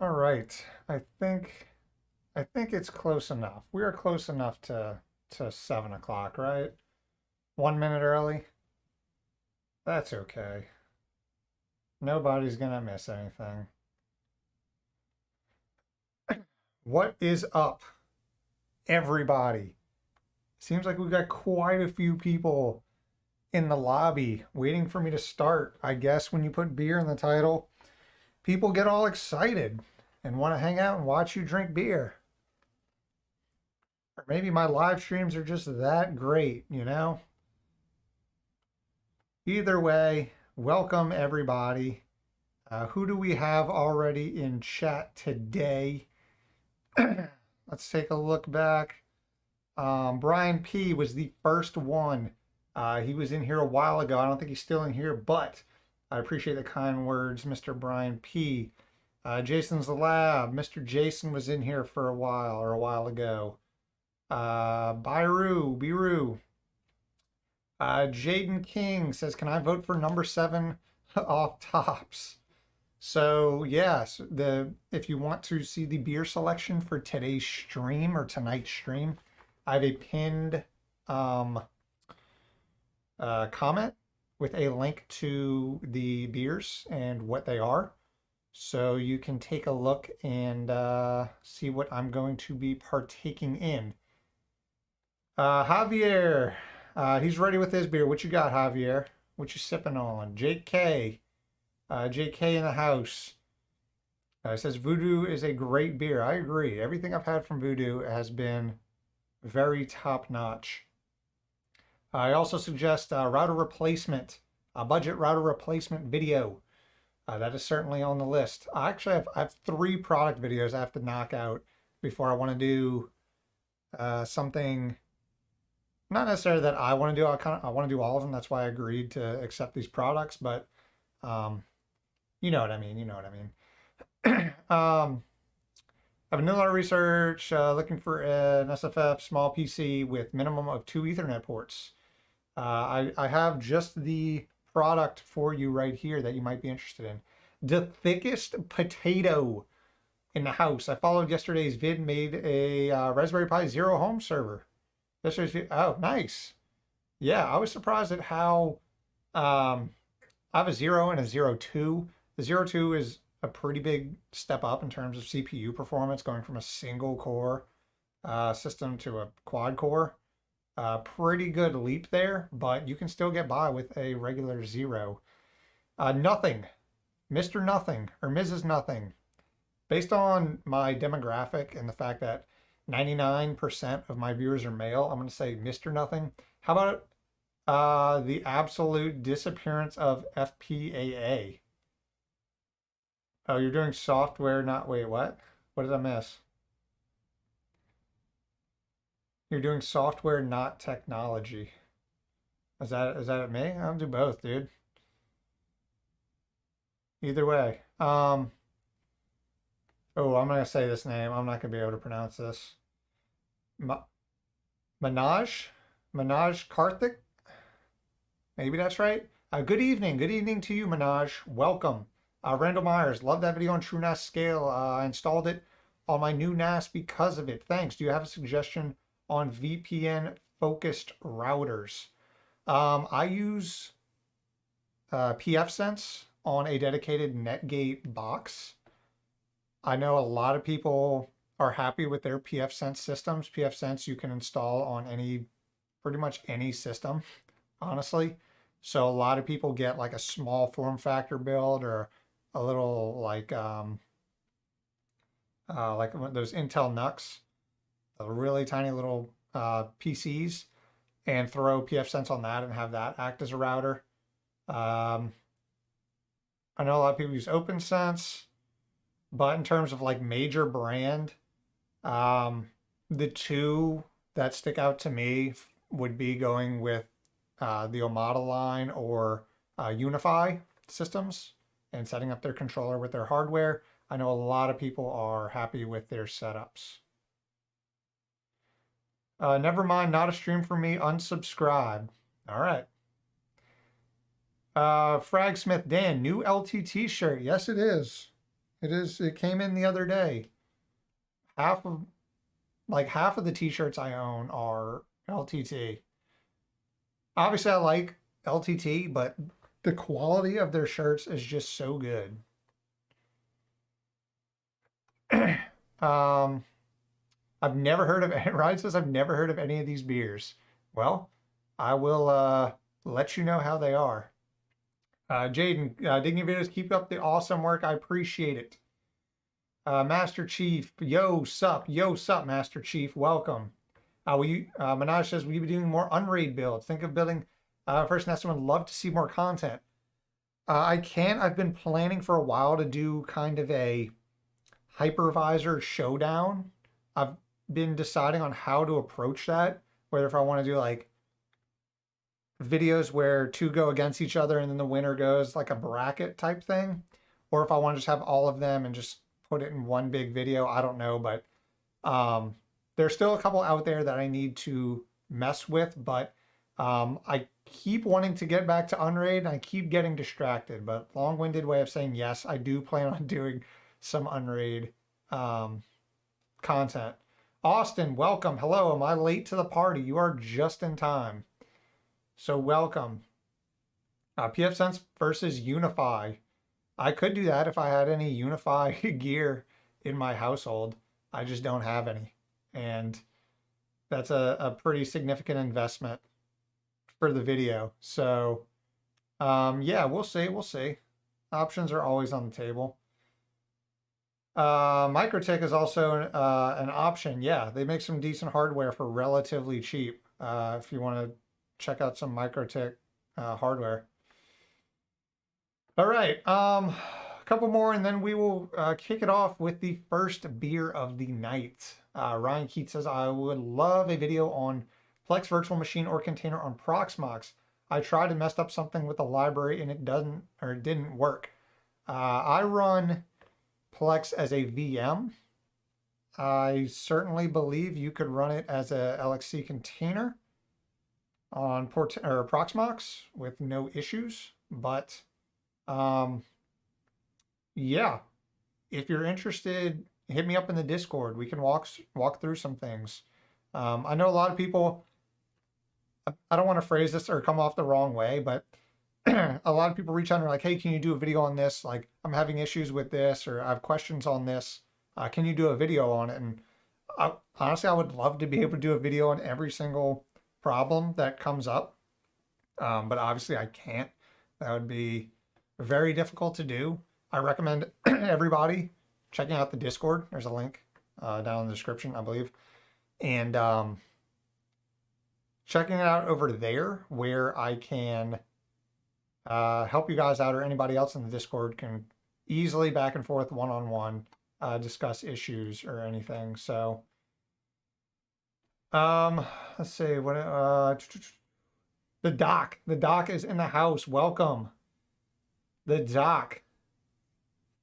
All right. I think it's close enough. We are close enough to 7 o'clock, right? 1 minute early. That's okay. Nobody's gonna miss anything. What is up, everybody? Seems like we've got quite a few people in the lobby waiting for me to start. I guess when you put beer in the title, people get all excited and want to hang out and watch you drink beer. Or maybe my live streams are just that great, you know? Either way, welcome everybody. Who do we have already in chat today? Let's take a look back. Brian P was the first one. He was in here a while ago. I don't think he's still in here, but I appreciate the kind words, Mr. Brian P. Jason's the Lab. Mr. Jason was in here for a while ago. Biru. Jaden King says, "Can I vote for number 7 off tops?" So yes, if you want to see the beer selection for today's stream or tonight's stream, I have a pinned comment with a link to the beers and what they are. So you can take a look and see what I'm going to be partaking in. Javier, he's ready with his beer. What you got, Javier? What you sipping on? JK, JK in the house. Says Voodoo is a great beer. I agree. Everything I've had from Voodoo has been very top notch. I also suggest router replacement, a budget router replacement video. That is certainly on the list. I have 3 product videos I have to knock out before I want to do something. Not necessarily that I want to do. I want to do all of them. That's why I agreed to accept these products. But you know what I mean. You know what I mean. I've been doing a lot of research, looking for an SFF small PC with minimum of 2 Ethernet ports. I have just the product for you right here that you might be interested in. The thickest potato in the house. I followed yesterday's vid, made a Raspberry Pi Zero home server. Yesterday's vid, oh, nice. Yeah, I was surprised at how I have a Zero and a Zero 2. The Zero 2 is a pretty big step up in terms of CPU performance, going from a single core system to a quad core. Pretty good leap there, but you can still get by with a regular Zero. Nothing, Mr. Nothing or Mrs. Nothing. Based on my demographic and the fact that 99% of my viewers are male, I'm going to say Mr. Nothing. How about the absolute disappearance of FPAA? Oh, you're doing software, not, wait, what? What did I miss? You're doing software, not technology. Is that me? I'll do both, dude. Either way. Oh, I'm gonna say this name. I'm not gonna be able to pronounce this. Ma Manaj? Manaj Karthik? Maybe that's right. Good evening. Good evening to you, Manaj. Welcome. Randall Myers, love that video on TrueNAS scale. I installed it on my new NAS because of it. Thanks. Do you have a suggestion on VPN focused routers? I use pfSense on a dedicated Netgate box. I know a lot of people are happy with their pfSense systems. pfSense you can install on pretty much any system, honestly. So a lot of people get like a small form factor build or a little like those Intel NUCs, the really tiny little PCs, and throw pfSense on that and have that act as a router. I know a lot of people use OpenSense, but in terms of like major brand, the 2 that stick out to me would be going with the Omada line or Unify systems and setting up their controller with their hardware. I know a lot of people are happy with their setups. Never mind, not a stream for me. Unsubscribe. All right. Fragsmith Dan, new LTT shirt. Yes, it is. It is. It came in the other day. Half of half of the t-shirts I own are LTT. Obviously, I like LTT, but the quality of their shirts is just so good. um, I've never heard of Ryan says I've never heard of any of these beers. Well, I will let you know how they are. Jaden, digging your videos, keep up the awesome work. I appreciate it. Master Chief, yo sup, Master Chief, welcome. Manaj says, will you be doing more Unraid builds? Think of building first Nest would love to see more content. I can. I've been planning for a while to do kind of a hypervisor showdown. I've been deciding on how to approach that, whether if I want to do like videos where two go against each other and then the winner goes like a bracket type thing, or if I want to just have all of them and just put it in one big video. I don't know, but there's still a couple out there that I need to mess with, but I keep wanting to get back to Unraid and I keep getting distracted, but long-winded way of saying yes, I do plan on doing some Unraid content. Austin, welcome. Hello, am I late to the party? You are just in time. So welcome. PFSense versus Unify. I could do that if I had any Unify gear in my household. I just don't have any. And that's a pretty significant investment for the video. So yeah, we'll see. We'll see. Options are always on the table. Microtech is also an option. Yeah, they make some decent hardware for relatively cheap. If you want to check out some Microtech hardware. All right, a couple more, and then we will kick it off with the first beer of the night. Ryan Keats says, I would love a video on Plex Virtual Machine or Container on Proxmox. I tried and messed up something with the library, and it didn't work. I run Plex as a VM. I certainly believe you could run it as a LXC container on Proxmox with no issues, but yeah, if you're interested, hit me up in the Discord. We can walk through some things. I know a lot of people, I don't want to phrase this or come off the wrong way, but a lot of people reach out and are like, hey, can you do a video on this? Like, I'm having issues with this, or I have questions on this. Can you do a video on it? And honestly, I would love to be able to do a video on every single problem that comes up. But obviously I can't. That would be very difficult to do. I recommend everybody checking out the Discord. There's a link down in the description, I believe. And checking it out over there where I can help you guys out, or anybody else in the Discord can easily back and forth one-on-one discuss issues or anything. So let's see what the doc is in the house. Welcome, the doc.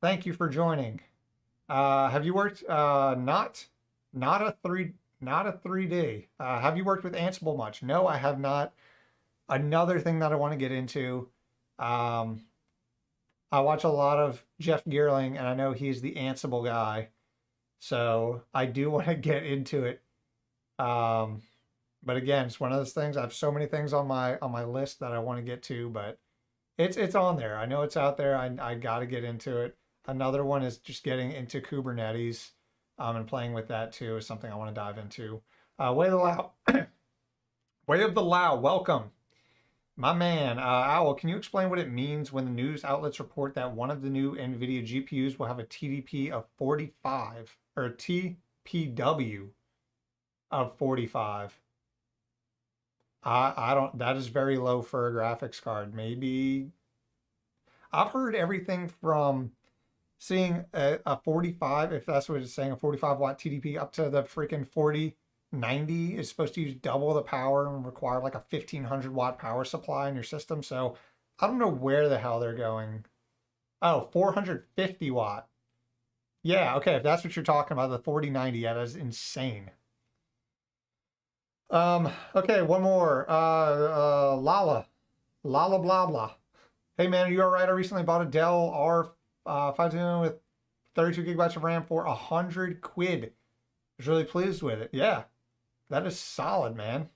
Thank you for joining. Have you worked not a 3D? Have you worked with Ansible much? No, I have not. Another thing that I want to get into. I watch a lot of Jeff Geerling, and I know he's the Ansible guy, so I do want to get into it. But again, it's one of those things. I have so many things on my list that I want to get to, but it's on there. I know it's out there. I got to get into it. Another one is just getting into Kubernetes and playing with that too is something I want to dive into. Way of the Lao, Way of the Lao, welcome. My man, Owl, can you explain what it means when the news outlets report that one of the new NVIDIA GPUs will have a TDP of 45, or TPW of 45? I don't, that is very low for a graphics card. Maybe, I've heard everything from seeing a 45, if that's what it's saying, a 45 watt TDP, up to the freaking 4090 is supposed to use double the power and require like a 1500 watt power supply in your system. So I don't know where the hell they're going. Oh, 450 watt. Yeah, okay, if that's what you're talking about, the 4090, yeah, that's insane. Okay, one more. Lala blah blah. Hey man, are you all right? I recently bought a Dell R520 with 32 gigabytes of RAM for 100 quid. I was really pleased with it. Yeah, that is solid, man.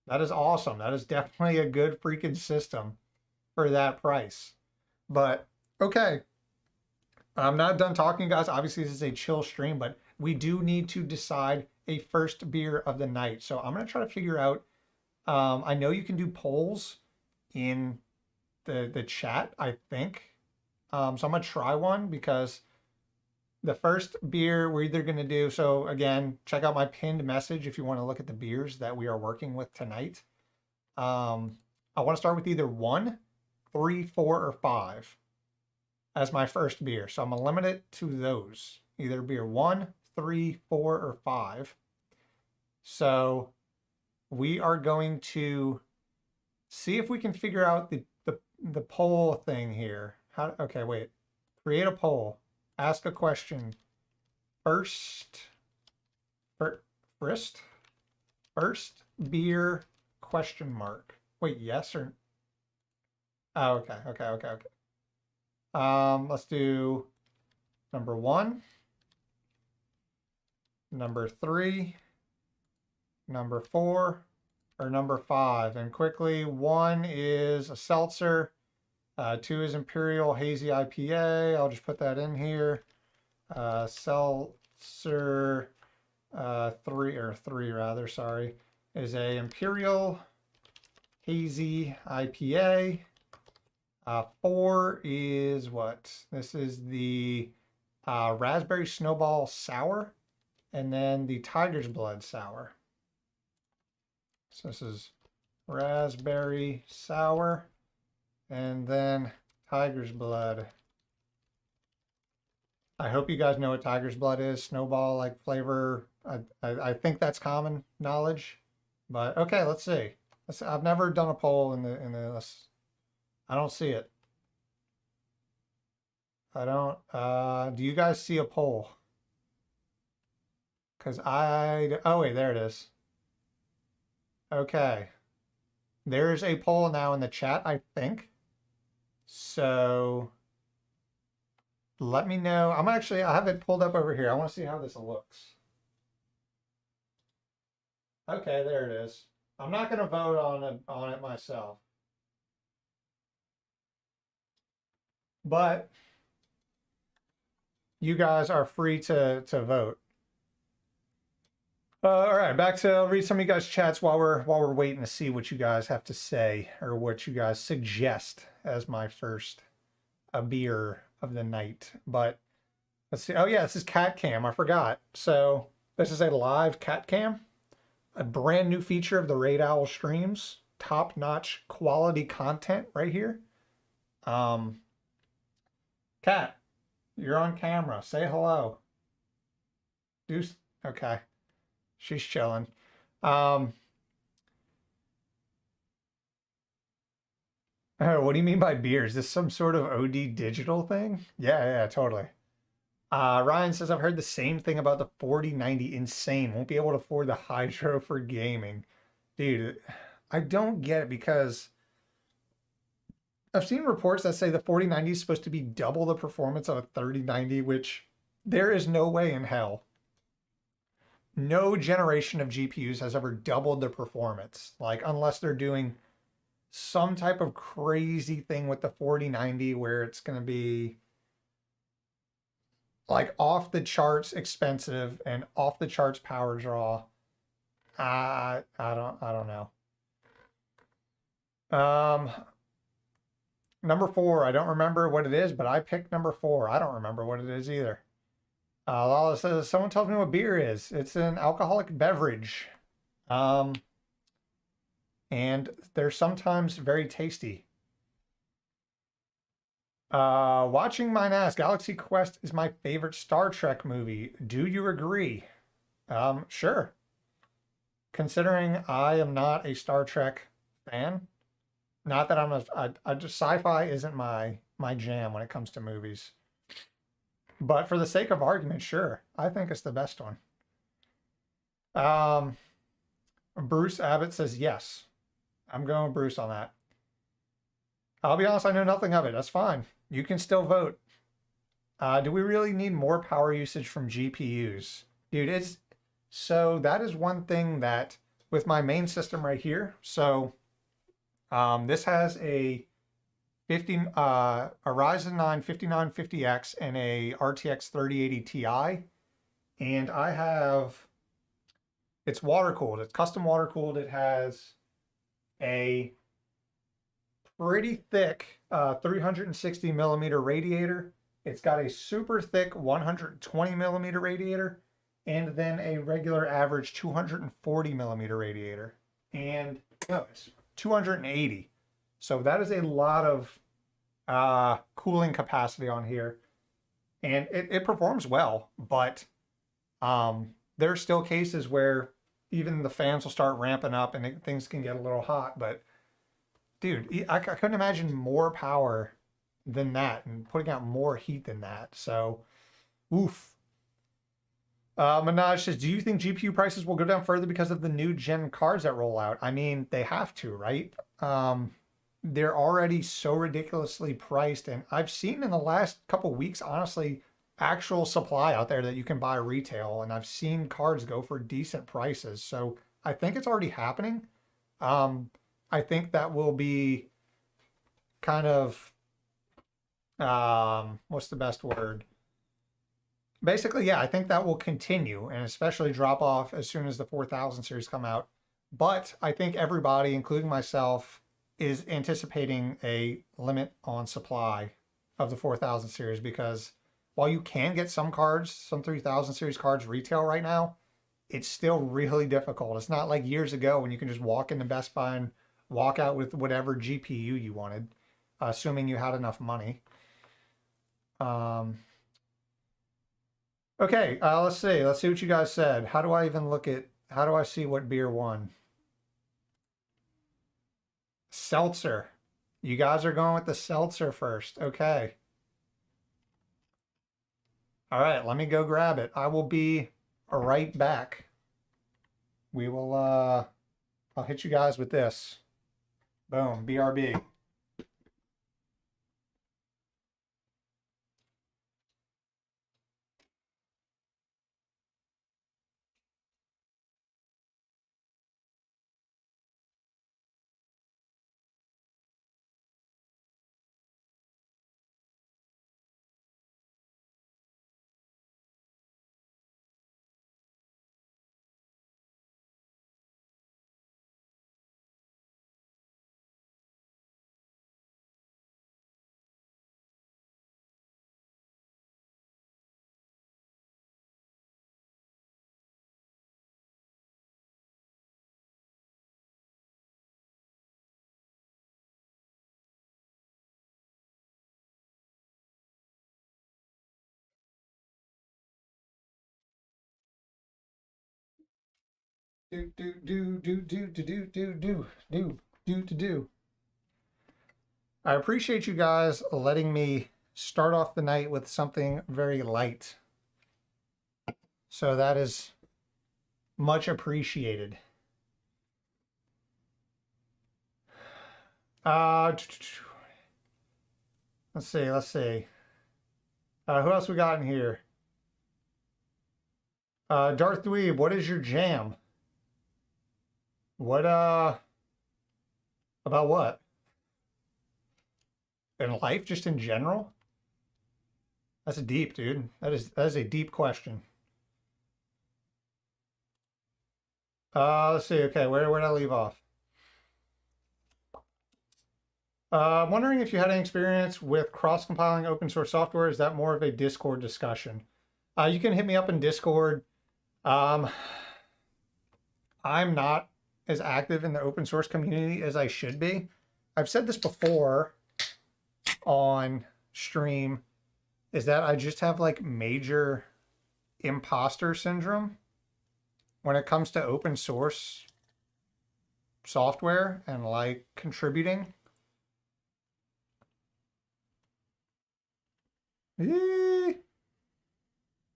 That is awesome. That is definitely a good freaking system for that price. But okay, I'm not done talking, guys. Obviously, this is a chill stream, but we do need to decide a first beer of the night. So I'm going to try to figure out, I know you can do polls in the chat, I think. So I'm going to try one because the first beer we're either going to do, so again, check out my pinned message if you want to look at the beers that we are working with tonight. I want to start with either 1, 3, 4, or 5 as my first beer. So I'm going to limit it to those. Either beer 1, 3, 4, or 5. So we are going to see if we can figure out the poll thing here. Okay, wait. Create a poll. Ask a question. First beer question mark. Wait, yes or? Oh, okay. Let's do number 1, number 3, number 4, or number 5. And quickly, 1 is a seltzer. 2 is Imperial Hazy IPA. I'll just put that in here. Seltzer 3 rather, sorry, is a Imperial Hazy IPA. 4 is what? This is the Raspberry Snowball Sour, and then the Tiger's Blood Sour. So this is Raspberry Sour, and then Tiger's Blood. I hope you guys know what Tiger's Blood is. Snowball like flavor. I think that's common knowledge. But okay, let's see. I've never done a poll in the I don't see it. I don't do you guys see a poll? Because oh wait, there it is. Okay. There's a poll now in the chat, I think. So let me know. I have it pulled up over here. I want to see how this looks. Okay, there it is. I'm not going to vote on it myself. But you guys are free to vote. All right, back to I'll read some of you guys' chats while we're waiting to see what you guys have to say or what you guys suggest as my first beer of the night. But let's see. Oh yeah, this is Cat Cam. I forgot. So this is a live Cat Cam, a brand new feature of the Raid Owl streams. Top-notch quality content right here. Cat, you're on camera. Say hello. Okay. She's chilling. Oh, what do you mean by beer? Is this some sort of OD digital thing? Yeah, totally. Ryan says, I've heard the same thing about the 4090. Insane. Won't be able to afford the Hydro for gaming. Dude, I don't get it because I've seen reports that say the 4090 is supposed to be double the performance of a 3090, which there is no way in hell. No generation of GPUs has ever doubled the performance, like unless they're doing some type of crazy thing with the 4090 where it's going to be like off the charts expensive and off the charts power draw. I don't know. Number 4, I don't remember what it is, but I picked number 4. I don't remember what it is either. Lala says, someone tells me what beer is. It's an alcoholic beverage. And they're sometimes very tasty. Watching mine ask, Galaxy Quest is my favorite Star Trek movie. Do you agree? Sure. Considering I am not a Star Trek fan, not that I just sci-fi isn't my jam when it comes to movies. But for the sake of argument, sure. I think it's the best one. Bruce Abbott says yes. I'm going with Bruce on that. I'll be honest, I know nothing of it. That's fine. You can still vote. Do we really need more power usage from GPUs? Dude, so that is one thing that with my main system right here. So this has a Ryzen 9 5950X and a RTX 3080 Ti. And I have, it's water cooled. It's custom water cooled. It has a pretty thick 360 millimeter radiator. It's got a super thick 120 millimeter radiator and then a regular average 240 millimeter radiator. And no, it's 280. So that is a lot of cooling capacity on here. And it performs well, but there are still cases where even the fans will start ramping up and things can get a little hot. But dude, I couldn't imagine more power than that and putting out more heat than that. So, oof. Manaj says, do you think GPU prices will go down further because of the new gen cards that roll out? I mean, they have to, right? They're already so ridiculously priced. And I've seen in the last couple weeks, honestly, actual supply out there that you can buy retail. And I've seen cards go for decent prices. So I think it's already happening. I think that will be kind of, what's the best word? Basically, yeah, I think that will continue and especially drop off as soon as the 4000 series come out. But I think everybody, including myself, is anticipating a limit on supply of the 4000 series because while you can get some cards, some 3000 series cards retail right now, it's still really difficult. It's not like years ago when you can just walk into Best Buy and walk out with whatever GPU you wanted, assuming you had enough money. Okay, let's see. Let's see what you guys said. How do I even look at, how do I see what beer won? Seltzer. You guys are going with the seltzer first. Okay. All right, let me go grab it. I will be right back. We will, I'll hit you guys with this. Boom, BRB. Do. I appreciate you guys letting me start off the night with something very light. So that is much appreciated. Let's see. Who else we got in here? Darth Dweeb, what is your jam? What, about what? In life, just in general? That's deep, dude. That is a deep question. Let's see. Okay, where did I leave off? I'm wondering if you had any experience with cross-compiling open source software. Is that more of a Discord discussion? You can hit me up in Discord. I'm not as active in the open source community as I should be. I've said this before on stream, is that I just have like major imposter syndrome when it comes to open source software and like contributing. Even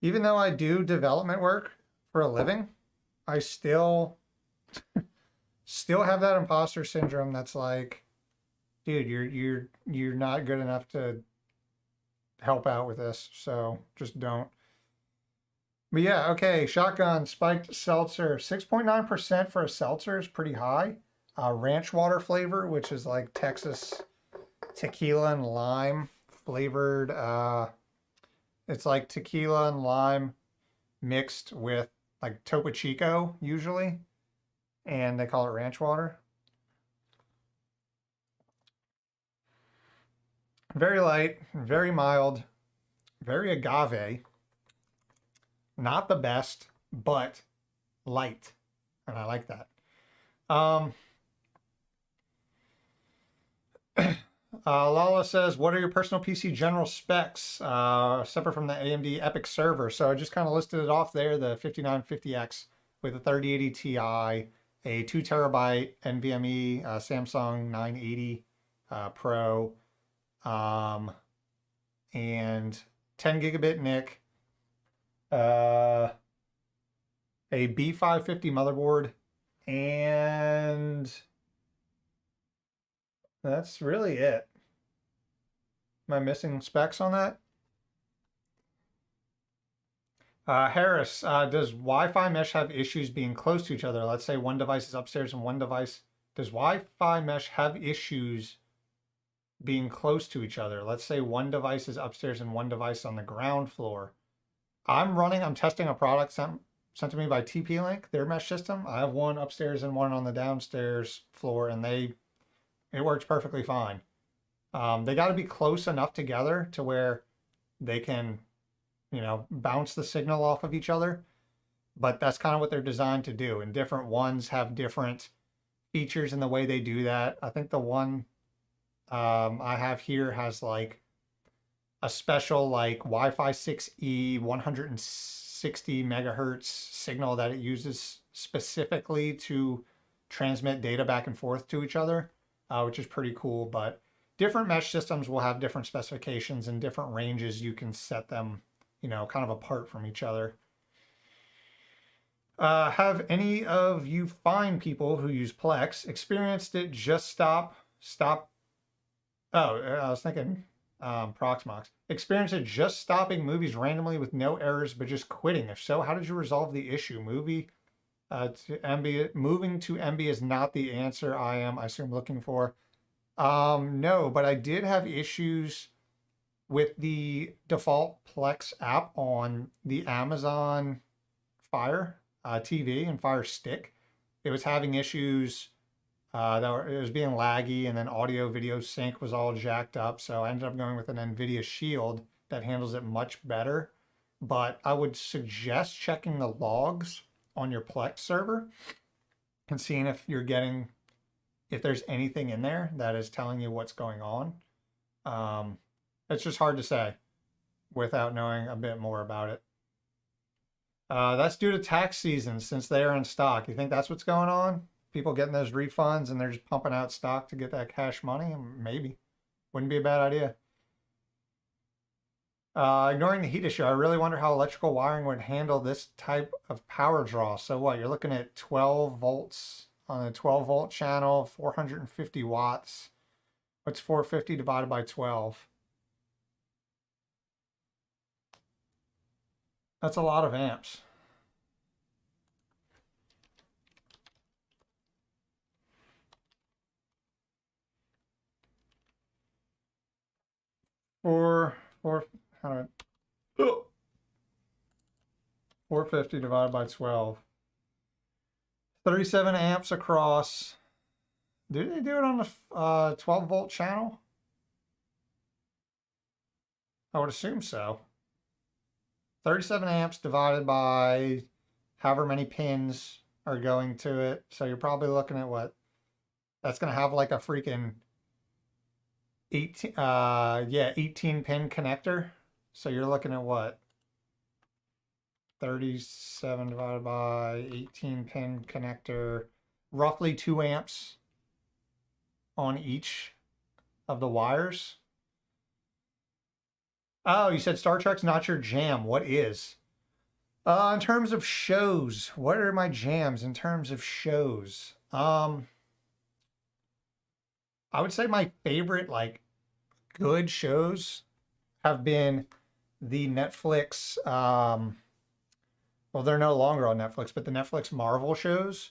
though I do development work for a living, I still have that imposter syndrome that's like, dude, you're not good enough to help out with this, so just don't. But yeah, okay, shotgun spiked seltzer, 6.9% for a seltzer is pretty high. Ranch water flavor, which is like Texas tequila and lime flavored. It's like tequila and lime mixed with like Topo Chico usually, and they call it ranch water. Very light, very mild, very agave. Not the best, but light, and I like that. Um, Lala says, what are your personal PC general specs, separate from the AMD EPYC server? So I just kind of listed it off there, the 5950X with a 3080 Ti, a 2 terabyte NVMe Samsung 980 Pro, and 10 gigabit NIC, a B550 motherboard, and that's really it. Am I missing specs on that? Harris, does Wi-Fi mesh have issues being close to each other? Let's say one device is upstairs and one device. Does Wi-Fi mesh have issues being close to each other? Let's say one device is upstairs and one device on the ground floor. I'm testing a product sent to me by TP-Link, their mesh system. I have one upstairs and one on the downstairs floor, and it works perfectly fine. They got to be close enough together to where they can, bounce the signal off of each other. But that's kind of what they're designed to do. And different ones have different features in the way they do that. I think the one I have here has like a special like Wi-Fi 6E 160 megahertz signal that it uses specifically to transmit data back and forth to each other, which is pretty cool. But different mesh systems will have different specifications and different ranges you can set them, kind of apart from each other. Have any of you fine people who use Plex experienced it just stop? Oh, I was thinking Proxmox. Experienced it just stopping movies randomly with no errors, but just quitting. If so, how did you resolve the issue? Moving to MB is not the answer I assume, looking for. No, but I did have issues with the default Plex app on the Amazon Fire TV and Fire Stick. It was having issues. It was being laggy, and then audio video sync was all jacked up. So I ended up going with an NVIDIA Shield that handles it much better. But I would suggest checking the logs on your Plex server and seeing if there's anything in there that is telling you what's going on. It's just hard to say without knowing a bit more about it. That's due to tax season since they are in stock. You think that's what's going on? People getting those refunds and they're just pumping out stock to get that cash money? Maybe. Wouldn't be a bad idea. Ignoring the heat issue, I really wonder how electrical wiring would handle this type of power draw. So what, you're looking at 12 volts on a 12 volt channel, 450 watts. What's 450 divided by 12? That's a lot of amps. How do I, 450 divided by 12. 37 amps across. Did they do it on the 12 volt channel? I would assume so. 37 amps divided by however many pins are going to it. So you're probably looking at what? That's going to have like a freaking 18 pin connector. So you're looking at what? 37 divided by 18 pin connector, roughly 2 amps on each of the wires. Oh, you said Star Trek's not your jam. What is? In terms of shows, what are my jams in terms of shows? I would say my favorite, like, good shows have been the Netflix, well, they're no longer on Netflix, but the Netflix Marvel shows.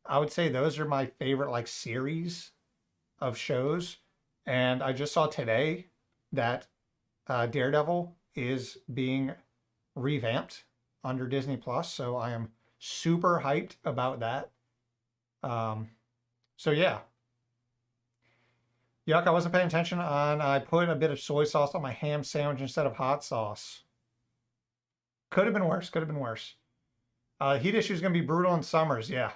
I would say those are my favorite like series of shows. And I just saw today that Daredevil is being revamped under Disney Plus, so I am super hyped about that. Um, so yeah, yuck! I wasn't paying attention on. I put a bit of soy sauce on my ham sandwich instead of hot sauce. Could have been worse. Could have been worse. Heat issue is going to be brutal in summers. Yeah,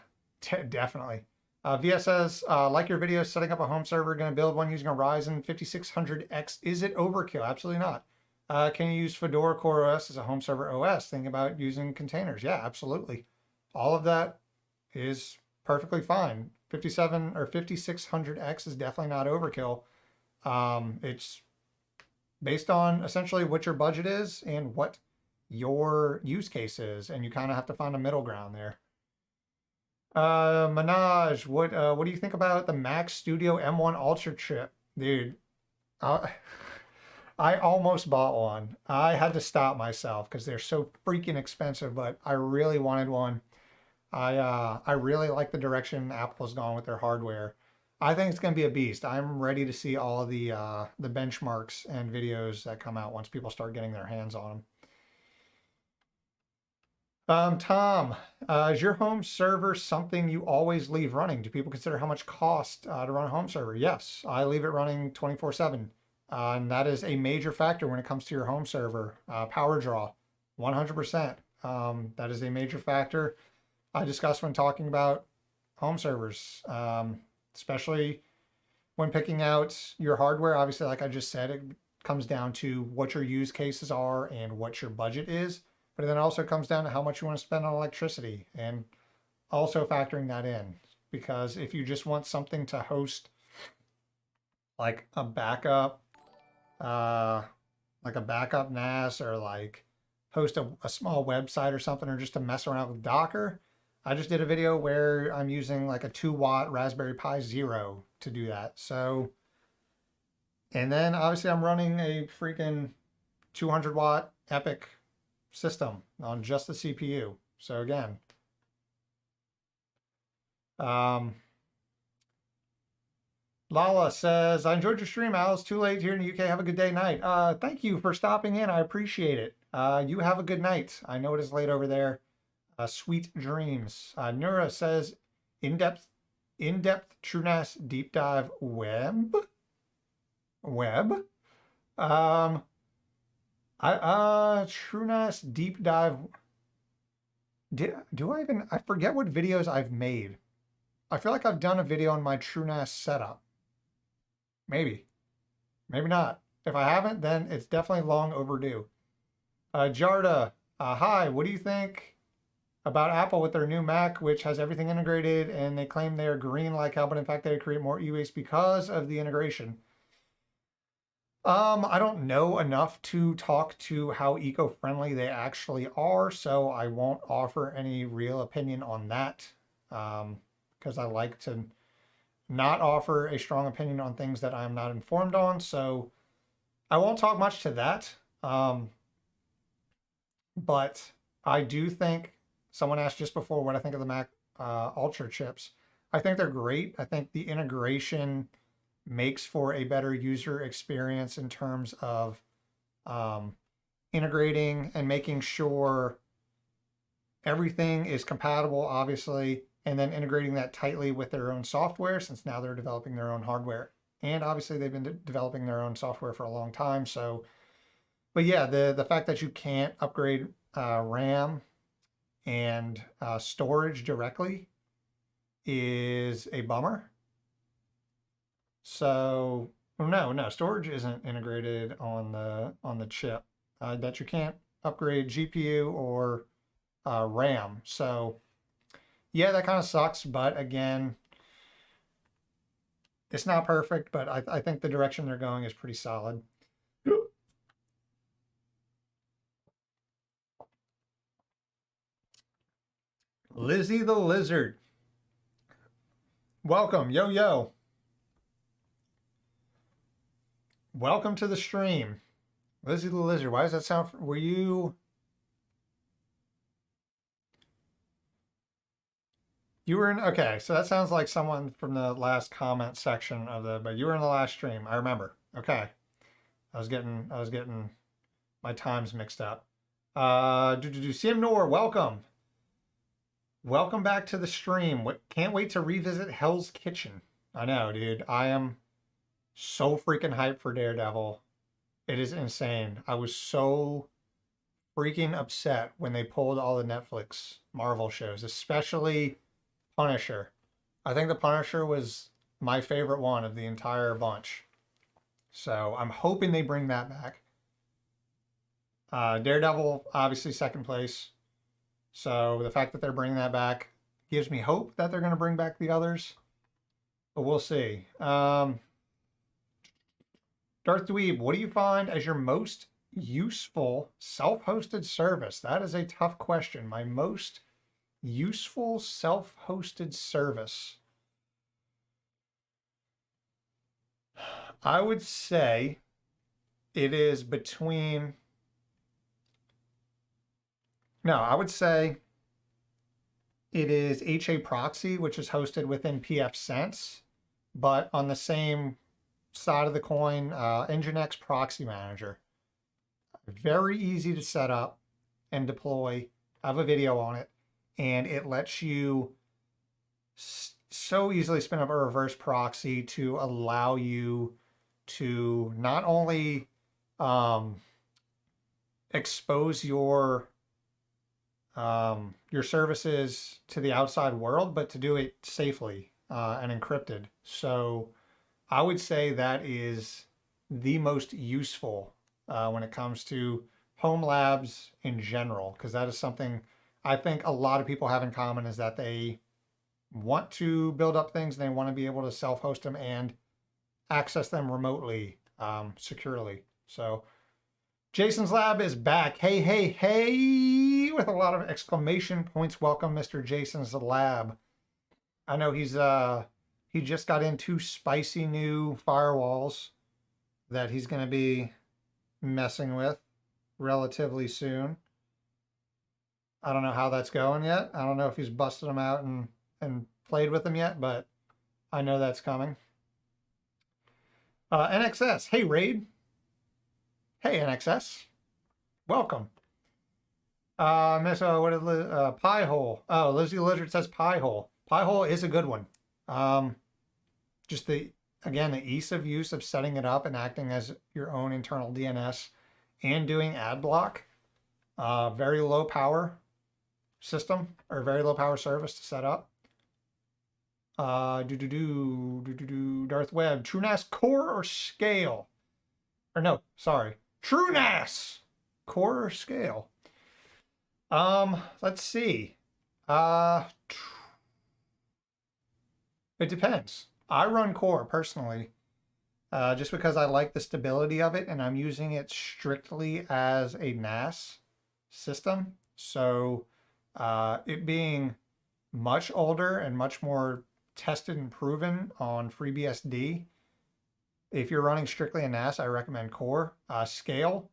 definitely. VS says, like your video, setting up a home server, going to build one using a Ryzen 5600X. Is it overkill? Absolutely not. Can you use Fedora Core OS as a home server OS? Think about using containers. Yeah, absolutely. All of that is perfectly fine. 57 or 5600X is definitely not overkill. It's based on essentially what your budget is and what your use case is, and you kind of have to find a middle ground there. Minaj, what do you think about the Mac Studio M1 Ultra chip? Dude, I almost bought one. I had to stop myself because they're so freaking expensive, but I really wanted one. I really like the direction Apple's gone with their hardware. I think it's going to be a beast. I'm ready to see all of the benchmarks and videos that come out once people start getting their hands on them. Tom, is your home server something you always leave running? Do people consider how much cost to run a home server? Yes, I leave it running 24/7. And that is a major factor when it comes to your home server. Power draw, 100%. That is a major factor I discussed when talking about home servers, especially when picking out your hardware. Obviously, like I just said, it comes down to what your use cases are and what your budget is. But then also comes down to how much you want to spend on electricity and also factoring that in. Because if you just want something to host like a backup, NAS, or like host a small website or something, or just to mess around with Docker, I just did a video where I'm using like a 2-watt Raspberry Pi Zero to do that. So, and then obviously I'm running a freaking 200-watt EPYC system on just the CPU. So again, Lala says, I enjoyed your stream, Al. It's too late here in the UK. Have a good day, night. Thank you for stopping in. I appreciate it. You have a good night. I know it is late over there. Sweet dreams. Nura says, in-depth Trunas deep dive web. Trunas deep dive. Do I even? I forget what videos I've made. I feel like I've done a video on my Trunas setup. Maybe not. If I haven't, then it's definitely long overdue. Jarda, hi. What do you think about Apple with their new Mac, which has everything integrated, and they claim they're green like hell, but in fact they create more e-waste because of the integration? I don't know enough to talk to how eco-friendly they actually are, so I won't offer any real opinion on that, because I like to not offer a strong opinion on things that I'm not informed on, so I won't talk much to that. But I do think, someone asked just before what I think of the Mac Ultra chips. I think they're great. I think the integration makes for a better user experience in terms of integrating and making sure everything is compatible, obviously, and then integrating that tightly with their own software, since now they're developing their own hardware. And obviously they've been developing their own software for a long time. So, but yeah, the fact that you can't upgrade RAM and storage directly is a bummer. So no, storage isn't integrated on the chip. That you can't upgrade GPU or RAM. So yeah, that kind of sucks. But again, it's not perfect. But I think the direction they're going is pretty solid. Lizzie the Lizard, welcome, yo. Welcome to the stream. Lizzie the Lizard. Why does that sound? Were you? You were in. Okay, so that sounds like someone from the last comment section of the. But you were in the last stream. I remember. Okay, I was getting my times mixed up. CM Nor, welcome. Welcome back to the stream. Can't wait to revisit Hell's Kitchen. I know, dude. I am so freaking hyped for Daredevil. It is insane. I was so freaking upset when they pulled all the Netflix Marvel shows, especially Punisher. I think the Punisher was my favorite one of the entire bunch. So I'm hoping they bring that back. Daredevil, obviously second place. So the fact that they're bringing that back gives me hope that they're going to bring back the others. But we'll see. Darth Dweeb, what do you find as your most useful self-hosted service? That is a tough question. My most useful self-hosted service. I would say it is between... No, I would say it is HA Proxy, which is hosted within pfSense, but on the same side of the coin, Nginx Proxy Manager. Very easy to set up and deploy. I have a video on it, and it lets you so easily spin up a reverse proxy to allow you to not only expose your services to the outside world, but to do it safely and encrypted. So I would say that is the most useful when it comes to home labs in general, because that is something I think a lot of people have in common, is that they want to build up things and they want to be able to self-host them and access them remotely, securely. So Jason's Lab is back. Hey, hey, hey, with a lot of exclamation points. Welcome, Mr. Jason's Lab. I know he just got in 2 spicy new firewalls that he's going to be messing with relatively soon. I don't know how that's going yet. I don't know if he's busted them out and played with them yet, but I know that's coming. NXS. Hey, Raid. Hey, NXS. Welcome. Miss, what is Pie Hole? Oh, Lizzie Lizard says Pie Hole. Pie Hole is a good one. Just again, the ease of use of setting it up and acting as your own internal DNS and doing ad block. Very low power system, or very low power service to set up. Darth Webb, TrueNAS core or scale? Or no, sorry, TrueNAS core or scale? Let's see. It depends. I run core personally, just because I like the stability of it, and I'm using it strictly as a NAS system. So it being much older and much more tested and proven on FreeBSD, if you're running strictly a NAS, I recommend core. Scale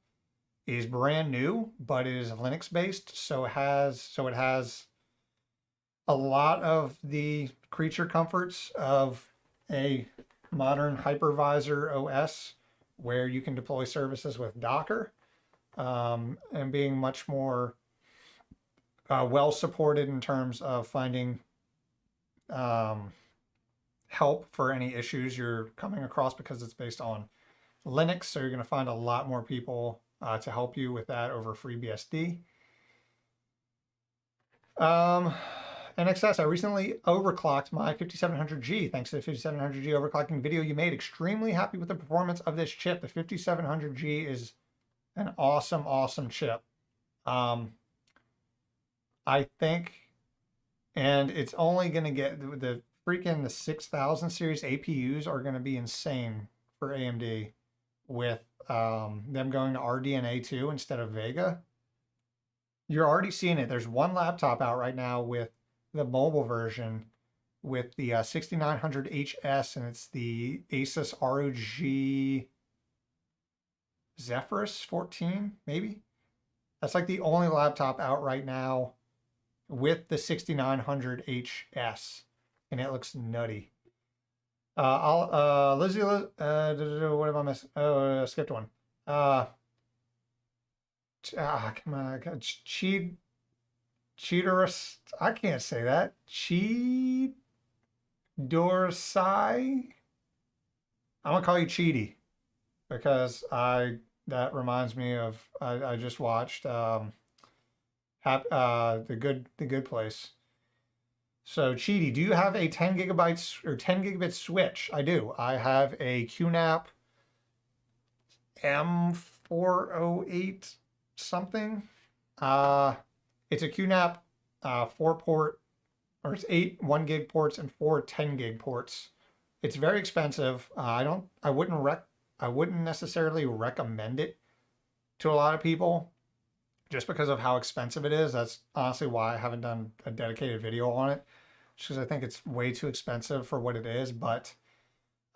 is brand new, but it is Linux based, so it has a lot of the creature comforts of a modern hypervisor OS, where you can deploy services with Docker, and being much more well supported in terms of finding help for any issues you're coming across, because it's based on Linux. So you're going to find a lot more people to help you with that over FreeBSD. NXS, I recently overclocked my 5700G. Thanks to the 5700G overclocking video you made. Extremely happy with the performance of this chip. The 5700G is an awesome, awesome chip. I think, and it's only going to get the 6000 series APUs are going to be insane for AMD with them going to RDNA 2 instead of Vega. You're already seeing it. There's one laptop out right now with the mobile version with the 6900HS, and it's the Asus ROG Zephyrus 14, maybe. That's like the only laptop out right now with the 6900HS, and it looks nutty. Lizzie, what am I missing? Oh, I skipped one. Come on, Cheaterus. I can't say that. Cheedorsai. I'm gonna call you Cheaty because that reminds me of I just watched the good place. So Cheaty, do you have a 10 gigabytes or 10 gigabit switch? I do. I have a QNAP M408 something. It's a QNAP 4-port, or it's 8 1 gig ports and 4 10 gig ports. It's very expensive. I wouldn't necessarily recommend it to a lot of people just because of how expensive it is. That's honestly why I haven't done a dedicated video on it, just because I think it's way too expensive for what it is. But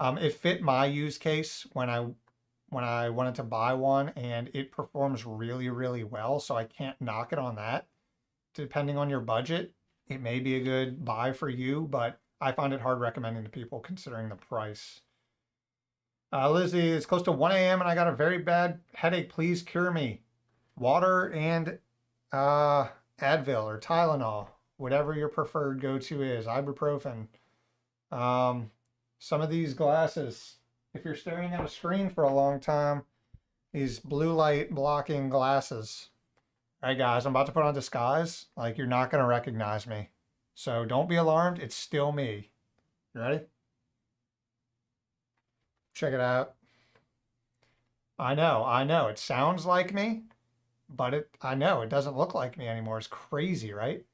it fit my use case when I wanted to buy one, and it performs really, really well. So I can't knock it on that. Depending on your budget, it may be a good buy for you, but I find it hard recommending to people considering the price. Lizzie, it's close to 1 a.m. and I got a very bad headache. Please cure me. Water and Advil or Tylenol, whatever your preferred go-to is. Ibuprofen. Some of these glasses, if you're staring at a screen for a long time, these blue light blocking glasses. All right, guys, I'm about to put on disguise. Like, you're not going to recognize me. So don't be alarmed. It's still me. You ready? Check it out. I know. It sounds like me, but I know it doesn't look like me anymore. It's crazy, right?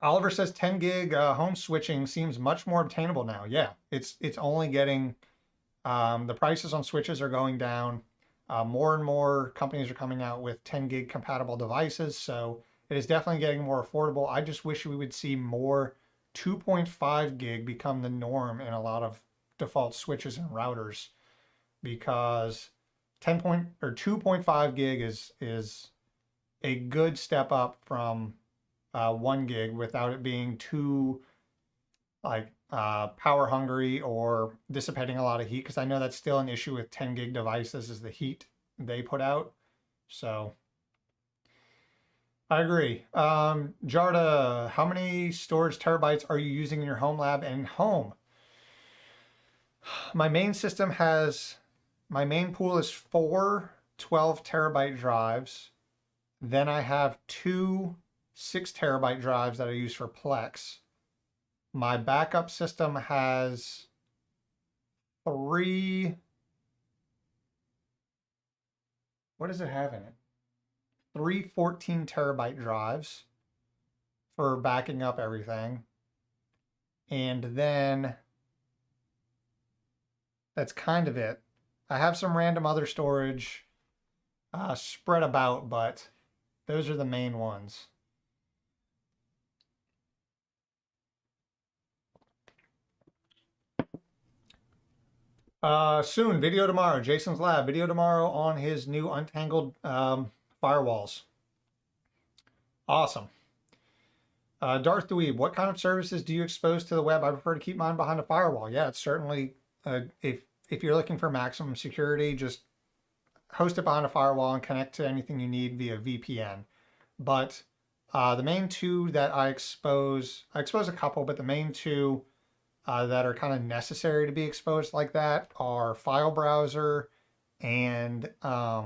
Oliver says 10 gig home switching seems much more obtainable now. Yeah, it's only getting, the prices on switches are going down. More and more companies are coming out with 10 gig compatible devices, so it is definitely getting more affordable. I just wish we would see more 2.5 gig become the norm in a lot of default switches and routers, because 2.5 gig is a good step up from 1 gig without it being too like power hungry or dissipating a lot of heat, because I know that's still an issue with 10 gig devices is the heat they put out. So I agree. Jarda, how many storage terabytes are you using in your home lab and home? My main pool is 4 12 terabyte drives. Then I have 2 6 terabyte drives that I use for Plex. My backup system has 3, what does it have in it? 3 14 terabyte drives for backing up everything. And then that's kind of it. I have some random other storage spread about, but those are the main ones. Soon, video tomorrow. Jason's Lab, video tomorrow on his new Untangled firewalls. Awesome. Darth Dweeb, what kind of services do you expose to the web? I prefer to keep mine behind a firewall. Yeah, it's certainly, if you're looking for maximum security, just host it behind a firewall and connect to anything you need via VPN. But the main two that I expose a couple, but the main two that are kind of necessary to be exposed like that are file browser and my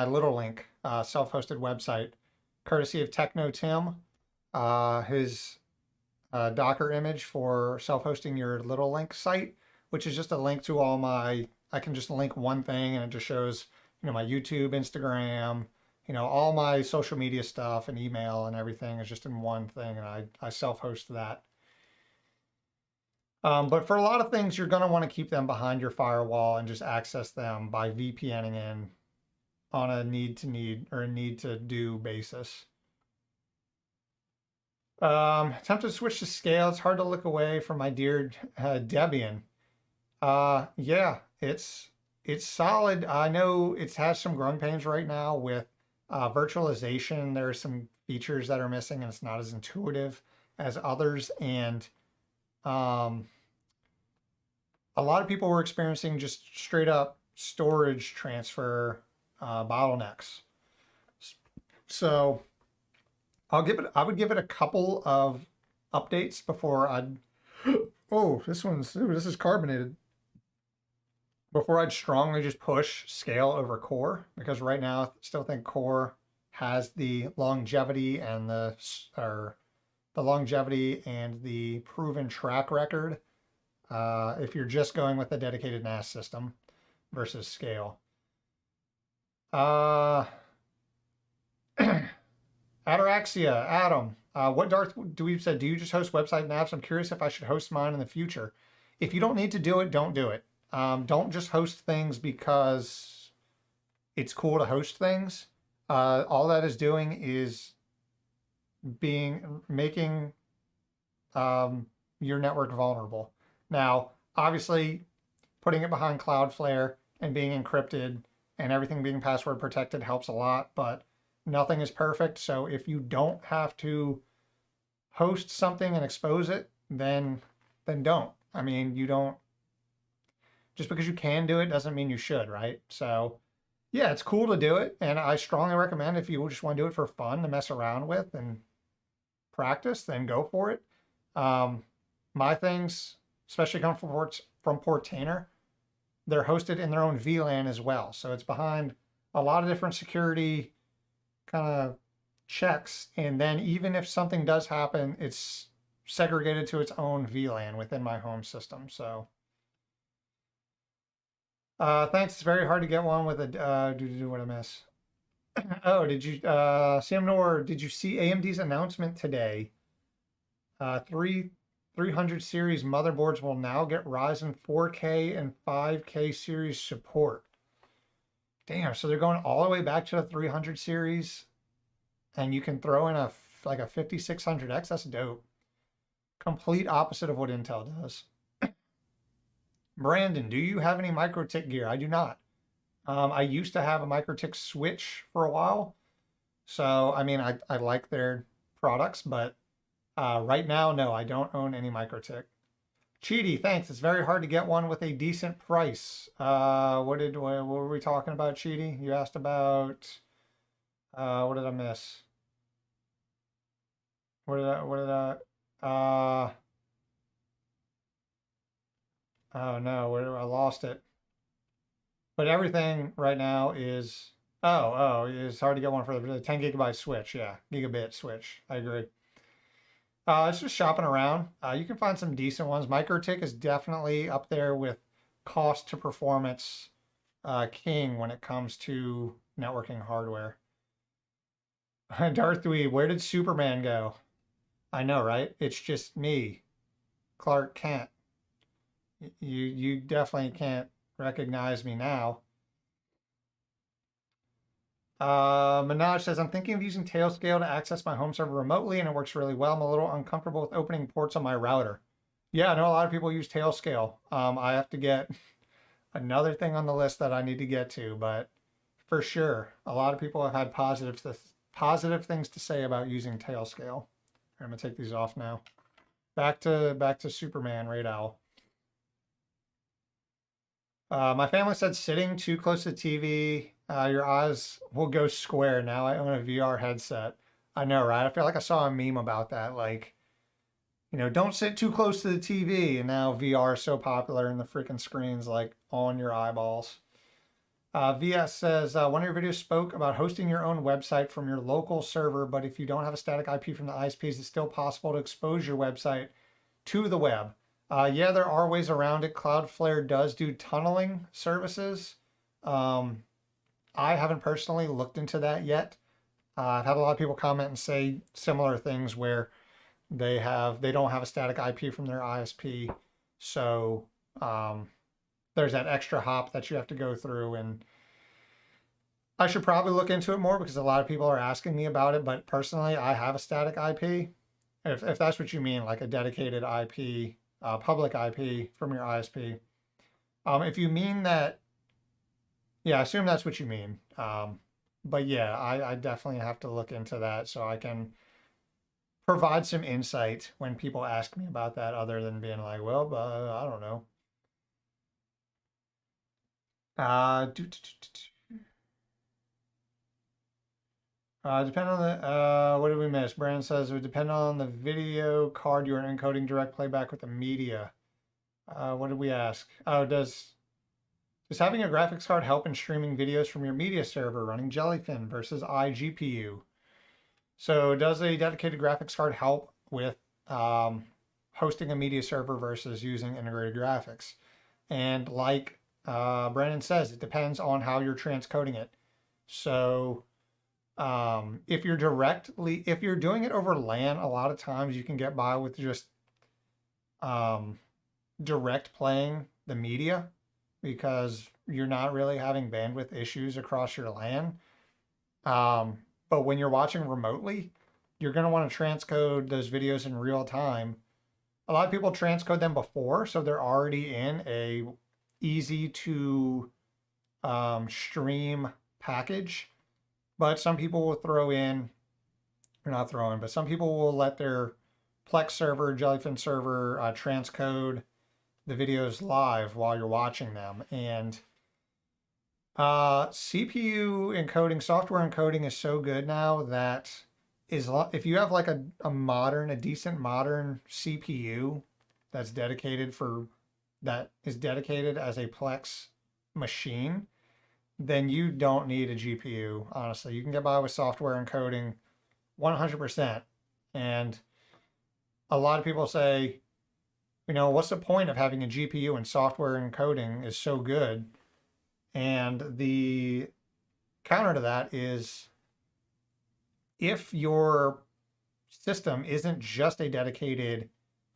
Little Link self-hosted website, courtesy of Techno Tim. His Docker image for self-hosting your Little Link site, which is just a link to all my, I can just link one thing and it just shows, my YouTube, Instagram, all my social media stuff and email and everything is just in one thing, and I self-host that. But for a lot of things, you're going to want to keep them behind your firewall and just access them by VPNing in on a need-to-do basis. Tempted to switch to scale. It's hard to look away from my dear Debian. Yeah, it's solid. I know it has some growing pains right now with virtualization. There are some features that are missing, and it's not as intuitive as others. And um, a lot of people were experiencing just straight up storage transfer bottlenecks. So I would give it a couple of updates before I'd, oh, this is carbonated. Before I'd strongly just push scale over core, because right now I still think core has the longevity and the longevity and the proven track record if you're just going with a dedicated NAS system versus scale. Ataraxia, Adam, what Darth Dweeb said, do you just host website naps? I'm curious if I should host mine in the future. If you don't need to do it, don't do it. Don't just host things because it's cool to host things. All that is doing is making your network vulnerable. Now, obviously, putting it behind Cloudflare and being encrypted and everything being password protected helps a lot, but nothing is perfect. So if you don't have to host something and expose it, then don't. I mean, you don't, just because you can do it doesn't mean you should, right? So yeah, it's cool to do it. And I strongly recommend if you just want to do it for fun to mess around with and practice, then go for it. My things, especially come from Portainer, they're hosted in their own VLAN as well. So it's behind a lot of different security kind of checks. And then even if something does happen, it's segregated to its own VLAN within my home system. So thanks. It's very hard to get one with a what I miss. Oh, did you Sam Noor, did you see AMD's announcement today? 300 series motherboards will now get Ryzen 4K and 5K series support. Damn, so they're going all the way back to the 300 series, and you can throw in a 5600X. That's dope. Complete opposite of what Intel does. Brandon, do you have any MikroTik gear? I do not. I used to have a MikroTik switch for a while. So, I mean, I like their products, but right now, no, I don't own any MikroTik. Cheaty, thanks. It's very hard to get one with a decent price. What were we talking about, Cheaty? You asked about, what did I miss? Oh no, I lost it. But everything right now is, it's hard to get one for the 10 gigabyte switch. Yeah, gigabit switch. I agree. It's just shopping around. You can find some decent ones. MikroTik is definitely up there with cost to performance king when it comes to networking hardware. Darth Dweeb, where did Superman go? I know, right? It's just me, Clark Kent. You definitely can't recognize me now. Minaj says, I'm thinking of using Tailscale to access my home server remotely, and it works really well. I'm a little uncomfortable with opening ports on my router. Yeah, I know a lot of people use Tailscale. I have to get another thing on the list that I need to get to, but for sure, a lot of people have had positive things to say about using Tailscale. I'm gonna take these off now. Back to Superman, Raid Owl. My family said sitting too close to the TV, your eyes will go square. Now I own a VR headset. I know, right? I feel like I saw a meme about that. Like, don't sit too close to the TV. And now VR is so popular and the freaking screen's like on your eyeballs. VS says, one of your videos spoke about hosting your own website from your local server, but if you don't have a static IP from the ISPs, it's still possible to expose your website to the web. Yeah, there are ways around it. Cloudflare does do tunneling services. I haven't personally looked into that yet. I've had a lot of people comment and say similar things where they don't have a static IP from their ISP. So there's that extra hop that you have to go through, and I should probably look into it more because a lot of people are asking me about it. But personally, I have a static IP. if that's what you mean, like a dedicated IP, public IP from your ISP. If you mean that, yeah, I assume that's what you mean. But yeah, I definitely have to look into that so I can provide some insight when people ask me about that, other than being like, well, I don't know. Depend on the, what did we miss? Brandon says it would depend on the video card you are encoding direct playback with the media. What did we ask? Oh, does having a graphics card help in streaming videos from your media server running Jellyfin versus iGPU? So does a dedicated graphics card help with hosting a media server versus using integrated graphics? And like Brandon says, it depends on how you're transcoding it. So if you're doing it over LAN, a lot of times you can get by with just direct playing the media because you're not really having bandwidth issues across your LAN. But when you're watching remotely, you're going to want to transcode those videos in real time. A lot of people transcode them before, so they're already in a easy to stream package. But some people will throw in, or not throw in, but some people will let their Plex server, Jellyfin server transcode the videos live while you're watching them. And CPU encoding, software encoding is so good now that if you have like a decent modern CPU that's dedicated as a Plex machine, then you don't need a GPU. Honestly, you can get by with software encoding 100%. And a lot of people say, what's the point of having a GPU and software encoding is so good? And the counter to that is, if your system isn't just a dedicated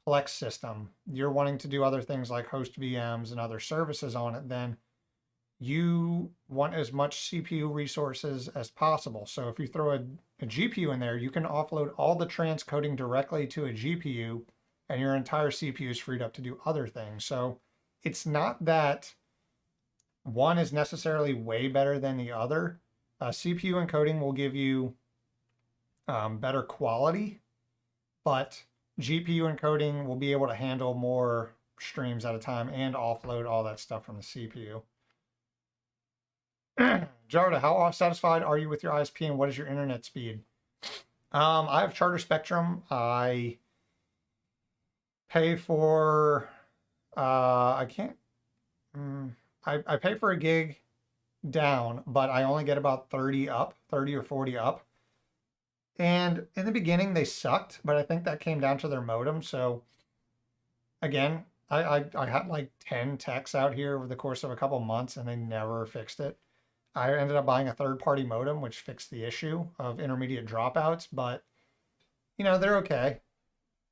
Plex system, you're wanting to do other things like host VMs and other services on it, then you want as much CPU resources as possible. So if you throw a GPU in there, you can offload all the transcoding directly to a GPU, and your entire CPU is freed up to do other things. So it's not that one is necessarily way better than the other. CPU encoding will give you better quality, but GPU encoding will be able to handle more streams at a time and offload all that stuff from the CPU. Jarda, how satisfied are you with your ISP and what is your internet speed? I have Charter Spectrum. I pay for, I pay for a gig down, but I only get about 30 or 40 up. And in the beginning they sucked, but I think that came down to their modem. So again, I had like 10 techs out here over the course of a couple months and they never fixed it. I ended up buying a third-party modem, which fixed the issue of intermediate dropouts, but they're okay.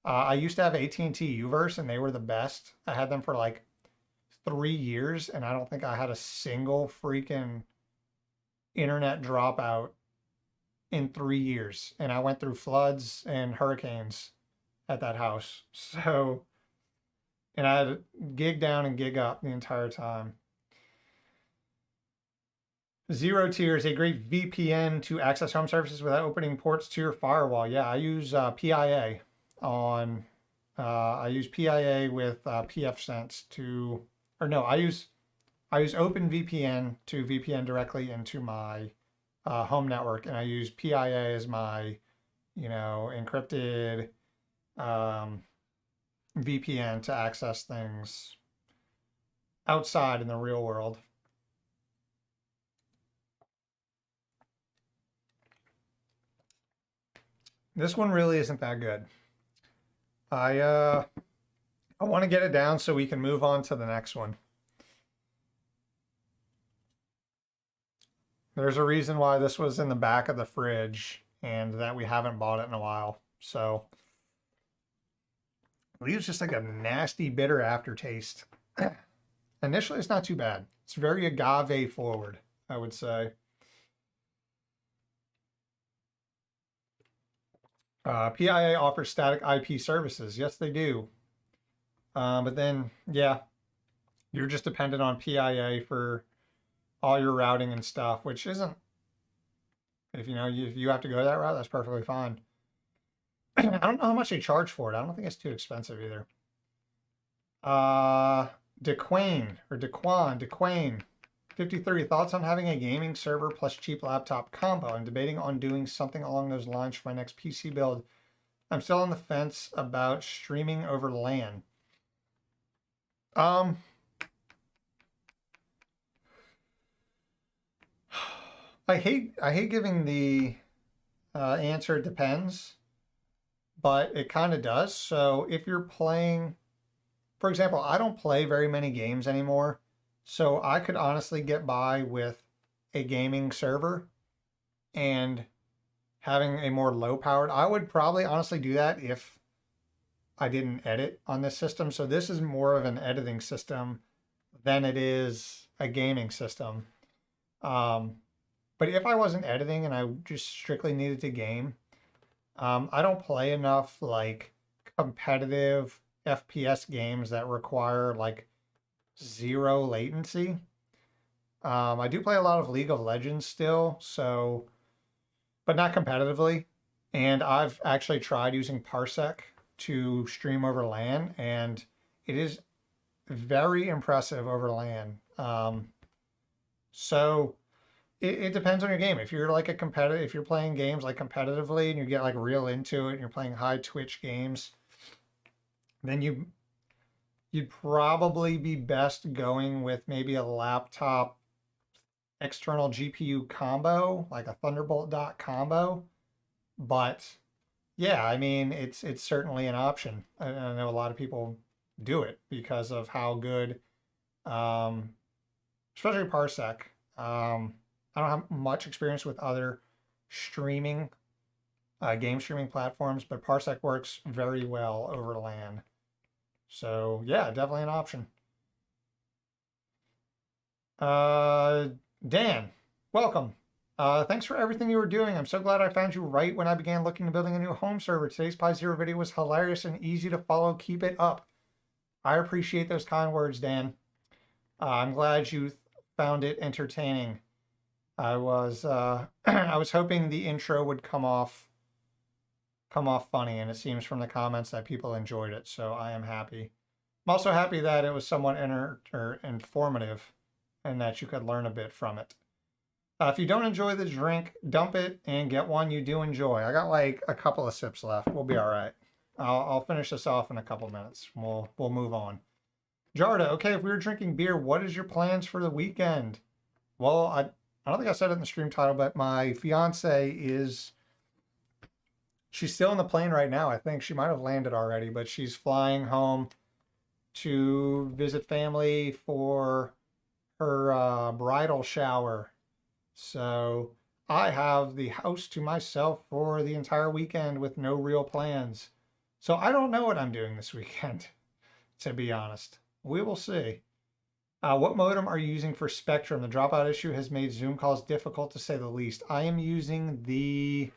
I used to have AT&T Uverse, and they were the best. I had them for like 3 years, and I don't think I had a single freaking internet dropout in 3 years. And I went through floods and hurricanes at that house. So, and I had gig down and gig up the entire time. Zero Tier is a great VPN to access home services without opening ports to your firewall. Yeah, I use PIA on. I use PIA with pfSense to, or no, I use OpenVPN to VPN directly into my home network, and I use PIA as my, encrypted VPN to access things outside in the real world. This one really isn't that good. I want to get it down so we can move on to the next one. There's a reason why this was in the back of the fridge and that we haven't bought it in a while. So it leaves just like a nasty, bitter aftertaste. Initially, it's not too bad. It's very agave forward, I would say. PIA offers static IP services. Yes, they do. But then, yeah, you're just dependent on PIA for all your routing and stuff, which isn't, if you have to go that route, that's perfectly fine. I don't know how much they charge for it. I don't think it's too expensive either. DeQuain, 53. Thoughts on having a gaming server plus cheap laptop combo? I'm debating on doing something along those lines for my next PC build. I'm still on the fence about streaming over LAN. I hate giving the answer depends, but it kind of does. So if you're playing, for example, I don't play very many games anymore, so I could honestly get by with a gaming server and having a more low powered. I would probably honestly do that if I didn't edit on this system. So this is more of an editing system than it is a gaming system. But if I wasn't editing and I just strictly needed to game, I don't play enough like competitive FPS games that require like zero latency. I do play a lot of League of Legends still, so, but not competitively. And I've actually tried using Parsec to stream over LAN, and it is very impressive over LAN. So it depends on your game. If you're like a competitive, if you're playing games like competitively and you get like real into it and you're playing high Twitch games, then you'd probably be best going with maybe a laptop external GPU combo, like a Thunderbolt dock combo. But yeah, I mean, it's certainly an option. I know a lot of people do it because of how good, especially Parsec. I don't have much experience with other streaming, game streaming platforms, but Parsec works very well over LAN. So yeah, definitely an option. Dan, welcome. Thanks for everything you were doing. I'm so glad I found you right when I began looking at building a new home server. Today's Pi Zero video was hilarious and easy to follow. Keep it up. I appreciate those kind words, Dan. I'm glad you found it entertaining. I was I was hoping the intro would come off funny, and it seems from the comments that people enjoyed it, so I am happy. I'm also happy that it was somewhat informative and that you could learn a bit from it. If you don't enjoy the drink, dump it and get one you do enjoy. I got like a couple of sips left. We'll be all right. I'll finish this off in a couple minutes. We'll move on. Jarda, okay, if we were drinking beer, what is your plans for the weekend? Well, I don't think I said it in the stream title, but my fiance she's still in the plane right now. I think she might have landed already, but she's flying home to visit family for her bridal shower. So I have the house to myself for the entire weekend with no real plans. So I don't know what I'm doing this weekend, to be honest. We will see. What modem are you using for Spectrum? The dropout issue has made Zoom calls difficult to say the least. I am using the...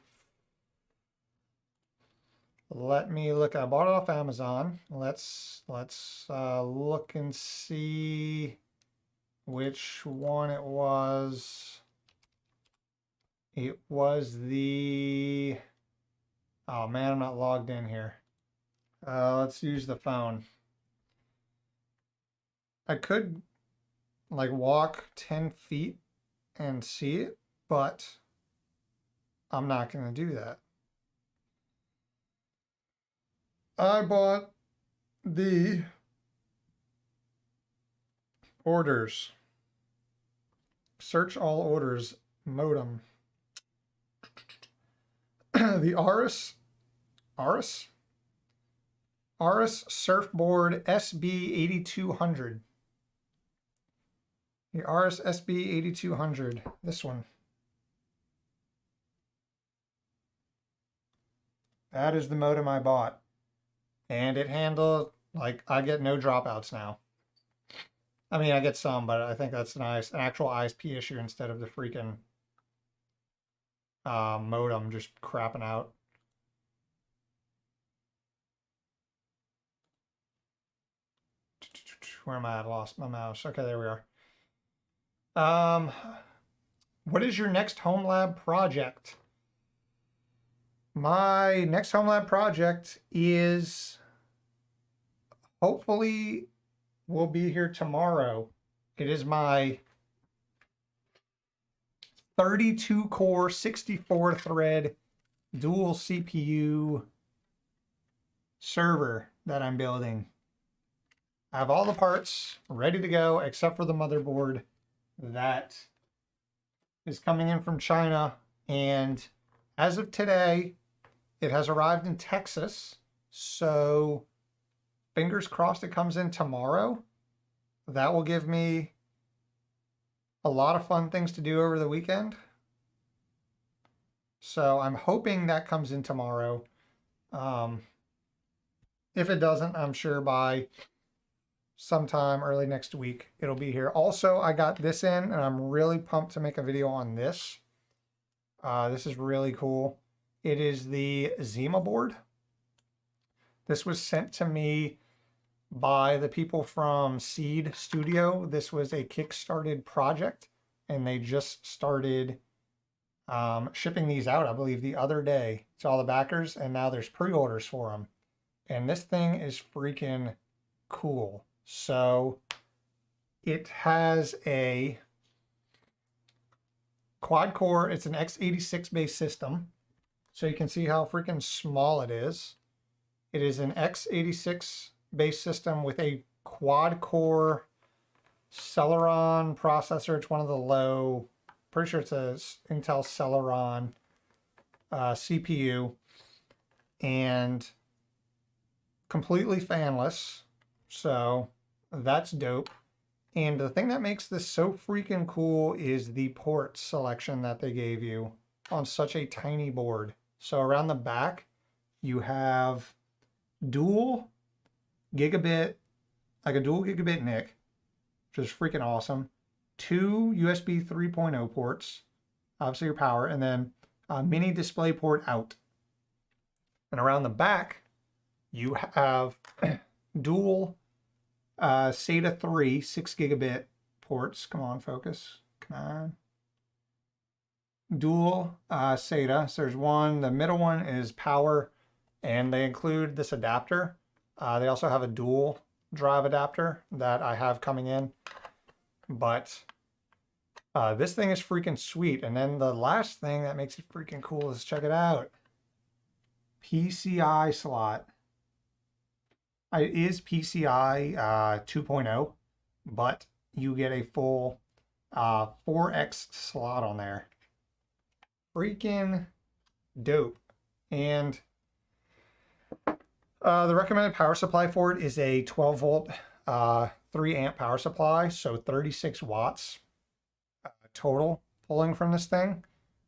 Let me look. I bought it off Amazon. Let's look and see which one it was. It was the... Oh man, I'm not logged in here. Let's use the phone. I could like walk 10 feet and see it, but I'm not going to do that. I bought the orders, search all orders modem. The Aris Surfboard SB8200. The Aris SB8200, this one. That is the modem I bought. And it handled, like, I get no dropouts now. I mean, I get some, but I think that's nice. An actual ISP issue instead of the freaking modem just crapping out. Where am I? I lost my mouse. Okay, there we are. What is your next home lab project? My next home lab project is hopefully will be here tomorrow. It is my 32 core, 64 thread dual CPU server that I'm building. I have all the parts ready to go except for the motherboard that is coming in from China. And as of today, it has arrived in Texas. So fingers crossed it comes in tomorrow. That will give me a lot of fun things to do over the weekend. So I'm hoping that comes in tomorrow. If it doesn't, I'm sure by sometime early next week it'll be here. Also, I got this in and I'm really pumped to make a video on this. This is really cool. It is the Hba board. This was sent to me by the people from Seed Studio. This was a Kickstarted project and they just started shipping these out, I believe, the other day to all the backers, and now there's pre-orders for them. And this thing is freaking cool. So it has a quad core. It's an x86 based system. So you can see how freaking small it is. It is an x86 based system with a quad core Celeron processor. It's one of the low, pretty sure it's a Intel Celeron CPU, and completely fanless. So that's dope. And the thing that makes this so freaking cool is the port selection that they gave you on such a tiny board. So around the back, you have dual gigabit, like a dual gigabit NIC, which is freaking awesome. 2 USB 3.0 ports, obviously your power, and then a mini display port out. And around the back, you have dual SATA 3 6 gigabit ports. Come on, focus. Come on. Dual SATA. So there's one, the middle one is power, and they include this adapter. They also have a dual drive adapter that I have coming in. But this thing is freaking sweet. And then the last thing that makes it freaking cool is, check it out. PCI slot. It is PCI 2.0, but you get a full 4X slot on there. Freaking dope. And the recommended power supply for it is a 12 volt 3 amp power supply, so 36 watts total pulling from this thing.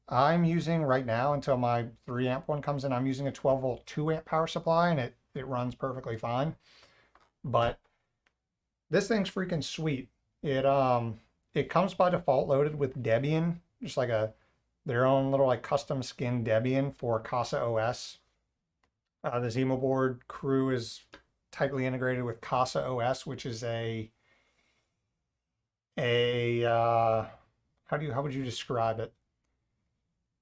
I'm using right now, until my 3 amp one comes in, I'm using a 12 volt 2 amp power supply, and it runs perfectly fine. But this thing's freaking sweet. It comes by default loaded with Debian, just like their own little like custom skin Debian for Casa OS. The Hba board crew is tightly integrated with Casa OS, which is how would you describe it?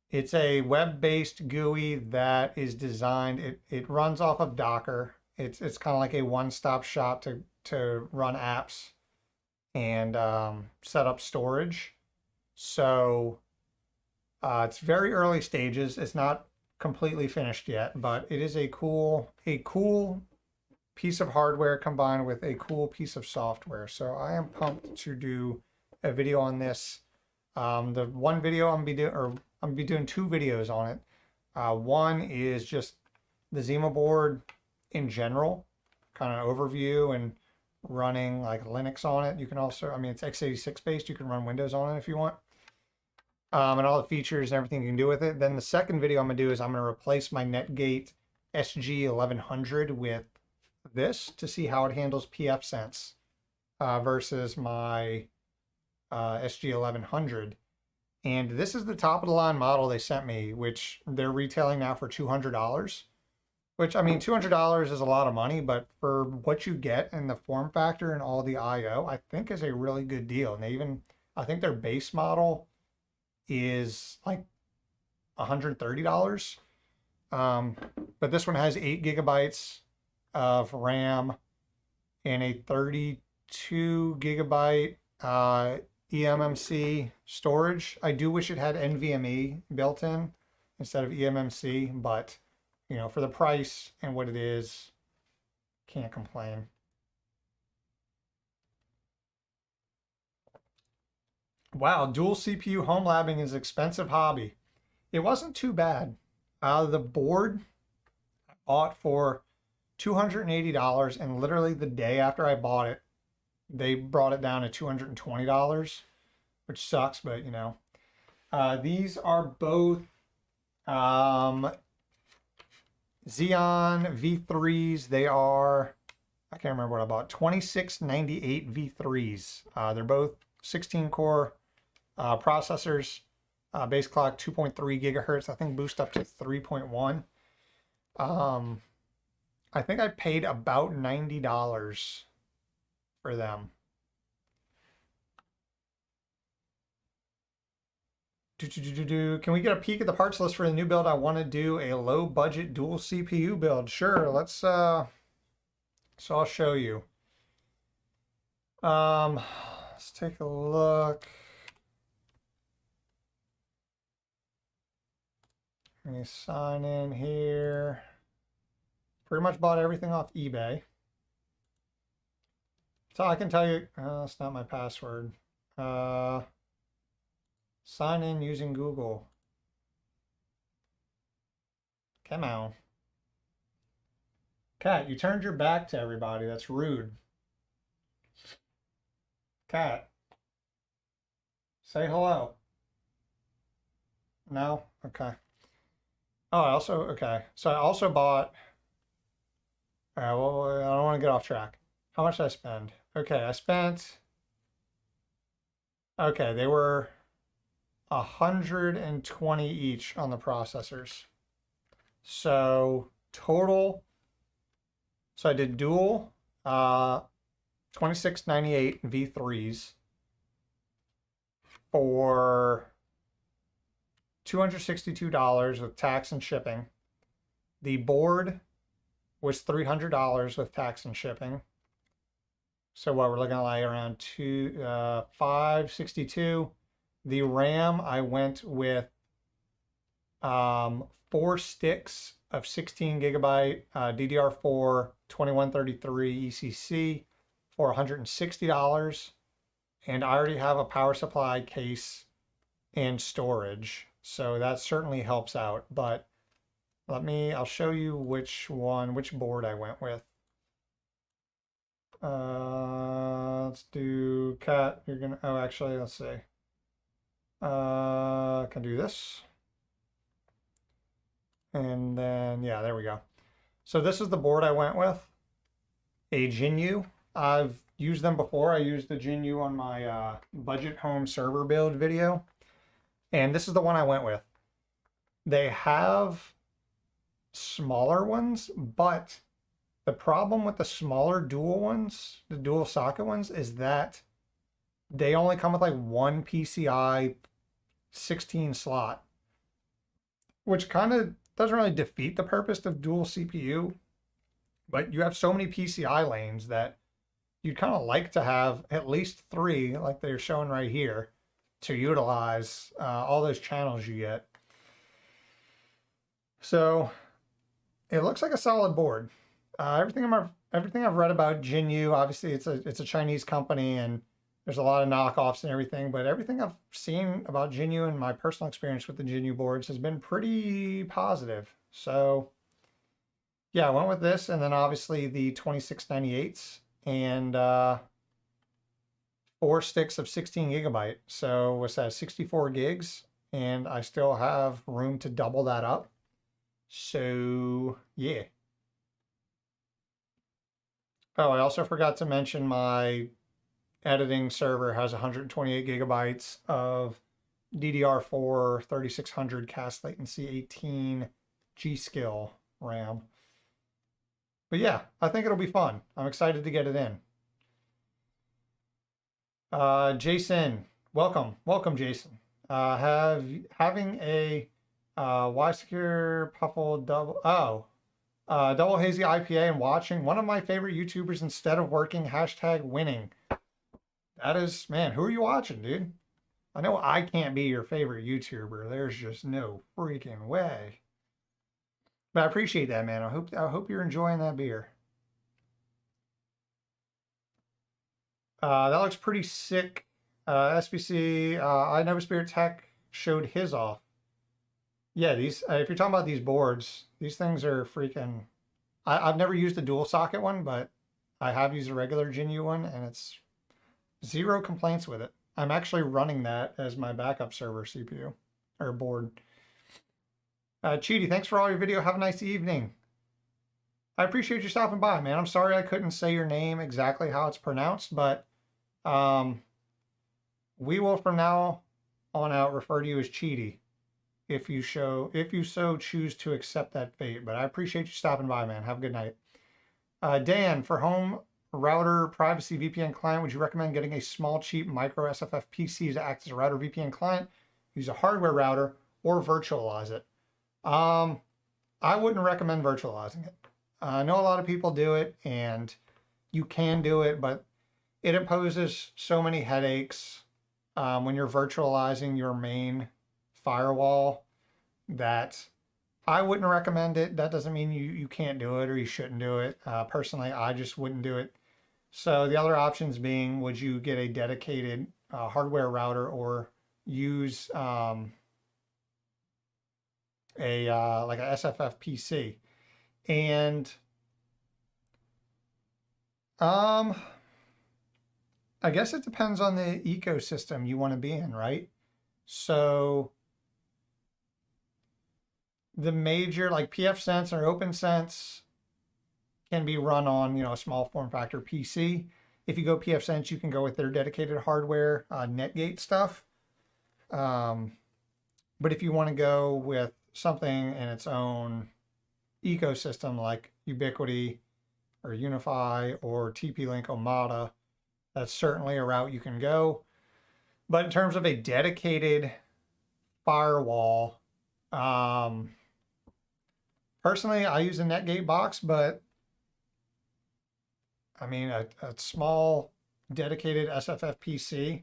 It's a web-based GUI that is designed. It runs off of Docker. It's kind of like a one-stop shop to run apps and set up storage. So it's very early stages. It's not completely finished yet, but it is a cool piece of hardware combined with a cool piece of software. So I am pumped to do a video on this. The one video I'm gonna be doing 2 videos on it. One is just the Hba board in general, kind of overview and running like Linux on it. You can also, I mean, it's x86 based. You can run Windows on it if you want. And all the features and everything you can do with it. Then the second video I'm gonna do is I'm gonna replace my Netgate SG1100 with this to see how it handles pfSense versus my SG1100. And this is the top of the line model they sent me, which they're retailing now for $200. which I mean, $200 is a lot of money, but for what you get in the form factor and all the I/O, I think is a really good deal. And they even, I think their base model is like $130. Um, but this one has 8 GB of RAM and a 32 GB eMMC storage. I do wish it had NVMe built in instead of eMMC, but you know, for the price and what it is, can't complain. Wow, dual CPU home labbing is an expensive hobby. It wasn't too bad. The board I bought for $280, and literally the day after I bought it, they brought it down to $220, which sucks, but you know. These are both Xeon V3s. They are, I can't remember what I bought, 2698 V3s. They're both 16 core processors, base clock 2.3 gigahertz. I think boost up to 3.1. I think I paid about $90 for them. Can we get a peek at the parts list for the new build? I want to do a low budget dual CPU build. Sure, let's so I'll show you. Let's take a look. Let me sign in here. Pretty much bought everything off eBay. So I can tell you, that's not my password. Sign in using Google. Come on. Cat, you turned your back to everybody. That's rude. Cat, say hello. No? Okay. Oh, okay. So I also bought, all right, well, I don't want to get off track. How much did I spend? Okay, I spent, okay, they were 120 each on the processors. So total, so I did dual 2698 V3s for $262 with tax and shipping. The board was $300 with tax and shipping. So what we're looking at, like around $562. The RAM, I went with 4 sticks of 16 gigabyte DDR4 2133 ECC for $160. And I already have a power supply case and storage. So that certainly helps out. But I'll show you which board I went with. Let's do cat. Actually, let's see. Can do this. And then, yeah, there we go. So this is the board I went with. A Jinyu. I've used them before. I used the Jinyu on my budget home server build video. And this is the one I went with. They have smaller ones, but the problem with the smaller dual ones, the dual socket ones, is that they only come with like one PCI 16 slot, which kind of doesn't really defeat the purpose of dual CPU, but you have so many PCI lanes that you'd kind of like to have at least 3, like they're showing right here, to utilize all those channels you get. So it looks like a solid board. Everything I've read about Jinyu, obviously it's a Chinese company and there's a lot of knockoffs and everything, but everything I've seen about Jinyu and my personal experience with the Jinyu boards has been pretty positive. So yeah, I went with this, and then obviously the 2698s and 4 sticks of 16 gigabyte. So what's that, 64 gigs? And I still have room to double that up. So yeah. Oh, I also forgot to mention my editing server has 128 gigabytes of DDR4 3600 cast latency 18 G-Skill RAM. But yeah, I think it'll be fun. I'm excited to get it in. Jason, welcome, Jason. Having a Y Secure Puffle double hazy IPA and watching one of my favorite YouTubers instead of working #winning. That is, man, who are you watching, dude? I know I can't be your favorite YouTuber. There's just no freaking way. But I appreciate that, man. I hope you're enjoying that beer. That looks pretty sick. SBC, I know Spirit Tech showed his off. Yeah, these, if you're talking about these boards, these things are freaking, I've never used a dual socket one, but I have used a regular Genu one, and it's zero complaints with it. I'm actually running that as my backup server CPU or board. Cheaty, thanks for all your video. Have a nice evening. I appreciate you stopping by, man. I'm sorry I couldn't say your name exactly how it's pronounced, but we will from now on out refer to you as Cheaty if you so choose to accept that fate. But I appreciate you stopping by, man. Have a good night. Dan, for home router privacy VPN client, would you recommend getting a small, cheap micro SFF PC to act as a router VPN client, use a hardware router, or virtualize it? I wouldn't recommend virtualizing it. I know a lot of people do it, and you can do it, but it imposes so many headaches when you're virtualizing your main firewall that I wouldn't recommend it. That doesn't mean you can't do it or you shouldn't do it. Personally, I just wouldn't do it. So the other options being, would you get a dedicated hardware router or use like a SFF PC? And I guess it depends on the ecosystem you want to be in, right? So the major like pfSense or OpenSense can be run on, a small form factor PC. If you go pfSense, you can go with their dedicated hardware, Netgate stuff. But if you want to go with something in its own ecosystem like Ubiquiti or Unify or TP-Link Omada, that's certainly a route you can go. But in terms of a dedicated firewall, personally, I use a Netgate box, but I mean, a small dedicated SFF PC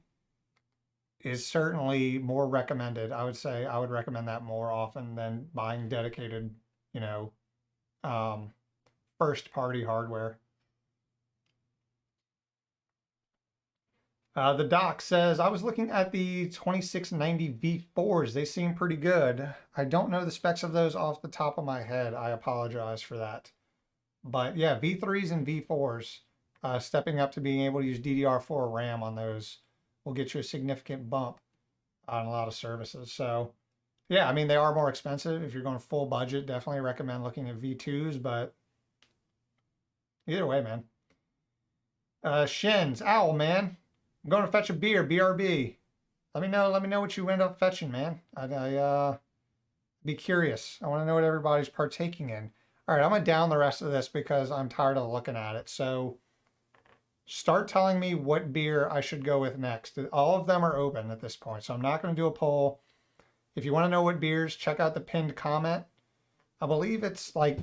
is certainly more recommended. I would say I would recommend that more often than buying dedicated, first party hardware. The doc says, I was looking at the 2690 V4s. They seem pretty good. I don't know the specs of those off the top of my head. I apologize for that. But yeah, V3s and V4s, stepping up to being able to use DDR4 RAM on those will get you a significant bump on a lot of services. So yeah, I mean, they are more expensive. If you're going full budget, definitely recommend looking at V2s, but either way, man. Shins, Owl, man. I'm going to fetch a beer, BRB. Let me know what you end up fetching, man. I be curious. I want to know what everybody's partaking in. All right, I'm gonna down the rest of this because I'm tired of looking at it. So start telling me what beer I should go with next. All of them are open at this point, so I'm not gonna do a poll. If you want to know what beers, check out the pinned comment. I believe it's like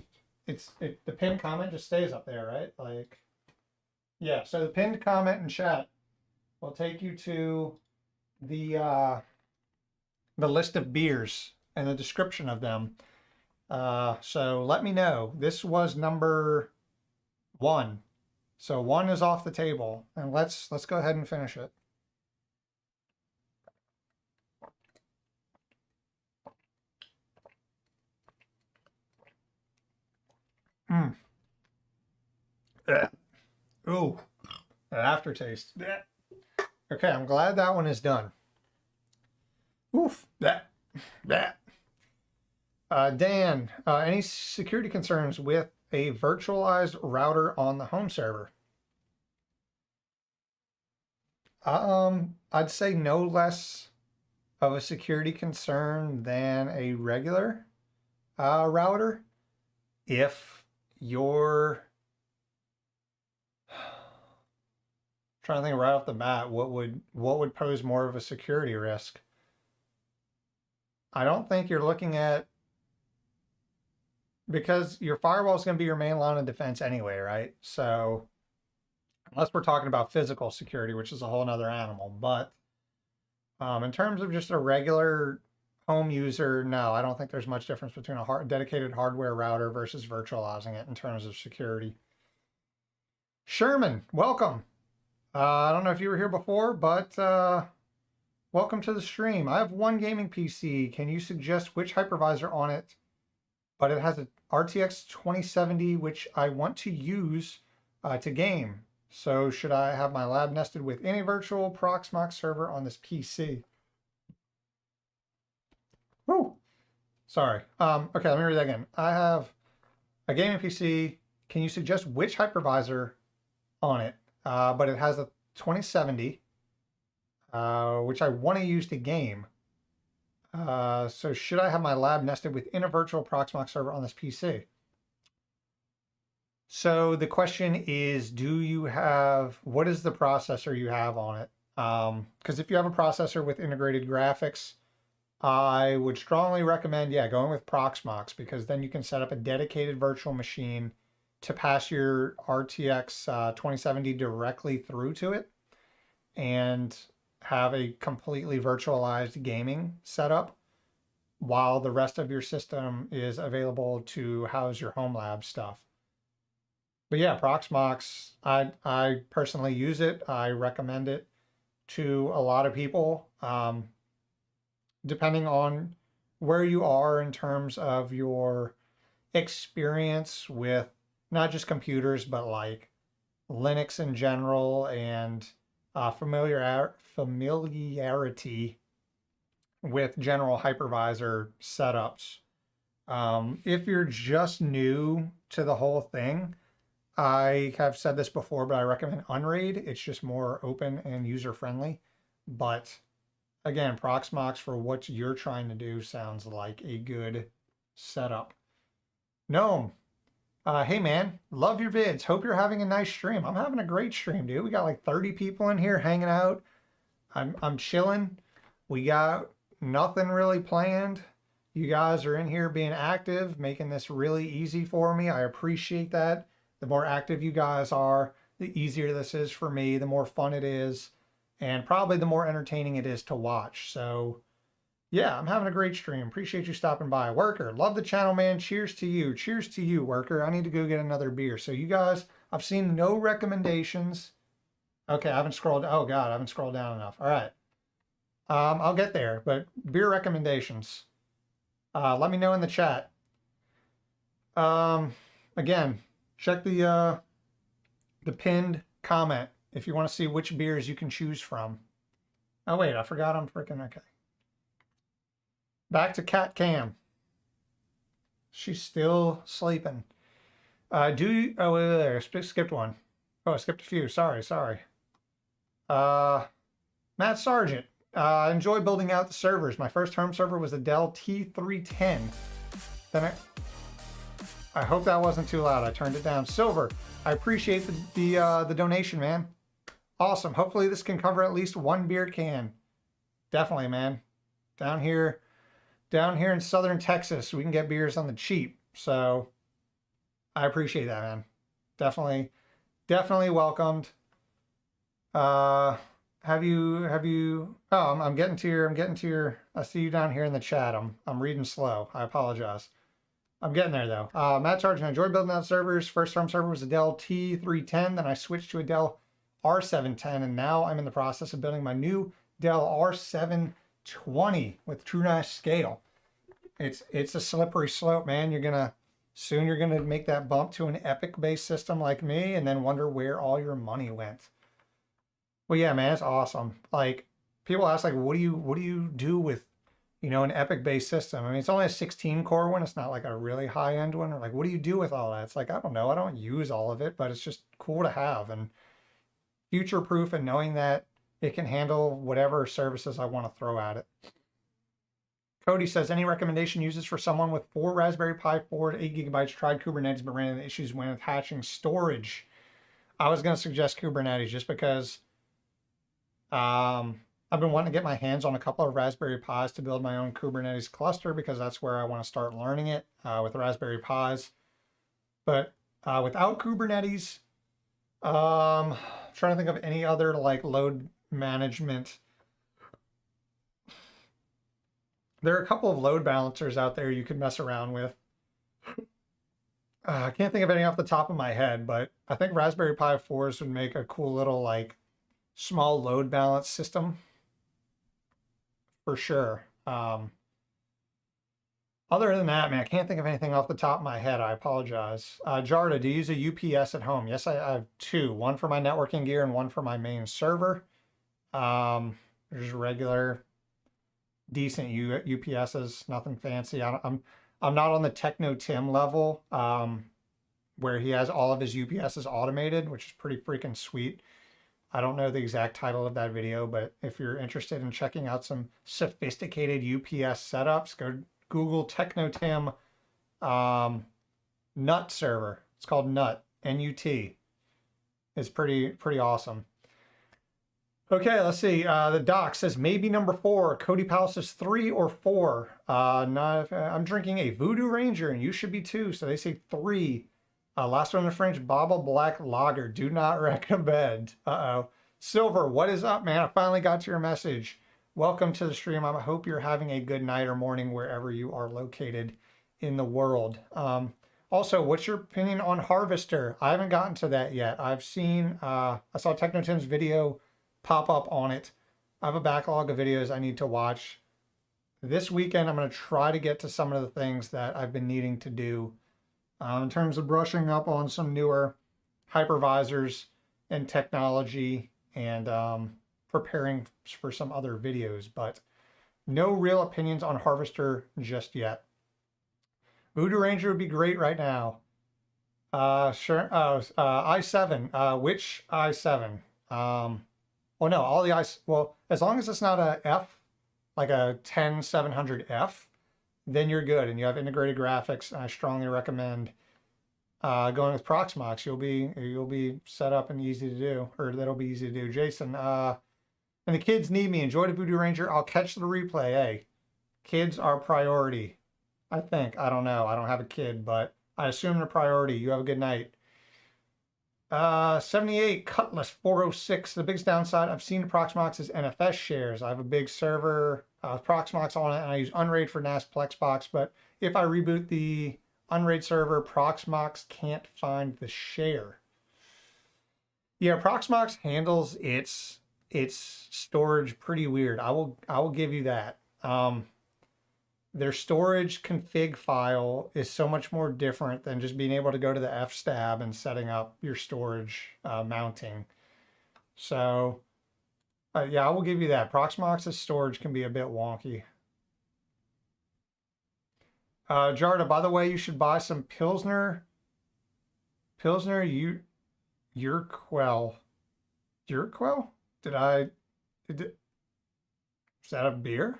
the pinned comment just stays up there, right? Like, yeah. So the pinned comment in chat will take you to the list of beers and the description of them. So let me know. This was number 1. So 1 is off the table, and let's go ahead and finish it. Ooh, an aftertaste. Okay, I'm glad that one is done. Oof, that. Dan, any security concerns with a virtualized router on the home server? I'd say no less of a security concern than a regular router. If your Trying to think right off the bat, what would pose more of a security risk? I don't think you're looking at, because your firewall is going to be your main line of defense anyway, right? So unless we're talking about physical security, which is a whole nother animal, but in terms of just a regular home user, no, I don't think there's much difference between a dedicated hardware router versus virtualizing it in terms of security. Sherman, welcome. I don't know if you were here before, but welcome to the stream. I have one gaming PC. Can you suggest which hypervisor on it? But it has a RTX 2070, which I want to use to game. So should I have my lab nested with any virtual Proxmox server on this PC? Woo! Sorry. Okay, let me read that again. I have a gaming PC. Can you suggest which hypervisor on it? But it has a 2070, which I want to use to game. So should I have my lab nested within a virtual Proxmox server on this PC? So the question is, what is the processor you have on it? Because if you have a processor with integrated graphics, I would strongly recommend, going with Proxmox, because then you can set up a dedicated virtual machine to pass your RTX 2070 directly through to it and have a completely virtualized gaming setup while the rest of your system is available to house your home lab stuff. But yeah, Proxmox, I personally use it. I recommend it to a lot of people, depending on where you are in terms of your experience with not just computers, but like Linux in general, and familiarity with general hypervisor setups. If you're just new to the whole thing, I have said this before, but I recommend Unraid. It's just more open and user-friendly. But again, Proxmox for what you're trying to do sounds like a good setup. Gnome. Hey man, love your vids. Hope you're having a nice stream. I'm having a great stream, dude. We got like 30 people in here hanging out. I'm chilling. We got nothing really planned. You guys are in here being active, making this really easy for me. I appreciate that. The more active you guys are, the easier this is for me, the more fun it is, and probably the more entertaining it is to watch. So yeah, I'm having a great stream. Appreciate you stopping by. Worker, love the channel, man. Cheers to you. Cheers to you, Worker. I need to go get another beer. So you guys, I've seen no recommendations. Okay, I haven't scrolled. Oh God, I haven't scrolled down enough. All right. I'll get there, but beer recommendations. Let me know in the chat. Again, check the pinned comment if you want to see which beers you can choose from. Oh wait, I forgot I'm freaking okay. Back to Cat Cam. She's still sleeping. Oh, wait, skipped one. Oh, I skipped a few. Sorry. Matt Sargent. I enjoy building out the servers. My first home server was a Dell T310. Then I hope that wasn't too loud. I turned it down. Silver. I appreciate the donation, man. Awesome. Hopefully this can cover at least one beer can. Definitely, man. Down here in southern Texas, we can get beers on the cheap. So I appreciate that, man. Definitely welcomed. Have you oh, I'm getting to your I see you down here in the chat. I'm reading slow. I apologize. I'm getting there though. Matt Sargent, I enjoyed building out servers. First home server was a Dell T310, then I switched to a Dell R710, and now I'm in the process of building my new Dell R720 with Trunas scale. It's a slippery slope, man. You're gonna make that bump to an EPYC-based system like me, and then wonder where all your money went. Well, yeah, man, it's awesome. Like people ask, like, what do you do with, an EPYC-based system? I mean, it's only a 16-core one. It's not like a really high-end one. Or like, what do you do with all that? It's like, I don't know. I don't use all of it, but it's just cool to have and future-proof, and knowing that it can handle whatever services I want to throw at it. Cody says, any recommendation uses for someone with 4 Raspberry Pi 4 to 8 gigabytes, tried Kubernetes, but ran into issues when attaching storage? I was going to suggest Kubernetes just because I've been wanting to get my hands on a couple of Raspberry Pis to build my own Kubernetes cluster because that's where I want to start learning it with Raspberry Pis. But without Kubernetes, trying to think of any other like load management. There are a couple of load balancers out there you can mess around with. I can't think of any off the top of my head, but I think Raspberry Pi 4s would make a cool little like small load balance system for sure. Other than that, man, I can't think of anything off the top of my head. I apologize. Jarda, do you use a UPS at home? Yes, I have two. One for my networking gear and one for my main server. There's regular, decent UPSs, nothing fancy. I'm not on the Techno Tim level where he has all of his UPSs automated, which is pretty freaking sweet. I don't know the exact title of that video, but if you're interested in checking out some sophisticated UPS setups, go Google Technotim Nut server. It's called Nut, N-U-T. It's pretty awesome. Okay, let's see. The doc says maybe number 4. Cody Powell says 3 or 4. I'm drinking a Voodoo Ranger, and you should be too. So they say 3. Last one in the French, Baba Black Lager. Do not recommend. Uh-oh. Silver, what is up, man? I finally got to your message. Welcome to the stream. I hope you're having a good night or morning wherever you are located in the world. Also, what's your opinion on Harvester? I haven't gotten to that yet. I've seen, I saw Technotim's video pop up on it. I have a backlog of videos I need to watch. This weekend, I'm going to try to get to some of the things that I've been needing to do in terms of brushing up on some newer hypervisors and technology and preparing for some other videos, but no real opinions on Harvester just yet. Voodoo Ranger would be great right now. Sure. i7. Which i7? Well, no, all the well, as long as it's not a F, like a 10700F, then you're good and you have integrated graphics. I strongly recommend going with Proxmox. You'll be set up and easy to do, or that'll be easy to do. Jason, and the kids need me. Enjoy the Voodoo Ranger. I'll catch the replay. Hey, kids are priority. I think. I don't know. I don't have a kid, but I assume they're priority. You have a good night. 78 Cutlass 406. The biggest downside I've seen Proxmox's NFS shares. I have a big server Proxmox on it, and I use Unraid for NAS Plexbox. But if I reboot the Unraid server, Proxmox can't find the share. Yeah, Proxmox handles its storage pretty weird. I will give you that. Their storage config file is so much more different than just being able to go to the fstab and setting up your storage mounting. So yeah, I will give you that. Proxmox's storage can be a bit wonky. Jarda, by the way, you should buy some Pilsner Urquell. Urquell? Is that a beer?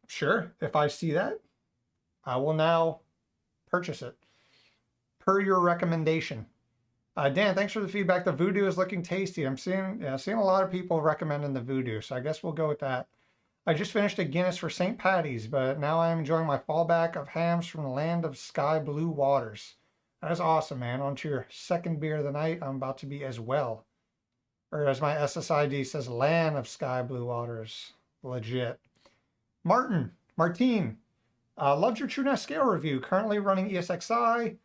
Sure, if I see that, I will now purchase it per your recommendation. Dan, thanks for the feedback. The Voodoo is looking tasty. I'm seeing a lot of people recommending the Voodoo, so I guess we'll go with that. I just finished a Guinness for St. Patty's, but now I am enjoying my fallback of hams from the land of sky blue waters. That is awesome, man. On to your second beer of the night. I'm about to be as well. Or as my SSID says, land of sky blue waters. Legit. Martine, loved your TrueNAS scale review. Currently running ESXi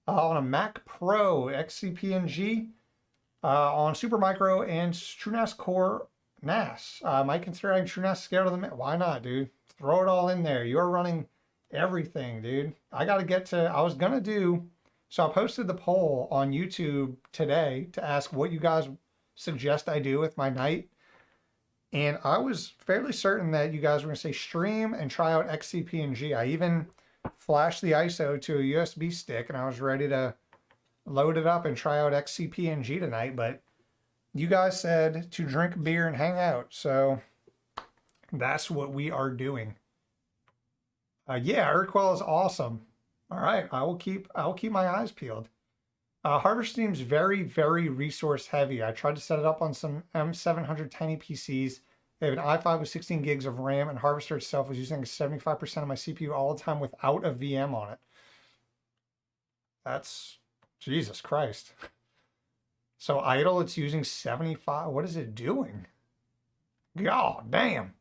on a Mac Pro XCP-NG on Supermicro and TrueNAS Core NAS. Might consider adding TrueNAS scale to the Mac. Why not, dude? Throw it all in there. You're running everything, dude. I was gonna do, so I posted the poll on YouTube today to ask what you guys suggest I do with my night. And I was fairly certain that you guys were going to say stream and try out XCP-NG. I even flashed the ISO to a USB stick and I was ready to load it up and try out XCP-NG tonight. But you guys said to drink beer and hang out. So that's what we are doing. Yeah, Urquell is awesome. All right, I will keep my eyes peeled. Harvesting's very, very resource heavy. I tried to set it up on some M700 tiny PCs. They have an i5 with 16 gigs of RAM, and Harvester itself was using 75% of my CPU all the time without a VM on it. That's Jesus Christ. So idle, it's using 75. What is it doing? God damn.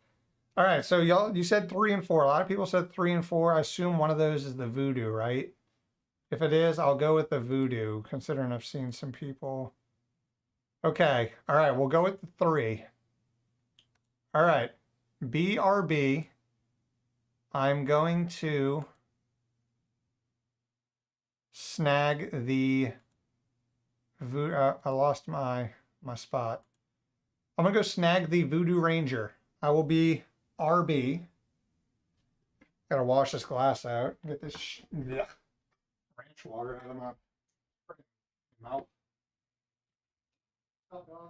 All right, so y'all, you said 3 and 4. A lot of people said 3 and 4. I assume one of those is the Voodoo, right? If it is, I'll go with the Voodoo, considering I've seen some people. Okay, all right, we'll go with the 3. All right, BRB. I'm going to snag the Voodoo. I lost my spot. I'm gonna go snag the Voodoo Ranger. I will be RB. Gotta wash this glass out. Get this ranch water out of my freaking mouth. Oh, God.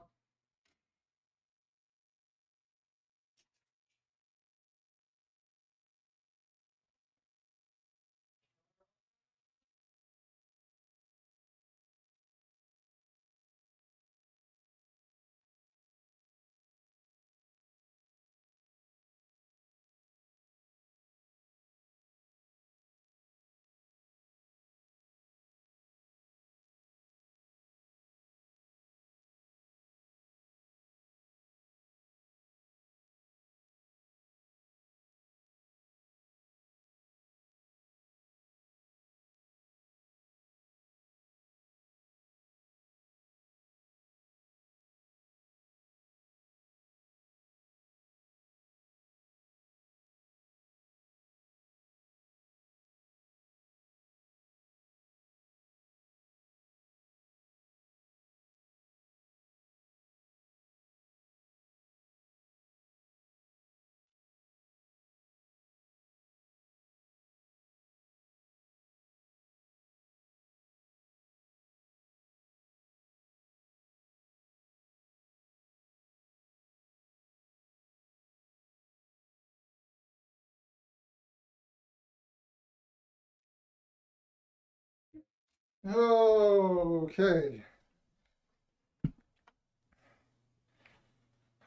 Okay.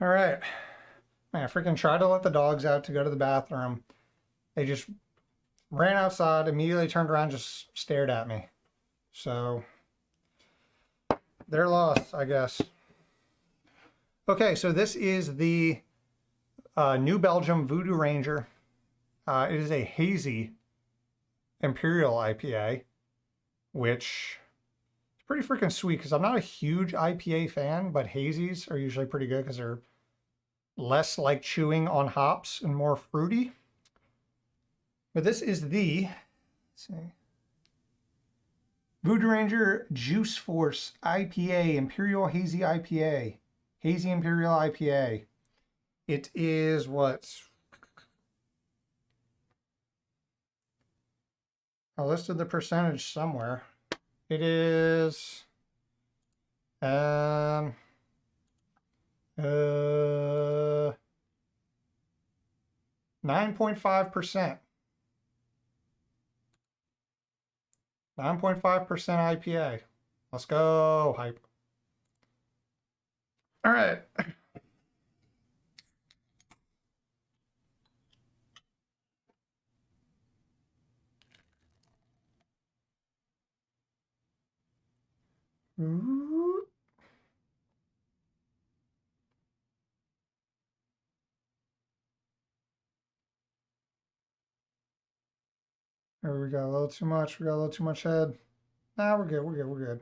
All right. Man, I freaking tried to let the dogs out to go to the bathroom. They just ran outside, immediately turned around, just stared at me. So they're lost, I guess. Okay, so this is the New Belgium Voodoo Ranger. It is a hazy Imperial IPA, which is pretty freaking sweet because I'm not a huge IPA fan, but hazies are usually pretty good because they're less like chewing on hops and more fruity. But this is the, let's see, Voodoo Ranger Juice Force IPA, Imperial Hazy IPA, Hazy Imperial IPA. It is what? I listed the percentage somewhere. It is 9.5%. 9.5% IPA. Let's go, hype. All right. Ooh. There we got a little too much. We got a little too much head. Nah, we're good. We're good. We're good.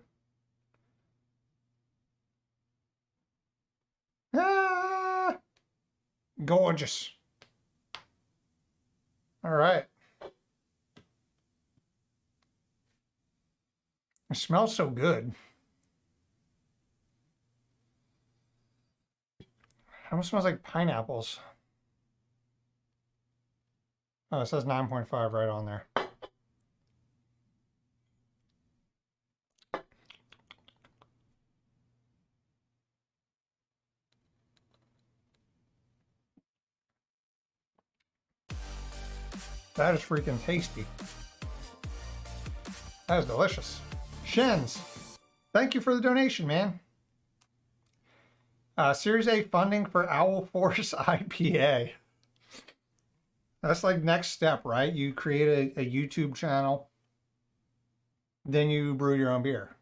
Ah, gorgeous. All right. It smells so good. It almost smells like pineapples. Oh, it says 9.5 right on there. That is freaking tasty. That is delicious. Shins. Thank you for the donation, man. Series A funding for Owl Force IPA. That's like next step, right? You create a YouTube channel, then you brew your own beer.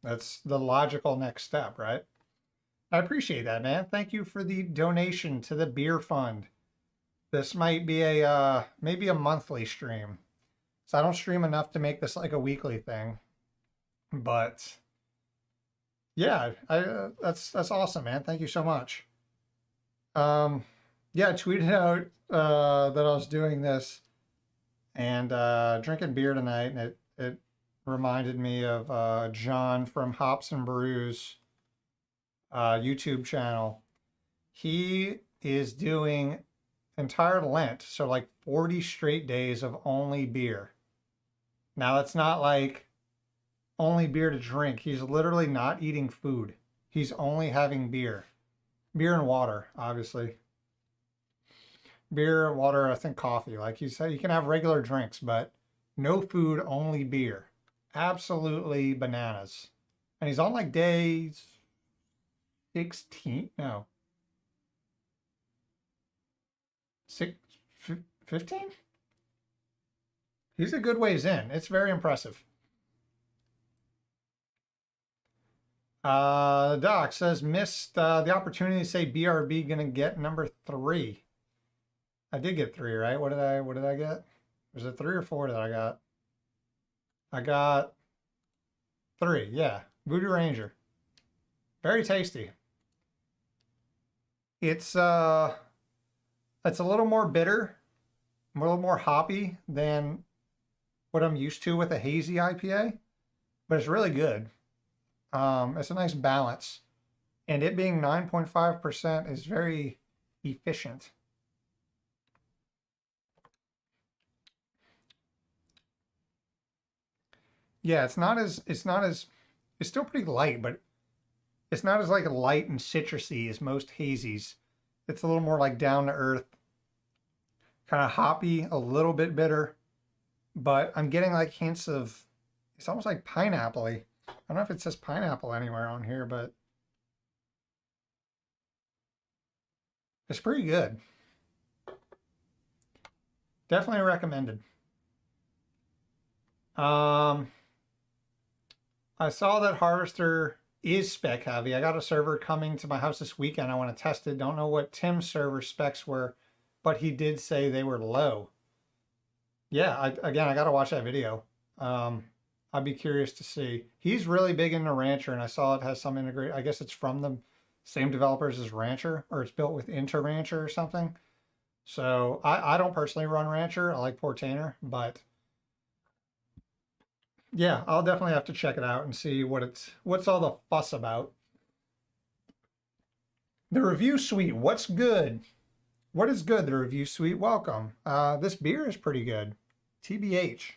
That's the logical next step, right? I appreciate that, man. Thank you for the donation to the beer fund. This might be a maybe a monthly stream. So I don't stream enough to make this like a weekly thing. But yeah, that's awesome, man. Thank you so much. Yeah, I tweeted out that I was doing this and drinking beer tonight, and it reminded me of John from Hops and Brews YouTube channel. He is doing entire Lent, so like 40 straight days of only beer. Now that's not like only beer to drink. He's literally not eating food. He's only having beer. Beer and water, obviously. Beer, water, I think coffee. Like you said, you can have regular drinks, but no food, only beer. Absolutely bananas. And he's on like day 16? No. 15? He's a good ways in. It's very impressive. Doc says, missed the opportunity to say BRB gonna get number 3. I did get 3, right? What did I get? Was it 3 or 4 that I got? I got 3, yeah. Voodoo Ranger. Very tasty. It's a little more bitter, a little more hoppy than what I'm used to with a hazy IPA, but it's really good. It's a nice balance, and it being 9.5% is very efficient. Yeah, it's still pretty light, but it's not as like light and citrusy as most hazies. It's a little more like down to earth, kind of hoppy, a little bit bitter, but I'm getting like hints of, it's almost like pineapple-y. I don't know if it says pineapple anywhere on here, but it's pretty good. Definitely recommended. I saw that Harvester is spec heavy. I got a server coming to my house this weekend. I want to test it. Don't know what Tim's server specs were, but he did say they were low. Yeah, I got to watch that video. I'd be curious to see. He's really big into Rancher, and I saw it has some integrate. I guess it's from the same developers as Rancher, or it's built with into Rancher or something. So I don't personally run Rancher. I like Portainer, but yeah, I'll definitely have to check it out and see what's all the fuss about. The review suite, what's good? What is good? The review suite, welcome. This beer is pretty good. TBH.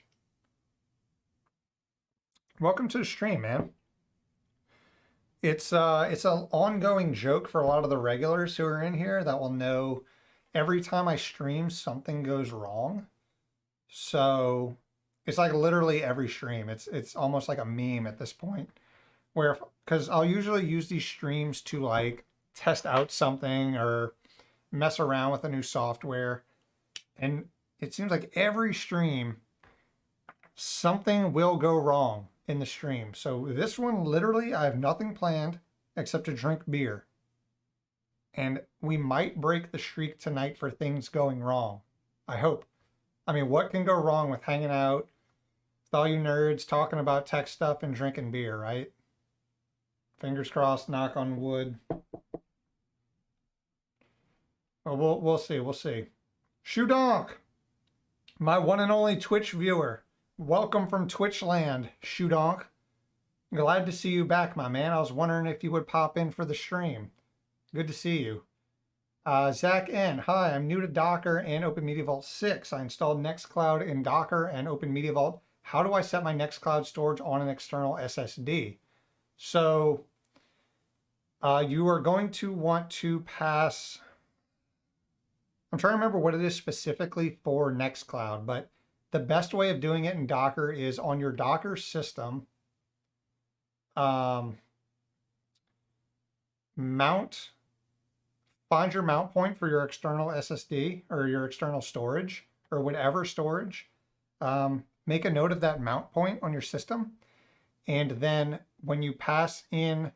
Welcome to the stream, man. It's an ongoing joke for a lot of the regulars who are in here that will know every time I stream something goes wrong. So it's like literally every stream. It's almost like a meme at this point, where because I'll usually use these streams to like test out something or mess around with a new software, and it seems like every stream something will go wrong in the stream. So this one, literally, I have nothing planned except to drink beer, and we might break the streak tonight for things going wrong. I hope. I mean, what can go wrong with hanging out with all you nerds talking about tech stuff and drinking beer, right? Fingers crossed, knock on wood. Well, we'll see. We'll see. Shudonk, my one and only Twitch viewer. Welcome from Twitch land, Shudonk. Glad to see you back, my man. I was wondering if you would pop in for the stream. Good to see you. Zach N. Hi, I'm new to Docker and Open Media Vault 6. I installed Nextcloud in Docker and Open Media Vault. How do I set my Nextcloud storage on an external SSD? So you are going to want to pass... I'm trying to remember what it is specifically for Nextcloud, but the best way of doing it in Docker is on your Docker system. um, find your mount point for your external SSD or your external storage or whatever storage. Make a note of that mount point on your system. And then when you pass in,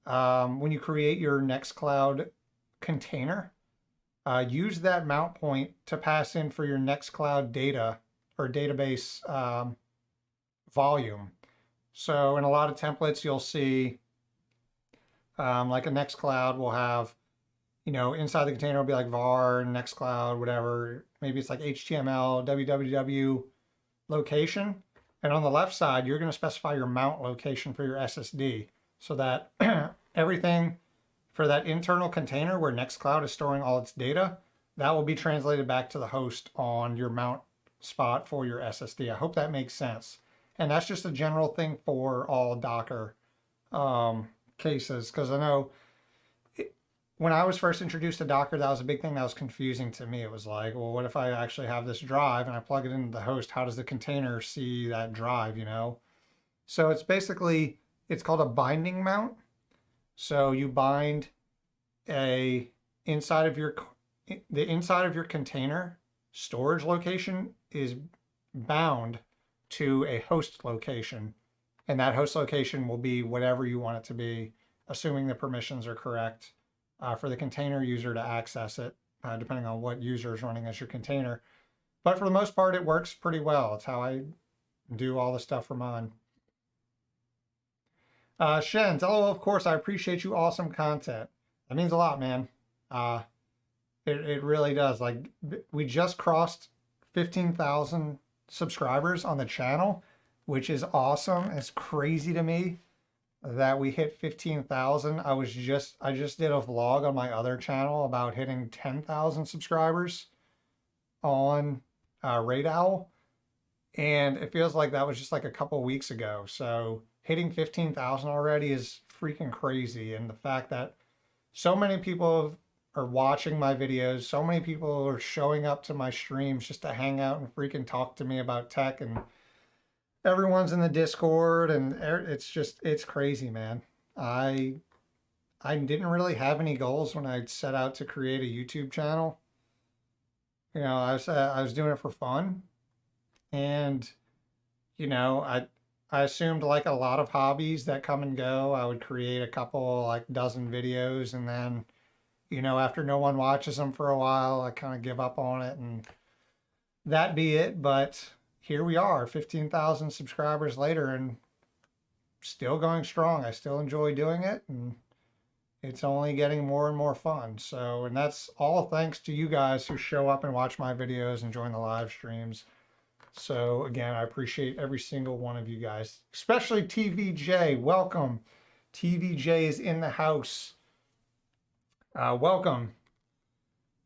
when you create your Nextcloud container, use that mount point to pass in for your Nextcloud data or database volume. So in a lot of templates, you'll see like a Nextcloud will have, inside the container will be like var, Nextcloud, whatever. Maybe it's like HTML, www location. And on the left side, you're going to specify your mount location for your SSD so that everything for that internal container where Nextcloud is storing all its data, that will be translated back to the host on your mount spot for your SSD. I hope that makes sense. And that's just a general thing for all Docker cases, because I know when I was first introduced to Docker, that was a big thing that was confusing to me. It was like, well, what if I actually have this drive and I plug it into the host? How does the container see that drive, So it's basically, it's called a binding mount. So you bind the inside of your container storage location is bound to a host location. And that host location will be whatever you want it to be, assuming the permissions are correct. For the container user to access it, depending on what user is running as your container. But for the most part, it works pretty well. It's how I do all the stuff for mine. Shen, oh, of course, I appreciate you. Awesome content. That means a lot, man. It really does. Like, we just crossed 15,000 subscribers on the channel, which is awesome. It's crazy to me that we hit 15,000. I just did a vlog on my other channel about hitting 10,000 subscribers on Raid Owl, and it feels like that was just like a couple weeks ago. So hitting 15,000 already is freaking crazy, and the fact that so many people are watching my videos, so many people are showing up to my streams just to hang out and freaking talk to me about tech, and everyone's in the Discord, and it's crazy, man. I didn't really have any goals when I set out to create a YouTube channel. I was doing it for fun, and I assumed, like a lot of hobbies that come and go, I would create a couple, like dozen videos, and then after no one watches them for a while, I kind of give up on it, and that be it. But here we are, 15,000 subscribers later, and still going strong. I still enjoy doing it, and it's only getting more and more fun. So, and that's all thanks to you guys who show up and watch my videos and join the live streams. So again, I appreciate every single one of you guys, especially TVJ. Welcome. TVJ is in the house. Welcome.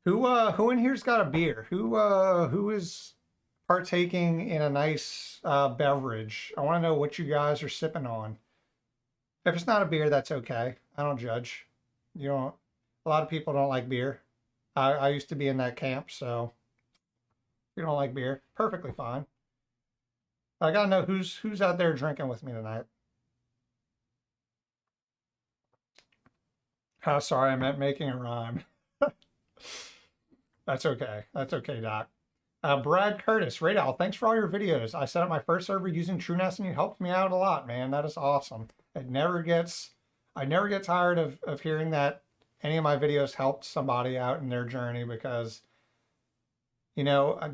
Who in here's got a beer? Who is partaking in a nice beverage? I want to know what you guys are sipping on. If it's not a beer, that's okay. I don't judge. A lot of people don't like beer. I used to be in that camp, so if you don't like beer, perfectly fine. I gotta know who's out there drinking with me tonight. Oh, sorry, I meant making a rhyme. That's okay. That's okay, Doc. Brad Curtis, Raid Owl, thanks for all your videos. I set up my first server using TrueNAS and you helped me out a lot, man. That is awesome. I never get tired of hearing that any of my videos helped somebody out in their journey, because,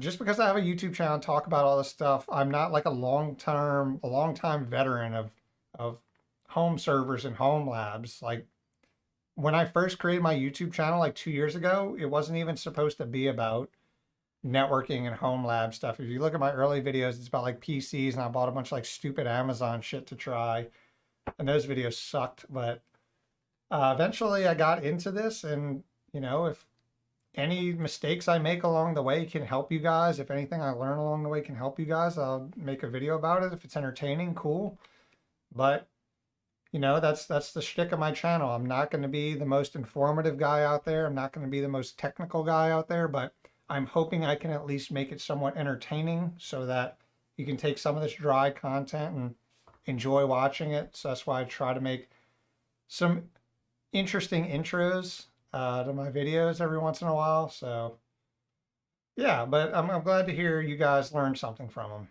just because I have a YouTube channel and talk about all this stuff, I'm not like a long time veteran of home servers and home labs. Like, when I first created my YouTube channel like 2 years ago, it wasn't even supposed to be about networking and home lab stuff. If you look at my early videos, it's about like PCs, and I bought a bunch of like stupid Amazon shit to try, and those videos sucked. But eventually I got into this, and if any mistakes I make along the way can help you guys, if anything I learn along the way can help you guys, I'll make a video about it. If it's entertaining, cool. But that's the shtick of my channel. I'm not going to be the most informative guy out there. I'm not going to be the most technical guy out there, but I'm hoping I can at least make it somewhat entertaining so that you can take some of this dry content and enjoy watching it. So that's why I try to make some interesting intros to my videos every once in a while. So yeah, but I'm glad to hear you guys learned something from them.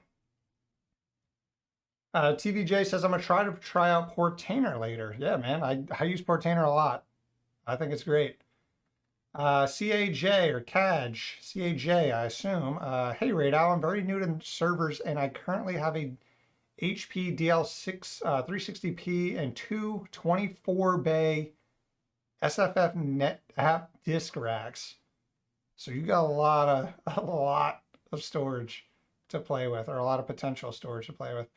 TVJ says, I'm going to try out Portainer later. Yeah, man, I use Portainer a lot. I think it's great. CAJ or CAJ, CAJ, I assume. Hey, Radal, I'm very new to servers and I currently have a HP DL6 360p and two 24-bay SFF net app disk racks. So you got a lot of storage to play with, or a lot of potential storage to play with.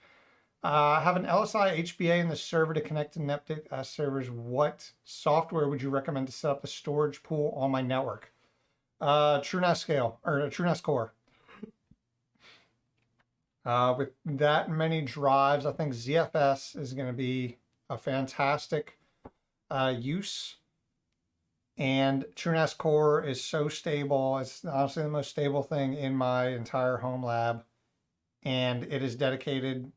I have an LSI HBA in the server to connect to Nept servers. What software would you recommend to set up the storage pool on my network? TrueNAS Scale or TrueNAS Core. With that many drives, I think ZFS is going to be a fantastic use. And TrueNAS Core is so stable. It's honestly the most stable thing in my entire home lab. And it is dedicated,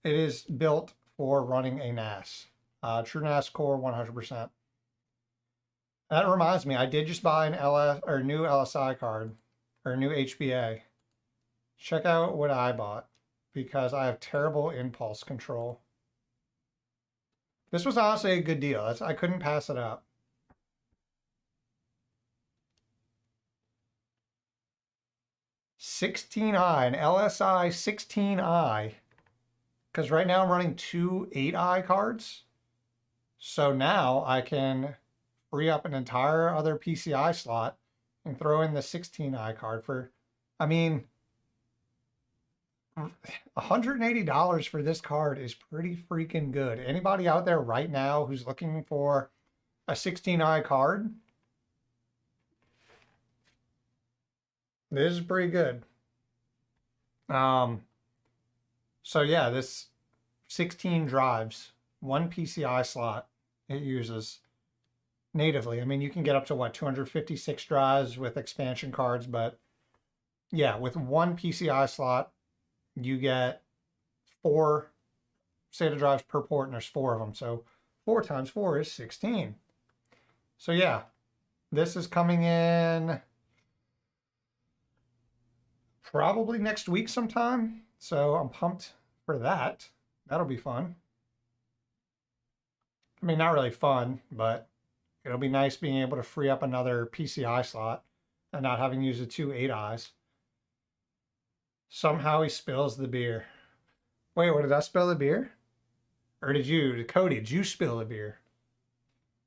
it is built for running a NAS. TrueNAS Core 100%. That reminds me, I did just buy an new LSI card, or new HBA. Check out what I bought, because I have terrible impulse control. This was honestly a good deal. I couldn't pass it up. an LSI 16i, because right now I'm running two 8i cards. So now I can free up an entire other PCI slot and throw in the 16i card for, I mean, $180 for this card is pretty freaking good. Anybody out there right now who's looking for a 16i card, this is pretty good. So yeah, this 16 drives, one PCI slot it uses natively. I mean, you can get up to what, 256 drives with expansion cards, but yeah, with one PCI slot, you get 4 SATA drives per port, and there's 4 of them. So 4 times 4 is 16. So yeah, this is coming in probably next week sometime. So I'm pumped for that. That'll be fun. I mean, not really fun, but it'll be nice being able to free up another PCI slot and not having to use the two 8Is. Somehow he spills the beer. Wait, what, did I spill the beer? Or did you, Cody, did you spill the beer?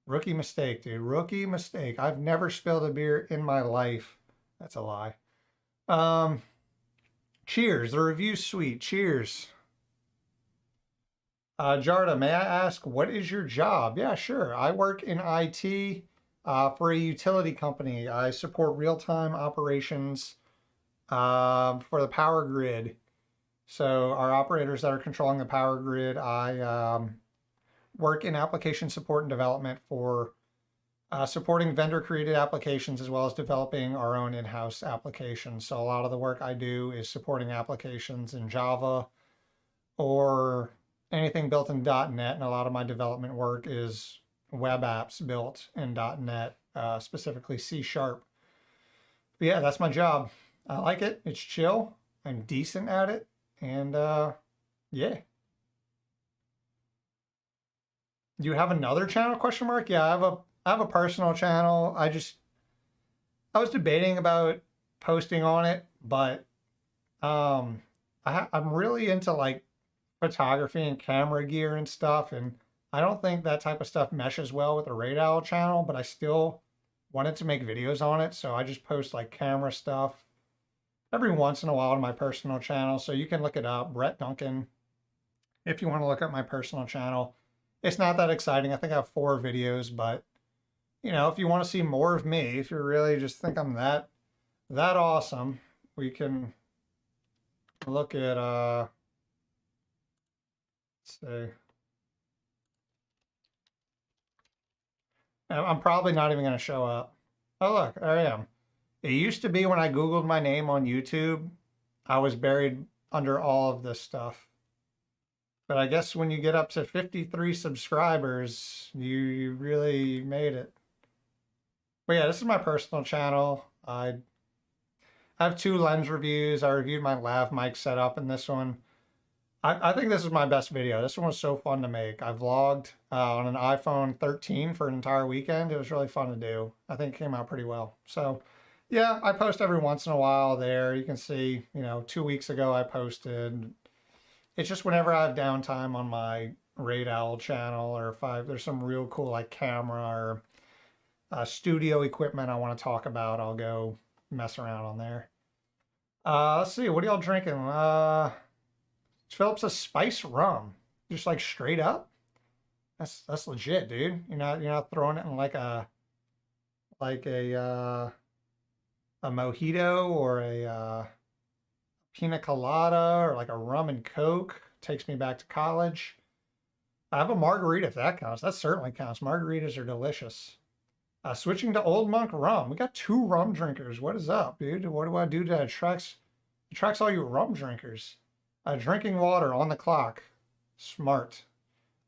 Rookie mistake, dude. Rookie mistake. I've never spilled a beer in my life. That's a lie. Cheers. The review's sweet. Cheers. Jarda, may I ask, what is your job? Yeah, sure. I work in IT for a utility company. I support real-time operations for the power grid. So our operators that are controlling the power grid, I work in application support and development for supporting vendor-created applications as well as developing our own in-house applications. So a lot of the work I do is supporting applications in Java or anything built in .NET, and a lot of my development work is web apps built in .NET, specifically C#. But yeah, that's my job. I like it. It's chill. I'm decent at it. And yeah. Do you have another channel, question mark? Yeah, I have a personal channel. I was debating about posting on it, but I'm really into like photography and camera gear and stuff, and I don't think that type of stuff meshes well with the Radal channel, but I still wanted to make videos on it, so I just post like camera stuff every once in a while on my personal channel. So you can look it up, Brett Duncan, if you want to look at my personal channel. It's not that exciting. I think I have 4 videos, but you know, if you want to see more of me, if you really just think I'm that awesome, we can look at let's see. I'm probably not even going to show up. Oh, look, there I am. It used to be when I Googled my name on YouTube, I was buried under all of this stuff. But I guess when you get up to 53 subscribers, you really made it. But yeah, this is my personal channel. I have 2 lens reviews. I reviewed my lav mic setup in this one. I think this is my best video. This one was so fun to make. I vlogged on an iPhone 13 for an entire weekend. It was really fun to do. I think it came out pretty well. So yeah, I post every once in a while there. You can see, 2 weeks ago I posted. It's just whenever I have downtime on my Raid Owl channel, or if there's some real cool like camera or studio equipment I want to talk about, I'll go mess around on there. Let's see, what are y'all drinking? Phillips a spice rum, just like straight up. That's legit, dude. You're not throwing it in like a mojito or a pina colada or like a rum and coke. Takes me back to college. I have a margarita if that counts. That certainly counts. Margaritas are delicious. Switching to Old Monk rum. We got 2 rum drinkers. What is up, dude? What do I do to attracts all you rum drinkers? Drinking water on the clock. Smart.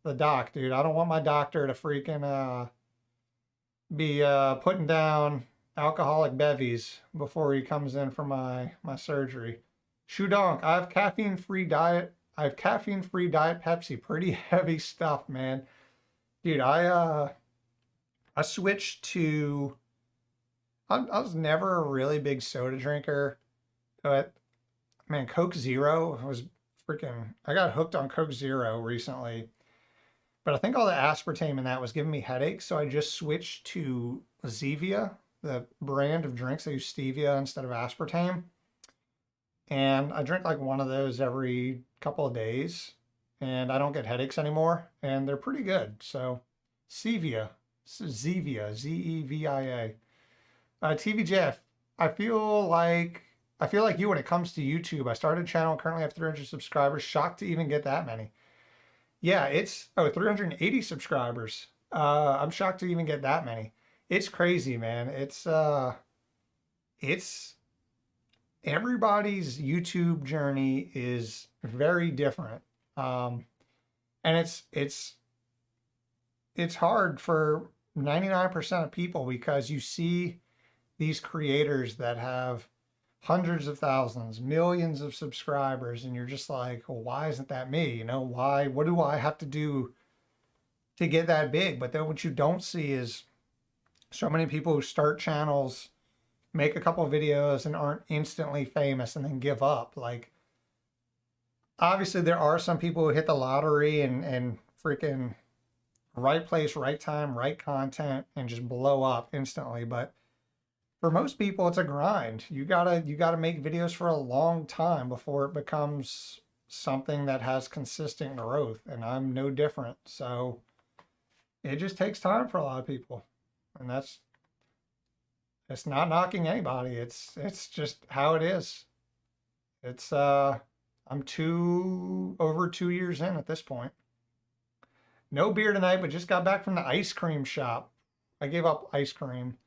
The doc, dude. I don't want my doctor to freaking be putting down alcoholic bevies before he comes in for my surgery. Shudonk, I have caffeine-free diet. I have caffeine-free Diet Pepsi. Pretty heavy stuff, man. Dude, I switched to. I was never a really big soda drinker, but man, Coke Zero was freaking. I got hooked on Coke Zero recently, but I think all the aspartame in that was giving me headaches, so I just switched to Zevia, the brand of drinks. I use stevia instead of aspartame. And I drink like one of those every couple of days, and I don't get headaches anymore, and they're pretty good. So, Zevia, Zevia. TVJ, I feel like you when it comes to YouTube. I started a channel, currently have 300 subscribers. Shocked to even get that many. Yeah, it's 380 subscribers. I'm shocked to even get that many. It's crazy, man. It's everybody's YouTube journey is very different. And it's hard for 99% of people because you see these creators that have hundreds of thousands, millions of subscribers, and you're just like, well, why isn't that me? What do I have to do to get that big? But then what you don't see is so many people who start channels, make a couple of videos and aren't instantly famous and then give up. Like, obviously there are some people who hit the lottery and freaking right place, right time, right content, and just blow up instantly. But for most people, it's a grind. You gotta make videos for a long time before it becomes something that has consistent growth. And I'm no different. So it just takes time for a lot of people. And it's not knocking anybody. It's just how it is. It's I'm over 2 years in at this point. No beer tonight, but just got back from the ice cream shop. I gave up ice cream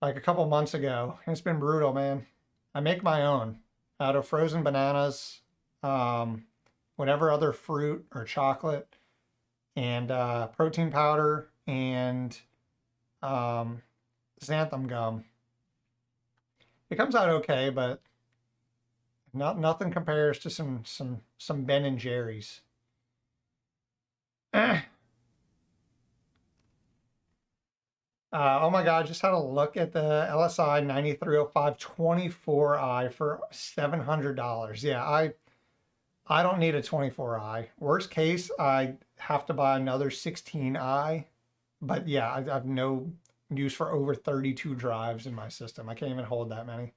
like a couple months ago. It's been brutal, man. I make my own out of frozen bananas, whatever other fruit or chocolate, and protein powder and xanthan gum. It comes out okay, but nothing compares to some Ben and Jerry's. Oh my God, just had a look at the LSI 9305 24i for $700. Yeah, I don't need a 24i. Worst case, I have to buy another 16i. But yeah, I have no use for over 32 drives in my system. I can't even hold that many.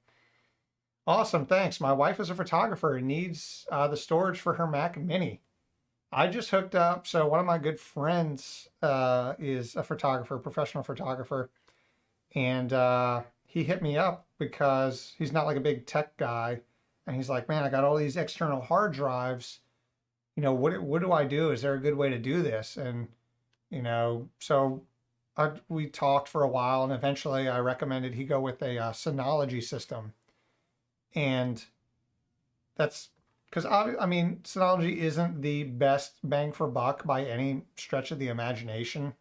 Awesome, thanks. My wife is a photographer and needs the storage for her Mac Mini. I just hooked up. So one of my good friends is a photographer, professional photographer. And he hit me up because he's not like a big tech guy. And he's like, man, I got all these external hard drives. What do I do? Is there a good way to do this? And, so we talked for a while, and eventually I recommended he go with a Synology system. And that's because I mean, Synology isn't the best bang for buck by any stretch of the imagination.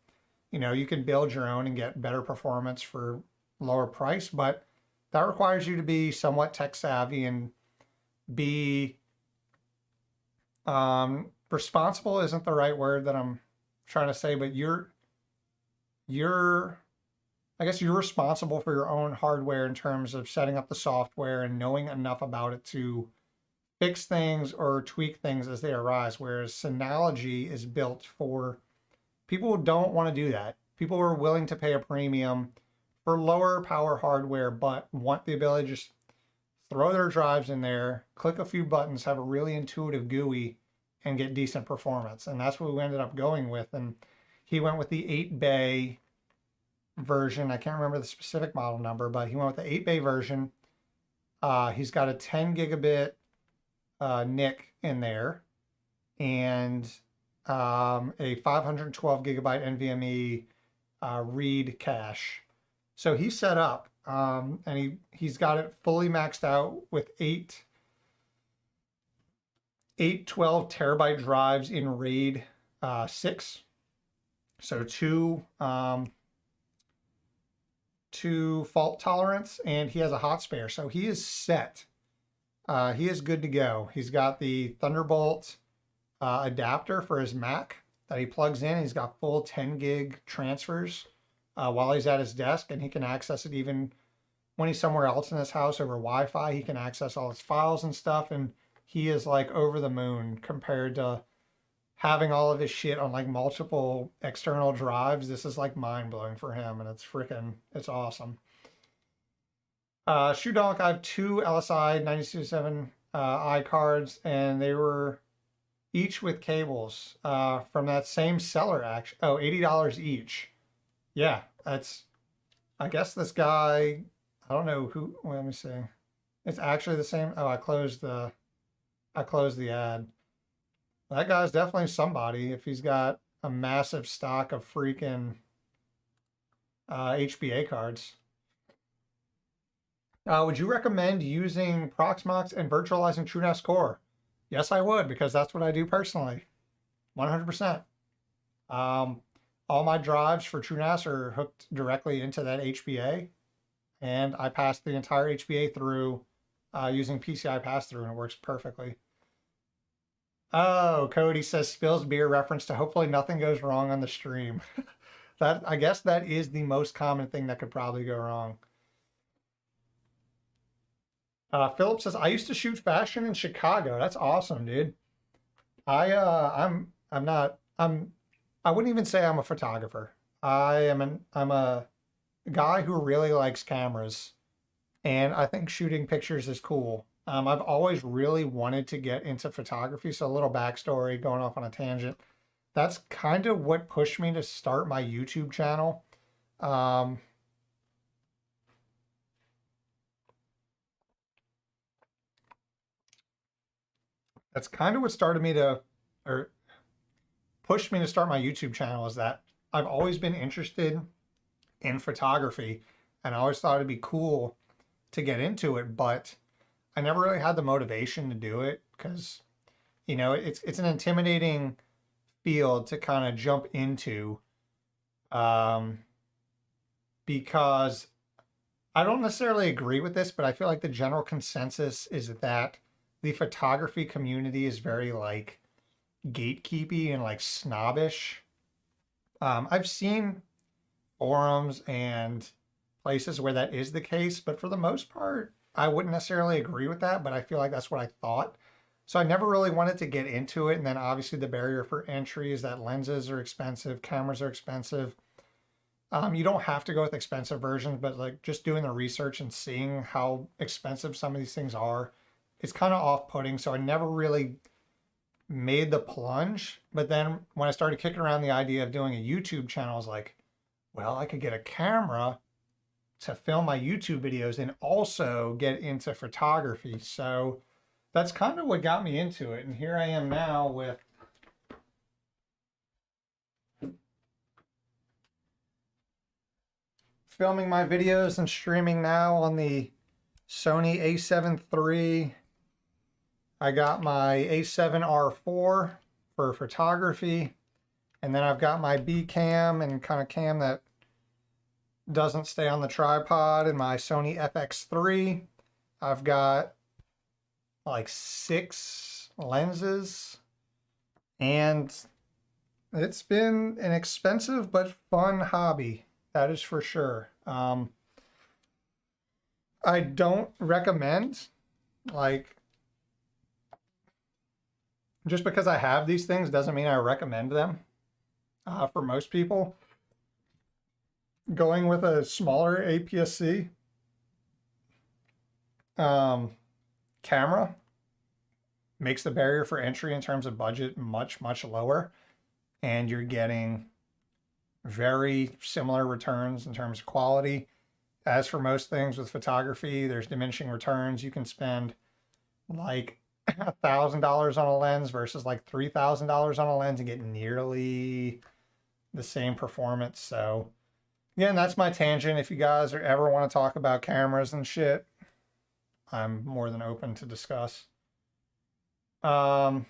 You know, you can build your own and get better performance for lower price, but that requires you to be somewhat tech savvy and be responsible isn't the right word that I'm trying to say, but you're I guess you're responsible for your own hardware in terms of setting up the software and knowing enough about it to fix things or tweak things as they arise. Whereas Synology is built for people who don't want to do that. People who are willing to pay a premium for lower power hardware, but want the ability to just throw their drives in there, click a few buttons, have a really intuitive GUI, and get decent performance. And that's what we ended up going with. And he went with the 8-bay version. I can't remember the specific model number, but he went with the 8-bay version. He's got a 10 gigabit NIC in there and a 512 gigabyte NVMe read cache. So he's set up and he's got it fully maxed out with eight 12 terabyte drives in RAID 6. So two fault tolerance, and he has a hot spare. So he is set. He is good to go. He's got the Thunderbolt adapter for his Mac that he plugs in. He's got full 10 gig transfers while he's at his desk, and he can access it even when he's somewhere else in his house over Wi-Fi. He can access all his files and stuff, and he is like over the moon compared to having all of his shit on like multiple external drives. This is like mind-blowing for him, and it's awesome. Shoe Donk, I have two LSI 927 I cards, and they were each with cables from that same seller. Actually, oh, $80 each. Yeah, I guess this guy, I don't know who. Let me see. It's actually the same. Oh, I closed the ad. That guy's definitely somebody if he's got a massive stock of freaking Hba cards. Would you recommend using Proxmox and virtualizing TrueNAS Core? Yes, I would, because that's what I do personally. 100%. All my drives for TrueNAS are hooked directly into that Hba, and I pass the entire Hba through using PCI pass-through, and it works perfectly. Oh, Cody says spills beer reference to hopefully nothing goes wrong on the stream. I guess that is the most common thing that could probably go wrong. Philip says, I used to shoot fashion in Chicago. That's awesome, dude. I wouldn't even say I'm a photographer. I'm a guy who really likes cameras, and I think shooting pictures is cool. I've always really wanted to get into photography. So a little backstory, going off on a tangent. That's kind of what pushed me to start my YouTube channel. That's kind of what started me to, or pushed me to start my YouTube channel, is that I've always been interested in photography, and I always thought it'd be cool to get into it, but I never really had the motivation to do it because, you know, it's an intimidating field to kind of jump into because I don't necessarily agree with this, but I feel like the general consensus is that the photography community is very like gatekeepy and like snobbish. I've seen forums and places where that is the case, but for the most part, I wouldn't necessarily agree with that, but I feel like that's what I thought. So I never really wanted to get into it. And then obviously the barrier for entry is that lenses are expensive, cameras are expensive. You don't have to go with expensive versions, but like just doing the research and seeing how expensive some of these things are, it's kind of off-putting. So I never really made the plunge. But then when I started kicking around the idea of doing a YouTube channel, I was like, well, I could get a camera to film my YouTube videos and also get into photography. So that's kind of what got me into it. And here I am now with filming my videos and streaming now on the Sony a7 III I got my A7R4 for photography. And then I've got my B cam and kind of cam that doesn't stay on the tripod, and my Sony FX3. I've got like 6 lenses, and it's been an expensive but fun hobby. That is for sure. I don't recommend, like, just because I have these things doesn't mean I recommend them. For most people, going with a smaller APS-C camera makes the barrier for entry in terms of budget much, much lower. And you're getting very similar returns in terms of quality. As for most things with photography, there's diminishing returns. You can spend like $1,000 on a lens versus like $3,000 on a lens and get nearly the same performance. So again, that's my tangent. If you guys ever want to talk about cameras and shit, I'm more than open to discuss. Oh,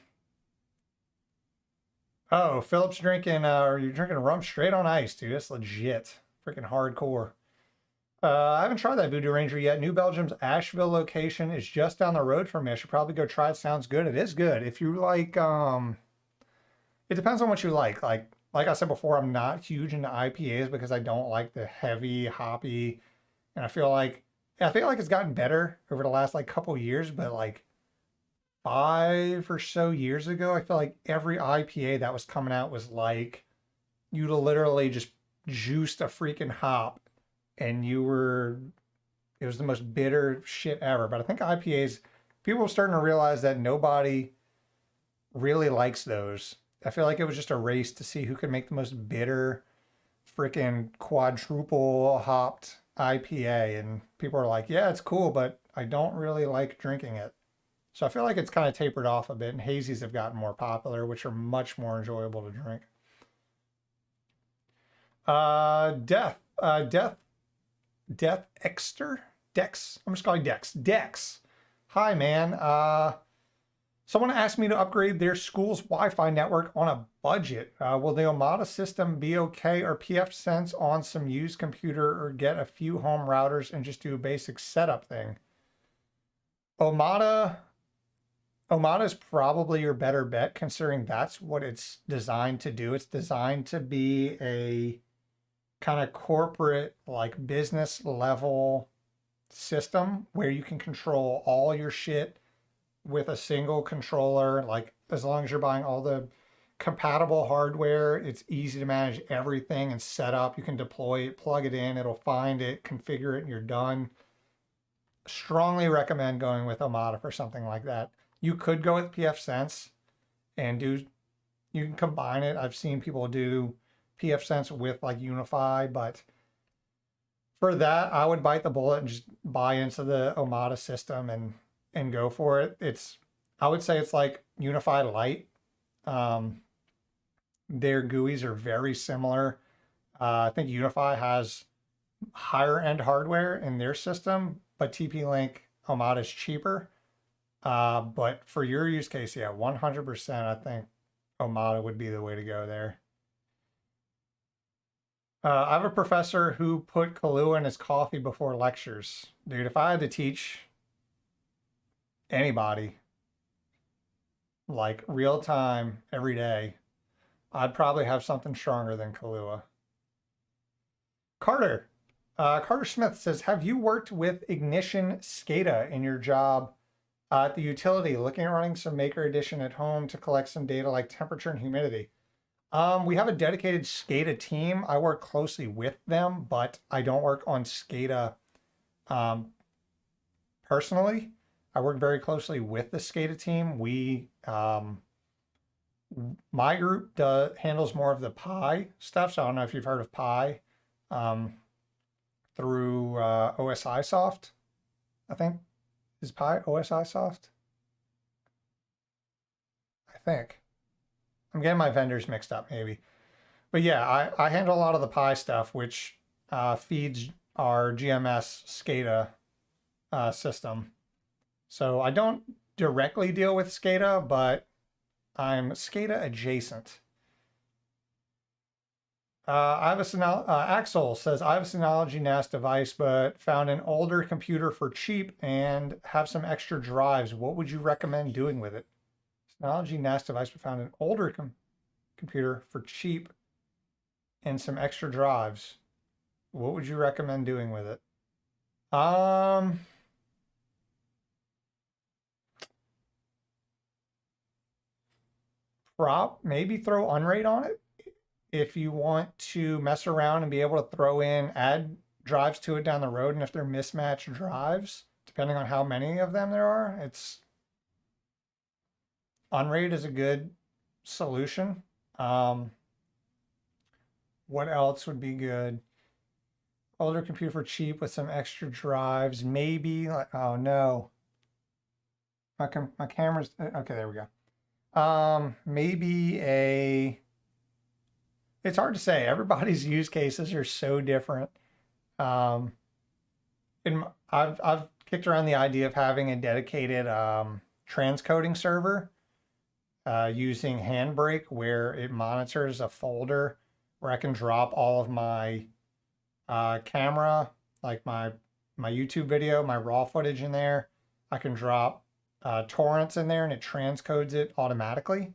Philip's drinking, are you drinking rum straight on ice, dude? That's legit. Freaking hardcore. I haven't tried that Voodoo Ranger yet. New Belgium's Asheville location is just down the road from me. I should probably go try it. Sounds good. It is good. If you like, it depends on what you like. Like I said before, I'm not huge into IPAs because I don't like the heavy, hoppy, and I feel like it's gotten better over the last like couple years, but like 5 or so years ago, I feel like every IPA that was coming out was like you literally just juiced a freaking hop and it was the most bitter shit ever. But I think IPAs, people are starting to realize that nobody really likes those. I feel like it was just a race to see who could make the most bitter freaking quadruple hopped IPA. And people are like, yeah, it's cool, but I don't really like drinking it. So I feel like it's kind of tapered off a bit, and hazies have gotten more popular, which are much more enjoyable to drink. Death Exter? Dex. I'm just calling Dex. Dex. Hi, man. Someone asked me to upgrade their school's Wi-Fi network on a budget. Will the Omada system be okay, or pfSense on some used computer, or get a few home routers and just do a basic setup thing? Omada is probably your better bet, considering that's what it's designed to do. It's designed to be a kind of corporate, like business level system where you can control all your shit with a single controller. Like, as long as you're buying all the compatible hardware, it's easy to manage everything and set up. You can deploy it, plug it in, it'll find it, configure it, and you're done. Strongly recommend going with Omada for something like that. You could go with pfSense and you can combine it. I've seen people do pfSense with like Unify, but for that, I would bite the bullet and just buy into the Omada system and go for it. I would say it's like Unify Lite. Their GUIs are very similar. I think Unify has higher end hardware in their system, but TP-Link Omada is cheaper. But for your use case, yeah, 100%, I think Omada would be the way to go there. I have a professor who put Kahlua in his coffee before lectures. Dude, if I had to teach anybody like real time every day, I'd probably have something stronger than Kahlua. Carter Smith says, have you worked with Ignition SCADA in your job at the utility, looking at running some Maker Edition at home to collect some data like temperature and humidity? We have a dedicated SCADA team. I work closely with them, but I don't work on SCADA personally. I work very closely with the SCADA team. My group handles more of the Pi stuff, so I don't know if you've heard of Pi through OSI Soft, I think. Is Pi OSI Soft? I think. I'm getting my vendors mixed up, maybe. But yeah, I handle a lot of the Pi stuff, which feeds our GMS SCADA system. So I don't directly deal with SCADA, but I'm SCADA adjacent. I have a Axel says, I have a Synology NAS device, but found an older computer for cheap and have some extra drives. What would you recommend doing with it? Synology NAS device, but found an older computer for cheap and some extra drives. What would you recommend doing with it? Maybe throw Unraid on it if you want to mess around and be able to add drives to it down the road. And if they're mismatched drives, depending on how many of them there are, Unraid is a good solution. What else would be good? Older computer for cheap with some extra drives. Maybe like, oh no. My camera's, okay, there we go. Maybe it's hard to say. Everybody's use cases are so different. I've kicked around the idea of having a dedicated transcoding server using Handbrake, where it monitors a folder where I can drop all of my camera, like my YouTube video, my raw footage in there. I can drop torrents in there and it transcodes it automatically.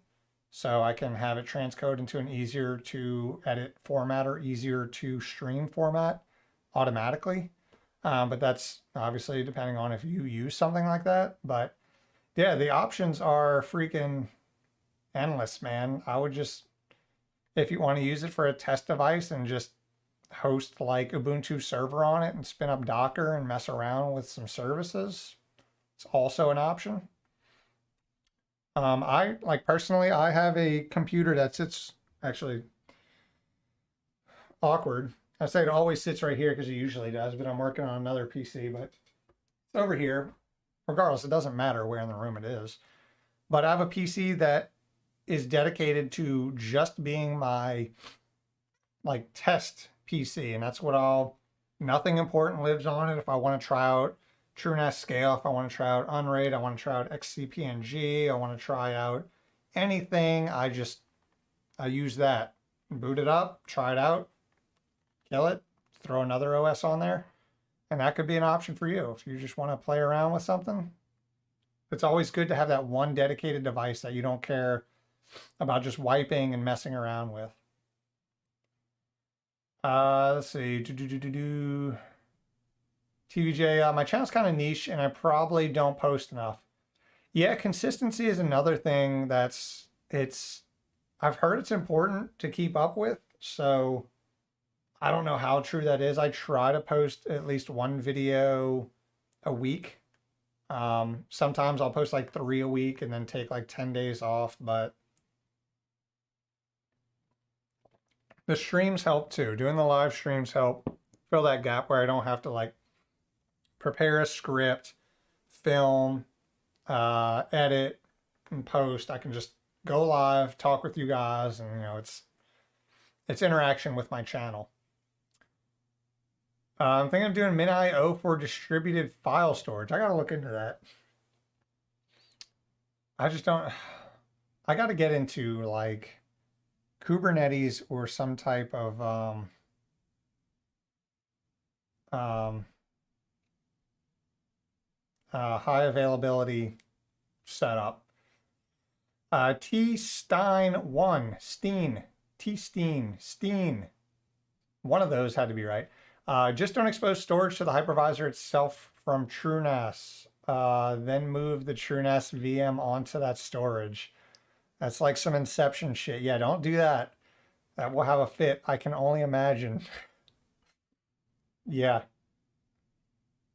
So I can have it transcode into an easier to edit format or easier to stream format automatically. But that's obviously depending on if you use something like that. But yeah, the options are freaking endless, man. I would just, if you want to use it for a test device and just host like Ubuntu server on it and spin up Docker and mess around with some services, it's also an option. I like personally, I have a computer that sits actually awkward. I say it always sits right here because it usually does, but I'm working on another PC, but it's over here. Regardless, it doesn't matter where in the room it is. But I have a PC that is dedicated to just being my like test PC, and that's what nothing important lives on it. If I want to try out TrueNAS Scale, if I want to try out Unraid, I want to try out XCPNG, I want to try out anything, I use that. Boot it up, try it out, kill it, throw another OS on there, and that could be an option for you if you just want to play around with something. It's always good to have that one dedicated device that you don't care about just wiping and messing around with. Let's see. TVJ, my channel's kind of niche and I probably don't post enough. Yeah, consistency is another thing I've heard it's important to keep up with. So I don't know how true that is. I try to post at least one video a week. Sometimes I'll post like 3 a week and then take like 10 days off, but the streams help too. Doing the live streams help fill that gap where I don't have to like prepare a script, film, edit, and post. I can just go live, talk with you guys, and it's interaction with my channel. I'm thinking of doing Min.io for distributed file storage. I gotta look into that. I just don't. I gotta get into like Kubernetes or some type of high availability setup. T Stein 1, Steen, T Steen. One of those had to be right. Just don't expose storage to the hypervisor itself from TrueNAS. Then move the TrueNAS VM onto that storage. That's like some Inception shit. Yeah, don't do that. That will have a fit. I can only imagine. Yeah,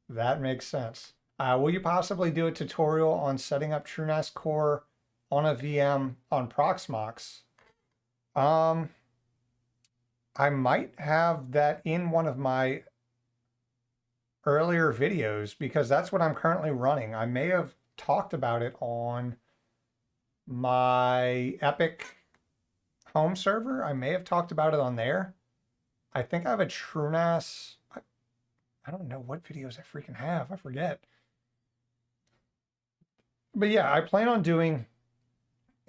that makes sense. Will you possibly do a tutorial on setting up TrueNAS Core on a VM on Proxmox? I might have that in one of my earlier videos because that's what I'm currently running. I may have talked about it on my Epic home server. I may have talked about it on there. I think I have a TrueNAS. I don't know what videos I freaking have. I forget. But yeah, I plan on doing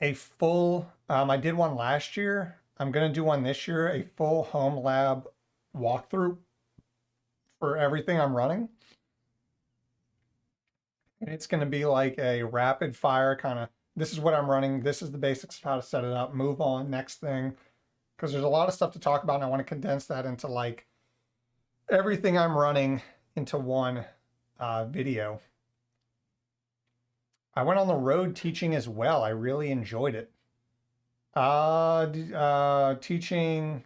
a full, I did one last year. I'm going to do one this year, a full home lab walkthrough for everything I'm running. And it's going to be like a rapid fire kind of, this is what I'm running. This is the basics of how to set it up. Move on, next thing. Because there's a lot of stuff to talk about, and I want to condense that into like everything I'm running into one video. I went on the road teaching as well. I really enjoyed it. Teaching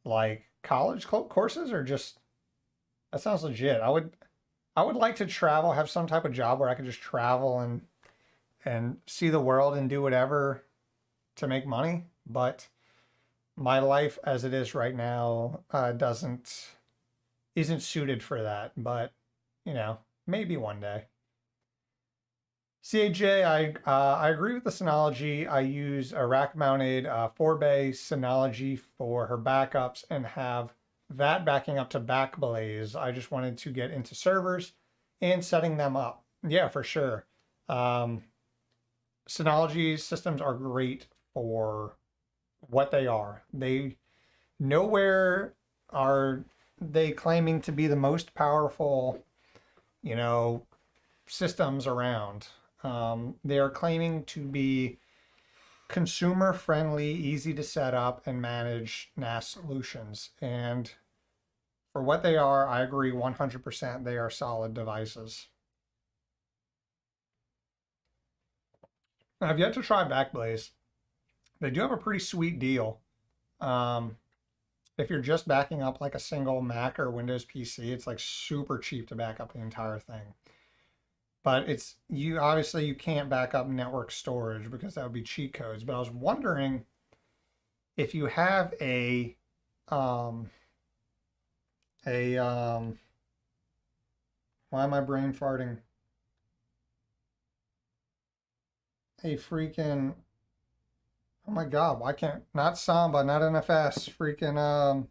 like college courses or just, that sounds legit. I would like to travel, have some type of job where I could just travel and see the world and do whatever to make money. But my life as it is right now isn't suited for that. But you know, maybe one day. CAJ, I agree with the Synology. I use a rack-mounted Hba Synology for her backups and have that backing up to Backblaze. I just wanted to get into servers and setting them up. Yeah, for sure. Synology systems are great for what they are. Nowhere are they claiming to be the most powerful, you know, systems around. They are claiming to be consumer friendly, easy to set up and manage NAS solutions. And for what they are, I agree 100%. They are solid devices. I've yet to try Backblaze. They do have a pretty sweet deal. If you're just backing up like a single Mac or Windows PC, it's like super cheap to back up the entire thing. But obviously you can't back up network storage because that would be cheat codes. But I was wondering if you have why am I brain farting? A freaking, oh my God, why can't, not Samba, not NFS, freaking,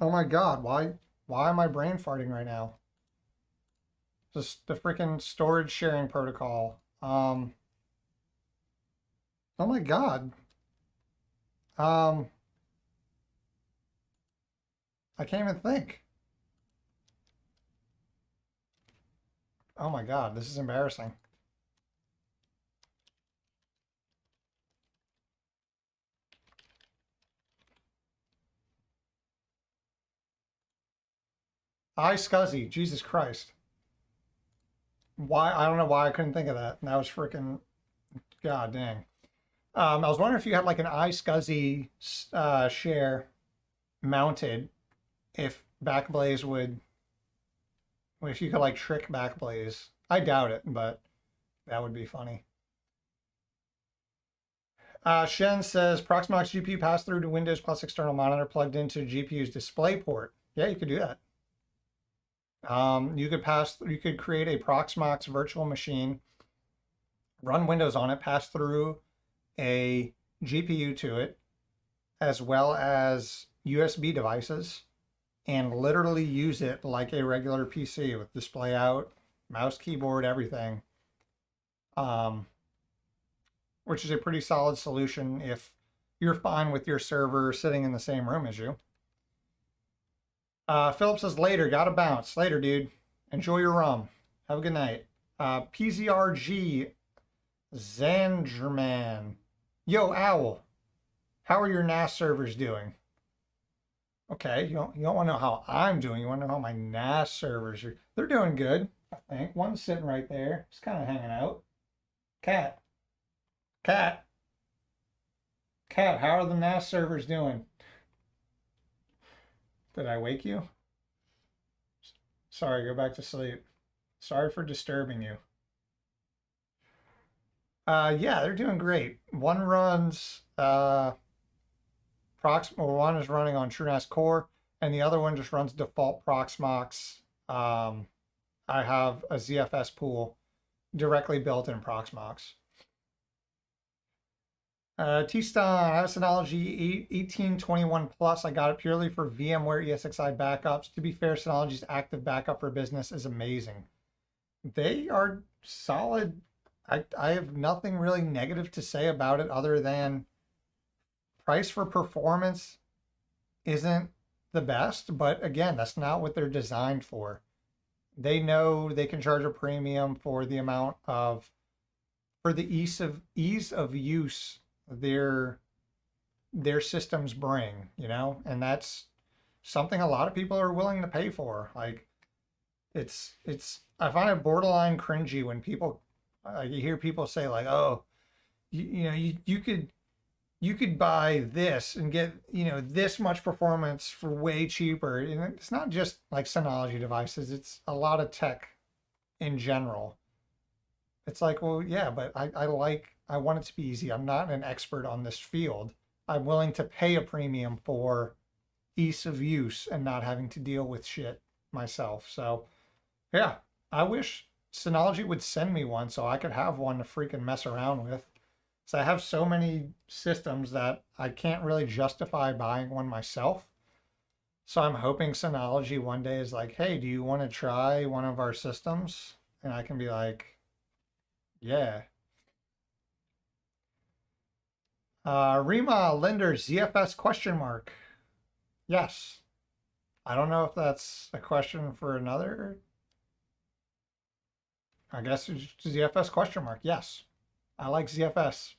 oh my God, why am I brain farting right now? Just the freaking storage sharing protocol. Oh my God. I can't even think. Oh my God, this is embarrassing. iSCSI, Jesus Christ. Why? I don't know why I couldn't think of that. That was freaking, God dang. I was wondering if you had like an iSCSI share mounted, if Backblaze would, if you could like trick Backblaze. I doubt it, but that would be funny. Shen says Proxmox GPU pass through to Windows plus external monitor plugged into GPU's display port. Yeah, you could do that. You could create a Proxmox virtual machine, run Windows on it, pass through a GPU to it, as well as USB devices, and literally use it like a regular PC with display out, mouse, keyboard, everything. Which is a pretty solid solution if you're fine with your server sitting in the same room as you. Philip says, later, gotta bounce. Later, dude. Enjoy your rum. Have a good night. PZRG Zangerman. Yo, Owl. How are your NAS servers doing? Okay, you don't want to know how I'm doing. You want to know how my NAS servers are. They're doing good, I think. One's sitting right there. Just kind of hanging out. Cat. Cat. Cat, how are the NAS servers doing? Did I wake you? Sorry, go back to sleep. Sorry for disturbing you. Yeah, they're doing great. One runs one is running on TrueNAS Core, and the other one just runs default Proxmox. I have a ZFS pool directly built in Proxmox. T-Ston, I have Synology 1821 Plus. I got it purely for VMware ESXi backups. To be fair, Synology's active backup for business is amazing. They are solid. I have nothing really negative to say about it other than price for performance isn't the best, but again, that's not what they're designed for. They know they can charge a premium for the amount of for the ease of use their systems bring, and that's something a lot of people are willing to pay for. Like it's I find it borderline cringy when people you hear people say like, oh, you could buy this and get this much performance for way cheaper. And it's not just like Synology devices, it's a lot of tech in general. It's like, well, yeah, but I want it to be easy. I'm not an expert on this field. I'm willing to pay a premium for ease of use and not having to deal with shit myself. So yeah, I wish Synology would send me one so I could have one to freaking mess around with. So I have so many systems that I can't really justify buying one myself. So I'm hoping Synology one day is like, hey, do you want to try one of our systems? And I can be like, yeah. Rima Linder ZFS question mark. Yes. I don't know if that's a question for another. I guess it's ZFS question mark. Yes. I like ZFS.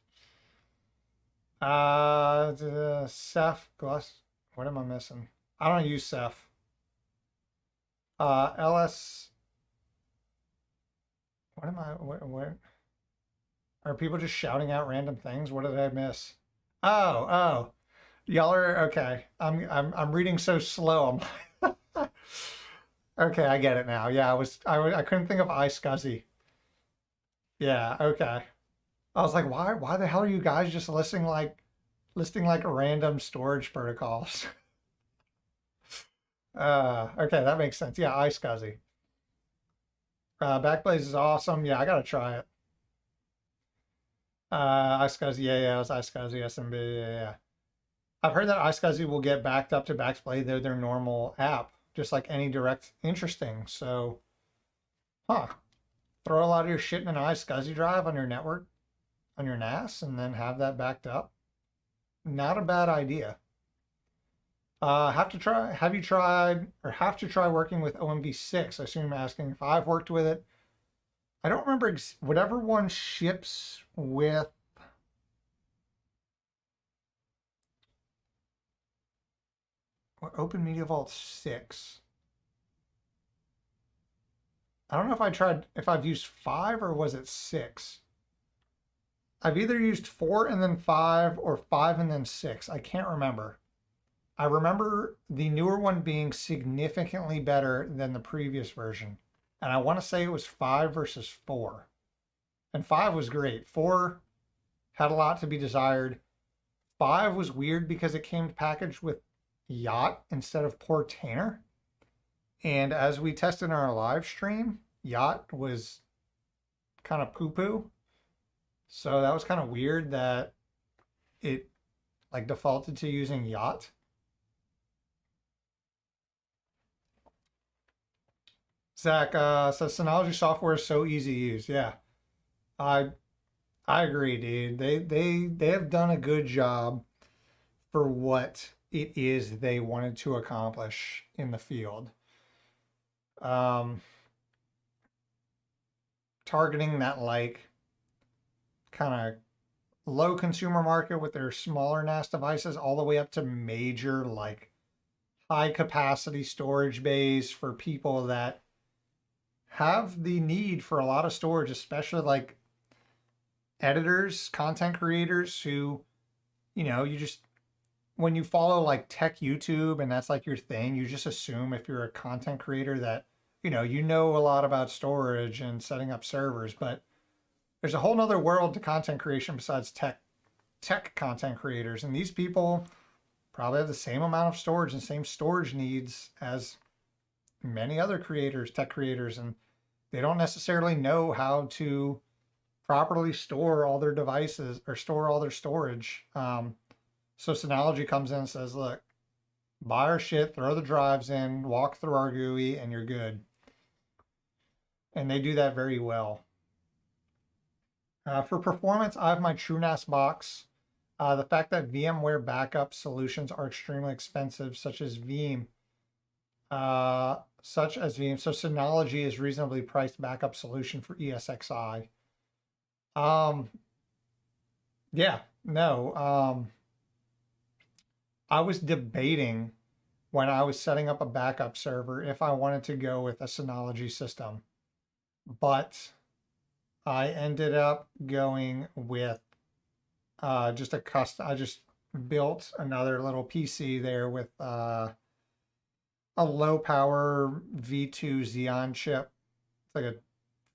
The Ceph Glass. What am I missing? I don't use Ceph. LS. What am I? What? Are people just shouting out random things? What did I miss? Oh. Y'all are okay. I'm reading so slow. Okay, I get it now. Yeah, I couldn't think of iSCSI. Yeah, okay. I was like, why the hell are you guys just listing like random storage protocols? Okay, that makes sense. Yeah, iSCSI. Backblaze is awesome. Yeah, I gotta try it. iSCSI, yeah, it was iSCSI SMB, yeah. I've heard that iSCSI will get backed up to Backblaze, they're their normal app, just like any direct. Interesting. So, huh? Throw a lot of your shit in an iSCSI drive on your network, on your NAS, and then have that backed up. Not a bad idea. Have you tried or have to try working with OMV6? I assume you're asking if I've worked with it. I don't remember whatever one ships with Open Media Vault 6. I don't know if I've used 5 or was it 6. I've either used 4 and then 5 or 5 and then 6. I can't remember. I remember the newer one being significantly better than the previous version. And I want to say it was 5 versus 4. And 5 was great. 4 had a lot to be desired. 5 was weird because it came packaged with Yacht instead of Portainer. And as we tested in our live stream, Yacht was kind of poo-poo. So that was kind of weird that it like defaulted to using Yacht. Zach says Synology software is so easy to use. Yeah, I I agree, dude. They have done a good job for what it is they wanted to accomplish in the field. Um, Targeting that like kind of low consumer market with their smaller NAS devices all the way up to major like high capacity storage bays for people that have the need for a lot of storage, especially like editors, content creators who, you just when you follow like tech YouTube and that's like your thing, you just assume if you're a content creator that, you know a lot about storage and setting up servers, but there's a whole nother world to content creation besides tech content creators. And these people probably have the same amount of storage and same storage needs as many other creators, tech creators, and they don't necessarily know how to properly store all their devices or store all their storage. So Synology comes in and says, look, buy our shit, throw the drives in, walk through our GUI, and you're good. And they do that very well. For performance, I have my TrueNAS box. The fact that VMware backup solutions are extremely expensive, such as Veeam, so Synology is reasonably priced backup solution for ESXi. Yeah, no. I was debating when I was setting up a backup server if I wanted to go with a Synology system, but I ended up going with just a custom. I just built another little PC there with a low power V2 Xeon chip. It's like a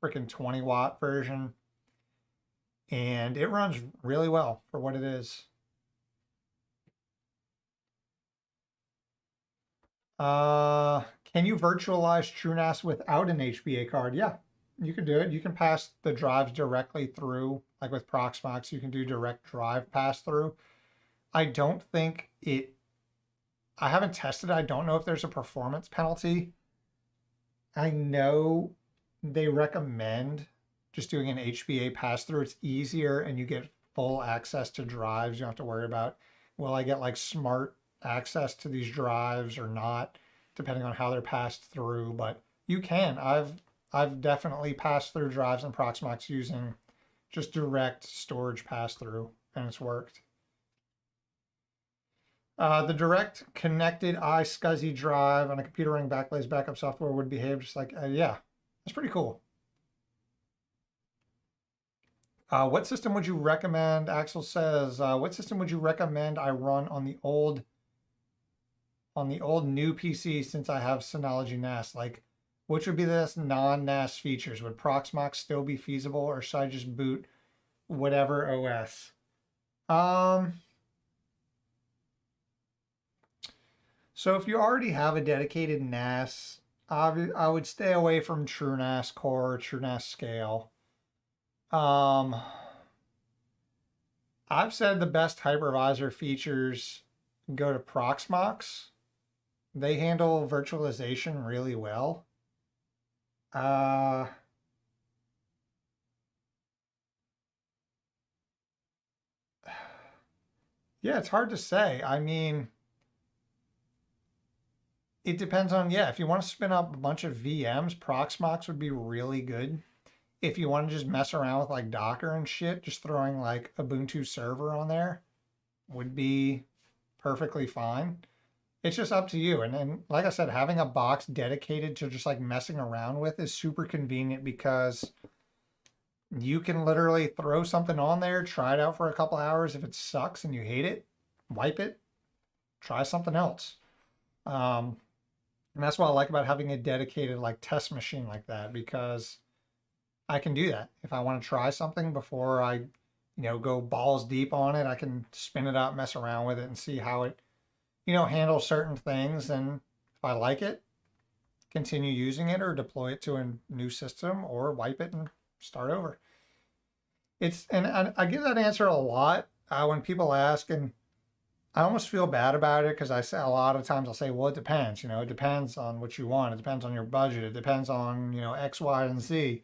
freaking 20-watt version, and it runs really well for what it is. Can you virtualize TrueNAS without an Hba card? Yeah, you can do it. You can pass the drives directly through, like with Proxmox, you can do direct drive pass through. I don't think I haven't tested it. I don't know if there's a performance penalty. I know they recommend just doing an HBA pass through. It's easier and you get full access to drives. You don't have to worry about, will I get like smart access to these drives or not, depending on how they're passed through. But you can. I've definitely passed through drives in Proxmox using just direct storage pass through, and it's worked. The direct connected iSCSI drive on a computer running Backblaze backup software would behave just like, yeah, that's pretty cool. What system would you recommend? Axel says, what system would you recommend I run on the old new PC since I have Synology NAS? Like, which would be the non-NAS features? Would Proxmox still be feasible, or should I just boot whatever OS? So if you already have a dedicated NAS, I would stay away from TrueNAS Core, TrueNAS Scale. I've said the best hypervisor features go to Proxmox. They handle virtualization really well. Yeah, it's hard to say. I mean, it depends on, yeah, if you want to spin up a bunch of VMs, Proxmox would be really good. If you want to just mess around with like Docker and shit, just throwing like Ubuntu server on there would be perfectly fine. It's just up to you. And then, like I said, having a box dedicated to just like messing around with is super convenient because you can literally throw something on there, try it out for a couple hours. If it sucks and you hate it, wipe it, try something else. And that's what I like about having a dedicated like test machine like that, because I can do that. If I want to try something before I, go balls deep on it, I can spin it up, mess around with it, and see how it, handles certain things. And if I like it, continue using it or deploy it to a new system or wipe it and start over. And I give that answer a lot when people ask, and I almost feel bad about it because I say a lot of times I'll say, well, it depends. It depends on what you want. It depends on your budget. It depends on, X, Y, and Z.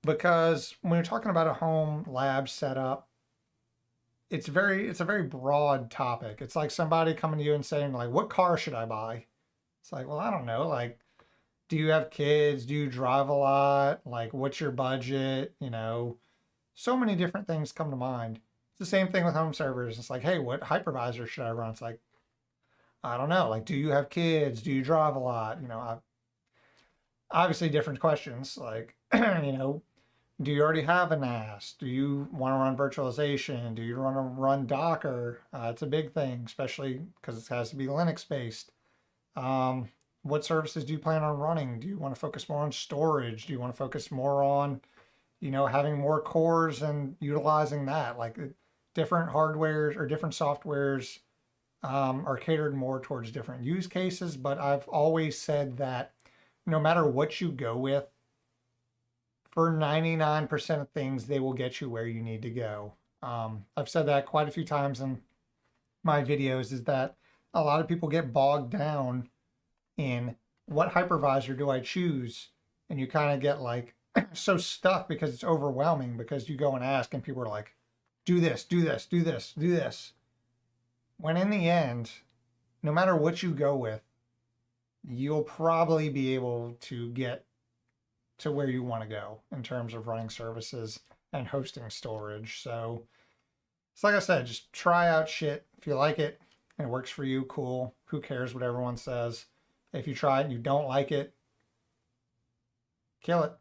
Because when you're talking about a home lab setup, it's a very broad topic. It's like somebody coming to you and saying, like, what car should I buy? It's like, well, I don't know. Like, do you have kids? Do you drive a lot? Like, what's your budget? So many different things come to mind. It's the same thing with home servers. It's like, hey, what hypervisor should I run? It's like, I don't know. Like, do you have kids? Do you drive a lot? Obviously different questions. Like, do you already have a NAS? Do you want to run virtualization? Do you want to run Docker? It's a big thing, especially because it has to be Linux based. What services do you plan on running? Do you want to focus more on storage? Do you want to focus more on, having more cores and utilizing that? Like different hardwares or different softwares are catered more towards different use cases. But I've always said that no matter what you go with for 99% of things, they will get you where you need to go. I've said that quite a few times in my videos, is that a lot of people get bogged down in what hypervisor do I choose? And you kind of get like so stuck because it's overwhelming, because you go and ask and people are like, do this, do this, do this, do this. When in the end, no matter what you go with, you'll probably be able to get to where you want to go in terms of running services and hosting storage. So it's like I said, just try out shit. If you like it and it works for you, cool. Who cares what everyone says? If you try it and you don't like it, kill it.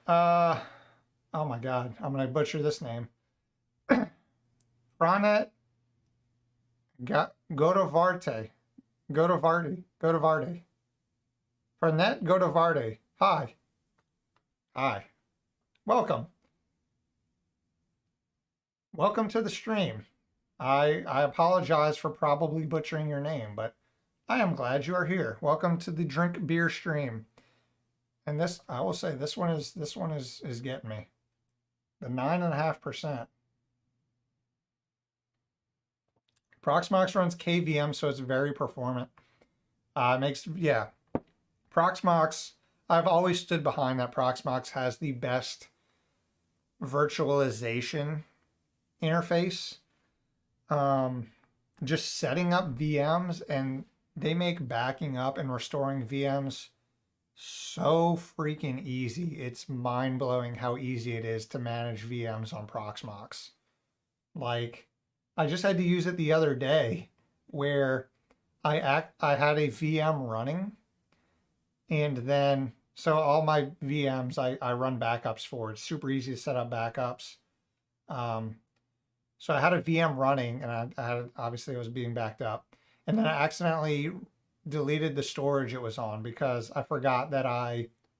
Oh my God, I'm gonna butcher this name. Pranet Godovarte. Pranet Godovarte. Hi. Hi. Welcome. Welcome to the stream. I apologize for probably butchering your name, but I am glad you are here. Welcome to the Drink Beer stream. And this, I will say, this one is getting me. The 9.5%. Proxmox runs KVM, so it's very performant. Proxmox, I've always stood behind that. Proxmox has the best virtualization interface. Just setting up VMs, and they make backing up and restoring VMs so freaking easy. It's mind-blowing how easy it is to manage VMs on Proxmox. Like, I just had to use it the other day where I had a VM running, and then so all my VMs I run backups for. It's super easy to set up backups. So I had a VM running, and I had, obviously it was being backed up, and then I accidentally deleted the storage it was on because I forgot that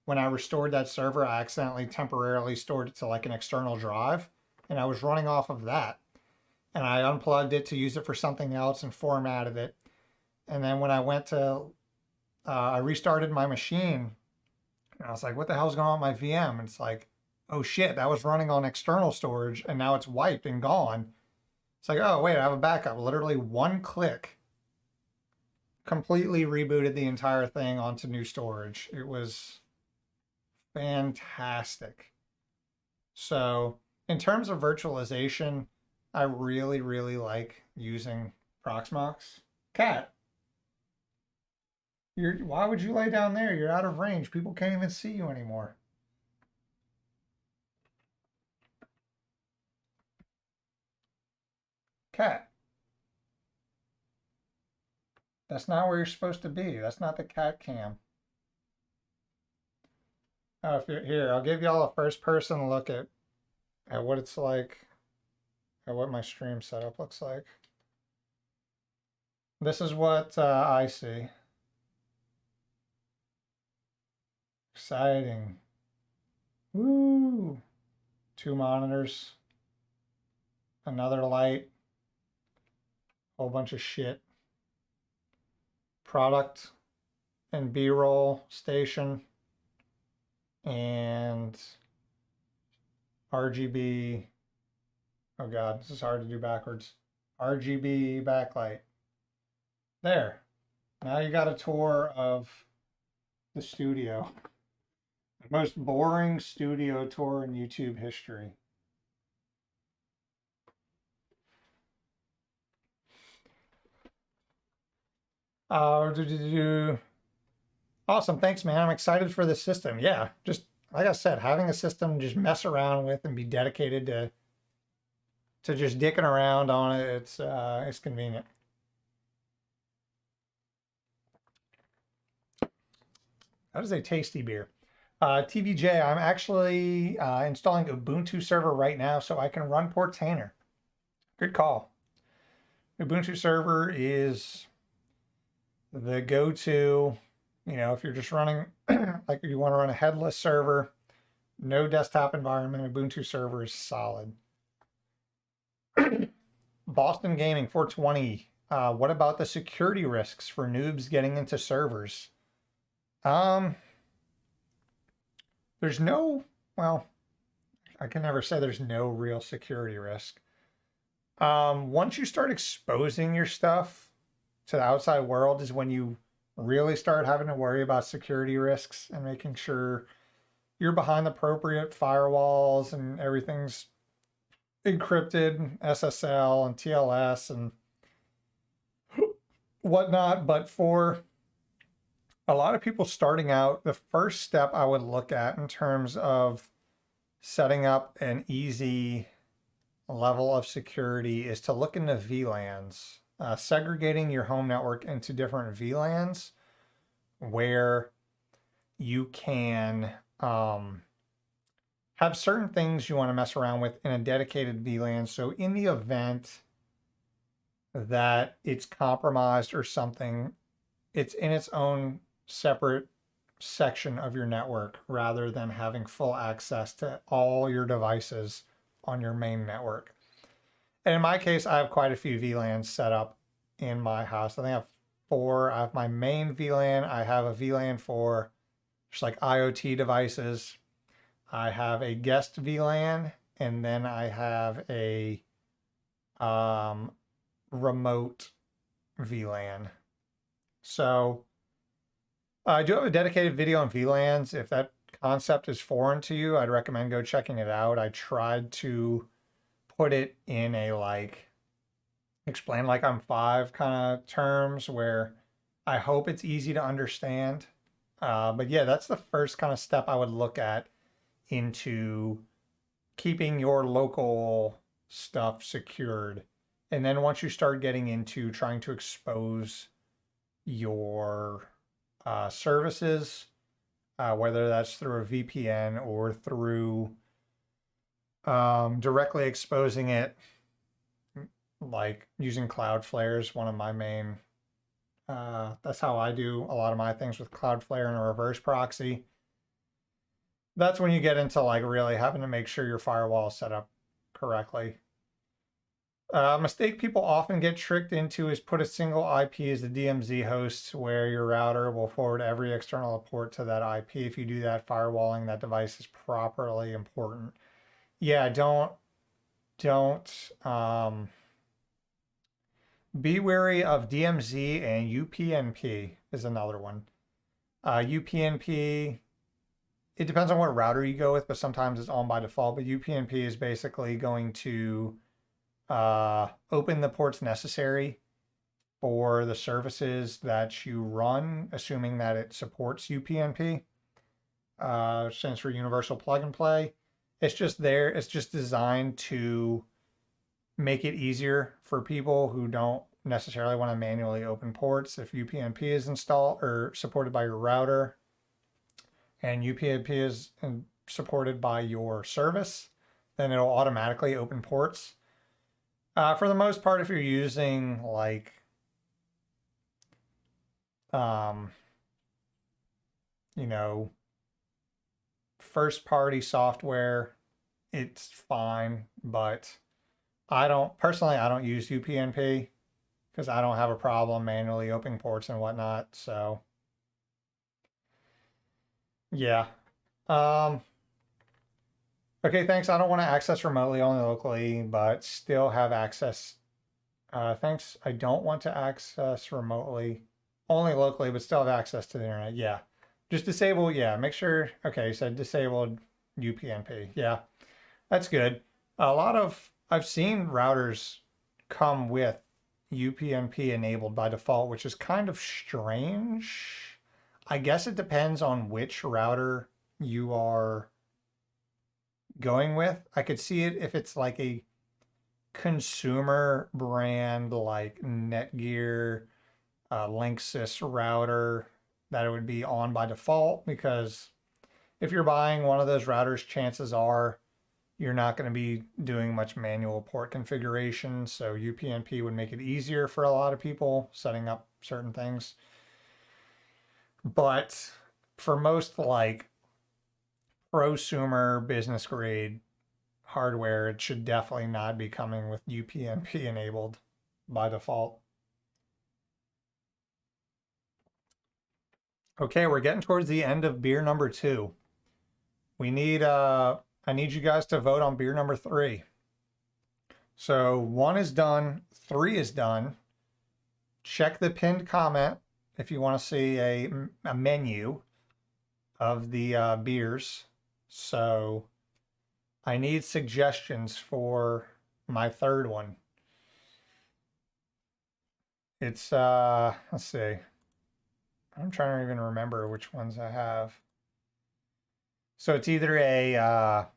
when I restored that server, I accidentally temporarily stored it to like an external drive, and I was running off of that. And I unplugged it to use it for something else and formatted it. And then when I went to, I restarted my machine, and I was like, what the hell's going on with my VM? And it's like, oh shit, that was running on external storage, and now it's wiped and gone. It's like, oh wait, I have a backup. Literally one click completely rebooted the entire thing onto new storage. It was fantastic. So in terms of virtualization, I really, really like using Proxmox. Cat, why would you lay down there? You're out of range. People can't even see you anymore. Cat. That's not where you're supposed to be. That's not the cat cam. Oh, if you're here, I'll give y'all a first person look at what it's like, at what my stream setup looks like. This is what I see. Exciting. Woo! 2 monitors. Another light. Whole bunch of shit. Product and B-roll station. And RGB. Oh God, this is hard to do backwards. RGB backlight. There. Now you got a tour of the studio. The most boring studio tour in YouTube history. Awesome. Thanks, man. I'm excited for the system. Yeah, just like I said, having a system to just mess around with and be dedicated to just dicking around on it, it's convenient. That is a tasty beer. TVJ, I'm actually installing Ubuntu server right now so I can run Portainer. Good call. Ubuntu server is the go-to, if you're just running, like you want to run a headless server, no desktop environment, Ubuntu server is solid. Boston Gaming 420. What about the security risks for noobs getting into servers? there's no, well, I can never say there's no real security risk. Once you start exposing your stuff to the outside world is when you really start having to worry about security risks and making sure you're behind the appropriate firewalls and everything's encrypted, SSL and TLS and whatnot. But for a lot of people starting out, the first step I would look at in terms of setting up an easy level of security is to look into VLANs, segregating your home network into different VLANs where you can have certain things you want to mess around with in a dedicated VLAN. So in the event that it's compromised or something, it's in its own separate section of your network rather than having full access to all your devices on your main network. And in my case, I have quite a few VLANs set up in my house. I think I have 4. I have my main VLAN. I have a VLAN for just like IoT devices. I have a guest VLAN, and then I have a remote VLAN. So I do have a dedicated video on VLANs. If that concept is foreign to you, I'd recommend go checking it out. I tried to put it in a like explain like I'm 5 kind of terms where I hope it's easy to understand. But yeah, that's the first kind of step I would look at into keeping your local stuff secured. And then once you start getting into trying to expose your services, whether that's through a VPN or through directly exposing it, like using Cloudflare is one of my main, that's how I do a lot of my things with Cloudflare and a reverse proxy. That's when you get into like really having to make sure your firewall is set up correctly. A mistake people often get tricked into is put a single IP as the DMZ host where your router will forward every external port to that IP. If you do that, firewalling that device is properly important. Yeah, don't be wary of DMZ, and UPnP is another one. UPnP, it depends on what router you go with, but sometimes it's on by default. But UPnP is basically going to open the ports necessary for the services that you run, assuming that it supports UPnP. Stands for Universal Plug and Play. It's just there. It's just designed to make it easier for people who don't necessarily want to manually open ports. If UPnP is installed or supported by your router and UPnP is supported by your service, then it'll automatically open ports. For the most part, if you're using like first party software, it's fine. But I don't use UPnP because I don't have a problem manually opening ports and whatnot. So yeah. Okay, thanks. I don't want to access remotely, only locally, but still have access. Thanks. I don't want to access remotely, only locally, but still have access to the internet. Yeah. Just disable. Yeah. Make sure. Okay. So disabled UPnP. Yeah. That's good. I've seen routers come with UPnP enabled by default, which is kind of strange. I guess it depends on which router you are going with. I could see it if it's like a consumer brand like Netgear, Linksys router, that it would be on by default, because if you're buying one of those routers, chances are you're not going to be doing much manual port configuration. So UPnP would make it easier for a lot of people setting up certain things. But for most like prosumer business grade hardware, it should definitely not be coming with UPnP enabled by default. Okay, we're getting towards the end of beer number 2. we need I need you guys to vote on beer number 3. So 1 is done, 3 is done. Check the pinned comment if you want to see a menu of the beers. So I need suggestions for my 3rd one. It's let's see. I'm trying to even remember which ones I have. So it's either a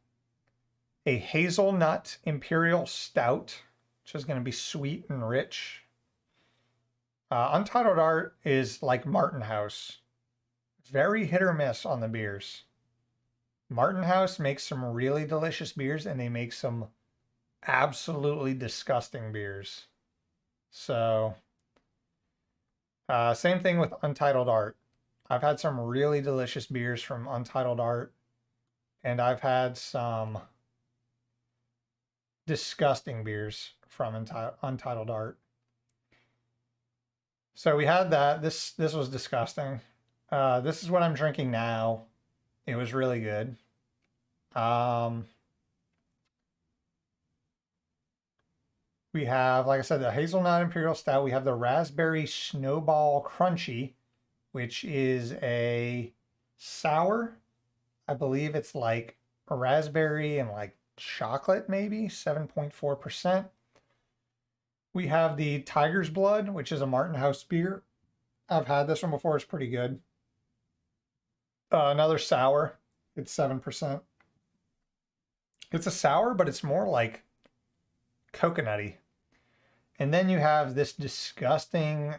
hazelnut imperial stout, which is going to be sweet and rich. Untitled Art is like Martin House. Very hit or miss on the beers. Martin House makes some really delicious beers, and they make some absolutely disgusting beers. So, same thing with Untitled Art. I've had some really delicious beers from Untitled Art, and I've had some disgusting beers from Untitled Art. So we had that. This was disgusting. This is what I'm drinking now. It was really good. We have, like I said, the hazelnut imperial stout. We have the raspberry snowball crunchy, which is a sour. I believe it's like a raspberry and like chocolate, maybe 7.4%. We have the Tiger's Blood, which is a Martin House beer. I've had this one before. It's pretty good. Another sour. It's 7%. It's a sour, but it's more like coconutty. And then you have this disgusting,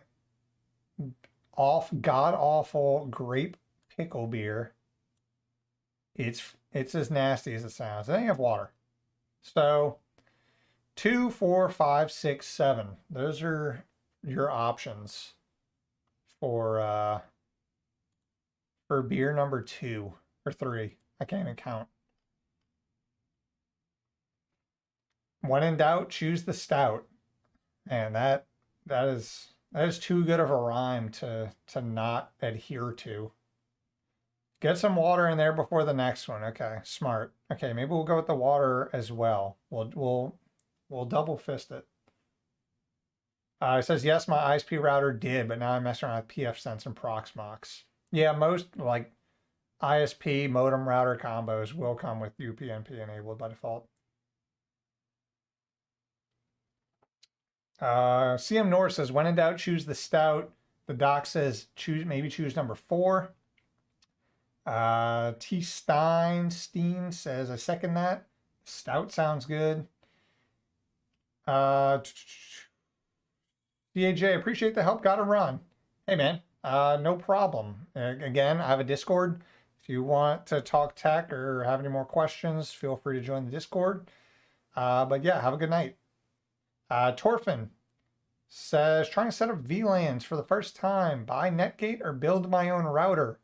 god-awful grape pickle beer. It's as nasty as it sounds. And then you have water. So 2, 4, 5, 6, 7. Those are your options for beer number 2 or 3. I can't even count. When in doubt, choose the stout. And that is too good of a rhyme to not adhere to. Get some water in there before the next one. Okay, smart. Okay, maybe we'll go with the water as well. We'll double fist it. It says, yes, my ISP router did, but now I'm messing around with pfSense and Proxmox. Yeah, most like ISP modem router combos will come with UPnP enabled by default. CM North says, when in doubt, choose the stout. The doc says, maybe choose number 4. T. Steen says, I second that. Stout sounds good. DAJ, appreciate the help. Gotta run. Hey, man, no problem. Again, I have a Discord. If you want to talk tech or have any more questions, feel free to join the Discord. But yeah, have a good night. Torfin says, trying to set up VLANs for the first time. Buy Netgate or build my own router.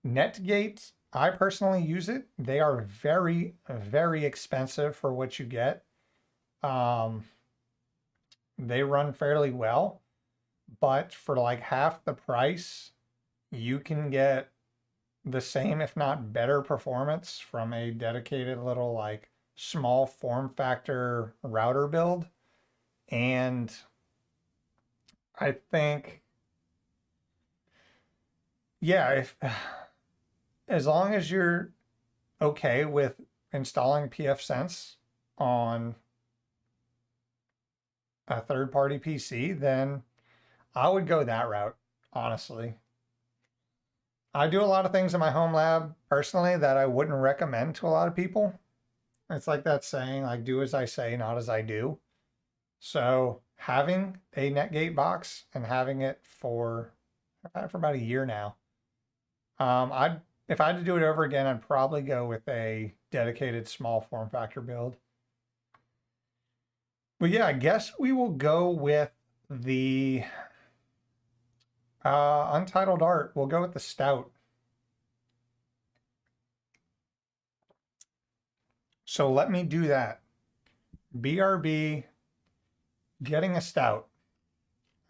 Netgate, I personally use it. They are very, very expensive for what you get. They run fairly well, but for like half the price, you can get the same, if not better, performance from a dedicated little like small form factor router build. And I think, yeah, if as long as you're okay with installing pfSense on a third-party PC, then I would go that route, honestly. I do a lot of things in my home lab personally that I wouldn't recommend to a lot of people. It's like that saying, like, do as I say, not as I do. So having a Netgate box and having it I've had it for about a year now. If I had to do it over again, I'd probably go with a dedicated small form factor build. But yeah, I guess we will go with the Untitled Art. We'll go with the stout. So let me do that. BRB, getting a stout.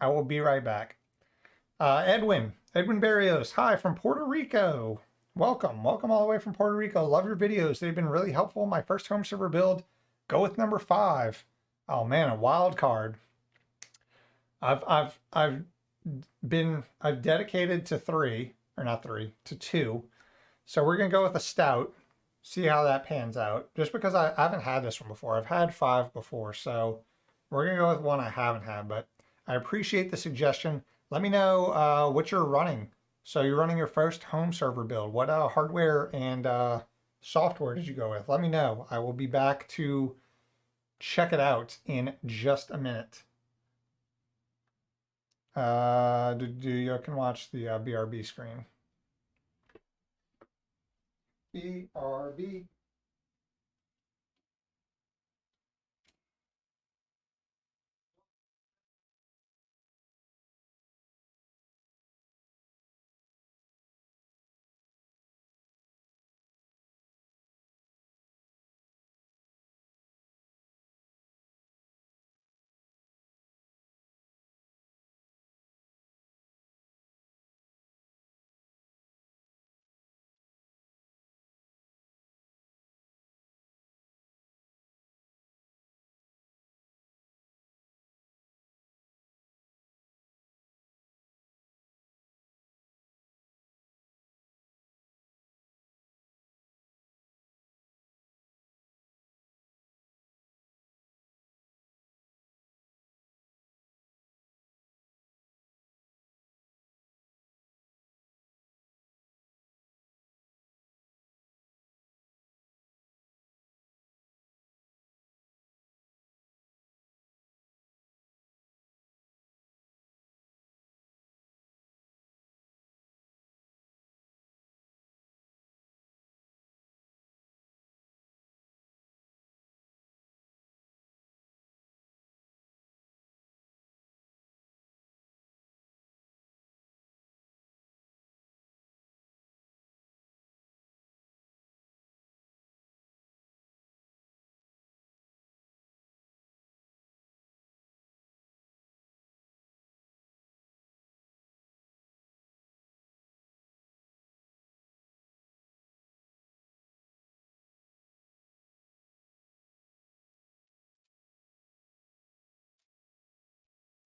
I will be right back. Edwin Barrios, hi from Puerto Rico. Welcome all the way from Puerto Rico. Love your videos. They've been really helpful. My first home server build. Go with number 5. Oh man, a wild card. I've dedicated to 3, or not 3, to 2. So we're gonna go with a stout. See how that pans out. Just because I haven't had this one before. I've had 5 before, so we're gonna go with one I haven't had. But I appreciate the suggestion. Let me know what you're running. So you're running your first home server build. What hardware and software did you go with? Let me know. I will be back to check it out in just a minute. You can watch the BRB screen. BRB.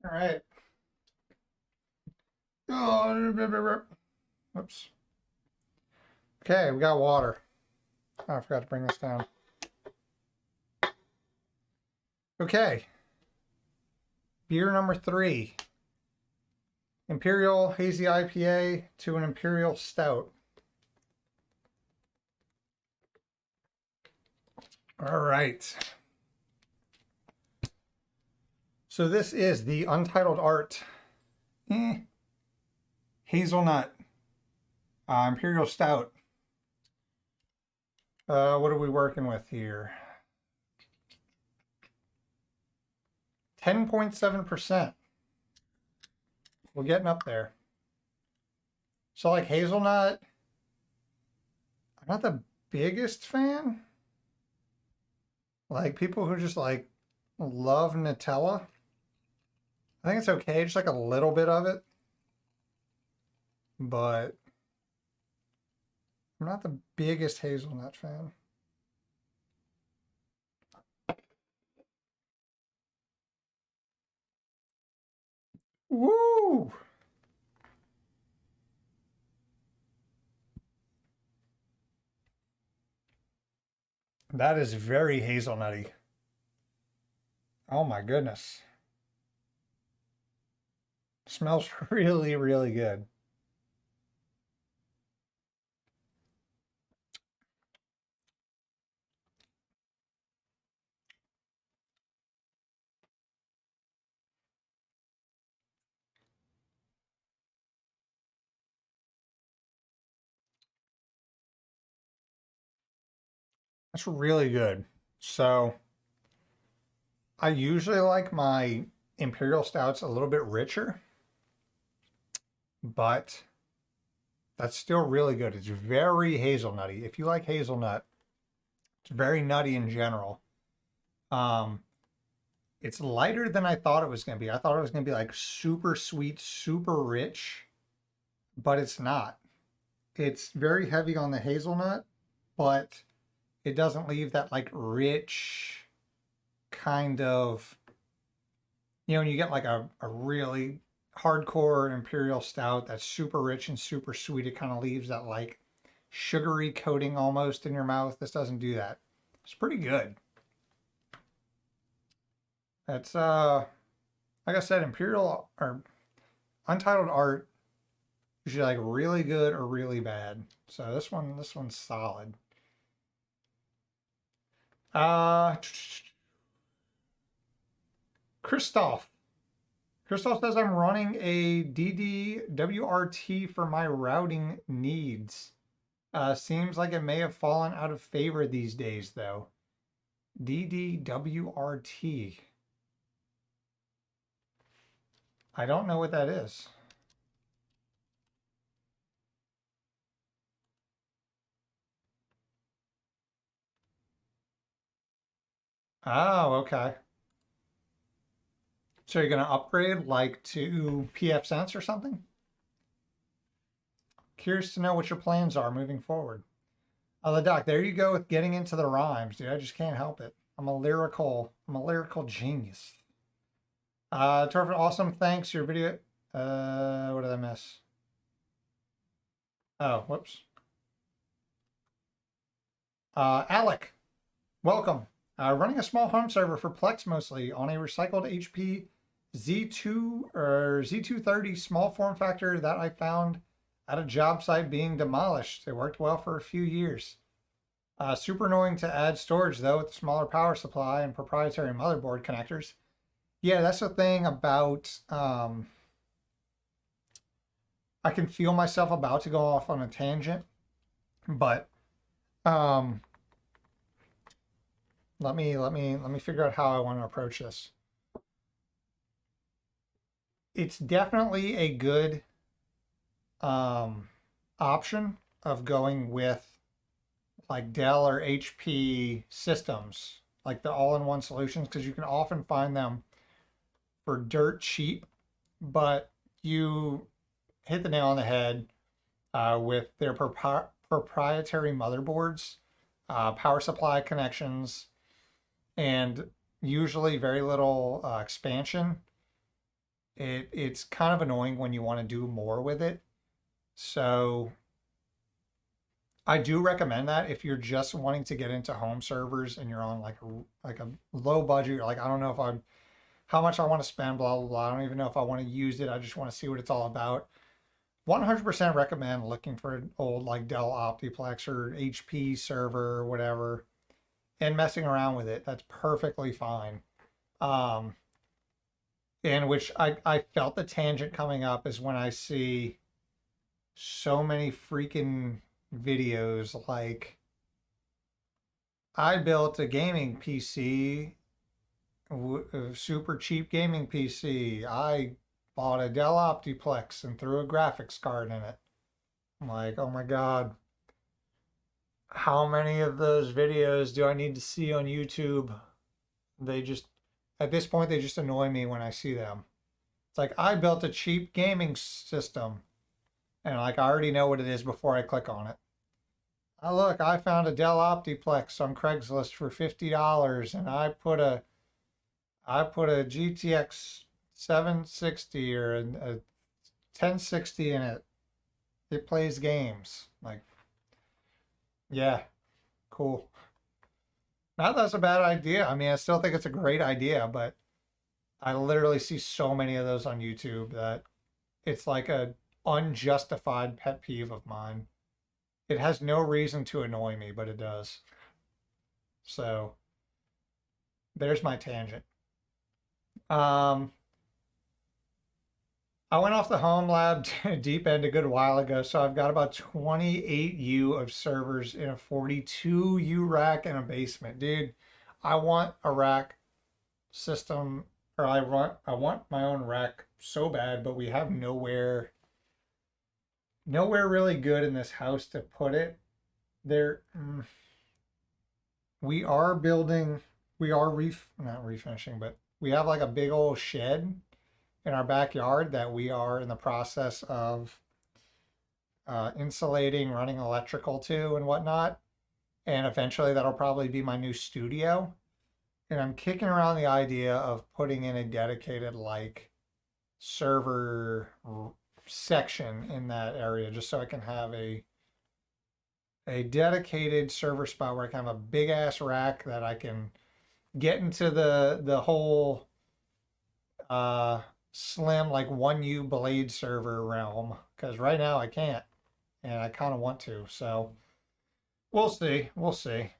All right. Oh, oops. Okay, we got water. Oh, I forgot to bring this down. Okay. Beer number 3. Imperial Hazy IPA to an Imperial Stout. All right. So this is the Untitled Art Hazelnut Imperial Stout. What are we working with here? 10.7%. We're getting up there. So like hazelnut, I'm not the biggest fan. Like people who just like love Nutella. I think it's okay, just like a little bit of it. But I'm not the biggest hazelnut fan. Woo! That is very hazelnutty. Oh my goodness. Smells really, really good. That's really good. So I usually like my Imperial Stouts a little bit richer, but that's still really good. It's very hazelnutty. If you like hazelnut, it's very nutty in general. It's lighter than I thought it was going to be. I thought it was going to be like super sweet, super rich, but it's not. It's very heavy on the hazelnut, but it doesn't leave that like rich kind of, when you get like a really hardcore imperial stout that's super rich and super sweet, it kind of leaves that like sugary coating almost in your mouth. This doesn't do that. It's pretty good. That's like I said, imperial or untitled art, usually like really good or really bad. So this one's solid. Christoph. Christoph says I'm running a DDWRT for my routing needs. Seems like it may have fallen out of favor these days, though. DDWRT. I don't know what that is. Oh, okay. So you're going to upgrade like to PFSense or something? Curious to know what your plans are moving forward. The doc, there you go with getting into the rhymes, dude. I just can't help it. I'm a lyrical genius. Torford, awesome. Thanks. Your video. What did I miss? Oh, whoops. Alec, welcome. Running a small home server for Plex mostly on a recycled HP Z2 or Z230 small form factor that I found at a job site being demolished. It worked well for a few years. Super annoying to add storage though with the smaller power supply and proprietary motherboard connectors. Yeah, that's the thing about I can feel myself about to go off on a tangent, but let me figure out how I want to approach this. It's definitely a good option of going with like Dell or HP systems, like the all-in-one solutions, because you can often find them for dirt cheap, but you hit the nail on the head with their proprietary motherboards, power supply connections, and usually very little expansion. It's kind of annoying when you want to do more with it. So I do recommend that if you're just wanting to get into home servers and you're on like a low budget, like I don't know if I'm how much I want to spend, blah blah blah. I don't even know if I want to use it. I just want to see what it's all about. 100% recommend looking for an old like Dell Optiplex or HP server or whatever and messing around with it. That's perfectly fine. In which I felt the tangent coming up is when I see so many freaking videos like I built a gaming PC, a super cheap gaming PC. I bought a Dell Optiplex and threw a graphics card in it. I'm like, oh my God. How many of those videos do I need to see on YouTube? They just, at this point, they just annoy me when I see them. It's like, I built a cheap gaming system. And like, I already know what it is before I click on it. Oh, look, I found a Dell Optiplex on Craigslist for $50 and I put a GTX 760 or a 1060 in it. It plays games. Like, yeah, cool. Not that that's a bad idea. I mean, I still think it's a great idea, but I literally see so many of those on YouTube that it's like a unjustified pet peeve of mine. It has no reason to annoy me, but it does. So there's my tangent. I went off the home lab deep end a good while ago, so I've got about 28 U of servers in a 42 U rack in a basement. Dude, I want a rack system, or I want my own rack so bad, but we have nowhere really good in this house to put it. There, we are building, not refinishing, but we have like a big old shed in our backyard that we are in the process of insulating, running electrical to, and whatnot. And eventually that'll probably be my new studio. And I'm kicking around the idea of putting in a dedicated like server section in that area just so I can have a dedicated server spot where I can have a big ass rack that I can get into the whole slim like 1U blade server realm, because right now I can't, and I kind of want to. So we'll see. We'll see.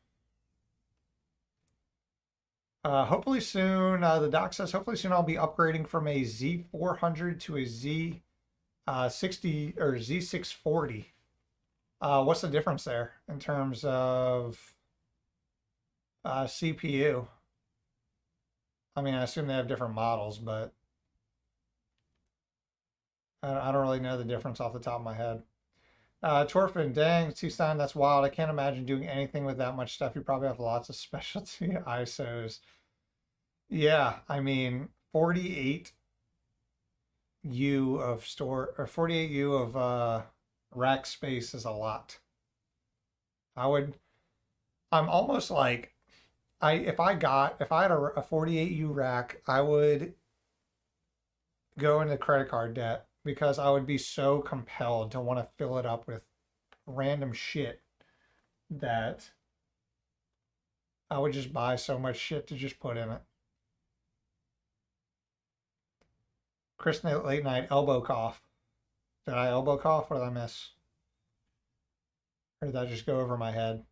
Hopefully soon. The doc says hopefully soon I'll be upgrading from a Z400 to a Z60 or Z640. What's the difference there in terms of CPU? I mean, I assume they have different models, but I don't really know the difference off the top of my head. Torfin, dang, Tucson, that's wild. I can't imagine doing anything with that much stuff. You probably have lots of specialty ISOs. Yeah, I mean, 48U of store or 48U of rack space is a lot. I'm almost like if I had a 48U rack, I would go into credit card debt because I would be so compelled to want to fill it up with random shit that I would just buy so much shit to just put in it. Chris late night elbow cough. Did I elbow cough? What did I miss? Or did that just go over my head?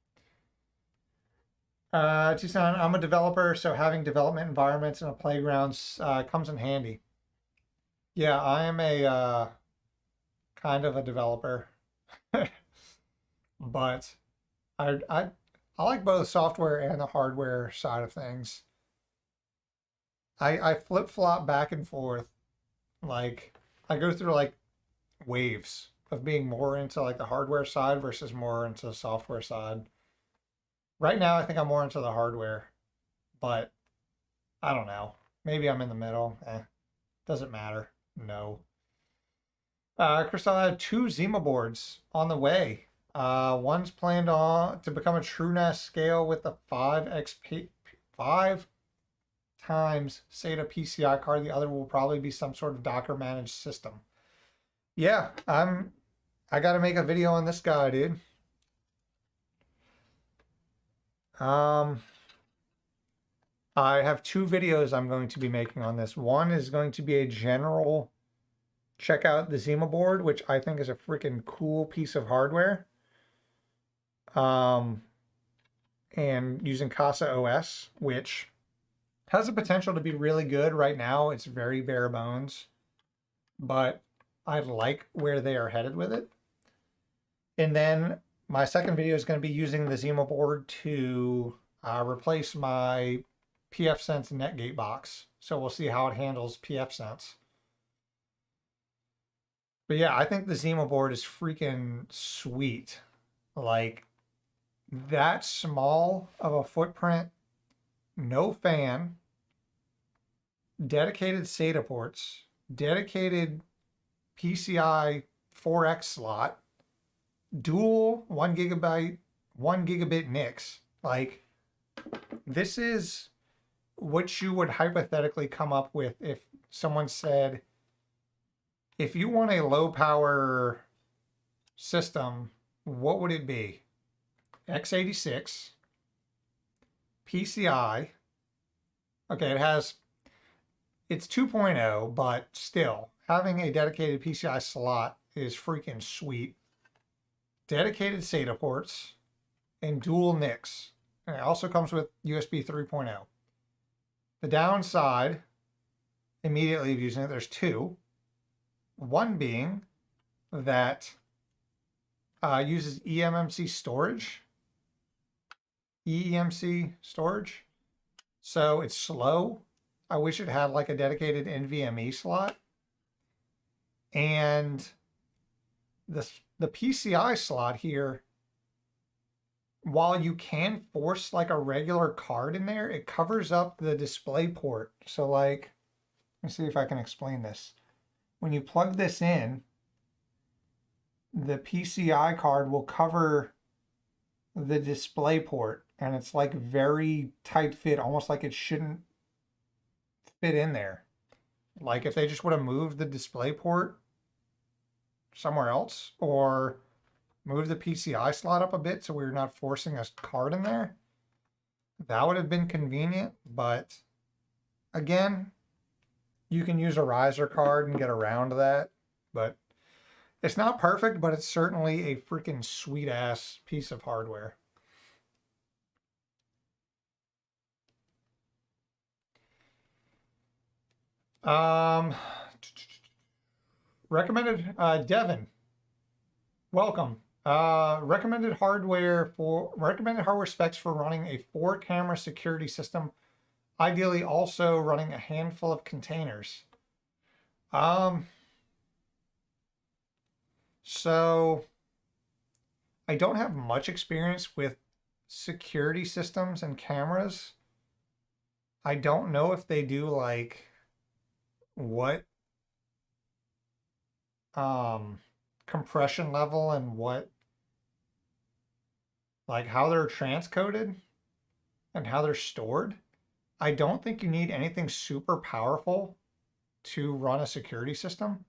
Tucson, I'm a developer, so having development environments and a playground comes in handy. Yeah, I am a kind of a developer, but I like both software and the hardware side of things. I flip flop back and forth. Like I go through like waves of being more into like the hardware side versus more into the software side. Right now, I think I'm more into the hardware, but I don't know. Maybe I'm in the middle. Doesn't matter. No. Crystal, I have two Zima boards on the way. One's planned on to become a TrueNAS scale with the 5 times SATA PCI card. The other will probably be some sort of Docker managed system. Yeah, I got to make a video on this guy, dude. I have two videos I'm going to be making on this. One is going to be a general check out the Zima board, which I think is a freaking cool piece of hardware. And using Casa OS, which has the potential to be really good. Right now, it's very bare bones, but I like where they are headed with it. And then my second video is going to be using the Zima board to replace my pfSense Netgate box. So we'll see how it handles pfSense. But yeah, I think the Zima board is freaking sweet. Like that small of a footprint, no fan, dedicated SATA ports, dedicated PCI 4X slot, dual 1 gigabit NICs. Like this is what you would hypothetically come up with if someone said, if you want a low power system, what would it be? x86, PCI. Okay, it's 2.0, but still, having a dedicated PCI slot is freaking sweet. Dedicated SATA ports and dual NICs. And it also comes with USB 3.0. The downside, immediately of using it, there's two. One being that uses eMMC storage. eMMC storage. So it's slow. I wish it had like a dedicated NVMe slot. And the PCI slot here, while you can force like a regular card in there, it covers up the display port. So like, let me see if I can explain this. When you plug this in, the PCI card will cover the display port, and it's like very tight fit, almost like it shouldn't fit in there. Like if they just would have moved the display port somewhere else, or move the PCI slot up a bit so we're not forcing a card in there, that would have been convenient. But again, you can use a riser card and get around that. But it's not perfect, but it's certainly a freaking sweet ass piece of hardware. Recommended, Devin, welcome. Recommended hardware specs for running a 4-camera security system, ideally also running a handful of containers. So I don't have much experience with security systems and cameras. I don't know if they do like what compression level and what, like how they're transcoded and how they're stored. I don't think you need anything super powerful to run a security system,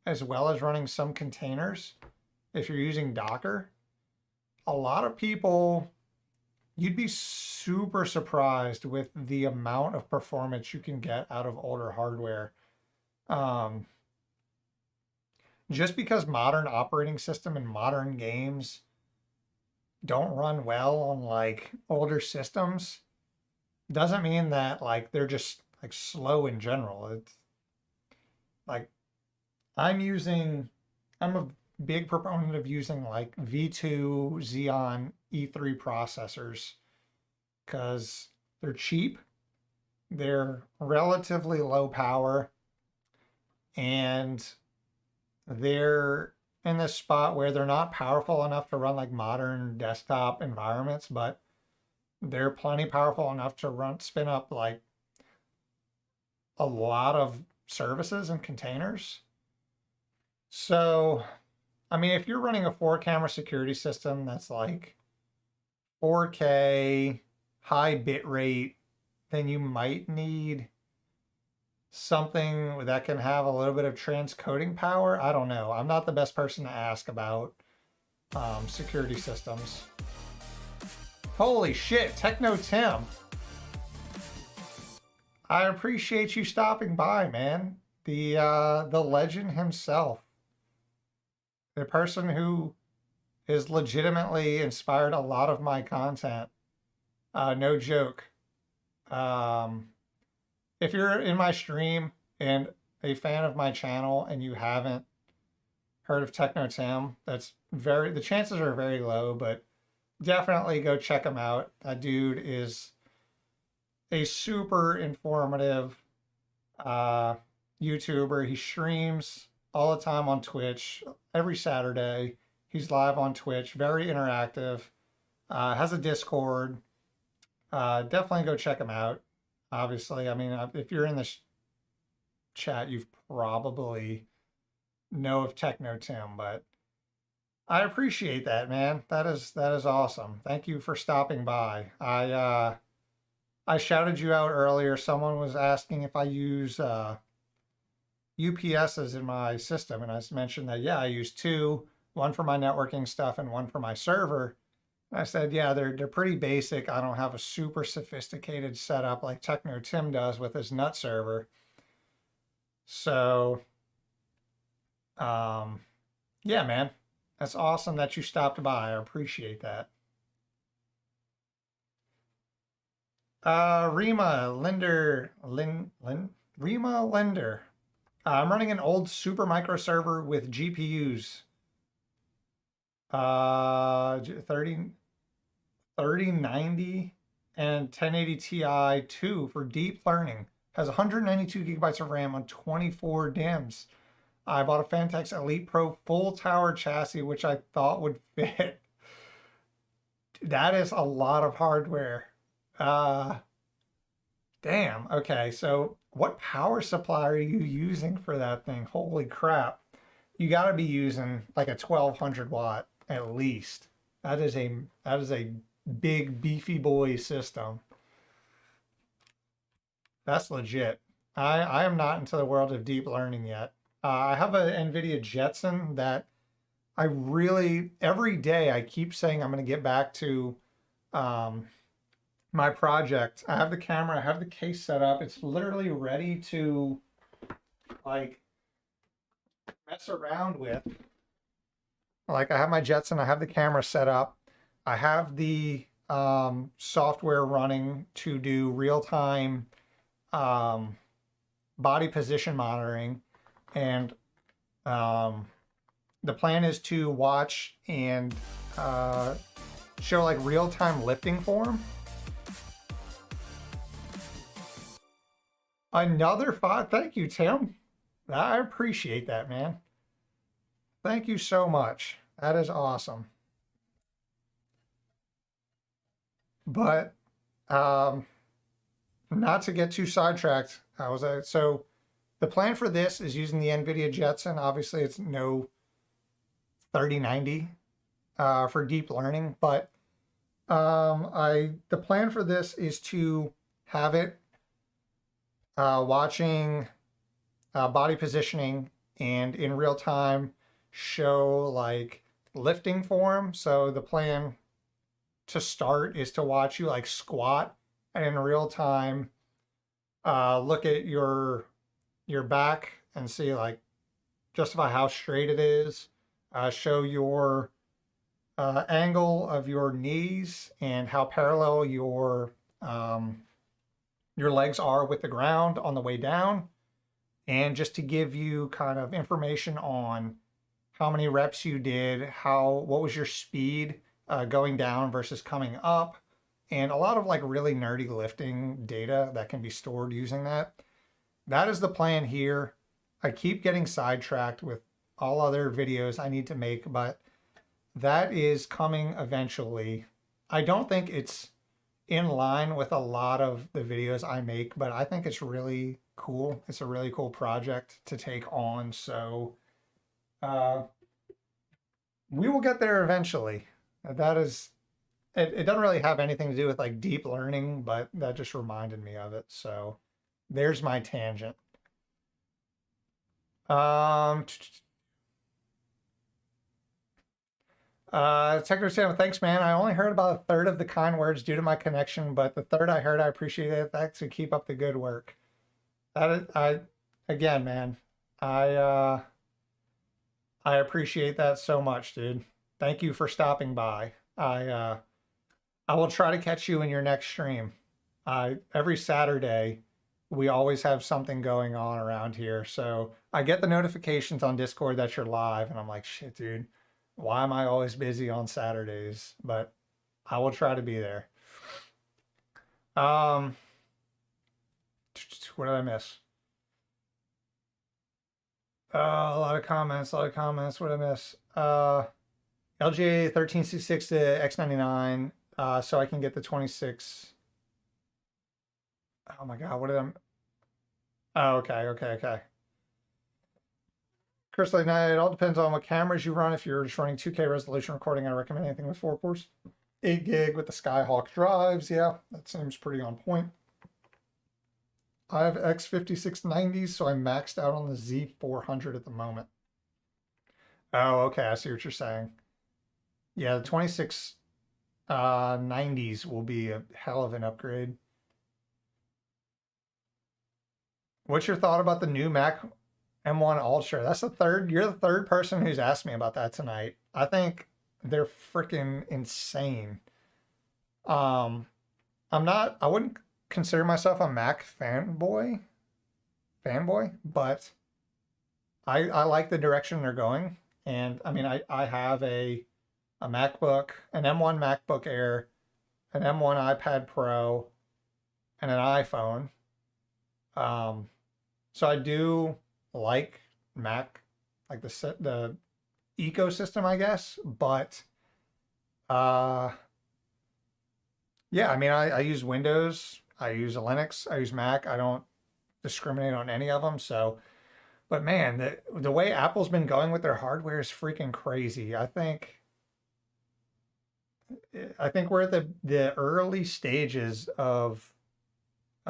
as well as running some containers if you're using Docker. A lot of people, you'd be super surprised with the amount of performance you can get out of older hardware. Just because modern operating system and modern games don't run well on like older systems doesn't mean that like they're just like slow in general. It's like I'm a big proponent of using like V2 Xeon E3 processors because they're cheap, they're relatively low power, and they're in this spot where they're not powerful enough to run like modern desktop environments, but they're plenty powerful enough to spin up like a lot of services and containers. So, I mean, if you're running a 4-camera security system that's like 4K, high bit rate, then you might need something that can have a little bit of transcoding power. I don't know. I'm not the best person to ask about security systems. Holy shit, Techno Tim. I appreciate you stopping by, man. The legend himself. The person who has legitimately inspired a lot of my content. No joke. If you're in my stream and a fan of my channel and you haven't heard of Techno Tim, the chances are very low, but definitely go check him out. That dude is a super informative YouTuber. He streams all the time on Twitch every Saturday. He's live on Twitch, very interactive, has a Discord. Definitely go check him out. Obviously, I mean, if you're in this chat, you've probably know of Techno Tim, but I appreciate that, man. That is awesome. Thank you for stopping by. I shouted you out earlier. Someone was asking if I use UPSs in my system, and I mentioned that yeah, I use 2, one for my networking stuff and one for my server. I said, yeah, they're pretty basic. I don't have a super sophisticated setup like Techno Tim does with his nut server. So, yeah, man, that's awesome that you stopped by. I appreciate that. Rima Linder. I'm running an old super micro server with GPUs. 3090 and 1080 Ti 2 for deep learning. Has 192 gigabytes of RAM on 24 DIMMs. I bought a Fantex Elite Pro full tower chassis, which I thought would fit. That is a lot of hardware. Damn. Okay, so what power supply are you using for that thing? Holy crap. you got to be using like a 1200 watt at least. That is a big beefy boy system. That's legit. I am not into the world of deep learning yet. I have a NVIDIA Jetson that I really, every day I keep saying I'm going to get back to um, my project. I have the camera, I have the case set up. It's literally ready to like mess around with. Like I have my Jetson, I have the camera set up. I have the software running to do real-time um, body position monitoring. And the plan is to watch and show like real-time lifting form. Another 5. Thank you, Tim. I appreciate that, man. Thank you so much. That is awesome. But not to get too sidetracked, so the plan for this is using the NVIDIA Jetson. Obviously, it's no 3090 for deep learning, but the plan for this is to have it watching body positioning and in real time show like lifting form. So the plan to start is to watch you like squat and in real time look at your back and see like justify how straight it is, show your angle of your knees and how parallel your legs are with the ground on the way down, and just to give you kind of information on how many reps you did, what was your speed going down versus coming up, and a lot of like really nerdy lifting data that can be stored using that. That is the plan here. I keep getting sidetracked with all other videos I need to make, but that is coming eventually. I don't think it's in line with a lot of the videos I make, but I think it's really cool. It's a really cool project to take on. So we will get there eventually. That is, it doesn't really have anything to do with like deep learning, but that just reminded me of it. So there's my tangent. Technical Sam, thanks, man. I only heard about a third of the kind words due to my connection, but the third I heard, I appreciate it. Thanks to keep up the good work. Again, man, I appreciate that so much, dude. Thank you for stopping by. I will try to catch you in your next stream. Every Saturday, we always have something going on around here. So I get the notifications on Discord that you're live, and I'm like, shit, dude, why am I always busy on Saturdays? But I will try to be there. What did I miss? A lot of comments. What did I miss? LGA 1366 to X99, so I can get the 26. Oh my God, what did I? Oh, okay. Crystal Night, it all depends on what cameras you run. If you're just running 2K resolution recording, I recommend anything with 4 cores. 8 gig with the Skyhawk drives. Yeah, that seems pretty on point. I have X5690s, so I'm maxed out on the Z400 at the moment. Oh, okay, I see what you're saying. Yeah, the 2690s will be a hell of an upgrade. What's your thought about the new Mac M1 Ultra? You're the third person who's asked me about that tonight. I think they're freaking insane. I wouldn't consider myself a Mac fanboy, but I like the direction they're going. And I mean, I have a MacBook, an M1 MacBook Air, an M1 iPad Pro, and an iPhone. So I do like Mac, like the ecosystem, I guess. But yeah, I mean, I use Windows, I use Linux, I use Mac. I don't discriminate on any of them. So But man, the way Apple's been going with their hardware is freaking crazy. I think we're at the early stages of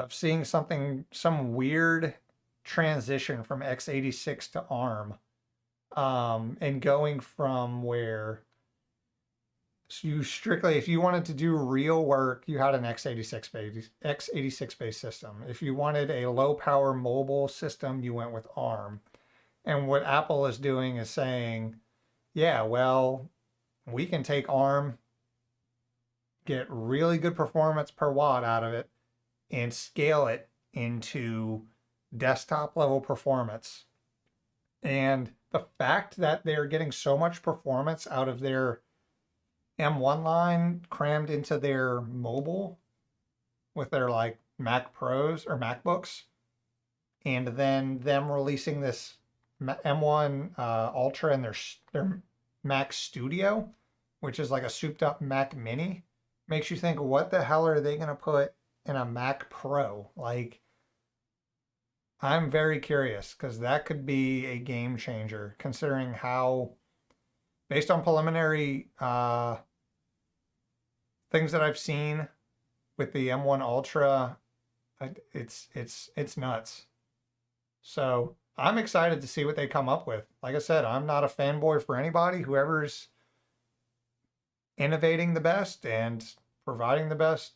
seeing some weird transition from x86 to ARM, and going from where you strictly, if you wanted to do real work, you had an x86 based system. If you wanted a low power mobile system, you went with ARM. And what Apple is doing is saying, yeah, well, we can take ARM, get really good performance per watt out of it, and scale it into desktop level performance. And the fact that they're getting so much performance out of their M1 line crammed into their mobile with their like Mac Pros or MacBooks, and then them releasing this M1 Ultra and their Mac Studio, which is like a souped up Mac Mini, makes you think, what the hell are they going to put in a Mac Pro? Like, I'm very curious because that could be a game changer considering how, based on preliminary things that I've seen with the M1 Ultra, it's nuts. So I'm excited to see what they come up with. Like I said, I'm not a fanboy for anybody. Whoever's innovating the best and providing the best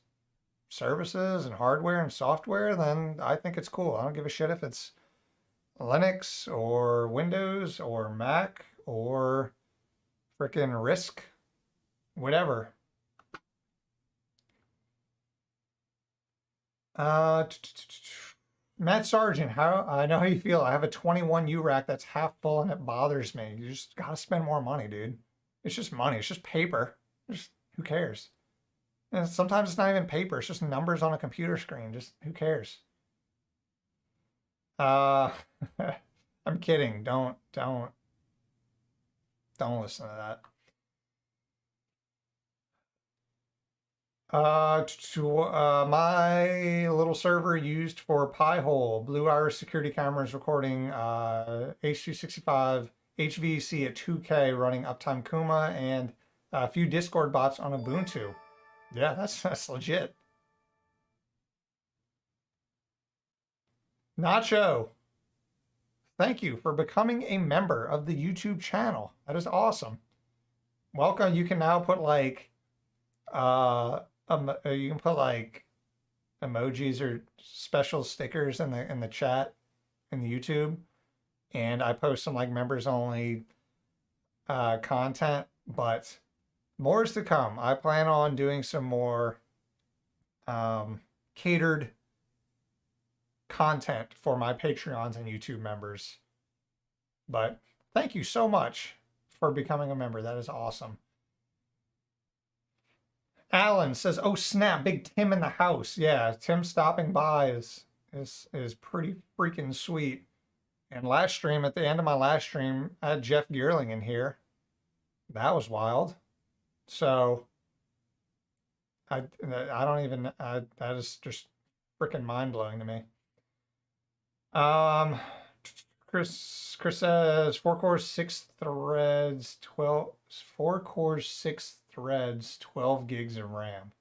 services and hardware and software, then I think it's cool. I don't give a shit if it's Linux or Windows or Mac or freaking RISC, whatever. Matt Sargent, how I know how you feel. I have a 21U rack that's half full and it bothers me. You just gotta spend more money, dude. It's just money. It's just paper. Just who cares? And sometimes it's not even paper. It's just numbers on a computer screen. Just who cares? Uh, I'm kidding. Don't listen to that. My little server used for Pi-hole, Blue Iris security cameras recording H265 HVAC at 2K running Uptime Kuma and a few Discord bots on Ubuntu. Yeah, that's legit. Nacho, thank you for becoming a member of the YouTube channel. That is awesome. Welcome. You can now put like you can put like emojis or special stickers in the chat in the YouTube, and I post some like members only content, but more is to come. I plan on doing some more catered content for my Patreons and YouTube members. But thank you so much for becoming a member. That is awesome. Alan says, "Oh snap, Big Tim in the house." Yeah, Tim stopping by is pretty freaking sweet. And last stream, at the end of my last stream, I had Jeff Geerling in here. That was wild. So I don't even that is just freaking mind blowing to me. Chris says 4 cores, 6 threads, 4 cores, 6 threads, 12 gigs of RAM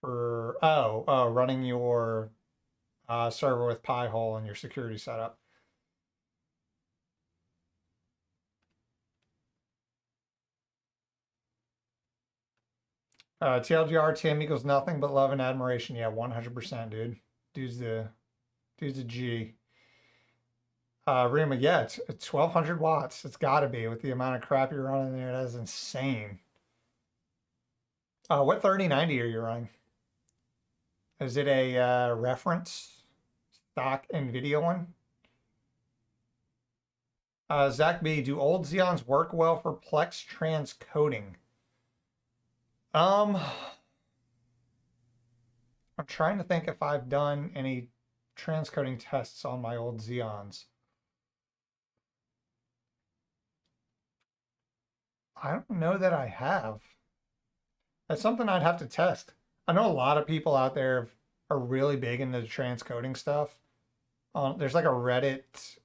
for running your server with Pi-hole and your security setup. TLDR, Tim equals nothing but love and admiration. Yeah, 100%, dude. Dude's a G. Rima, yeah, it's 1200 watts. It's got to be with the amount of crap you're running there. That is insane. What 3090 are you running? Is it a reference stock NVIDIA one? Zach B, do old Xeons work well for Plex transcoding? I'm trying to think if I've done any transcoding tests on my old Xeons. I don't know that I have. That's something I'd have to test. I know a lot of people out there are really big into the transcoding stuff. There's like a Reddit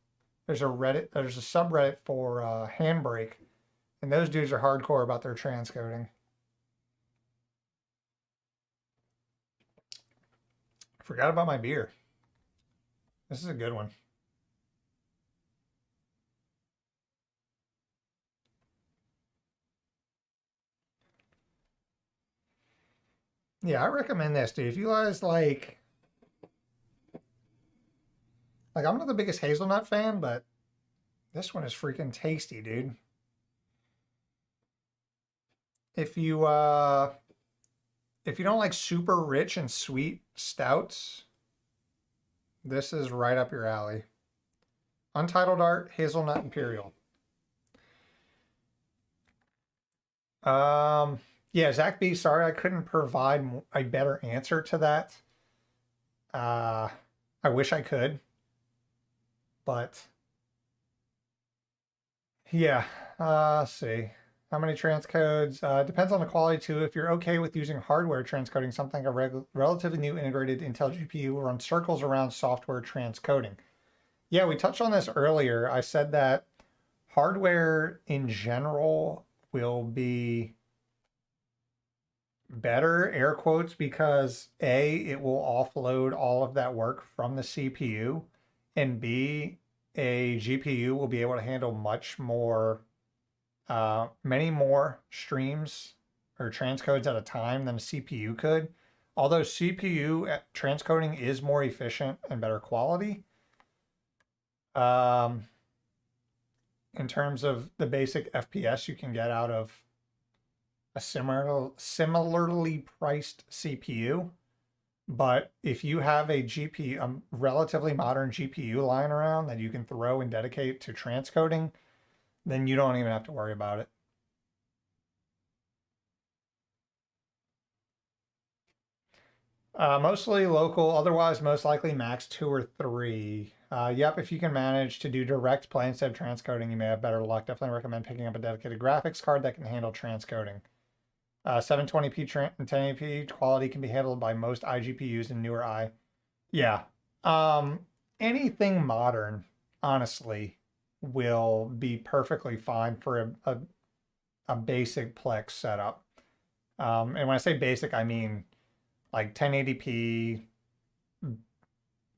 There's a subreddit for Handbrake, and those dudes are hardcore about their transcoding. Forgot about my beer. This is a good one. Yeah, I recommend this, dude. If you guys I'm not the biggest hazelnut fan, but this one is freaking tasty, dude. If you don't like super rich and sweet stouts, this is right up your alley. Untitled Art Hazelnut Imperial. Yeah, Zach B, sorry I couldn't provide a better answer to that. I wish I could, but yeah, let's see. How many transcodes? Depends on the quality too. If you're okay with using hardware transcoding, something like a relatively new integrated Intel GPU will run circles around software transcoding. Yeah, we touched on this earlier. I said that hardware in general will be better, air quotes, because A, it will offload all of that work from the CPU, and B, a GPU will be able to handle much more, many more streams or transcodes at a time than a CPU could. Although CPU transcoding is more efficient and better quality, in terms of the basic FPS you can get out of a similarly priced CPU. But if you have a GPU, a relatively modern GPU lying around that you can throw and dedicate to transcoding, then you don't even have to worry about it. Mostly local, otherwise most likely max 2 or 3. Yep, if you can manage to do direct play instead of transcoding, you may have better luck. Definitely recommend picking up a dedicated graphics card that can handle transcoding. 720p and 1080p quality can be handled by most iGPUs and newer i. Yeah. Anything modern, honestly, will be perfectly fine for a basic Plex setup. And when I say basic, I mean like 1080p,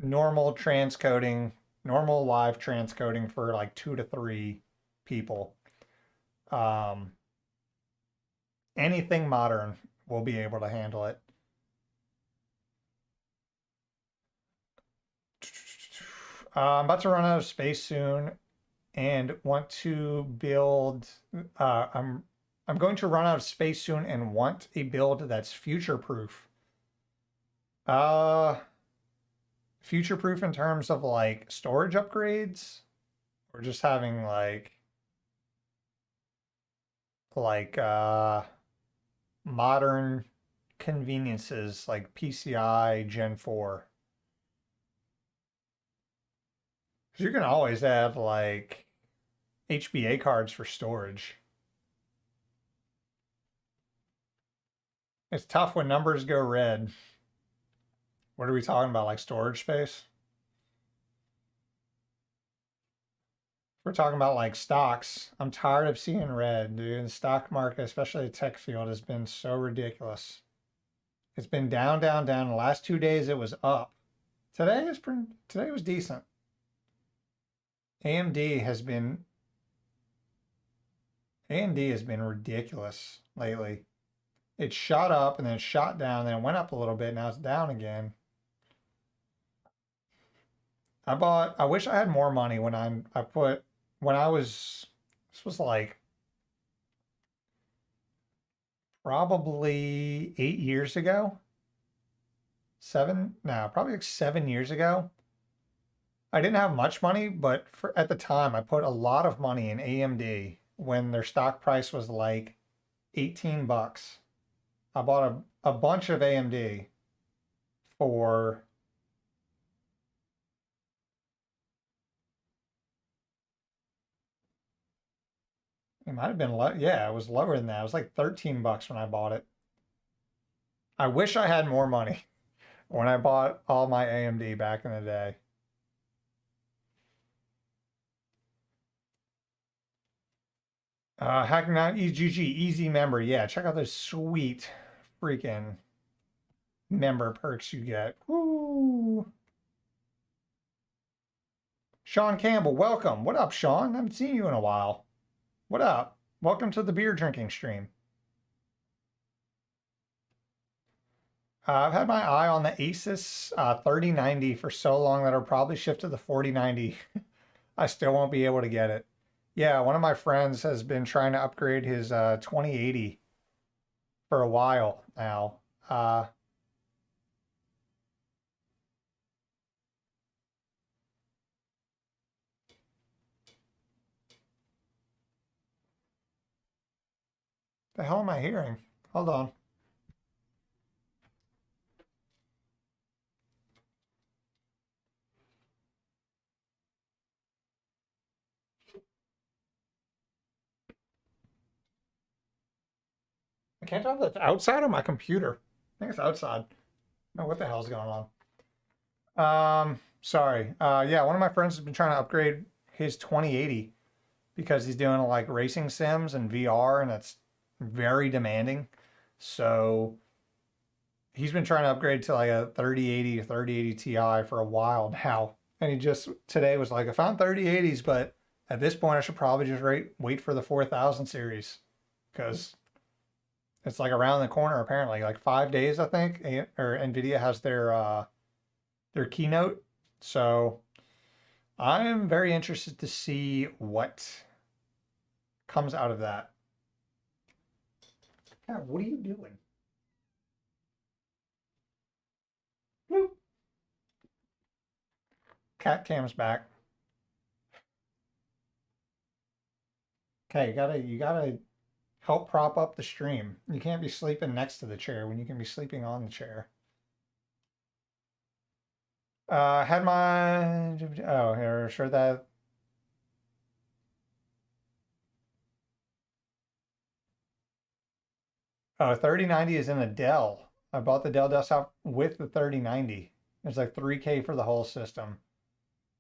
normal transcoding, normal live transcoding for like 2 to 3 people. Anything modern will be able to handle it. I'm about to run out of space soon and want to build. I'm going to run out of space soon and want a build that's future proof. Future proof in terms of like storage upgrades, or just having like modern conveniences like PCI Gen 4. Because you can always add like HBA cards for storage. It's tough when numbers go red. What are we talking about? Like storage space? We're talking about like stocks. I'm tired of seeing red, dude. The stock market, especially the tech field, has been so ridiculous. It's been down, down, down. The last 2 days it was up. Today was decent. AMD has been ridiculous lately. It shot up and then it shot down, then it went up a little bit, now it's down again. I wish I had more money when this was like probably 8 years ago. Probably like 7 years ago. I didn't have much money, but at the time, I put a lot of money in AMD when their stock price was like 18 bucks. I bought a bunch of AMD for it might have been yeah, it was lower than that. It was like 13 bucks when I bought it. I wish I had more money when I bought all my AMD back in the day. Hacking out EGG, easy member. Yeah, check out those sweet freaking member perks you get. Woo! Sean Campbell, welcome. What up, Sean? I haven't seen you in a while. What up? Welcome to the beer drinking stream. I've had my eye on the Asus 3090 for so long that I'll probably shift to the 4090. I still won't be able to get it. Yeah, one of my friends has been trying to upgrade his 2080 for a while now. The hell am I hearing? Hold on. I can't tell if it's outside or my computer. I think it's outside. No, what the hell's going on? Sorry. Yeah, one of my friends has been trying to upgrade his 2080 because he's doing like racing sims and VR, and it's very demanding. So he's been trying to upgrade to like a 3080 or 3080 Ti for a while now. And he just today was like, I found 3080s, but at this point I should probably just wait for the 4000 series because it's like around the corner apparently. Like 5 days, I think, or Nvidia has their keynote. So I'm very interested to see what comes out of that. God, what are you doing? Bloop. Cat cam's back. Okay, you gotta help prop up the stream. You can't be sleeping next to the chair when you can be sleeping on the chair. Had my here, sure that oh 3090 is in a Dell. I bought the Dell desktop with the 3090. It's like 3K for the whole system.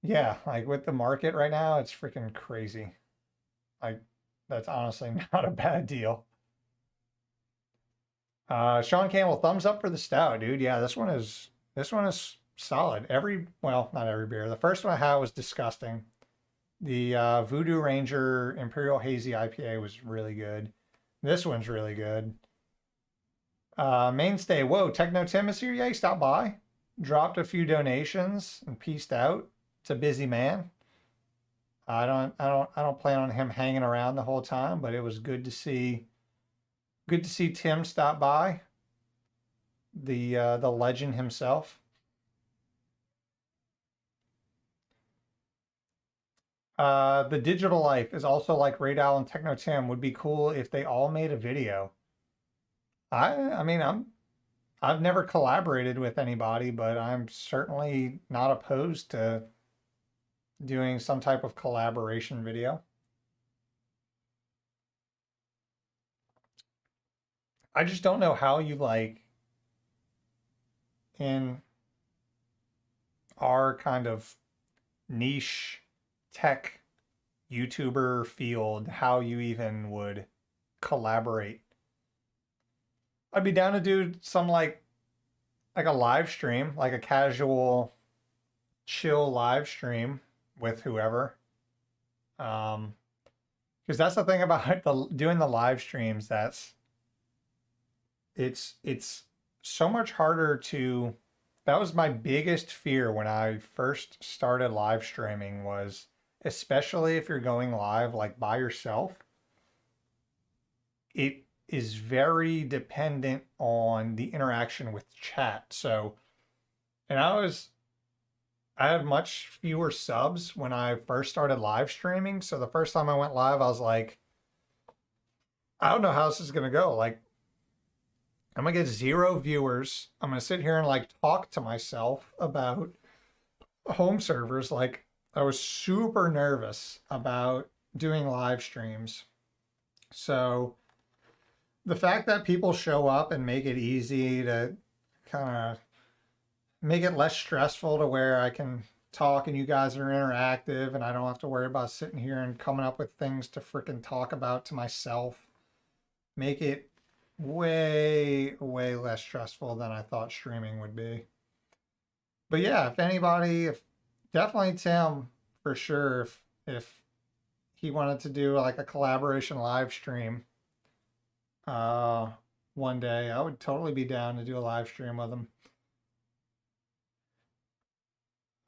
Yeah, like with the market right now, it's freaking crazy. Like that's honestly not a bad deal. Sean Campbell, thumbs up for the stout, dude. Yeah, this one is solid. Well, not every beer. The first one I had was disgusting. The Voodoo Ranger Imperial Hazy IPA was really good. This one's really good. Mainstay, whoa, Techno Tim is here. Yeah, he stopped by, dropped a few donations, and peaced out. It's a busy man. I don't plan on him hanging around the whole time, but it was good to see Tim stop by. The legend himself. The Digital Life is also like Raid Owl and Techno Tim. Would be cool if they all made a video. I mean I've never collaborated with anybody, but I'm certainly not opposed to doing some type of collaboration video. I just don't know how you like in our kind of niche tech YouTuber field, how you even would collaborate. I'd be down to do some like a live stream, like a casual chill live stream with whoever. Because that's the thing about doing the live streams, it's so much harder to that was my biggest fear when I first started live streaming was especially if you're going live like by yourself, it is very dependent on the interaction with chat. So, and I had much fewer subs when I first started live streaming. So the first time I went live, I was like, I don't know how this is gonna go. Like, I'm gonna get 0 viewers. I'm gonna sit here and like talk to myself about home servers. Like, I was super nervous about doing live streams. So the fact that people show up and make it easy to kind of make it less stressful to where I can talk and you guys are interactive and I don't have to worry about sitting here and coming up with things to freaking talk about to myself. Make it way, way less stressful than I thought streaming would be. But yeah, if anybody, if definitely Tim for sure, if he wanted to do like a collaboration live stream uh one day, I would totally be down to do a live stream with him.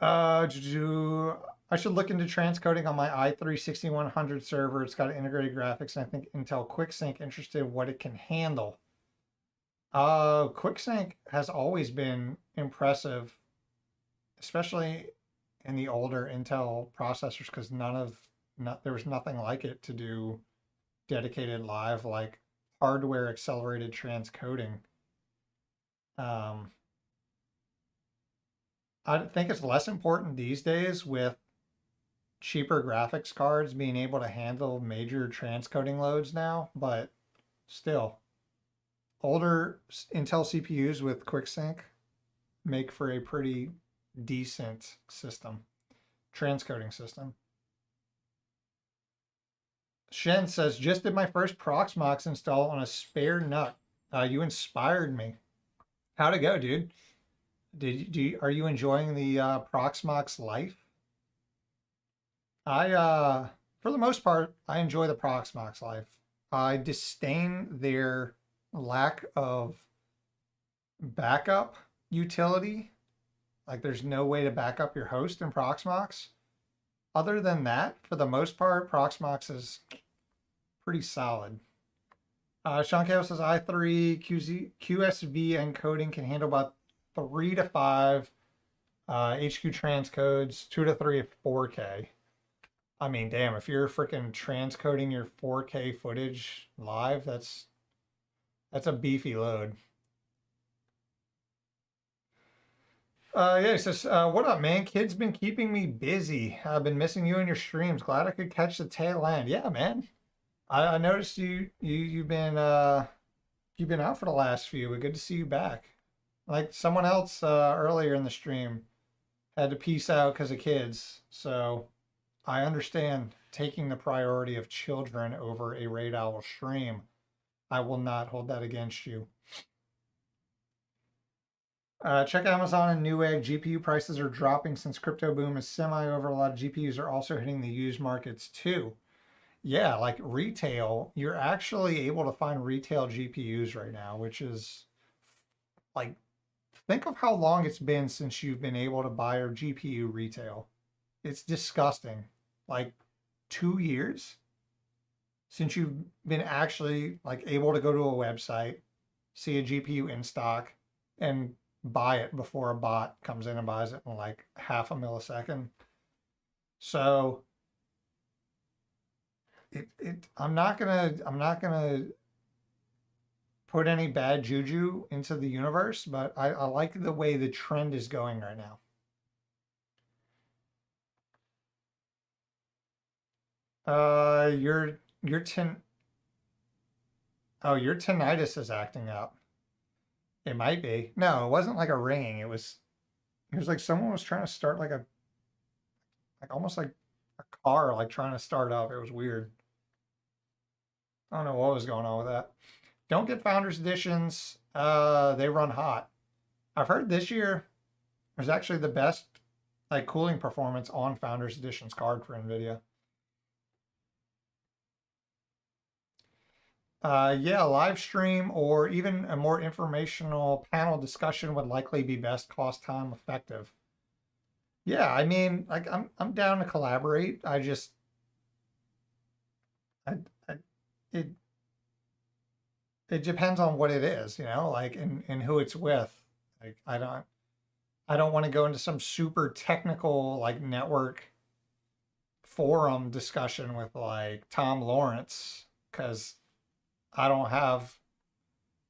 I should look into transcoding on my i3-6100 server. It's got integrated graphics, and I think Intel QuickSync interested in what it can handle. QuickSync has always been impressive, especially in the older Intel processors, because there was nothing like it to do dedicated live, like hardware accelerated transcoding. I think it's less important these days with cheaper graphics cards being able to handle major transcoding loads now, but still, older Intel CPUs with QuickSync make for a pretty decent system, transcoding system. Shen says, just did my first Proxmox install on a spare nut. You inspired me. How'd it go, dude? Are you enjoying the Proxmox life? For the most part, I enjoy the Proxmox life. I disdain their lack of backup utility. Like there's no way to back up your host in Proxmox. Other than that, for the most part, Proxmox is pretty solid. Sean Cahill says i3 QSV encoding can handle about 3 to 5 HQ transcodes, 2 to 3 4K. I mean, damn, if you're freaking transcoding your 4K footage live, that's a beefy load. Yeah, he says, what up, man? Kid's been keeping me busy. I've been missing you and your streams. Glad I could catch the tail end. Yeah, man. I noticed you've been out for the last few, but good to see you back. Like someone else earlier in the stream had to peace out because of kids. So I understand taking the priority of children over a Raid Owl stream. I will not hold that against you. Check Amazon and Newegg. GPU prices are dropping since crypto boom is semi over. A lot of GPUs are also hitting the used markets too. Yeah, like retail, you're actually able to find retail GPUs right now, which is like, think of how long it's been since you've been able to buy a GPU retail. It's disgusting. Like 2 years since you've been actually like able to go to a website, see a GPU in stock, and buy it before a bot comes in and buys it in like half a millisecond. So I'm not gonna put any bad juju into the universe, but I like the way the trend is going right now. Your your tinnitus is acting up. It might be. No, it wasn't like a ringing. It was like someone was trying to start like almost like a car, like trying to start up. It was weird. I don't know what was going on with that. Don't get Founders Editions. They run hot. I've heard this year was actually the best like cooling performance on Founders Editions card for NVIDIA. Yeah, live stream or even a more informational panel discussion would likely be best cost time effective. Yeah, I mean, like I'm down to collaborate. I just I, I it it depends on what it is, you know, like and who it's with. Like I don't want to go into some super technical like network forum discussion with like Tom Lawrence because I don't have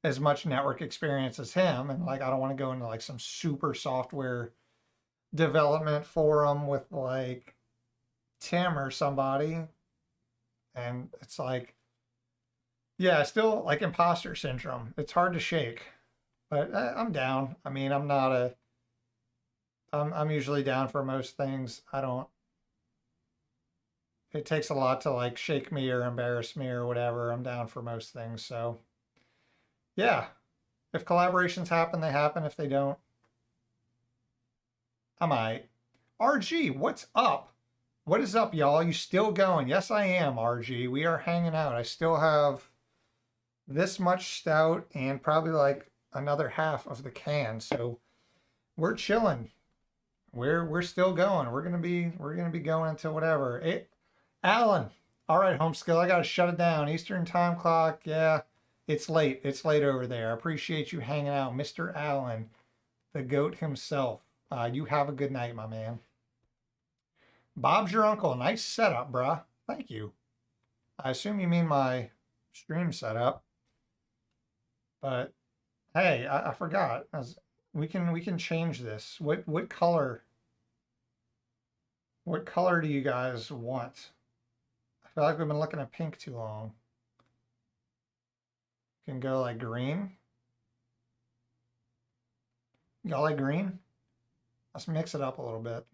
as much network experience as him, and like I don't want to go into like some super software development forum with like Tim or somebody. And it's like, yeah, still like imposter syndrome. It's hard to shake, but I'm down. I mean, I'm usually down for most things. I don't. It takes a lot to like shake me or embarrass me or whatever. I'm down for most things. So yeah, if collaborations happen, they happen. If they don't, I might. RG, what's up? What is up, y'all? You still going? Yes, I am, RG. We are hanging out. I still have this much stout and probably like another half of the can. So we're chilling. We're still going. We're gonna be going until whatever. Alan. All right, home skill. I gotta shut it down. Eastern time clock. Yeah, it's late. It's late over there. I appreciate you hanging out, Mr. Allen, the goat himself. You have a good night, my man. Bob's your uncle. Nice setup, bruh. Thank you. I assume you mean my stream setup, but hey, I forgot. We can change this. What color? What color do you guys want? I feel like we've been looking at pink too long. Can go like green. Y'all like green? Let's mix it up a little bit.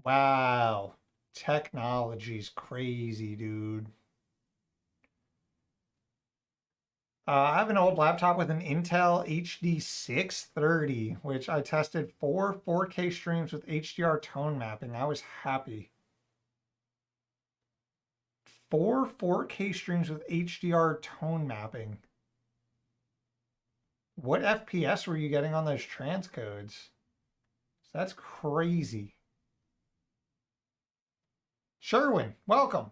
Wow. Technology's crazy, dude. I have an old laptop with an Intel HD 630, which I tested 4K streams with HDR tone mapping. I was happy. 4K streams with HDR tone mapping. What FPS were you getting on those transcodes? That's crazy. Sherwin, welcome.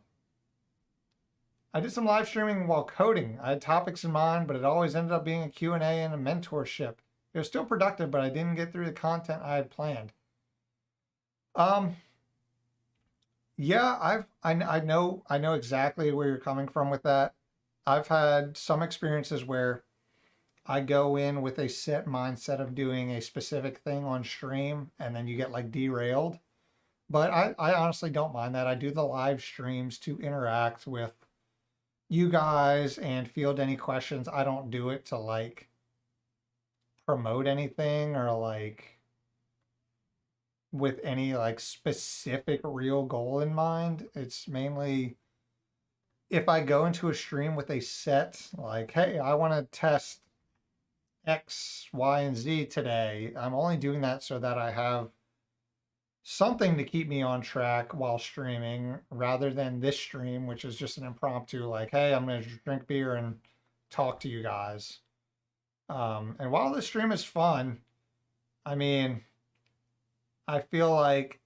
I did some live streaming while coding. I had topics in mind, but it always ended up being a Q&A and a mentorship. It was still productive, but I didn't get through the content I had planned. Yeah, I know exactly where you're coming from with that. I've had some experiences where I go in with a set mindset of doing a specific thing on stream, and then you get like derailed. But I honestly don't mind that. I do the live streams to interact with you guys and field any questions. I don't do it to like promote anything or like with any like specific real goal in mind. It's mainly if I go into a stream with a set like, hey, I want to test X, Y, and Z today. I'm only doing that so that I have something to keep me on track while streaming rather than this stream, which is just an impromptu, like, hey, I'm going to drink beer and talk to you guys. And while this stream is fun, I mean, I feel like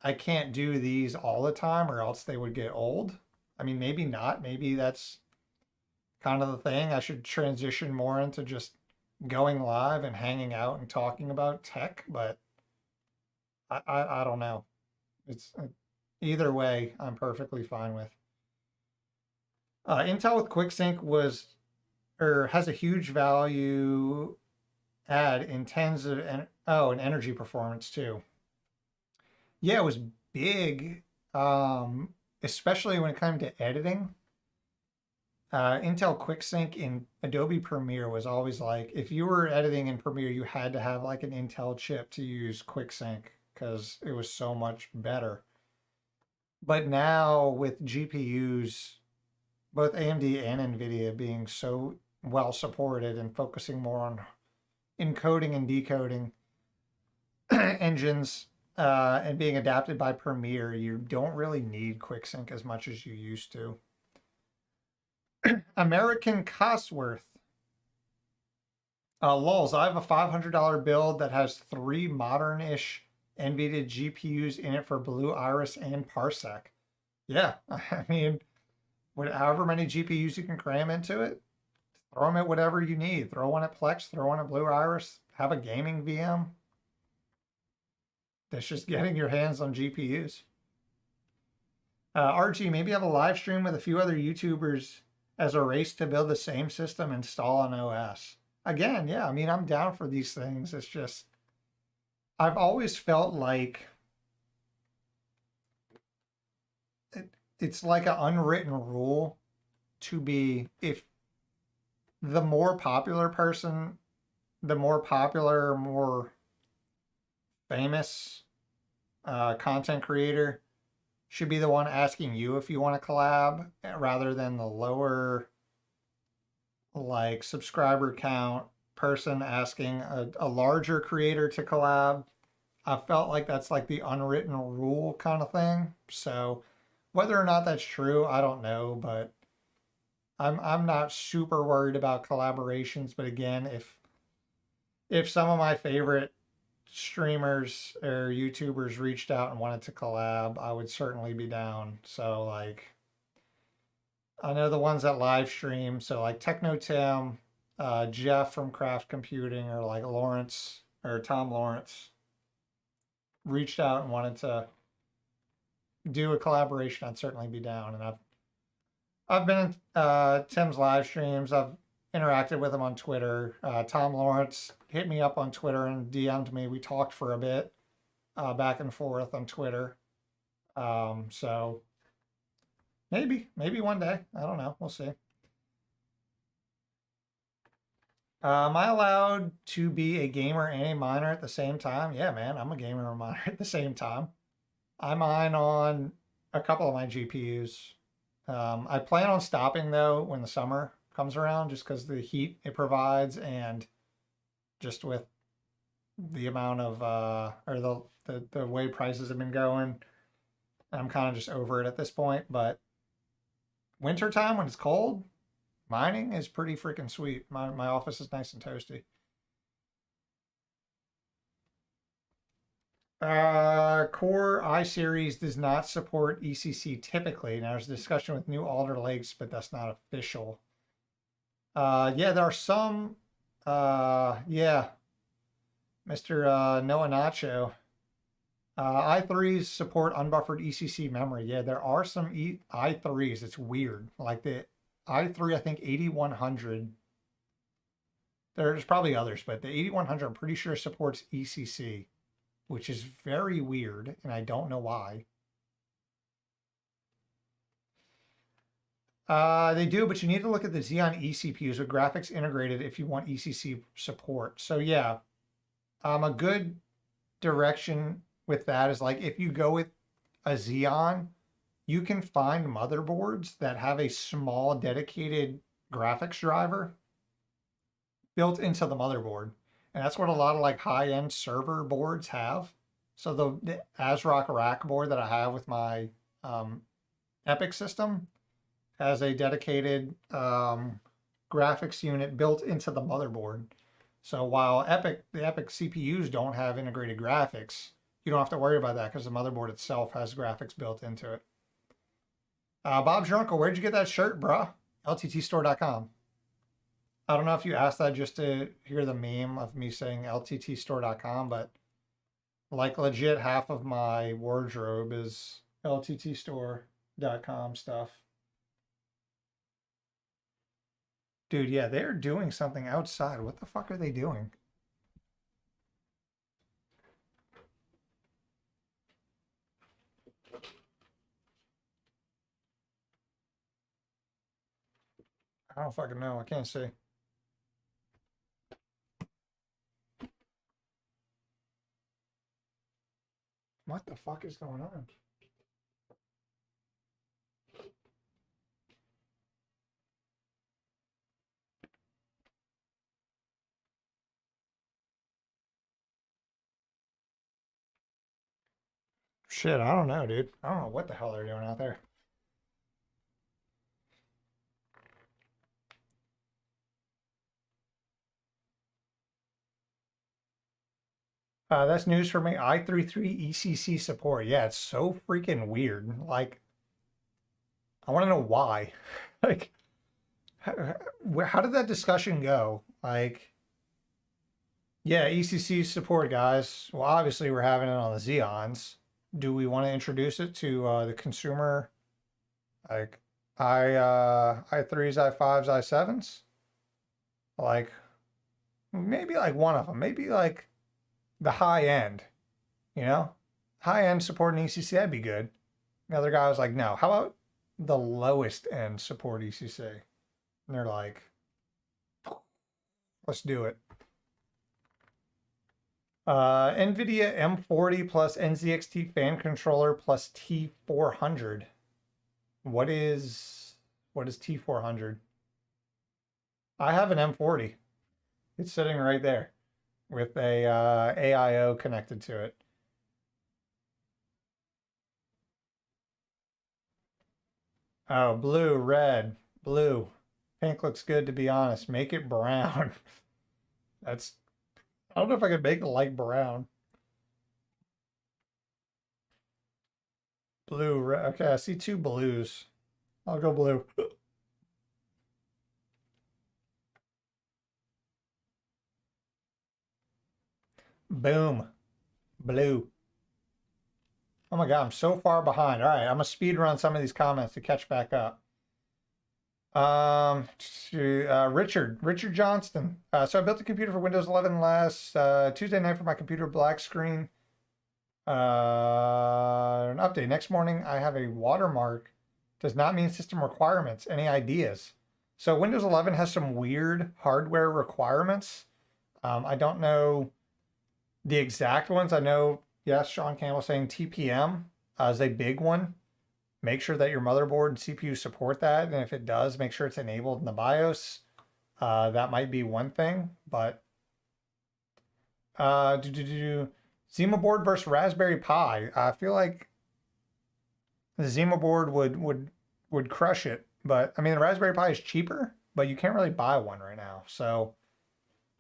I can't do these all the time or else they would get old. I mean, maybe not. Maybe that's kind of the thing. I should transition more into just going live and hanging out and talking about tech, but I don't know. It's either way, I'm perfectly fine with. Intel with QuickSync was or has a huge value add in tens of and energy performance too. Yeah, it was big, especially when it came to editing. Intel QuickSync in Adobe Premiere was always like, if you were editing in Premiere, you had to have like an Intel chip to use QuickSync because it was so much better. But now with GPUs, both AMD and NVIDIA being so well supported and focusing more on encoding and decoding engines and being adapted by Premiere, you don't really need QuickSync as much as you used to. American Cosworth. Lulz, I have a $500 build that has 3 modern-ish NVIDIA GPUs in it for Blue Iris and Parsec. Yeah, I mean, however many GPUs you can cram into it, throw them at whatever you need. Throw one at Plex, throw one at Blue Iris, have a gaming VM. That's just getting your hands on GPUs. RG, maybe have a live stream with a few other YouTubers as a race to build the same system, install an OS. Again, yeah, I mean, I'm down for these things. It's just, I've always felt like it's like an unwritten rule to be, if the more popular person the more popular, more famous content creator should be the one asking you if you want to collab rather than the lower like subscriber count person asking a larger creator to collab. I felt like that's like the unwritten rule kind of thing. So whether or not that's true, I don't know, but I'm not super worried about collaborations. But again, if some of my favorite streamers or YouTubers reached out and wanted to collab, I would certainly be down. So like I know the ones that live stream, so like Techno Tim, Jeff from Craft Computing, or like Lawrence or Tom Lawrence reached out and wanted to do a collaboration, I'd certainly be down. And I've been in Tim's live streams. I've interacted with him on Twitter. Tom Lawrence hit me up on Twitter and DM'd me. We talked for a bit back and forth on Twitter. So maybe one day. I don't know. We'll see. Am I allowed to be a gamer and a miner at the same time? Yeah, man, I'm a gamer and a miner at the same time. I mine on a couple of my GPUs. I plan on stopping though when the summer comes around, just because the heat it provides, and just with the amount of or the way prices have been going, I'm kind of just over it at this point. But wintertime when it's cold, mining is pretty freaking sweet. My office is nice and toasty. Core i series does not support ECC typically. Now there's a discussion with new Alder Lakes, but that's not official. Yeah, there are some. Yeah, Mr. Noah Nacho. i3s support unbuffered ECC memory. Yeah, there are some i3s. It's weird. Like the i3, I think 8100. There's probably others, but the 8100, I'm pretty sure supports ECC, which is very weird, and I don't know why. They do, but you need to look at the Xeon eCPUs with graphics integrated if you want ECC support. So yeah, a good direction with that is like if you go with a Xeon, you can find motherboards that have a small dedicated graphics driver built into the motherboard. And that's what a lot of like high-end server boards have. So the ASRock rack board that I have with my Epic system has a dedicated graphics unit built into the motherboard. So while the Epic CPUs don't have integrated graphics, you don't have to worry about that because the motherboard itself has graphics built into it. Bob's your uncle, where'd you get that shirt, bruh? LTTstore.com. I don't know if you asked that just to hear the meme of me saying LTTstore.com, but like legit half of my wardrobe is LTTstore.com stuff. Dude, yeah, they're doing something outside. What the fuck are they doing? I don't fucking know. I can't see. What the fuck is going on? Shit, I don't know, dude. I don't know what the hell they're doing out there. That's news for me. i33 ECC support. Yeah, it's so freaking weird. Like, I want to know why. Like, how did that discussion go? Like, yeah, ECC support, guys. Well, obviously we're having it on the Xeons. Do we want to introduce it to the consumer, like i3s, i5s, i7s? Like, maybe like one of them. Maybe like the high end, you know? High end supporting ECC, that'd be good. The other guy was like, no, how about the lowest end support ECC? And they're like, let's do it. NVIDIA M40 plus NZXT fan controller plus T400. What is T400? I have an M40. It's sitting right there with a AIO connected to it. Oh, blue, red, blue. Pink looks good, to be honest. Make it brown. That's, I don't know if I could make it like brown. Blue, red. Okay, I see two blues. I'll go blue. Boom. Blue. Oh my God, I'm so far behind. All right, I'm gonna speed run some of these comments to catch back up. Richard Johnston. So I built a computer for Windows 11 last Tuesday night for my computer, black screen. An update. Next morning, I have a watermark. Does not mean system requirements. Any ideas? So Windows 11 has some weird hardware requirements. I don't know the exact ones. I know, yes, Sean Campbell saying TPM is a big one. Make sure that your motherboard and CPU support that. And if it does, make sure it's enabled in the BIOS. That might be one thing, but Zima board versus Raspberry Pi. I feel like the Zima board would crush it, but I mean the Raspberry Pi is cheaper, but you can't really buy one right now. So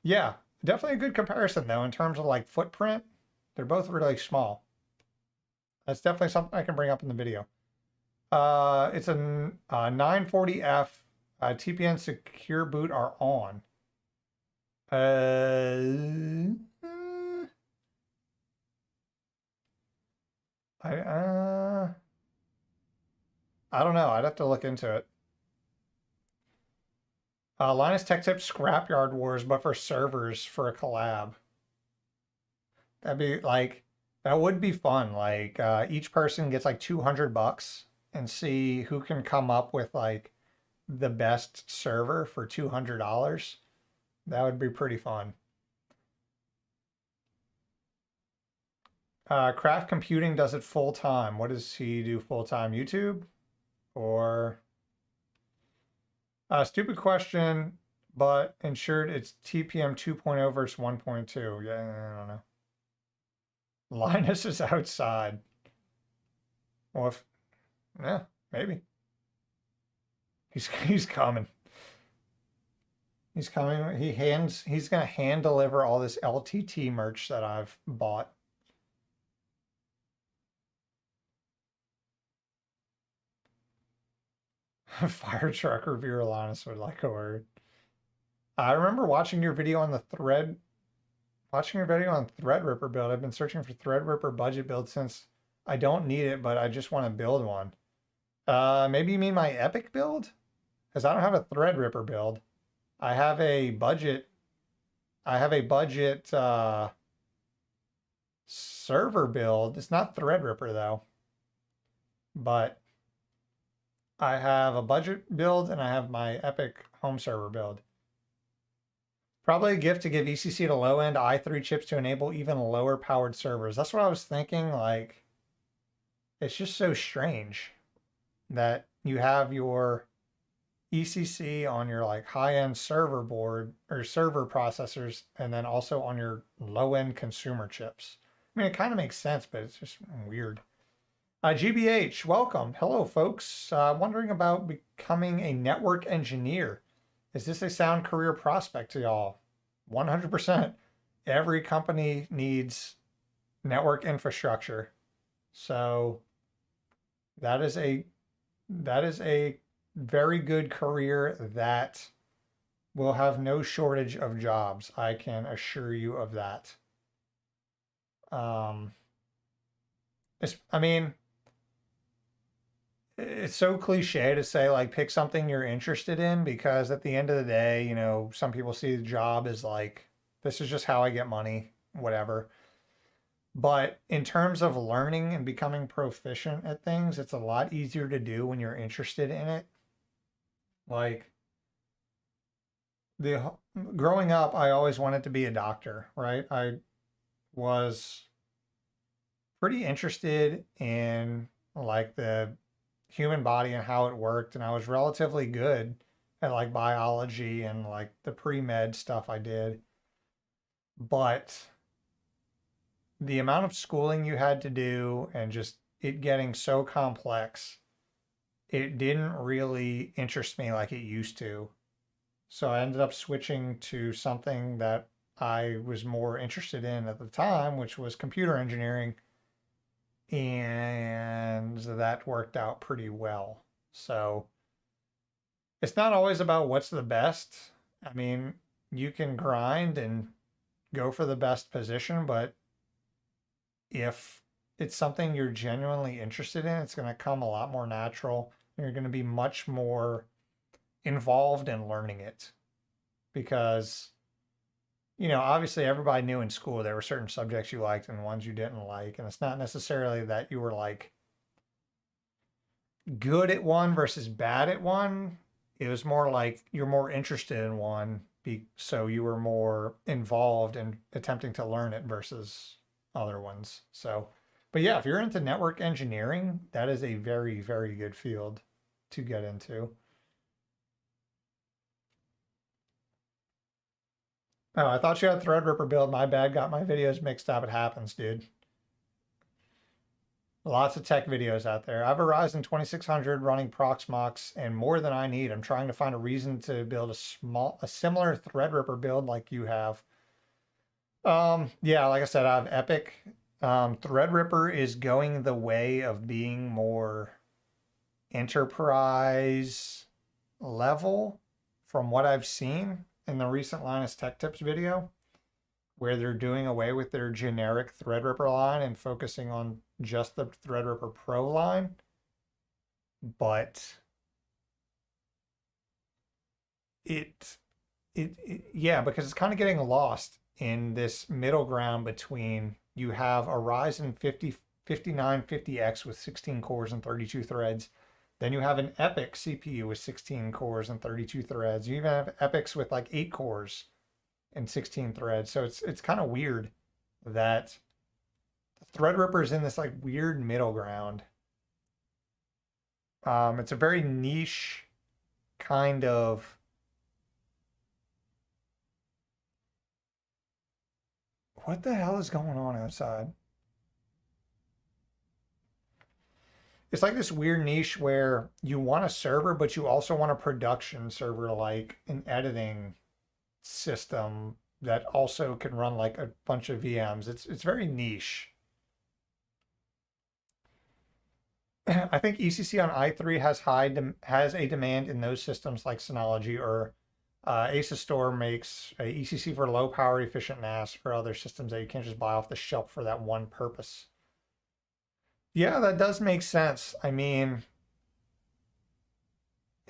yeah, definitely a good comparison though in terms of like footprint. They're both really small. That's definitely something I can bring up in the video. It's a 940F. TPN secure boot are on. I don't know. I'd have to look into it. Linus Tech Tips Scrapyard Wars, but for servers for a collab. That'd be like, that would be fun. Like each person gets like $200 and see who can come up with like the best server for $200. That would be pretty fun. Craft Computing does it full time. What does he do full time? YouTube or stupid question, but ensured it's TPM 2.0 versus 1.2. Yeah, I don't know. Linus is outside. Well, if yeah, maybe he's coming. He's coming. He's gonna hand deliver all this LTT merch that I've bought. Fire truck reviewer Linus would like a word. I remember watching your video on Threadripper build. I've been searching for Threadripper budget build since I don't need it, but I just want to build one. Maybe you mean my Epic build? Because I don't have a Threadripper build. I have a budget server build. It's not Threadripper though. But I have a budget build and I have my Epic home server build. Probably a gift to give ECC to low-end i3 chips to enable even lower powered servers. That's what I was thinking. Like, it's just so strange that you have your ECC on your like high-end server board or server processors and then also on your low-end consumer chips. I mean, it kind of makes sense, but it's just weird. GBH, welcome. Hello, folks. Wondering about becoming a network engineer. Is this a sound career prospect to y'all? 100%. Every company needs network infrastructure. So that is a very good career that will have no shortage of jobs. I can assure you of that. I mean, it's so cliche to say like pick something you're interested in because at the end of the day, you know, some people see the job as like, this is just how I get money, whatever. But in terms of learning and becoming proficient at things, it's a lot easier to do when you're interested in it. Like growing up, I always wanted to be a doctor, right? was pretty interested in like the human body and how it worked, and I was relatively good at like biology and like the pre-med stuff I did. But the amount of schooling you had to do and just it getting so complex, it didn't really interest me like it used to. So I ended up switching to something that I was more interested in at the time, which was computer engineering. And that worked out pretty well. So it's not always about what's the best. I mean, you can grind and go for the best position, but if it's something you're genuinely interested in, it's going to come a lot more natural. You're going to be much more involved in learning it because, you know, obviously everybody knew in school there were certain subjects you liked and ones you didn't like. And it's not necessarily that you were like good at one versus bad at one. It was more like you're more interested in one, so you were more involved in attempting to learn it versus other ones. So, but yeah, if you're into network engineering, that is a very, very good field to get into. Oh, I thought you had Threadripper build. My bad. Got my videos mixed up. It happens, dude. Lots of tech videos out there. I have a Ryzen 2600 running Proxmox and more than I need. I'm trying to find a reason to build a similar Threadripper build like you have. Yeah, like I said, I have Epic. Threadripper is going the way of being more enterprise level from what I've seen in the recent Linus Tech Tips video, where they're doing away with their generic Threadripper line and focusing on just the Threadripper Pro line. But yeah, because it's kind of getting lost in this middle ground between you have a Ryzen 5950X with 16 cores and 32 threads. Then you have an Epic CPU with 16 cores and 32 threads. You even have Epics with like 8 cores and 16 threads. So it's kind of weird that Threadripper is in this like weird middle ground. It's a very niche kind of. What the hell is going on outside? It's like this weird niche where you want a server, but you also want a production server, like an editing system that also can run like a bunch of VMs. It's very niche. I think ECC on i3 has a demand in those systems like Synology or Asus Store makes a ECC for low power efficient NAS for other systems that you can't just buy off the shelf for that one purpose. Yeah, that does make sense. I mean,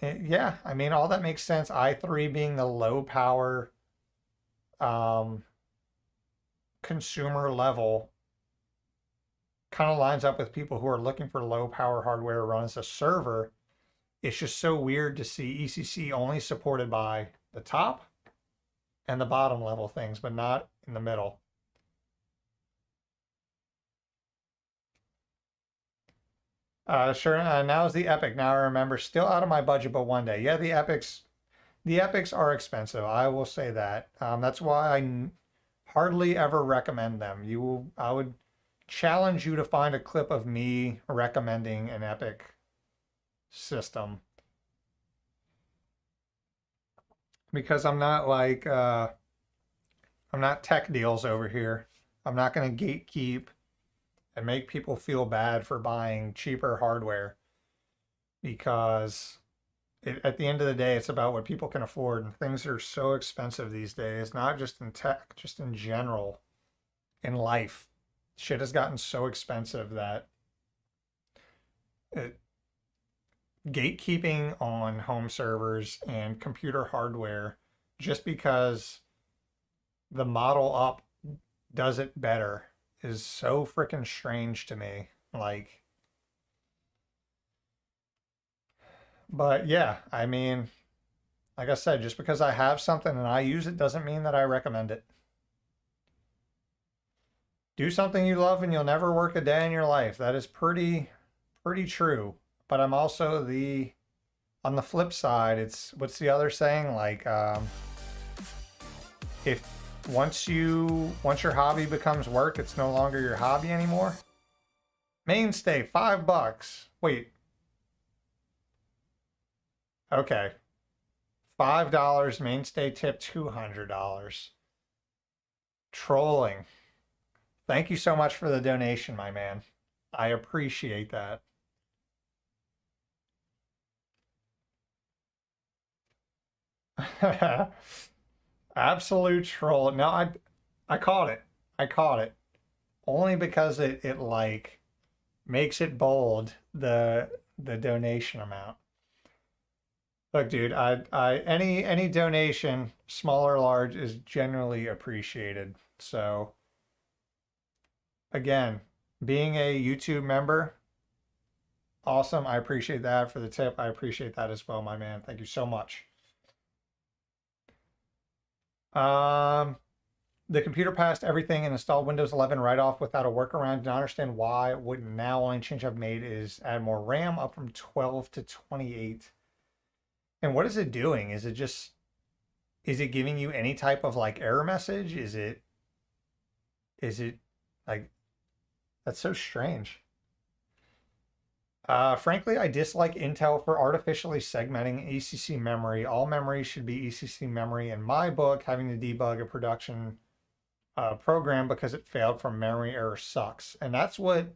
yeah, I mean, all that makes sense. i3 being the low power um, consumer level kind of lines up with people who are looking for low power hardware to run as a server. It's just so weird to see ECC only supported by the top and the bottom level things, but not in the middle. Sure. Now is the Epic. Now I remember, still out of my budget, but one day. Yeah, the Epics are expensive. I will say that. That's why I hardly ever recommend them. I would challenge you to find a clip of me recommending an Epic system because I'm not like I'm not tech deals over here. I'm not going to gatekeep and make people feel bad for buying cheaper hardware because at the end of the day, it's about what people can afford, and things are so expensive these days, not just in tech, just in general, in life. Shit has gotten so expensive that it, gatekeeping on home servers and computer hardware just because the model up does it better is so freaking strange to me. Like, but yeah, I mean, like I said, just because I have something and I use it doesn't mean that I recommend it. Do something you love and you'll never work a day in your life. That is pretty true. But I'm also on the flip side, it's what's the other saying? Like, if once your hobby becomes work, it's no longer your hobby anymore. Mainstay, $5. Wait. Okay. $5. Mainstay tip $200. Trolling. Thank you so much for the donation, my man. I appreciate that. Absolute troll. No, I caught it. I caught it. Only because it like makes it bold the donation amount. Look, dude, any donation, small or large, is generally appreciated. So again, being a YouTube member, awesome. I appreciate that for the tip. I appreciate that as well, my man. Thank you so much. The computer passed everything and installed Windows 11 right off without a workaround. Do not understand why. Wouldn't now. Only change I've made is add more RAM up from 12 to 28. And what is it doing? Is it giving you any type of like error message? Is it like, that's so strange. Frankly, I dislike Intel for artificially segmenting ECC memory. All memory should be ECC memory. In my book, having to debug a production program because it failed from memory error sucks. And that's what,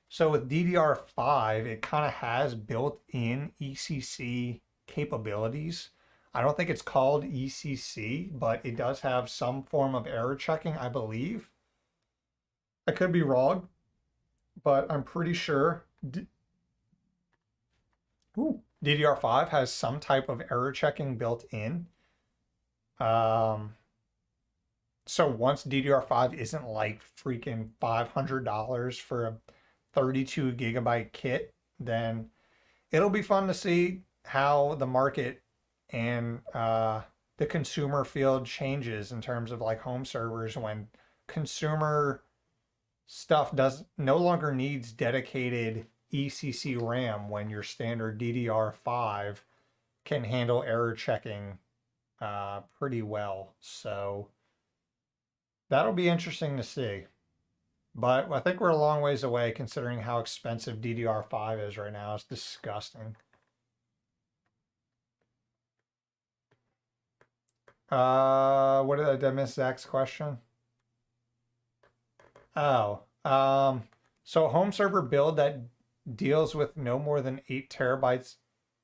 so with DDR5, it kind of has built-in ECC capabilities. I don't think it's called ECC, but it does have some form of error checking, I believe. I could be wrong, but I'm pretty sure DDR5 has some type of error checking built in. So once DDR5 isn't like freaking $500 for a 32 gigabyte kit, then it'll be fun to see how the market and the consumer field changes in terms of like home servers when consumer stuff no longer needs dedicated ECC RAM when your standard DDR5 can handle error checking pretty well. So that'll be interesting to see. But I think we're a long ways away considering how expensive DDR5 is right now. It's disgusting. What did I miss Zach's question? Oh, so a home server build that deals with no more than 8 terabytes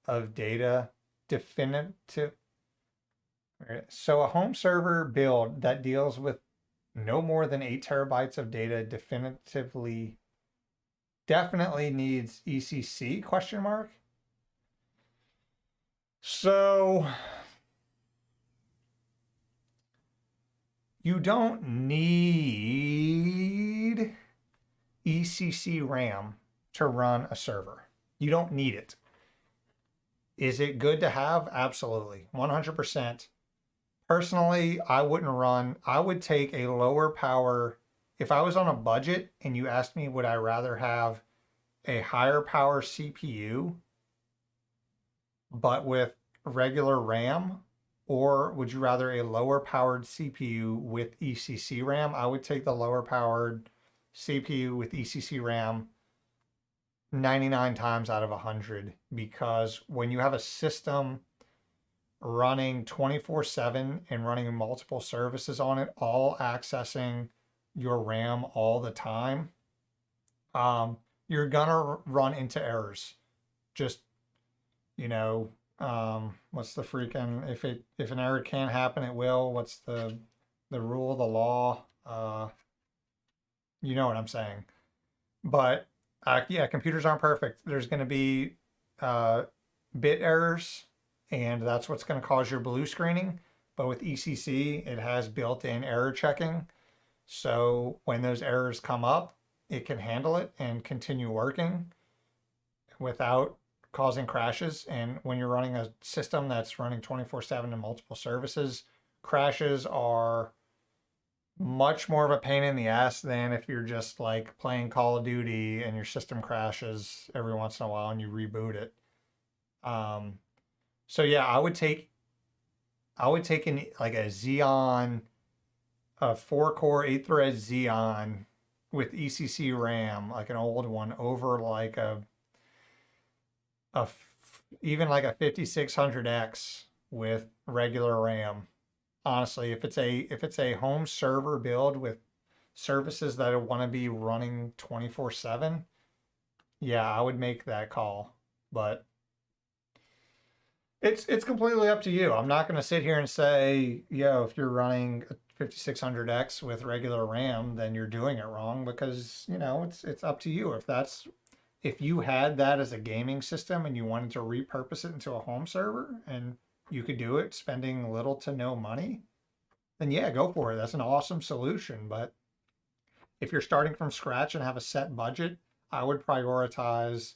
of data definitive. So a home server build that deals with no more than 8 terabytes of data definitely needs ECC question mark. So you don't need ECC RAM to run a server. You don't need it. Is it good to have? Absolutely, 100%. Personally, I would take a lower power. If I was on a budget and you asked me, would I rather have a higher power CPU, but with regular RAM, or would you rather a lower powered CPU with ECC RAM? I would take the lower powered CPU with ECC RAM 99 times out of 100, because when you have a system running 24/7 and running multiple services on it, all accessing your RAM all the time, you're gonna run into errors. Just, what's the freaking, if an error can't happen, it will. What's the rule, the law? You know what I'm saying. But yeah, computers aren't perfect. There's going to be bit errors, and that's what's going to cause your blue screening. But with ECC, it has built-in error checking. So when those errors come up, it can handle it and continue working without causing crashes. And when you're running a system that's running 24/7 and multiple services, crashes are much more of a pain in the ass than if you're just like playing Call of Duty and your system crashes every once in a while and you reboot it. Um, so yeah, I would take an like a Xeon, a 4-core 8-thread Xeon with ECC RAM, like an old one, over like even like a 5600X with regular RAM. Honestly, if it's a home server build with services that want to be running 24/7, yeah, I would make that call. But it's completely up to you. I'm not going to sit here and say, yo, if you're running a 5600X with regular RAM, then you're doing it wrong, because, it's up to you. If you had that as a gaming system and you wanted to repurpose it into a home server and you could do it spending little to no money, then yeah, go for it. That's an awesome solution. But if you're starting from scratch and have a set budget, I would prioritize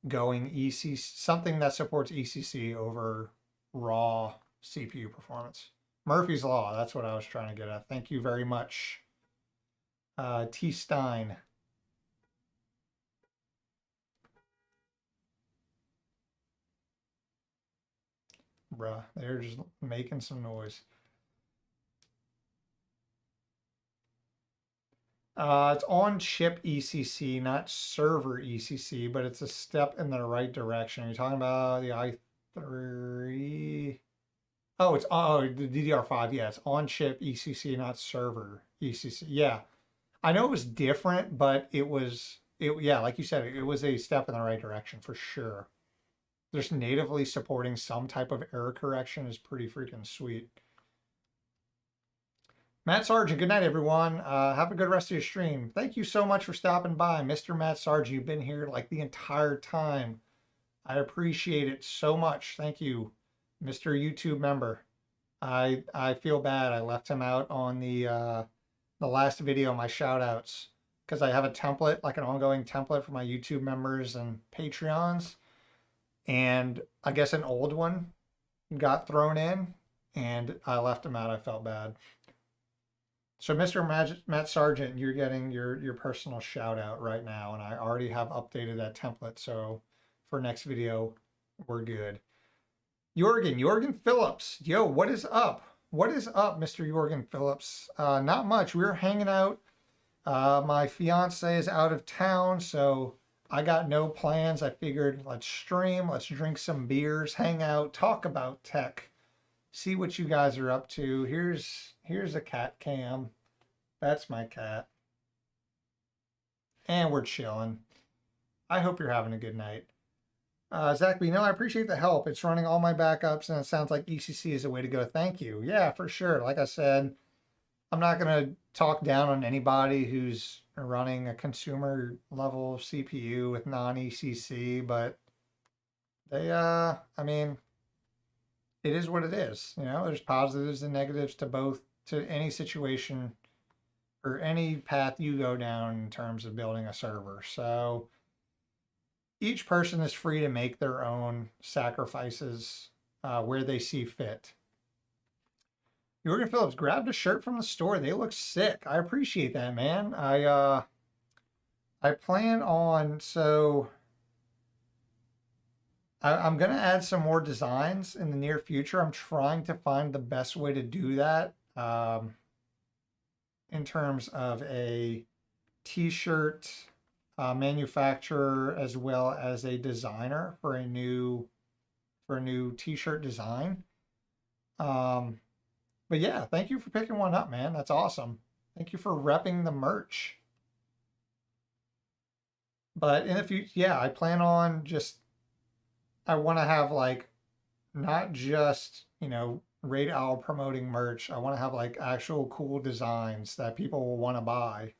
going ECC, something that supports ECC over raw CPU performance. Murphy's Law, that's what I was trying to get at. Thank you very much, T. Stein. Bruh, they're just making some noise. It's on chip ECC, not server ECC, but it's a step in the right direction. Are you talking about the i3? Oh, the DDR5. Yeah, it's on chip ECC, not server ECC. Yeah, I know it was different, but yeah, like you said, it was a step in the right direction for sure. Just natively supporting some type of error correction is pretty freaking sweet. Matt Sargent, good night, everyone. Have a good rest of your stream. Thank you so much for stopping by, Mr. Matt Sargent. You've been here like the entire time. I appreciate it so much. Thank you, Mr. YouTube member. I feel bad. I left him out on the last video, my shout outs, because I have a template, like an ongoing template for my YouTube members and Patreons. And I guess an old one got thrown in and I left him out. I felt bad. So Mr. Matt Sargent, you're getting your personal shout out right now, and I already have updated that template. So for next video, we're good. Jorgen Phillips, yo, what is up? What is up, Mr. Jorgen Phillips? Not much. We're hanging out. My fiance is out of town, so I got no plans. I figured let's stream, let's drink some beers, hang out, talk about tech, see what you guys are up to. Here's a cat cam. That's my cat. And we're chilling. I hope you're having a good night. Zach B, no, I appreciate the help. It's running all my backups, and it sounds like ECC is a way to go. Thank you. Yeah, for sure. Like I said, I'm not going to talk down on anybody who's running a consumer level CPU with non-ECC, but I mean, it is what it is. There's positives and negatives to any situation or any path you go down in terms of building a server. So each person is free to make their own sacrifices where they see fit. Jorgen Phillips grabbed a shirt from the store. They look sick. I appreciate that, man. I plan on, so I'm gonna add some more designs in the near future. I'm trying to find the best way to do that in terms of a t-shirt manufacturer as well as a designer for a new t-shirt design. But yeah, thank you for picking one up, man. That's awesome. Thank you for repping the merch. But in the future, yeah, I plan on I want to have like not just, Raid Owl promoting merch. I want to have like actual cool designs that people will want to buy.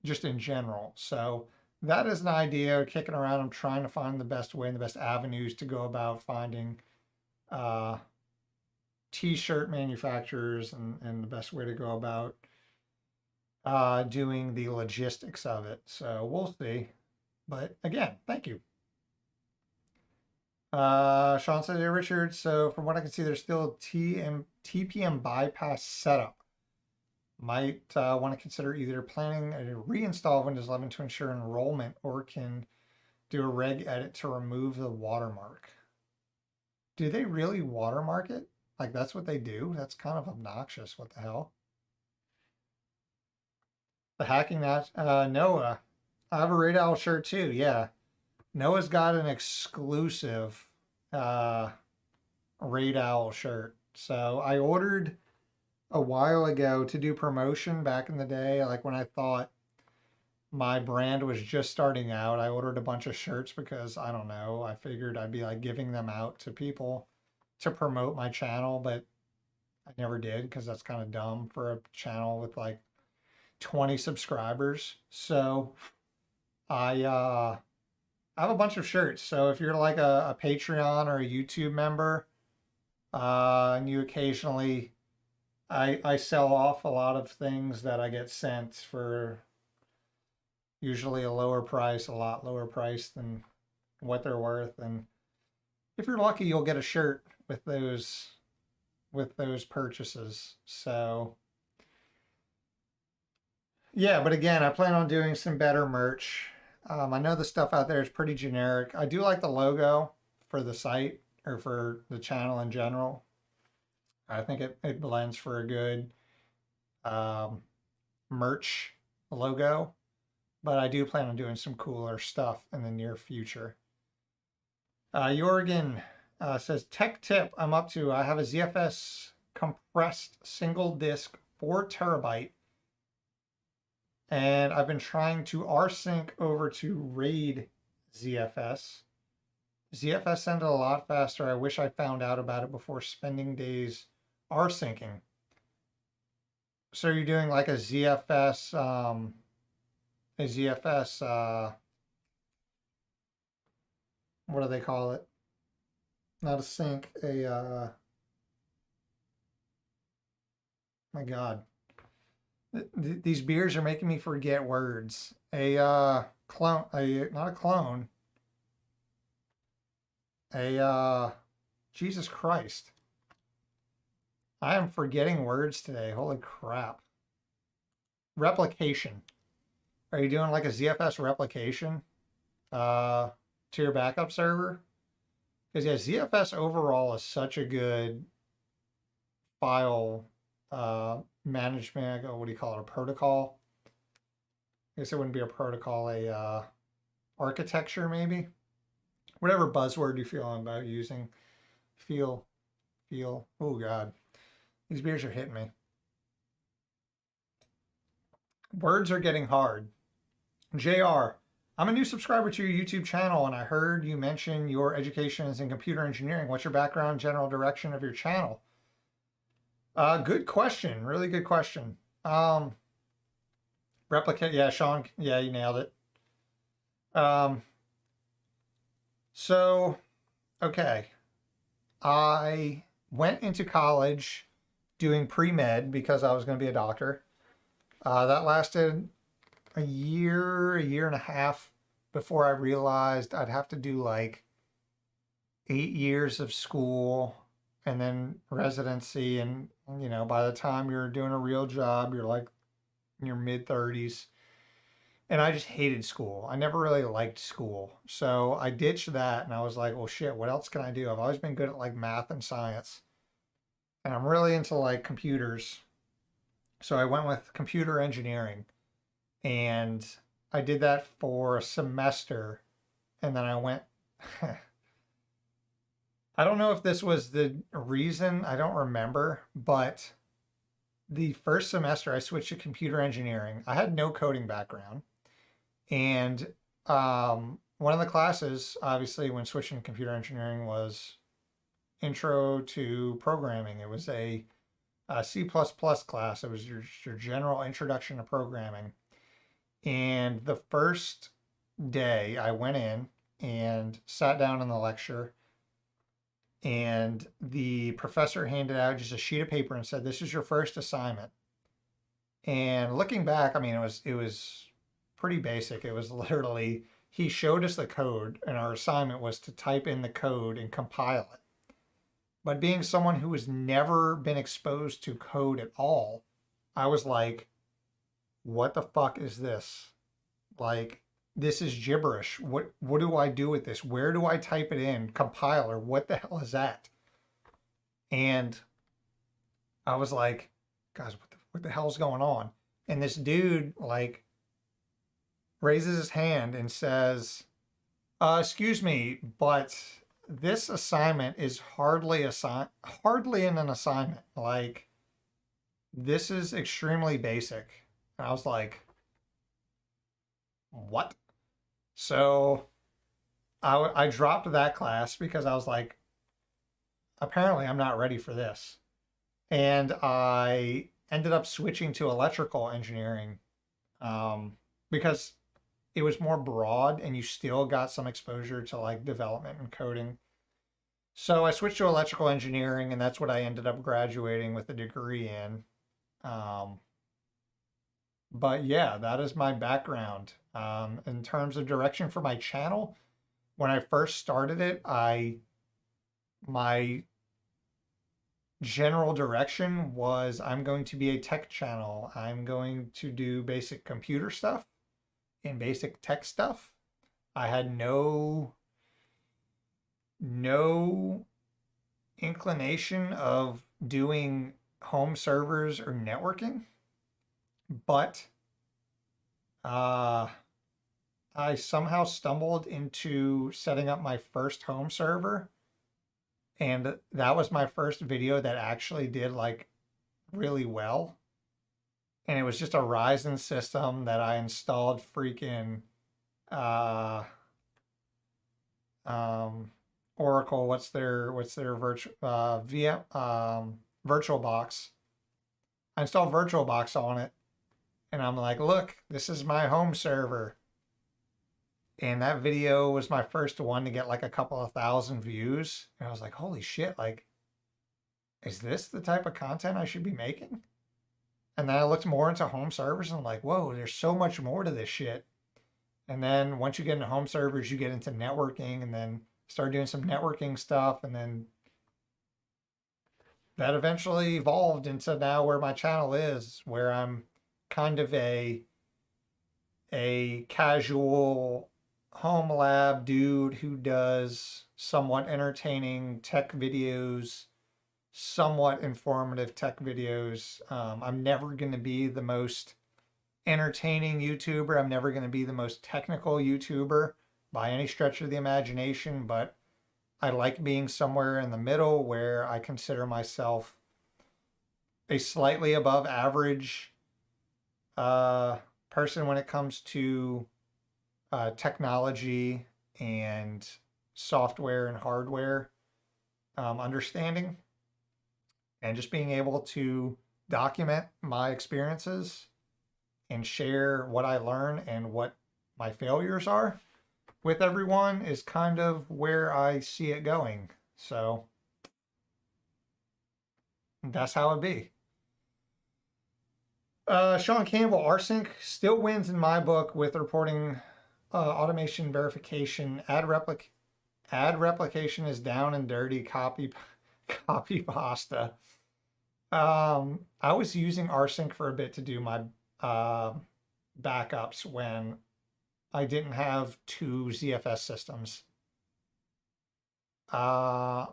Just in general. So that is an idea kicking around. I'm trying to find the best way and the best avenues to go about finding t-shirt manufacturers and the best way to go about doing the logistics of it. So we'll see. But again, thank you. Sean says, hey, Richard, so from what I can see, there's still a TPM bypass setup. Might want to consider either planning a reinstall of Windows 11 to ensure enrollment or can do a reg edit to remove the watermark. Do they really watermark it? Like, that's what they do? That's kind of obnoxious. What the hell? The hacking that, Noah. I have a Raid Owl shirt too, yeah. Noah's got an exclusive Raid Owl shirt. So I ordered a while ago to do promotion back in the day, like when I thought my brand was just starting out. I ordered a bunch of shirts because I don't know, I figured I'd be like giving them out to people to promote my channel, but I never did because that's kind of dumb for a channel with like 20 subscribers. So I have a bunch of shirts. So if you're like a Patreon or a YouTube member, and you occasionally, I sell off a lot of things that I get sent for usually a lower price, a lot lower price than what they're worth. And if you're lucky, you'll get a shirt with those purchases. So yeah, but again, I plan on doing some better merch. I know the stuff out there is pretty generic. I do like the logo for the site or for the channel in general. I think it blends for a good um, merch logo, but I do plan on doing some cooler stuff in the near future. Jorgen says, tech tip I'm up to. I have a ZFS compressed single disk 4 terabyte, and I've been trying to rsync over to RAID ZFS. ZFS sent it a lot faster. I wish I found out about it before spending days rsyncing. So you're doing like a ZFS, what do they call it? Not a sync, my God. These beers are making me forget words. Clone, not a clone. Jesus Christ. I am forgetting words today. Holy crap. Replication. Are you doing like a ZFS replication to your backup server? Because yeah, ZFS overall is such a good file management. What do you call it? A protocol? I guess it wouldn't be a protocol, a architecture maybe. Whatever buzzword you feel about using. Feel. Oh God. These beers are hitting me. Words are getting hard. JR, I'm a new subscriber to your YouTube channel, and I heard you mention your education is in computer engineering. What's your background, general direction of your channel? Good question. Really good question. Replicate. Yeah, Sean. Yeah, you nailed it. So, okay. I went into college doing pre-med because I was going to be a doctor. That lasted a year and a half before I realized I'd have to do like 8 years of school and then residency. And, you know, by the time you're doing a real job, you're like in your mid 30s. And I just hated school. I never really liked school. So I ditched that and I was like, well, shit, what else can I do? I've always been good at like math and science. And I'm really into like computers. So I went with computer engineering. And I did that for a semester. And then I went, I don't know if this was the reason, I don't remember, but the first semester I switched to computer engineering. I had no coding background. And one of the classes, obviously, when switching to computer engineering was intro to programming. It was a C++ class. It was your general introduction to programming. And the first day I went in and sat down in the lecture, and the professor handed out just a sheet of paper and said, this is your first assignment. And looking back, I mean, it was pretty basic. It was literally he showed us the code, and our assignment was to type in the code and compile it. But being someone who has never been exposed to code at all, I was like, what the fuck is this? Like, this is gibberish. What do I do with this? Where do I type it in? Compiler, what the hell is that? And I was like, guys, what the hell's going on? And this dude like raises his hand and says, excuse me, but this assignment is hardly in an assignment. Like, this is extremely basic. And I was like, what? So I dropped that class because I was like, apparently I'm not ready for this. And I ended up switching to electrical engineering because it was more broad and you still got some exposure to like development and coding. So I switched to electrical engineering, and that's what I ended up graduating with a degree in. But yeah, that is my background. In terms of direction for my channel, when I first started it, my general direction was I'm going to be a tech channel. I'm going to do basic computer stuff and basic tech stuff. I had no inclination of doing home servers or networking, but I somehow stumbled into setting up my first home server, and that was my first video that actually did like really well. And it was just a Ryzen system that I installed freaking Oracle, what's their virtual VM VirtualBox. I installed VirtualBox on it, and I'm like, look, this is my home server. And that video was my first one to get like a couple of thousand views. And I was like, holy shit, like, is this the type of content I should be making? And then I looked more into home servers and I'm like, whoa, there's so much more to this shit. And then once you get into home servers, you get into networking, and then start doing some networking stuff. And then that eventually evolved into now where my channel is, where I'm kind of a casual home lab dude who does somewhat entertaining tech videos, somewhat informative tech videos. I'm never going to be the most entertaining YouTuber. I'm never going to be the most technical YouTuber by any stretch of the imagination, but I like being somewhere in the middle where I consider myself a slightly above average person when it comes to technology and software and hardware understanding, and just being able to document my experiences and share what I learn and what my failures are with everyone is kind of where I see it going. So that's how it be. Sean Campbell, rsync still wins in my book with reporting automation verification. Ad replication is down and dirty. Copy pasta. I was using rsync for a bit to do my backups when I didn't have two ZFS systems. I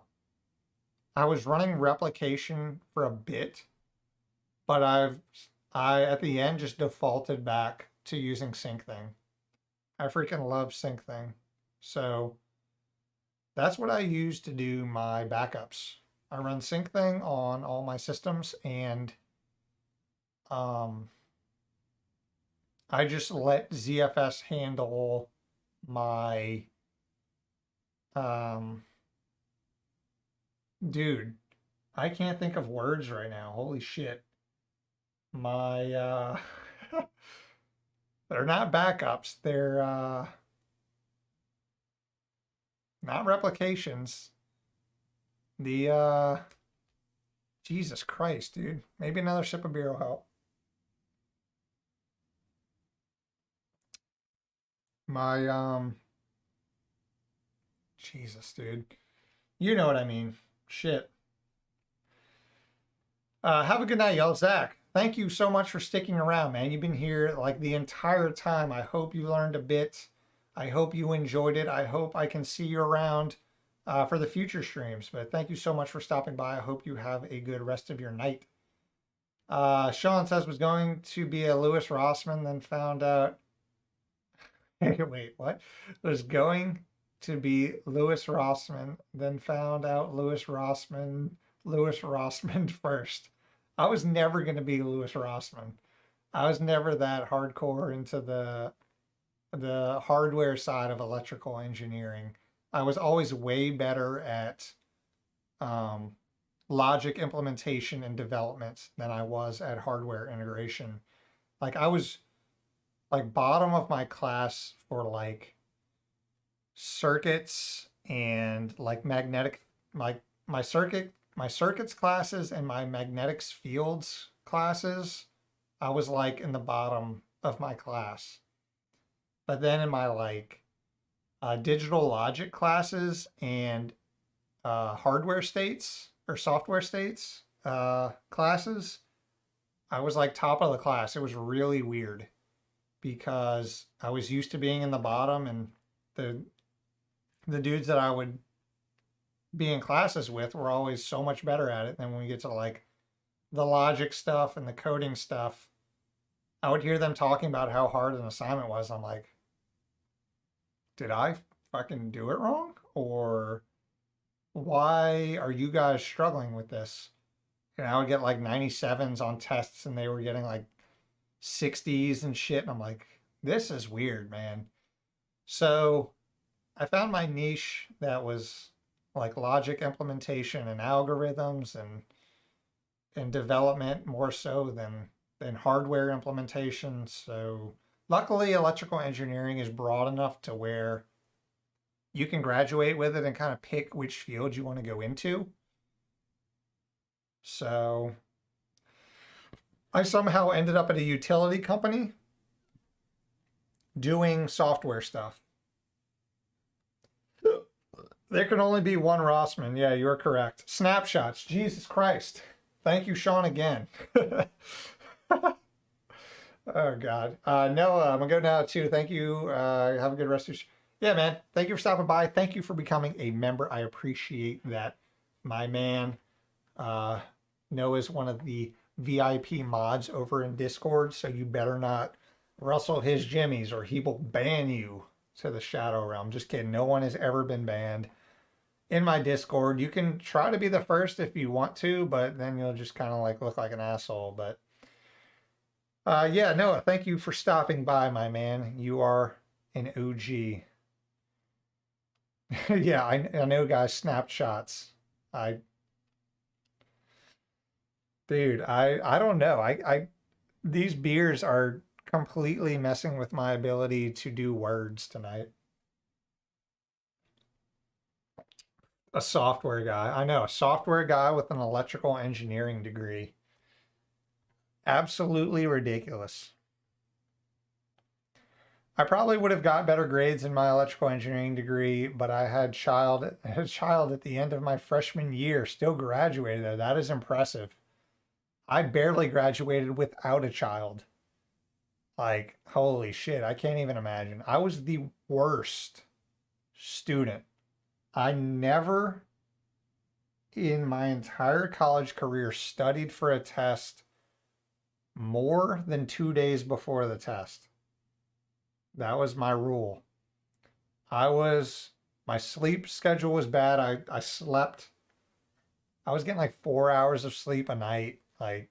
was running replication for a bit, but I at the end just defaulted back to using SyncThing. I freaking love SyncThing. So that's what I use to do my backups. I run SyncThing on all my systems, and I just let ZFS handle my dude, I can't think of words right now. Holy shit. My they're not backups. They're not replications. The Jesus Christ, dude. Maybe another sip of beer will help. My Jesus, dude. You know what I mean. Shit. Have a good night, y'all. Zach, thank you so much for sticking around, man. You've been here like the entire time. I hope you learned a bit. I hope you enjoyed it. I hope I can see you around for the future streams. But thank you so much for stopping by. I hope you have a good rest of your night. Sean says was going to be a Louis Rossman, then found out. Wait, what? Was going to be Louis Rossman, then found out Louis Rossman first. I was never going to be Louis Rossman. I was never that hardcore into the hardware side of electrical engineering. I was always way better at logic implementation and development than I was at hardware integration. Like I was like bottom of my class for like circuits and like magnetic, like my circuits classes and my magnetics fields classes. I was like in the bottom of my class. But then in my like digital logic classes and hardware states or software states classes, I was like top of the class. It was really weird because I was used to being in the bottom, and the dudes that I would be in classes with were always so much better at it. Than when we get to like the logic stuff and the coding stuff, I would hear them talking about how hard an assignment was. I'm like, did I fucking do it wrong? Or why are you guys struggling with this? And I would get like 97s on tests and they were getting like 60s and shit. And I'm like, this is weird, man. So I found my niche that was like logic implementation and algorithms and development more so than hardware implementation. So luckily electrical engineering is broad enough to where you can graduate with it and kind of pick which field you want to go into. So I somehow ended up at a utility company doing software stuff. There can only be one Rossman. Yeah, you're correct. Snapshots. Jesus Christ. Thank you, Sean, again. Oh, God. Noah, I'm going to go now, too. Thank you. Have a good rest of your... Yeah, man. Thank you for stopping by. Thank you for becoming a member. I appreciate that, my man. Noah's one of the VIP mods over in Discord, so you better not rustle his jimmies or he will ban you to the Shadow Realm. Just kidding. No one has ever been banned in my Discord. You can try to be the first if you want to, but then you'll just kind of like look like an asshole. But yeah, Noah, thank you for stopping by, my man. You are an OG. Yeah, I know, guys. Snapshots. Dude, I don't know. These beers are completely messing with my ability to do words tonight. A software guy. I know, a software guy with an electrical engineering degree. Absolutely ridiculous. I probably would have got better grades in my electrical engineering degree, but I had a child at the end of my freshman year, still graduated though. That is impressive. I barely graduated without a child. Like, holy shit, I can't even imagine. I was the worst student. I never in my entire college career studied for a test more than 2 days before the test. That was my rule. My sleep schedule was bad. I slept. I was getting like 4 hours of sleep a night. Like,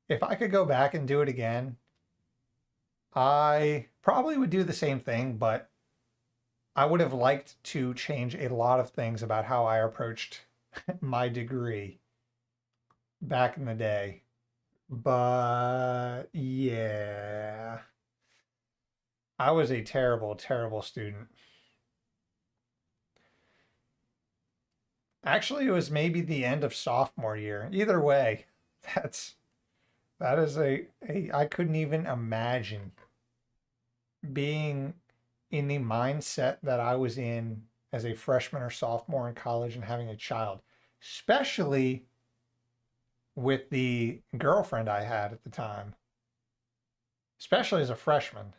if I could go back and do it again, I probably would do the same thing, but I would have liked to change a lot of things about how I approached my degree back in the day. But yeah, I was a terrible, terrible student. Actually, it was maybe the end of sophomore year. Either way, that is I couldn't even imagine being in the mindset that I was in as a freshman or sophomore in college and having a child, especially with the girlfriend I had at the time, especially as a freshman.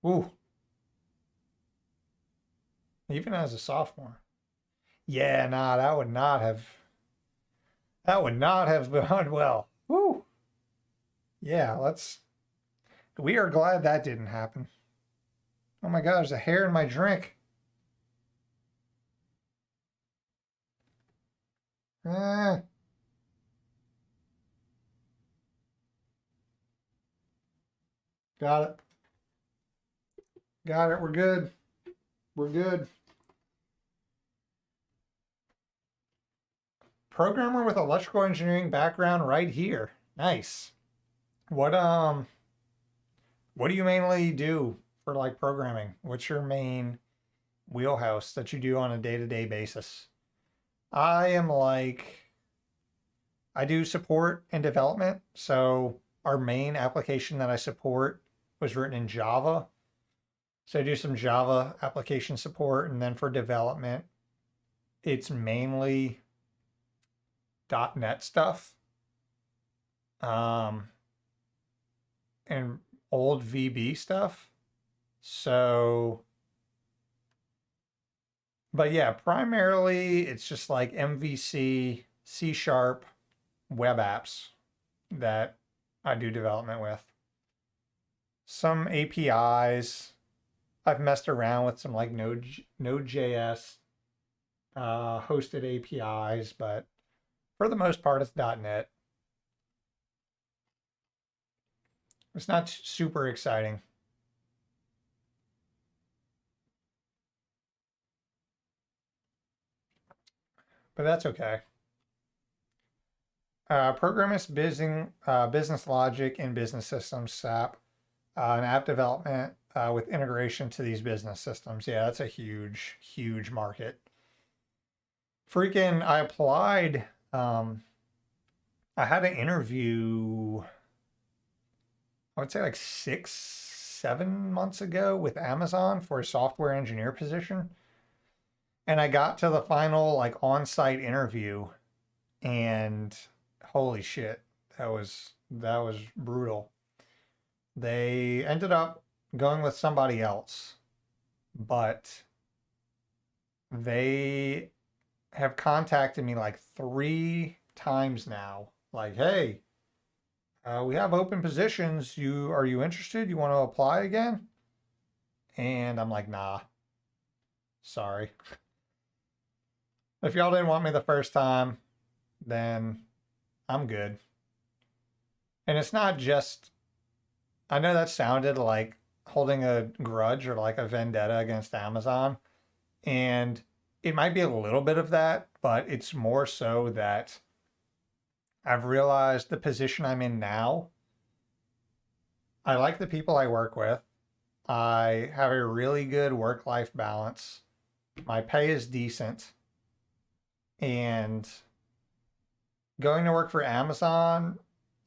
Ooh, even as a sophomore. Yeah, nah, that would not have gone well. Woo. Yeah, we are glad that didn't happen. Oh my God, there's a hair in my drink. Eh, got it. Got it. We're good. We're good. Programmer with electrical engineering background right here. Nice. What what do you mainly do for like programming? What's your main wheelhouse that you do on a day-to-day basis? I am like I do support and development. So our main application that I support was written in Java. So I do some Java application support, and then for development, it's mainly .NET stuff, um, and old VB stuff. So, but yeah, primarily it's just like MVC, C Sharp, web apps that I do development with. Some APIs. I've messed around with some like Node.js hosted APIs, but for the most part, it's .NET. It's not super exciting, but that's okay. Programmist business logic and business systems, SAP, and app development with integration to these business systems. Yeah, that's a huge, huge market. Freaking, I applied. I had an interview, I would say like 6, 7 months ago with Amazon for a software engineer position. And I got to the final like on-site interview, and holy shit, that was brutal. They ended up going with somebody else, but they have contacted me like 3 times now. Like, hey, we have open positions. Are you interested? You want to apply again? And I'm like, nah, sorry. If y'all didn't want me the first time, then I'm good. And it's not just, I know that sounded like holding a grudge or like a vendetta against Amazon. And it might be a little bit of that, but it's more so that I've realized the position I'm in now, I like the people I work with. I have a really good work-life balance. My pay is decent. And going to work for Amazon,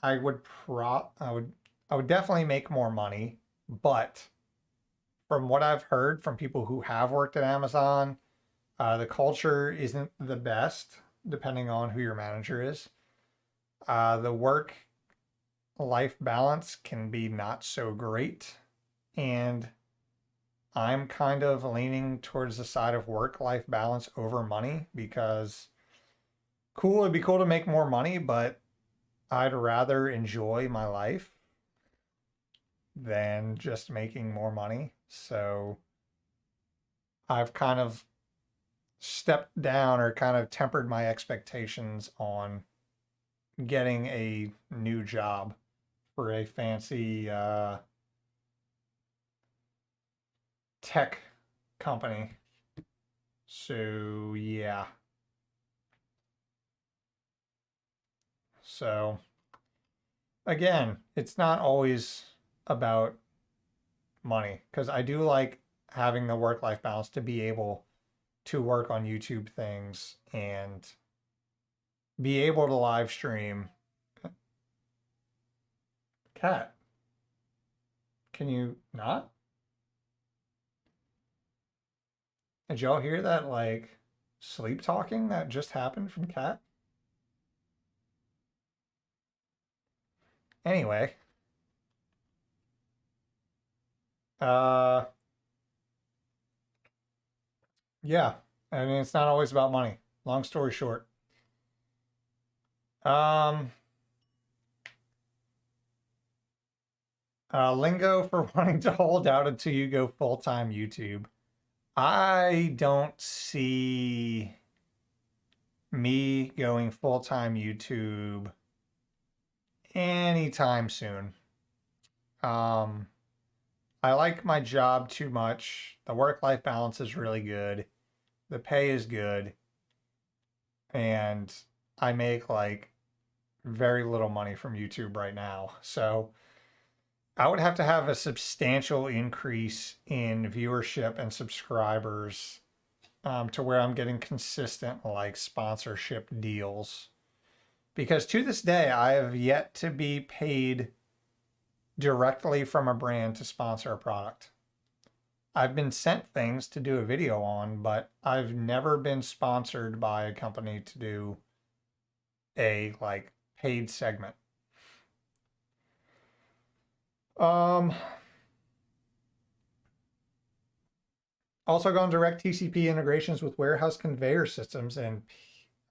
I would I would definitely make more money, but from what I've heard from people who have worked at Amazon, the culture isn't the best, depending on who your manager is. The work life balance can be not so great. And I'm kind of leaning towards the side of work life balance over money because it'd be cool to make more money, but I'd rather enjoy my life than just making more money. So I've kind of stepped down or kind of tempered my expectations on getting a new job for a fancy tech company. So yeah. So again, it's not always about money because I do like having the work-life balance to be able to work on YouTube things and be able to live stream. Cat. Can you not? Did y'all hear that, like, sleep talking that just happened from Cat? Anyway, uh, yeah. I mean, it's not always about money. Long story short. Um, lingo for wanting to hold out until you go full-time YouTube. I don't see me going full-time YouTube anytime soon. Um, I like my job too much. The work-life balance is really good. The pay is good. And I make like very little money from YouTube right now. So I would have to have a substantial increase in viewership and subscribers to where I'm getting consistent like sponsorship deals. Because to this day, I have yet to be paid directly from a brand to sponsor a product. I've been sent things to do a video on, but I've never been sponsored by a company to do a like paid segment. Um, Also gone direct TCP integrations with warehouse conveyor systems and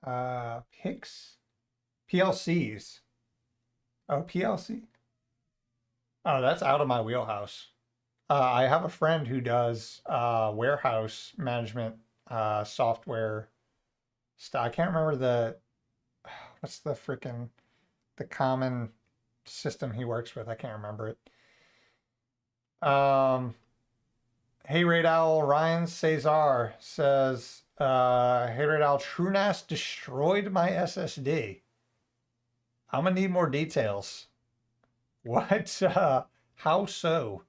PICs, PLCs. Oh, PLC. Oh, that's out of my wheelhouse. I have a friend who does warehouse management software stuff. I can't remember what's the common system he works with. I can't remember it. Hey Raid Owl, Ryan Cesar says, Hey Raid Owl, Trunas destroyed my SSD. I'm gonna need more details. What? How so?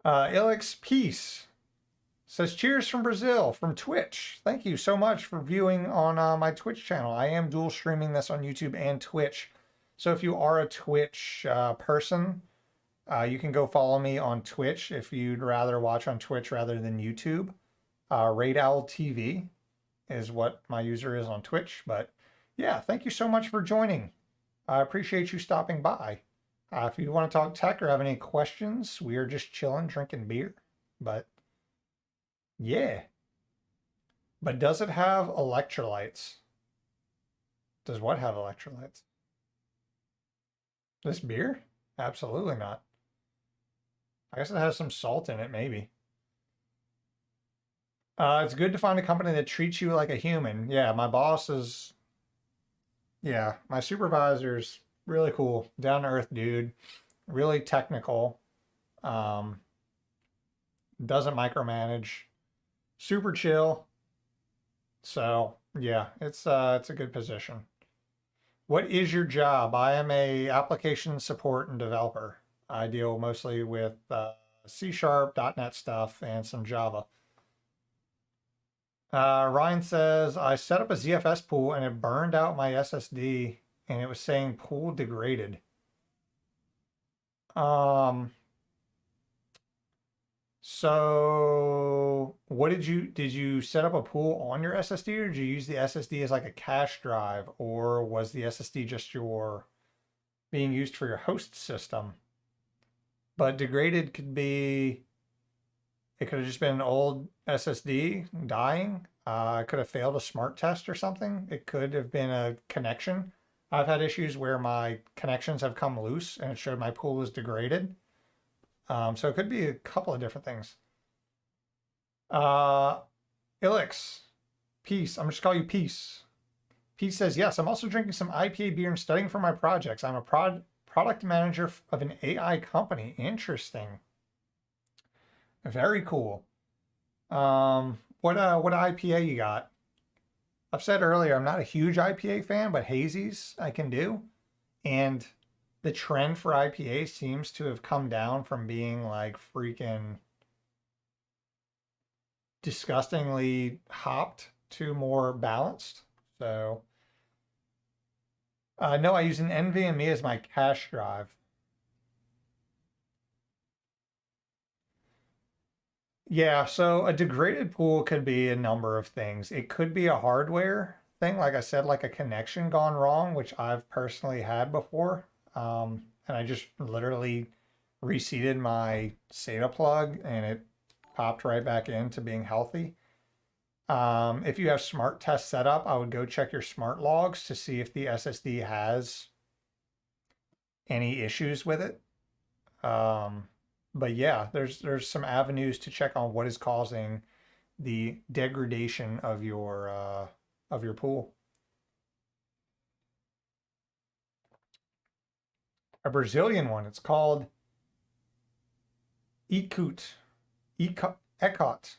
Ilix Peace says, cheers from Brazil, from Twitch. Thank you so much for viewing on my Twitch channel. I am dual streaming this on YouTube and Twitch. So if you are a Twitch person, you can go follow me on Twitch if you'd rather watch on Twitch rather than YouTube. Raid Owl TV is what my user is on Twitch. But yeah, thank you so much for joining. I appreciate you stopping by. If you want to talk tech or have any questions, we are just chilling, drinking beer. But yeah. But does it have electrolytes? Does what have electrolytes? This beer? Absolutely not. I guess it has some salt in it, maybe. It's good to find a company that treats you like a human. Yeah, my boss is, yeah, my supervisor's really cool, down to earth dude, really technical, um, doesn't micromanage, super chill. So yeah, it's a good position. What is your job? I am a application support and developer. I deal mostly with C#, .NET stuff, and some Java. Ryan says, I set up a ZFS pool and it burned out my SSD and it was saying pool degraded. So what did you set up a pool on your SSD, or did you use the SSD as like a cache drive, or was the SSD just being used for your host system? But degraded could be, it could have just been an old SSD dying. It could have failed a smart test or something. It could have been a connection. I've had issues where my connections have come loose and it showed my pool is degraded. So it could be a couple of different things. Ilix, Peace. I'm just calling you Peace. Peace says, yes, I'm also drinking some IPA beer and studying for my projects. I'm a product manager of an AI company. Interesting. Very cool. What IPA you got? I've said earlier, I'm not a huge IPA fan, but hazies I can do. And the trend for IPA seems to have come down from being like freaking disgustingly hopped to more balanced. So, no, I use an NVMe as my cache drive. Yeah, so a degraded pool could be a number of things. It could be a hardware thing, like I said, like a connection gone wrong, which I've personally had before. And I just literally reseated my SATA plug and it popped right back into being healthy. If you have smart test set up, I would go check your smart logs to see if the SSD has any issues with it. Um, but yeah, there's some avenues to check on what is causing the degradation of your pool. A Brazilian one. It's called Ekut. Ekot.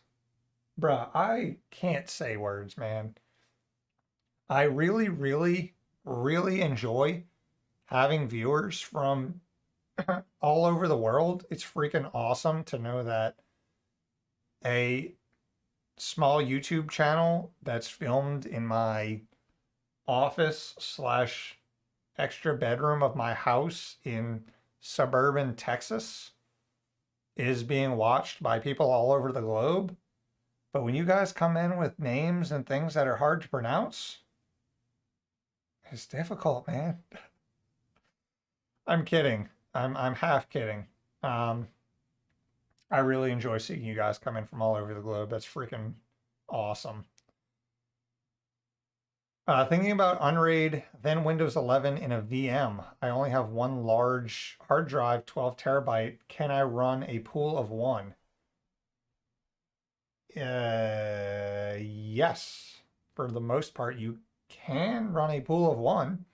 Bruh, I can't say words, man. I really, really, really enjoy having viewers from all over the world. It's freaking awesome to know that a small YouTube channel that's filmed in my office slash extra bedroom of my house in suburban Texas is being watched by people all over the globe. But when you guys come in with names and things that are hard to pronounce, it's difficult, man. I'm kidding. I'm half kidding. Um, I really enjoy seeing you guys come in from all over the globe. That's freaking awesome. Thinking about Unraid, then Windows 11 in a VM. I only have one large hard drive, 12 terabyte. Can I run a pool of one? Yes. For the most part, you can run a pool of one.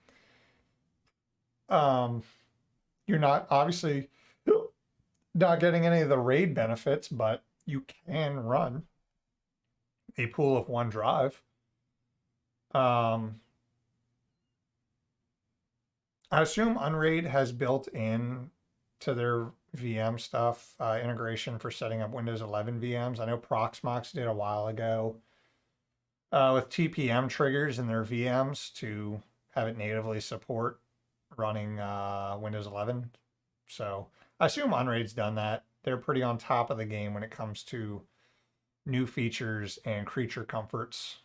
Um, you're not obviously not getting any of the RAID benefits, but you can run a pool of one drive. Um, I assume Unraid has built in to their VM stuff integration for setting up Windows 11 VMs. I know Proxmox did a while ago with TPM triggers in their VMs to have it natively support running Windows 11. So I assume Unraid's done that. They're pretty on top of the game when it comes to new features and creature comforts.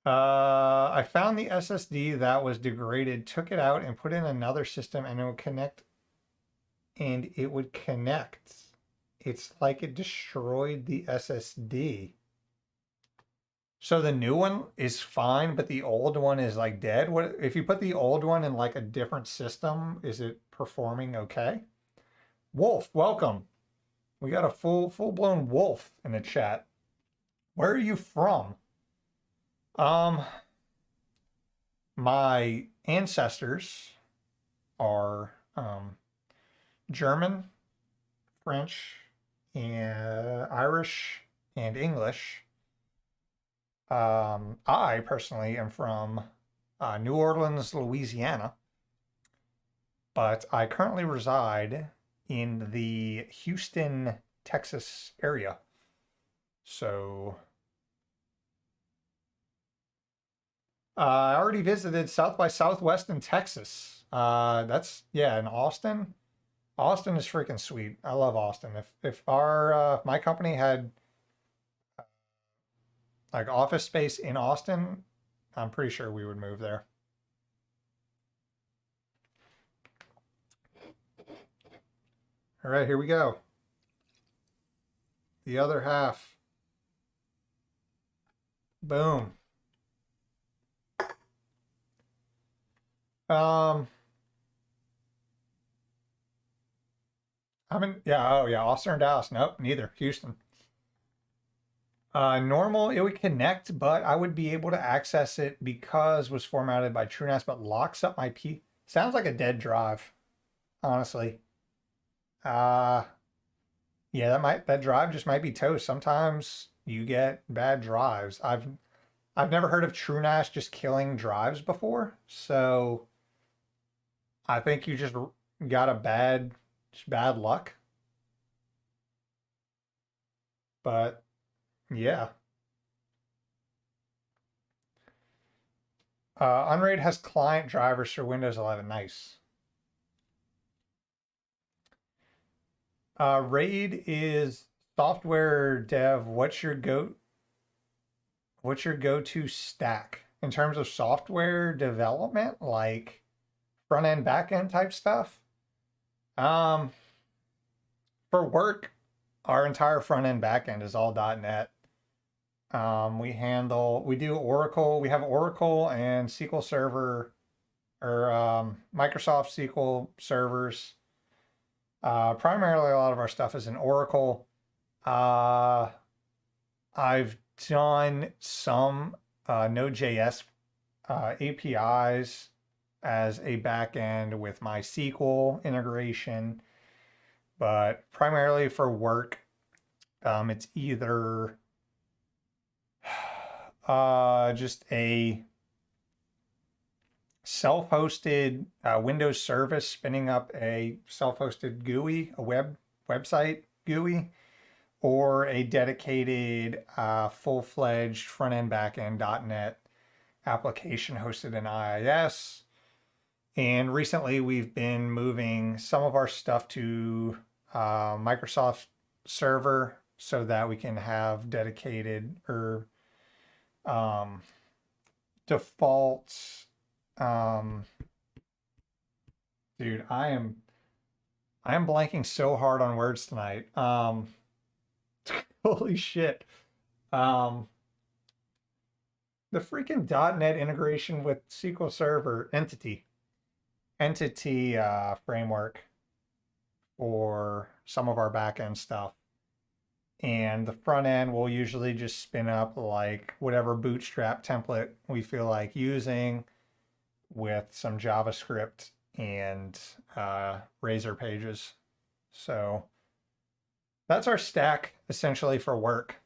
I found the SSD that was degraded, took it out and put in another system and it would connect. It's like it destroyed the SSD. So the new one is fine, but the old one is like dead. What if you put the old one in like a different system? Is it performing okay? Wolf, welcome. We got a full-blown wolf in the chat. Where are you from? Um, my ancestors are German, French, and Irish, and English. I personally am from New Orleans, Louisiana, but I currently reside in the Houston, Texas area. So I already visited South by Southwest in Texas. That's yeah, in Austin. Austin is freaking sweet. I love Austin. If our if my company had like office space in Austin, I'm pretty sure we would move there. All right, here we go. The other half. Boom. Um, I'm in, yeah, oh yeah, Austin or Dallas. Nope, neither. Houston. Normal, it would connect, but I would be able to access it because it was formatted by TrueNAS, but locks up my P. Sounds like a dead drive, honestly. Uh, yeah, that drive just might be toast. Sometimes you get bad drives. I've never heard of TrueNAS just killing drives before, so I think you just got just bad luck. But yeah. Unraid has client drivers for Windows 11. Nice. RAID is software dev. What's your go-to stack in terms of software development, like front end, back end type stuff? Um, for work, our entire front end, back end is all .NET. We do Oracle. We have Oracle and SQL Server or Microsoft SQL servers. Primarily, a lot of our stuff is in Oracle. Uh, I've done some Node.js APIs as a backend with MySQL integration, but primarily for work, it's either just a self-hosted Windows service spinning up a self-hosted GUI, a website GUI, or a dedicated full-fledged front-end, back-end .NET application hosted in IIS. And recently we've been moving some of our stuff to Microsoft Server so that we can have dedicated or default. Dude, I am blanking so hard on words tonight. Holy shit. Um, the freaking .NET integration with SQL Server entity framework for some of our backend stuff. And the front end will usually just spin up like whatever bootstrap template we feel like using with some JavaScript and Razor pages. So that's our stack essentially for work.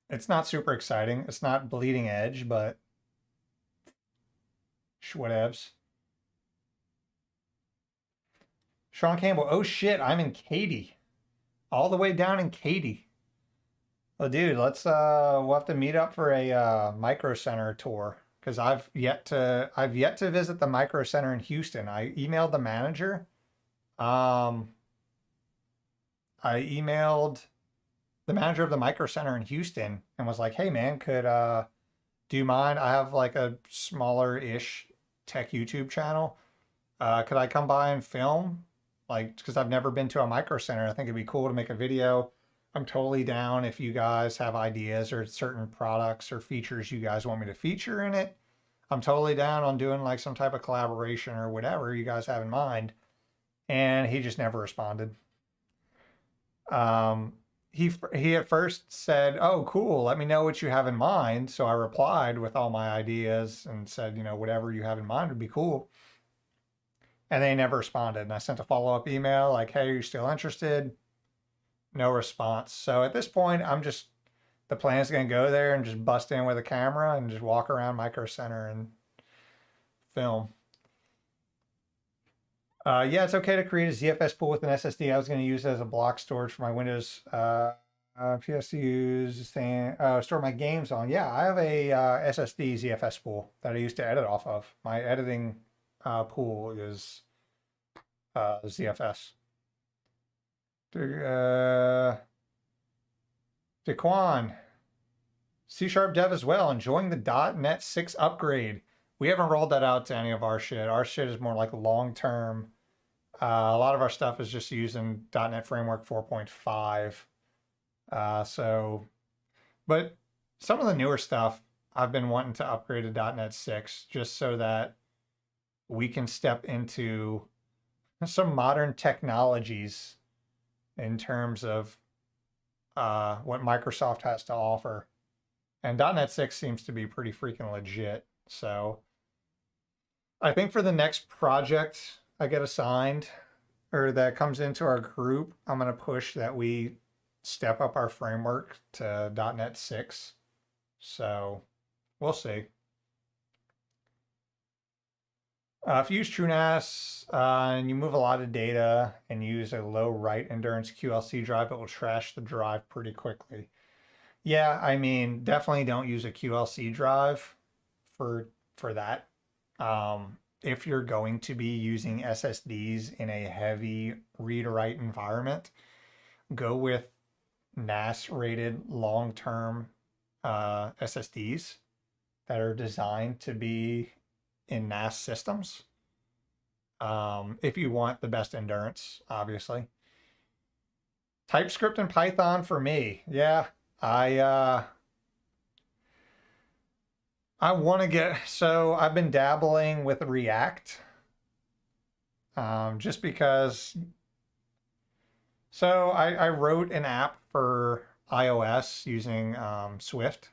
It's not super exciting. It's not bleeding edge, but whatevs. Sean Campbell, oh shit, I'm in Katy. All the way down in Katy. Well, dude, we'll have to meet up for a Micro Center tour because I've yet to visit the Micro Center in Houston. I emailed the manager. I emailed the manager of the Micro Center in Houston and was like, "Hey man, do you mind? I have like a smaller-ish tech YouTube channel. Could I come by and film? Like, because I've never been to a Micro Center. I think it'd be cool to make a video. I'm totally down if you guys have ideas or certain products or features you guys want me to feature in it. I'm totally down on doing like some type of collaboration or whatever you guys have in mind." And he just never responded. Um, he at first said, "Oh, cool. Let me know what you have in mind." So I replied with all my ideas and said, whatever you have in mind would be cool. And they never responded. And I sent a follow-up email like, "Hey, are you still interested?" No response. So at this point, the plan is going to go there and just bust in with a camera and just walk around Micro Center and film. Yeah, it's okay to create a ZFS pool with an SSD. I was going to use it as a block storage for my Windows PSUs, store my games on. Yeah, I have a SSD ZFS pool that I used to edit off of. My editing pool is ZFS. Daquan, C# dev as well, enjoying the .NET 6 upgrade. We haven't rolled that out to any of our shit. Our shit is more like long-term. A lot of our stuff is just using .NET Framework 4.5. But some of the newer stuff, I've been wanting to upgrade to .NET 6 just so that we can step into some modern technologies in terms of what Microsoft has to offer. And .NET 6 seems to be pretty freaking legit. So I think for the next project I get assigned or that comes into our group, I'm going to push that we step up our framework to .NET 6. So we'll see. If you use Trunas and you move a lot of data and use a low write endurance QLC drive, it will trash the drive pretty quickly. Yeah, I mean, definitely don't use a QLC drive for that. if you're going to be using SSDs in a heavy read-write environment, go with NAS rated long-term SSDs that are designed to be in NAS systems. If you want the best endurance, obviously. TypeScript and Python for me. Yeah, I want to so I've been dabbling with React, just because. So I wrote an app for iOS using Swift,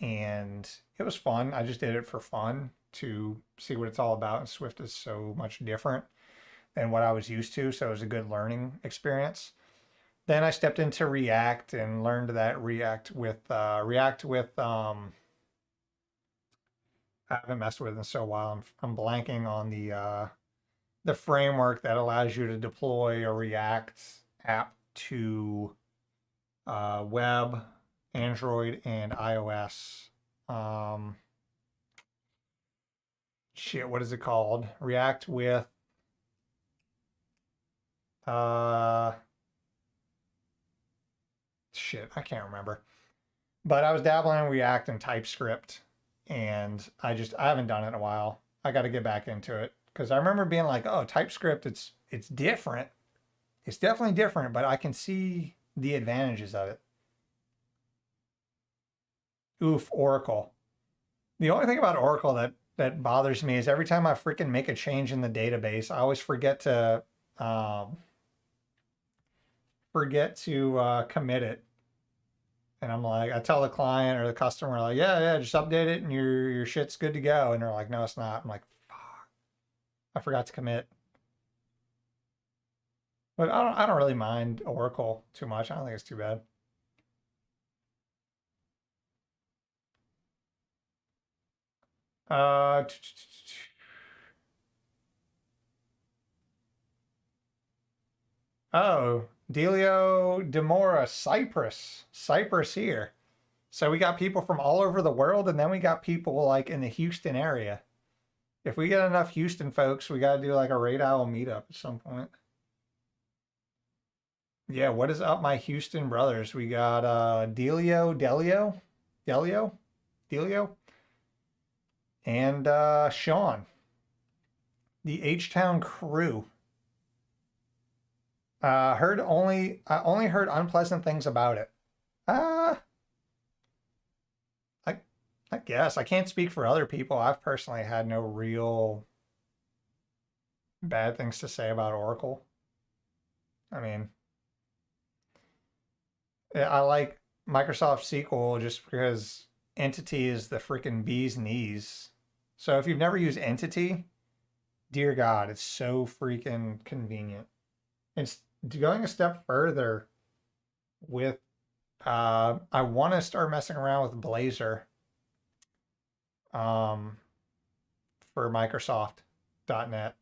and it was fun. I just did it for fun to see what it's all about. And Swift is so much different than what I was used to, so it was a good learning experience. Then I stepped into React and learned that React with I haven't messed with it in so while. I'm blanking on the framework that allows you to deploy a React app to web, Android, and iOS. Shit, what is it called? React with shit, I can't remember. But I was dabbling in React and TypeScript, and I haven't done it in a while. I got to get back into it because I remember being like, "Oh, TypeScript, it's different. It's definitely different, but I can see the advantages of it." Oof, Oracle. The only thing about Oracle that bothers me is every time I freaking make a change in the database, I always forget to commit it. And I'm like, I tell the client or the customer, like, yeah, just update it and your shit's good to go. And they're like, no, it's not. I'm like, fuck, I forgot to commit. But I don't really mind Oracle too much. I don't think it's too bad. Uh, oh, Delio Demora, Cyprus here. So we got people from all over the world, and then we got people like in the Houston area. If we get enough Houston folks, we got to do like a Raid Owl meetup at some point. Yeah, what is up, my Houston brothers? We got Delio, and Sean, the H-Town crew. I only heard unpleasant things about it. Uh, I I guess I can't speak for other people. I've personally had no real bad things to say about Oracle. I mean, I like Microsoft SQL just because Entity is the freaking bee's knees. So if you've never used Entity, dear God, it's so freaking convenient. It's going a step further with I want to start messing around with Blazor um, for Microsoft.net.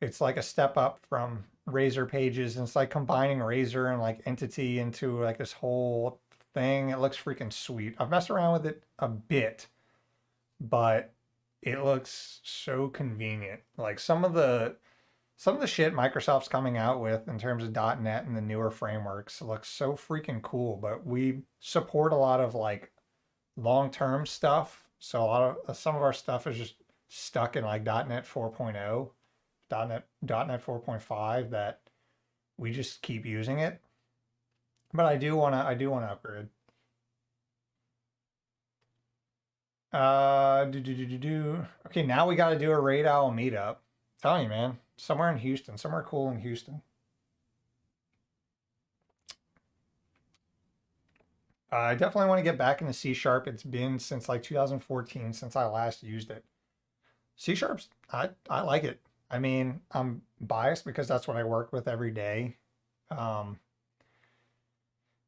It's like a step up from Razor Pages, and it's like combining Razor and like Entity into like this whole thing. It looks freaking sweet. I've messed around with it a bit, but it looks so convenient. Like some of the shit Microsoft's coming out with in terms of .NET and the newer frameworks looks so freaking cool, but we support a lot of like long-term stuff. So a lot of some of our stuff is just stuck in like .NET 4.0, .NET 4.5 that we just keep using it. But I do wanna upgrade. Okay, now we got to do a Raid Owl meetup. Telling you, man, somewhere in Houston, somewhere cool in Houston. I definitely want to get back into C Sharp. It's been since like 2014 since I last used it. C Sharp's I like it. I mean, I'm biased because that's what I work with every day. Um,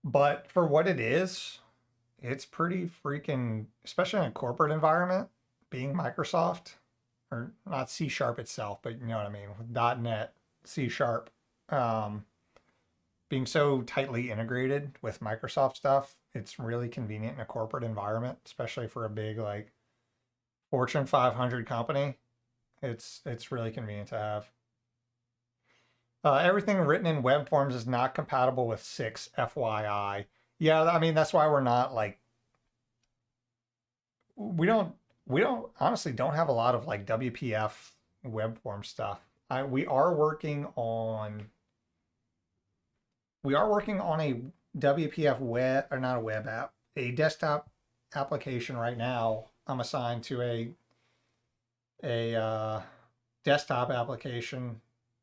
but for what it is, it's pretty freaking, especially in a corporate environment, being Microsoft, or not C Sharp itself, but you know what I mean, with .NET, C Sharp, um, being so tightly integrated with Microsoft stuff, it's really convenient in a corporate environment, especially for a big like Fortune 500 company. It's really convenient to have. Everything written in web forms is not compatible with 6, FYI. Yeah, I mean that's why we're not like we don't we don't honestly don't have a lot of like WPF web form stuff. We are working on a WPF web or not a web app, a desktop application right now. I'm assigned to a desktop application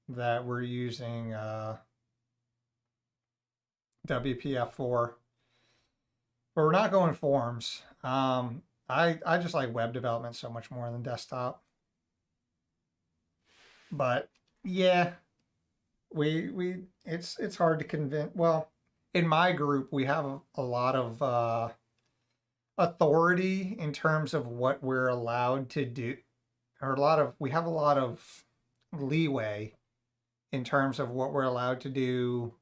that we're using WPF for, but we're not going forms. I just like web development so much more than desktop. But yeah, we it's hard to convince. Well, in my group, we have a lot of authority in terms of what we're allowed to do, or we have a lot of leeway in terms of what we're allowed to do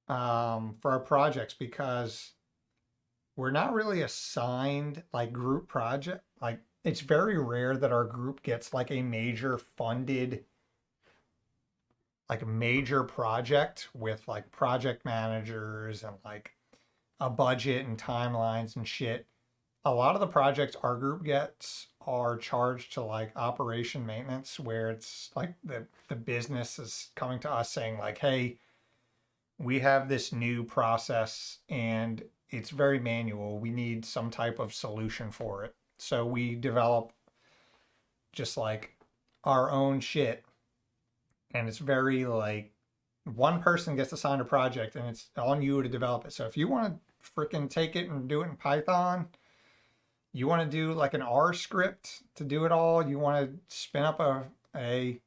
for our projects because we're not really assigned like group project. Like it's very rare that our group gets like a major funded like a major project with like project managers and like a budget and timelines and shit. A lot of the projects our group gets are charged to like operation maintenance where it's like the business is coming to us saying like, hey, we have this new process and it's very manual. We need some type of solution for it. So we develop just like our own shit. And it's very like one person gets assigned a project and it's on you to develop it. So if you want to freaking take it and do it in Python, you want to do like an R script to do it all, you want to spin up an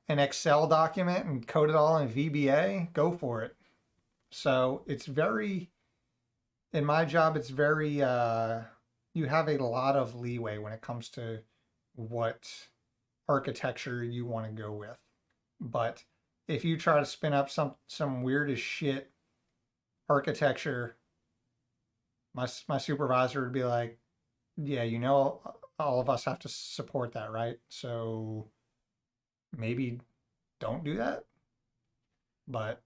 Excel document and code it all in VBA, go for it. So it's very, in my job, it's very, you have a lot of leeway when it comes to what architecture you want to go with. But if you try to spin up some weird as shit architecture, my supervisor would be like, yeah, you know, all of us have to support that, right? So maybe don't do that. But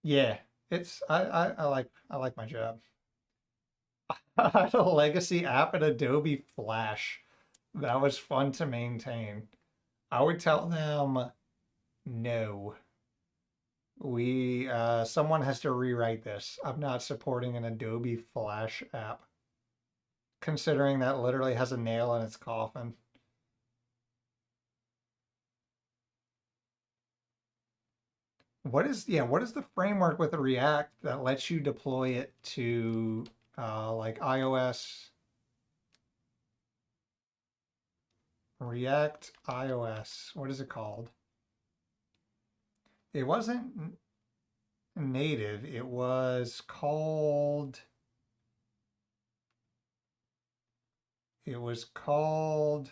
yeah, I like my job. I had a legacy app in Adobe Flash that was fun to maintain. I would tell them no. Someone has to rewrite this. I'm not supporting an Adobe Flash app, considering that literally has a nail in its coffin. What is the framework with React that lets you deploy it to like iOS? React iOS. What is it called? It wasn't native. It was called. It was called.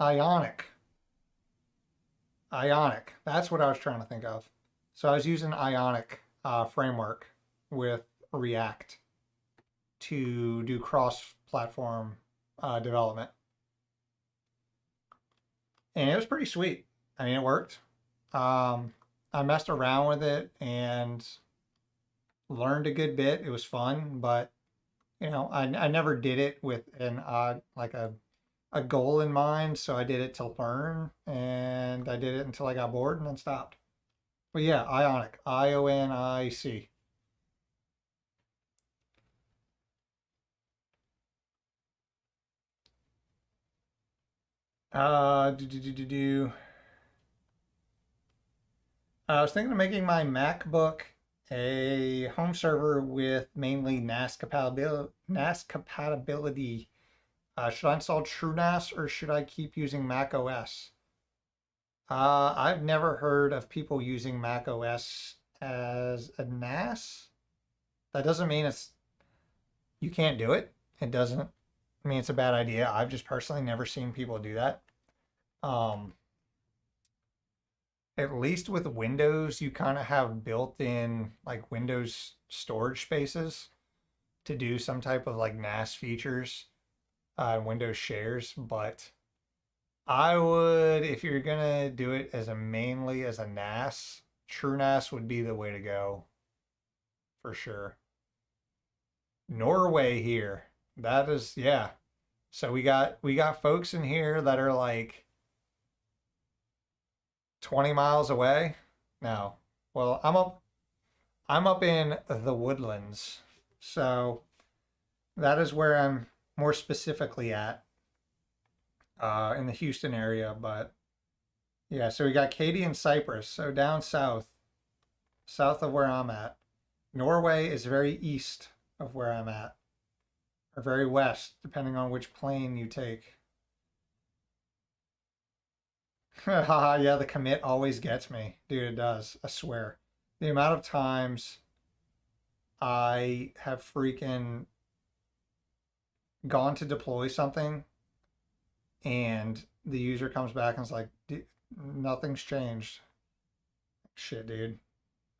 Ionic. Ionic. That's what I was trying to think of. So I was using Ionic framework with React to do cross-platform development, and it was pretty sweet. I mean, it worked. I messed around with it and learned a good bit. It was fun, but you know, I never did it with an like a goal in mind. So I did it to learn, and I did it until I got bored and then stopped. But yeah, Ionic, Ionic. Do do do do do. I was thinking of making my MacBook a home server with mainly NAS compatibility. Should I install TrueNAS or should I keep using Mac OS? I've never heard of people using Mac OS as a NAS. That doesn't mean you can't do it. It doesn't. I mean, it's a bad idea. I've just personally never seen people do that. Um, at least with Windows, you kind of have built-in like Windows storage spaces to do some type of like NAS features, Windows shares. But I would, if you're gonna do it as a mainly as a NAS, TrueNAS would be the way to go for sure. Norway here. That is, yeah. So we got folks in here that are like 20 miles away. No. Well, I'm up in the woodlands. So that is where I'm more specifically at in the Houston area, but yeah, so we got Katy and Cyprus. So down south of where I'm at. Norway is very east of where I'm at, or very west, depending on which plane you take. Haha, yeah, the commit always gets me. Dude, it does. I swear. The amount of times I have freaking gone to deploy something and the user comes back and is like, nothing's changed. Shit, dude.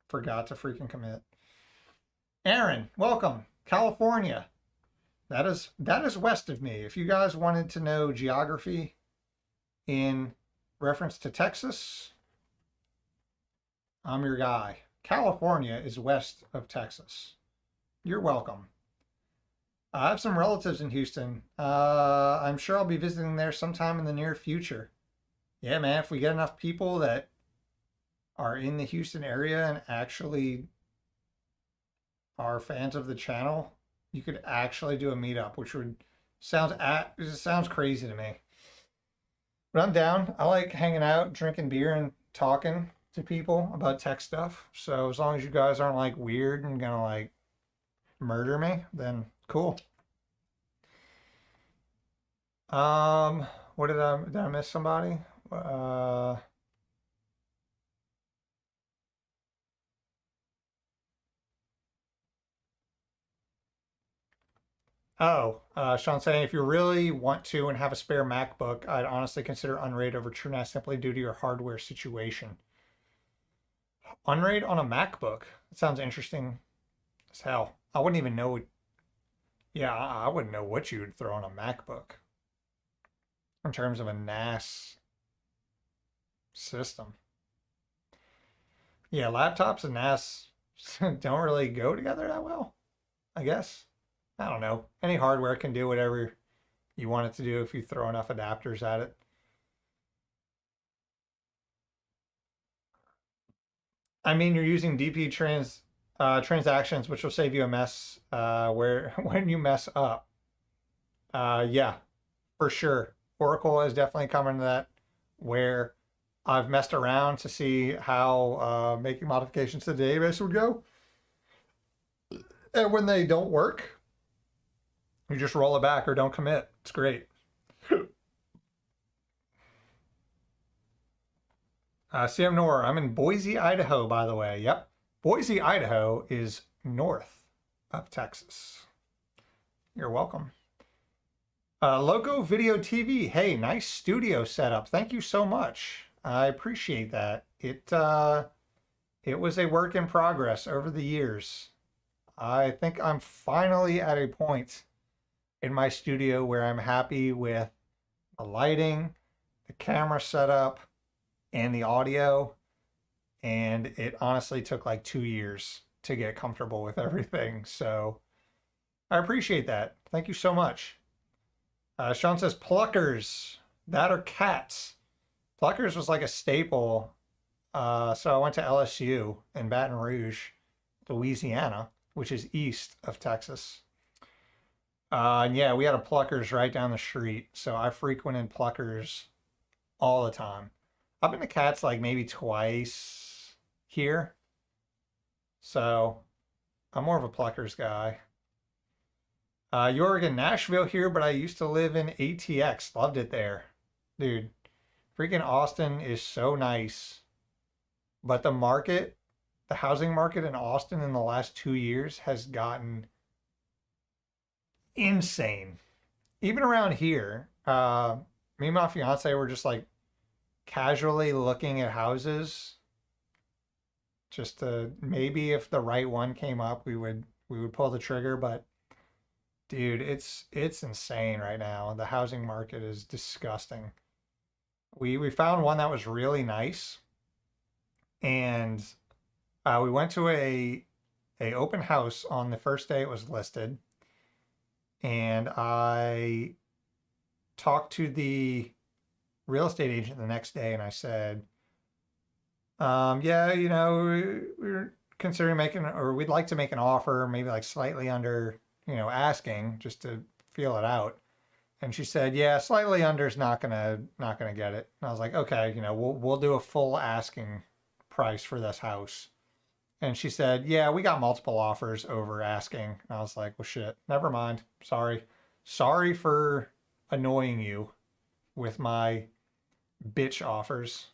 Forgot to freaking commit. Aaron, welcome. California. That is west of me. If you guys wanted to know geography in reference to Texas, I'm your guy. California is west of Texas. You're welcome. I have some relatives in Houston. I'm sure I'll be visiting there sometime in the near future. Yeah, man, if we get enough people that are in the Houston area and actually are fans of the channel, you could actually do a meetup, which would sounds crazy to me. But I'm down. I like hanging out, drinking beer, and talking to people about tech stuff. So as long as you guys aren't like weird and gonna like murder me, then cool. What did I miss somebody? Sean saying if you really want to and have a spare MacBook, I'd honestly consider Unraid over TrueNAS simply due to your hardware situation. Unraid on a MacBook? That sounds interesting as hell. I wouldn't even know what, yeah, I wouldn't know what you would throw on a MacBook in terms of a NAS system. Yeah, laptops and NAS don't really go together that well, I guess. I don't know. Any hardware can do whatever you want it to do if you throw enough adapters at it. I mean, you're using DP transactions, which will save you a mess where when you mess up. Yeah, for sure. Oracle is definitely coming to that where I've messed around to see how making modifications to the database would go. And when they don't work, you just roll it back or don't commit. It's great. CM Nor, I'm in Boise, Idaho, by the way. Yep. Boise, Idaho is north of Texas. You're welcome. Loco Video TV. Hey, nice studio setup. Thank you so much. I appreciate that. It was a work in progress over the years. I think I'm finally at a point in my studio where I'm happy with the lighting, the camera setup, and the audio. And it honestly took like 2 years to get comfortable with everything. So I appreciate that. Thank you so much. Sean says pluckers. That are cats. Pluckers was like a staple. So I went to LSU in Baton Rouge, Louisiana, which is east of Texas. And yeah, we had a Pluckers right down the street. So I frequented Pluckers all the time. I've been to Cats like maybe twice here. So I'm more of a Pluckers guy. Jorgen, Nashville here, but I used to live in ATX. Loved it there. Dude, freaking Austin is so nice. But the market, the housing market in Austin in the last 2 years has gotten insane. even around here, me and my fiance were just like casually looking at houses just to maybe if the right one came up, we would pull the trigger. But dude, it's insane right now. The housing market is disgusting. We found one that was really nice, and we went to a open house on the first day it was listed, and I talked to the real estate agent the next day, and I said, yeah, we're considering making, or we'd like to make an offer, maybe like slightly under, asking just to feel it out. And she said, yeah, slightly under is not gonna get it. And I was like, okay, we'll do a full asking price for this house. And she said, yeah, we got multiple offers over asking. And I was like, well, shit, never mind. Sorry. Sorry for annoying you with my bitch offers.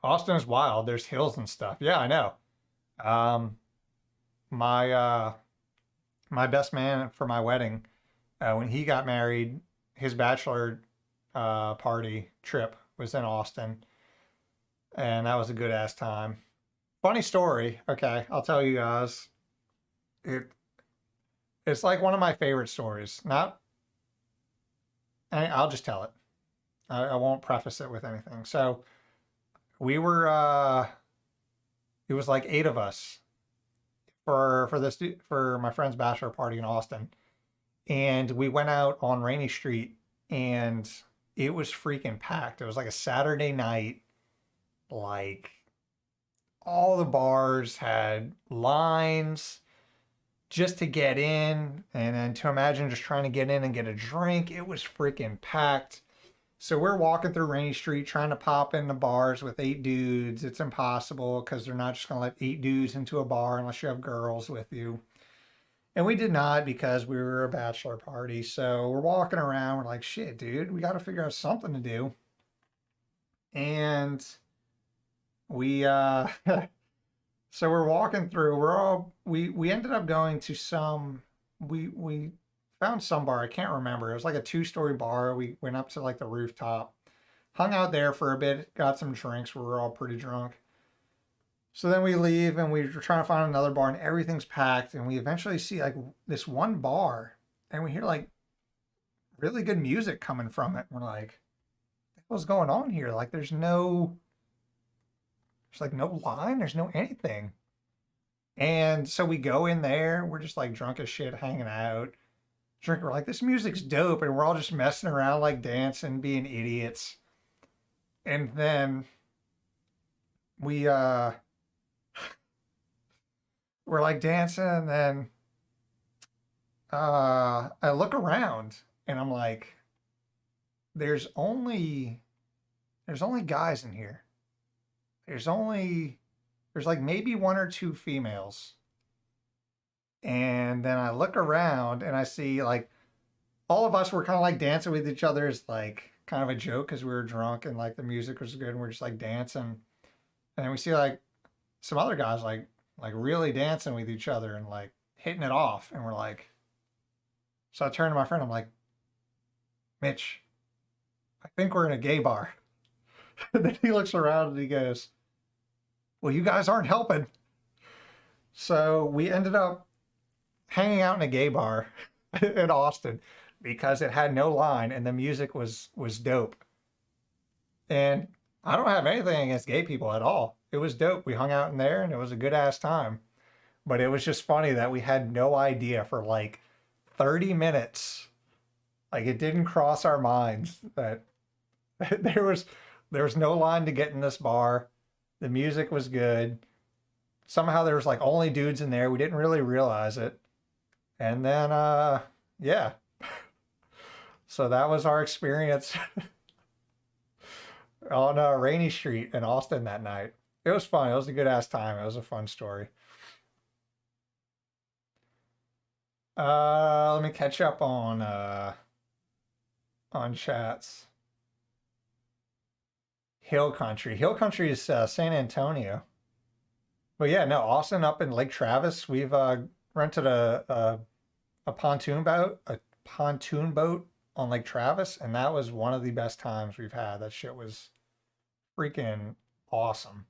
Austin is wild. There's hills and stuff. Yeah, I know. Um, my my best man for my wedding, when he got married, his bachelor party trip was in Austin, and that was a good ass time. Funny story. Okay, I'll tell you guys. It it's like one of my favorite stories. Not, I'll just tell it. I won't preface it with anything. So we were it was like eight of us for my friend's bachelor party in Austin, and we went out on Rainy Street, and it was freaking packed. It was like a Saturday night. Like all the bars had lines just to get in, and then to imagine just trying to get in and get a drink. It was freaking packed. So we're walking through Rainy Street trying to pop into bars with eight dudes. It's impossible because they're not just going to let eight dudes into a bar unless you have girls with you. And we did not because we were a bachelor party. So we're walking around. We're like, shit, dude, we got to figure out something to do. And we, so we're walking through. We ended up going to we found some bar. I can't remember. It was like a two-story bar. We went up to like the rooftop, hung out there for a bit, got some drinks. We were all pretty drunk. So then we leave and we're trying to find another bar and everything's packed. And we eventually see like this one bar and we hear like really good music coming from it. We're like, what's going on here? Like there's like no line, there's no anything. And so we go in there, we're just like drunk as shit, hanging out, drinking. We're like, this music's dope, and we're all just messing around, like dancing, being idiots. And then we we're like dancing, and then I look around and I'm like, there's only guys in here. There's like maybe one or two females. And then I look around and I see like all of us were kind of like dancing with each other as like kind of a joke because we were drunk and like the music was good and we're just like dancing. And then we see like some other guys like really dancing with each other and like hitting it off. And we're like, so I turn to my friend, I'm like, Mitch, I think we're in a gay bar. And then he looks around and he goes, well, you guys aren't helping. So we ended up hanging out in a gay bar in Austin because it had no line and the music was dope. And I don't have anything against gay people at all. It was dope. We hung out in there and it was a good ass time. But it was just funny that we had no idea for like 30 minutes. Like it didn't cross our minds that there was no line to get in this bar. The music was good. Somehow there was like only dudes in there. We didn't really realize it. And then yeah. So that was our experience on Rainy Street in Austin that night. It was fun. It was a good ass time. It was a fun story. Let me catch up on chats. Hill Country. Hill Country is San Antonio. But yeah, no, Austin up in Lake Travis. rented a pontoon boat on Lake Travis, and that was one of the best times we've had. That shit was freaking awesome.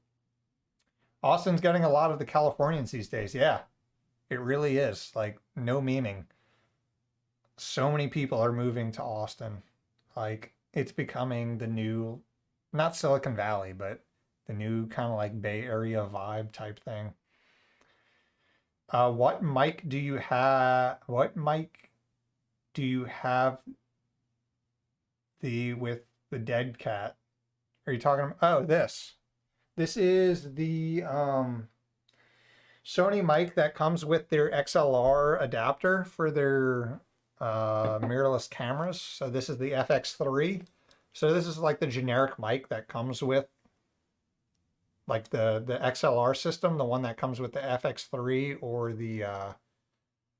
Austin's getting a lot of the Californians these days. Yeah, it really is. Like, no memeing. So many people are moving to Austin. Like, it's becoming the new, not Silicon Valley, but the new kind of like Bay Area vibe type thing. What mic do you have? What mic do you have with the dead cat? Are you talking about? Oh, this. This is the Sony mic that comes with their XLR adapter for their mirrorless cameras. So this is the FX3. So this is like the generic mic that comes with like the XLR system, the one that comes with the FX3, or the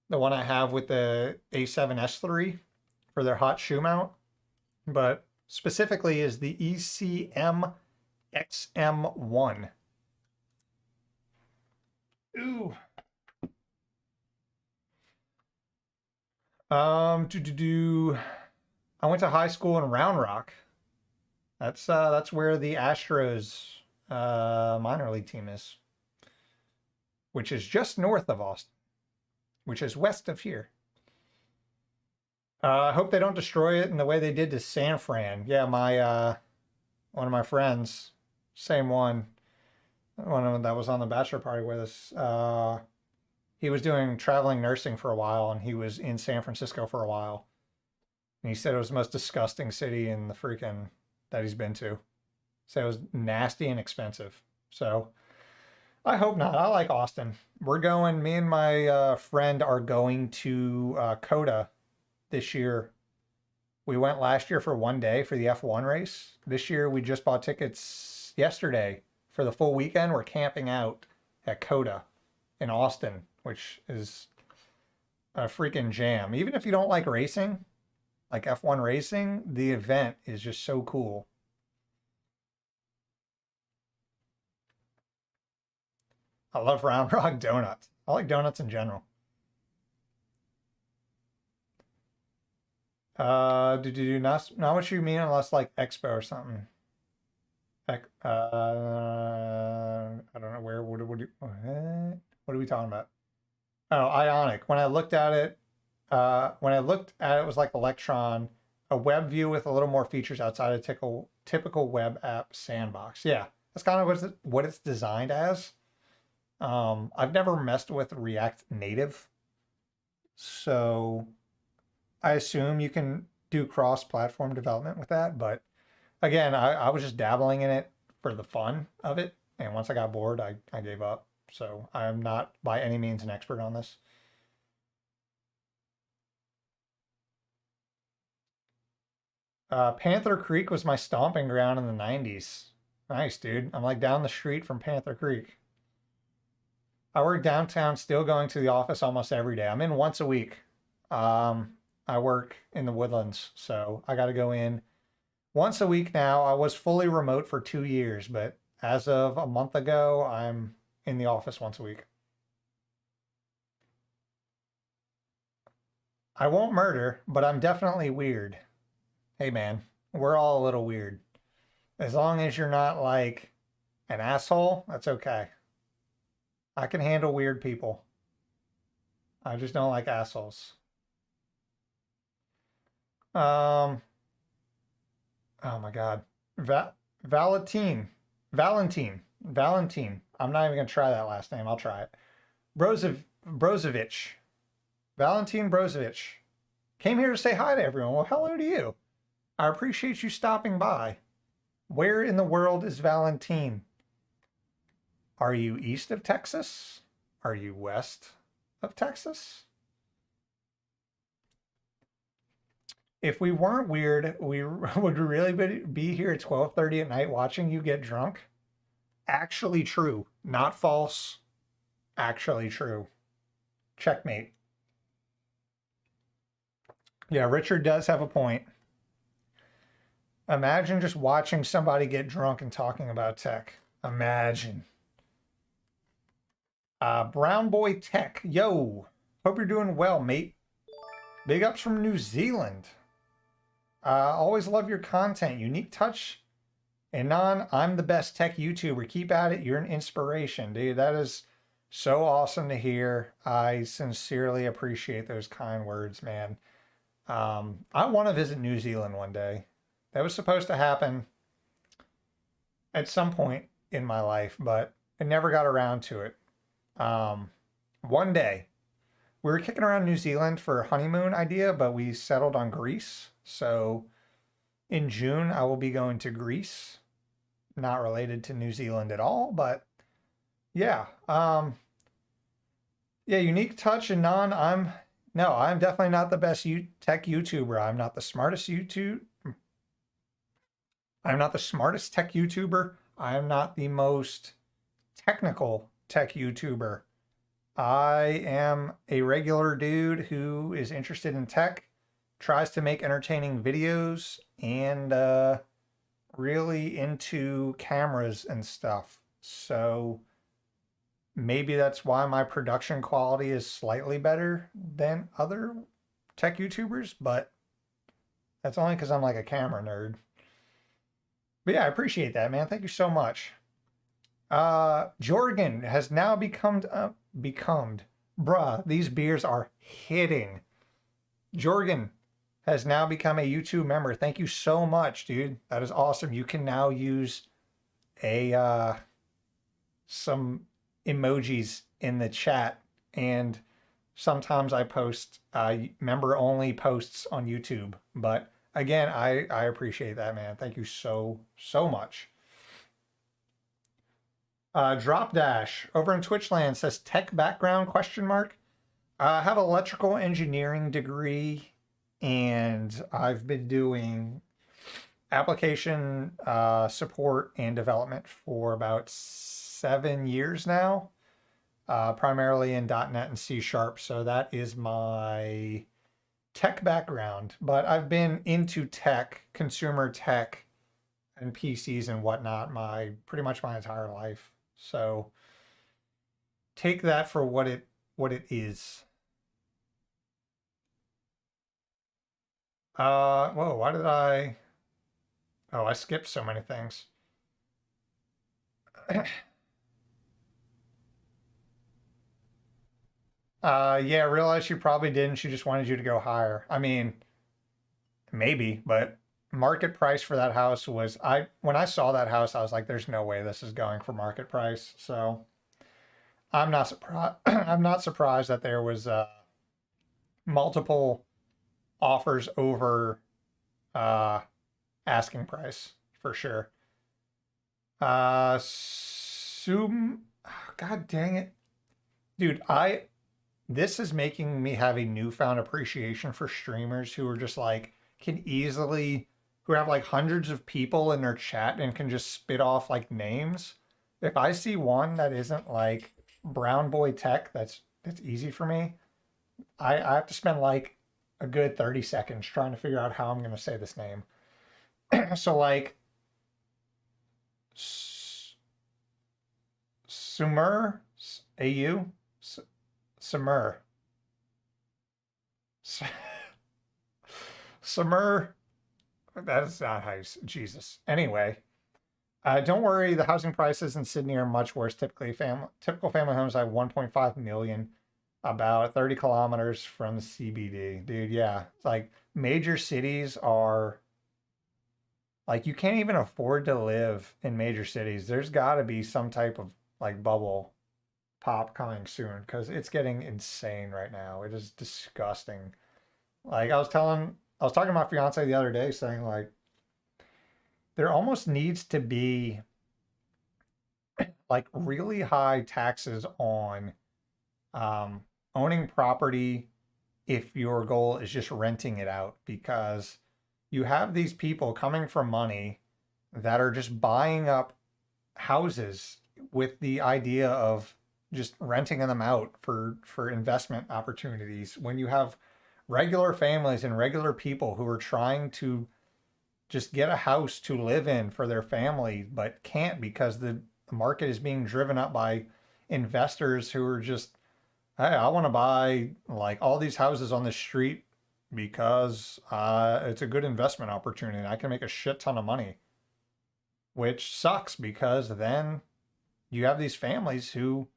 one I have with the A7S3 for their hot shoe mount. But specifically is the ECM XM1. Ooh. I went to high school in Round Rock. That's where the Astros minor league team is, which is just north of Austin, which is west of here. I hope they don't destroy it in the way they did to San Fran. Yeah, my one of my friends, same one of them that was on the bachelor party with us. He was doing traveling nursing for a while, and he was in San Francisco for a while. And he said it was the most disgusting city in the freaking that he's been to. So it was nasty and expensive. So I hope not. I like Austin. We're going, me and my friend are going to Coda this year. We went last year for one day for the F1 race. This year we just bought tickets yesterday for the full weekend. We're camping out at Coda in Austin, which is a freaking jam. Even if you don't like racing, like F1 racing, the event is just so cool. I love Round Rock donuts. I like donuts in general. Not what you mean unless like Expo or something. I don't know where. What are we talking about? Oh, Ionic. When I looked at it, it was like Electron, a web view with a little more features outside of typical web app sandbox. Yeah, that's kind of what it's designed as. I've never messed with React Native, so I assume you can do cross-platform development with that. But again, I was just dabbling in it for the fun of it, and once I got bored, I gave up. So I'm not by any means an expert on this. Panther Creek was my stomping ground in the 90s. Nice, dude. I'm like down the street from Panther Creek. I work downtown, still going to the office almost every day. I'm in once a week. I work in the Woodlands, so I got to go in once a week now. I was fully remote for 2 years, but as of a month ago, I'm in the office once a week. I won't murder, but I'm definitely weird. Hey, man, we're all a little weird. As long as you're not like an asshole, that's okay. I can handle weird people. I just don't like assholes. Oh my God. Valentine. I'm not even gonna try that last name. I'll try it. Brozovic. Valentin Brozovic. Came here to say hi to everyone. Well, hello to you. I appreciate you stopping by. Where in the world is Valentine? Are you east of Texas? Are you west of Texas? If we weren't weird, we would really be here at 12:30 at night watching you get drunk. Actually true, not false. Actually true. Checkmate. Yeah, Richard does have a point. Imagine just watching somebody get drunk and talking about tech. Imagine. Brown Boy Tech. Yo. Hope you're doing well, mate. Big ups from New Zealand. Always love your content. Unique touch. Anon, I'm the best tech YouTuber. Keep at it. You're an inspiration, dude. That is so awesome to hear. I sincerely appreciate those kind words, man. I want to visit New Zealand one day. That was supposed to happen at some point in my life, but I never got around to it. One day. We were kicking around New Zealand for a honeymoon idea, but we settled on Greece. So in June, I will be going to Greece. Not related to New Zealand at all, but yeah. Yeah, unique touch and I'm definitely not the best tech YouTuber. I'm not the smartest I'm not the smartest tech YouTuber. I'm not the most technical tech YouTuber. I am a regular dude who is interested in tech, tries to make entertaining videos, and really into cameras and stuff. So maybe that's why my production quality is slightly better than other tech YouTubers, but that's only because I'm like a camera nerd. But yeah, I appreciate that, man. Thank you so much. Jorgen has now become, bruh, these beers are hitting. Jorgen has now become a YouTube member. Thank you so much, dude. That is awesome. You can now use some emojis in the chat, and sometimes I post member-only posts on YouTube. But again, I appreciate that, man. Thank you so much. Drop Dash over in Twitchland says tech background ? I have an electrical engineering degree, and I've been doing application support and development for about 7 years now, primarily in .NET and C#. So that is my tech background. But I've been into tech, consumer tech, and PCs and whatnot pretty much my entire life. So take that for what it is. Whoa, why did I? Oh, I skipped so many things. Yeah, I realized she probably didn't. She just wanted you to go higher. I mean, maybe, but market price for that house was, when I saw that house, I was like, there's no way this is going for market price. So I'm not surprised. I'm not surprised that there was multiple offers over asking price for sure. God dang it, dude. This is making me have a newfound appreciation for streamers who are just like who have like hundreds of people in their chat and can just spit off like names. If I see one that isn't like Brown Boy Tech, that's easy for me. I have to spend like a good 30 seconds trying to figure out how I'm going to say this name. So like Sumer, AU, Sumer. Sumer. That is not how you, Jesus. Anyway, don't worry. The housing prices in Sydney are much worse. Typical family homes have 1.5 million, about 30 kilometers from the CBD. Dude, yeah. It's like major cities are like, you can't even afford to live in major cities. There's got to be some type of like bubble pop coming soon, because it's getting insane right now. It is disgusting. Like I was talking to my fiance the other day, saying like there almost needs to be like really high taxes on owning property if your goal is just renting it out, because you have these people coming for money that are just buying up houses with the idea of just renting them out for investment opportunities, when you have regular families and regular people who are trying to just get a house to live in for their family, but can't because the market is being driven up by investors who are just hey, I want to buy like all these houses on the street because it's a good investment opportunity and I can make a shit ton of money, which sucks because then you have these families who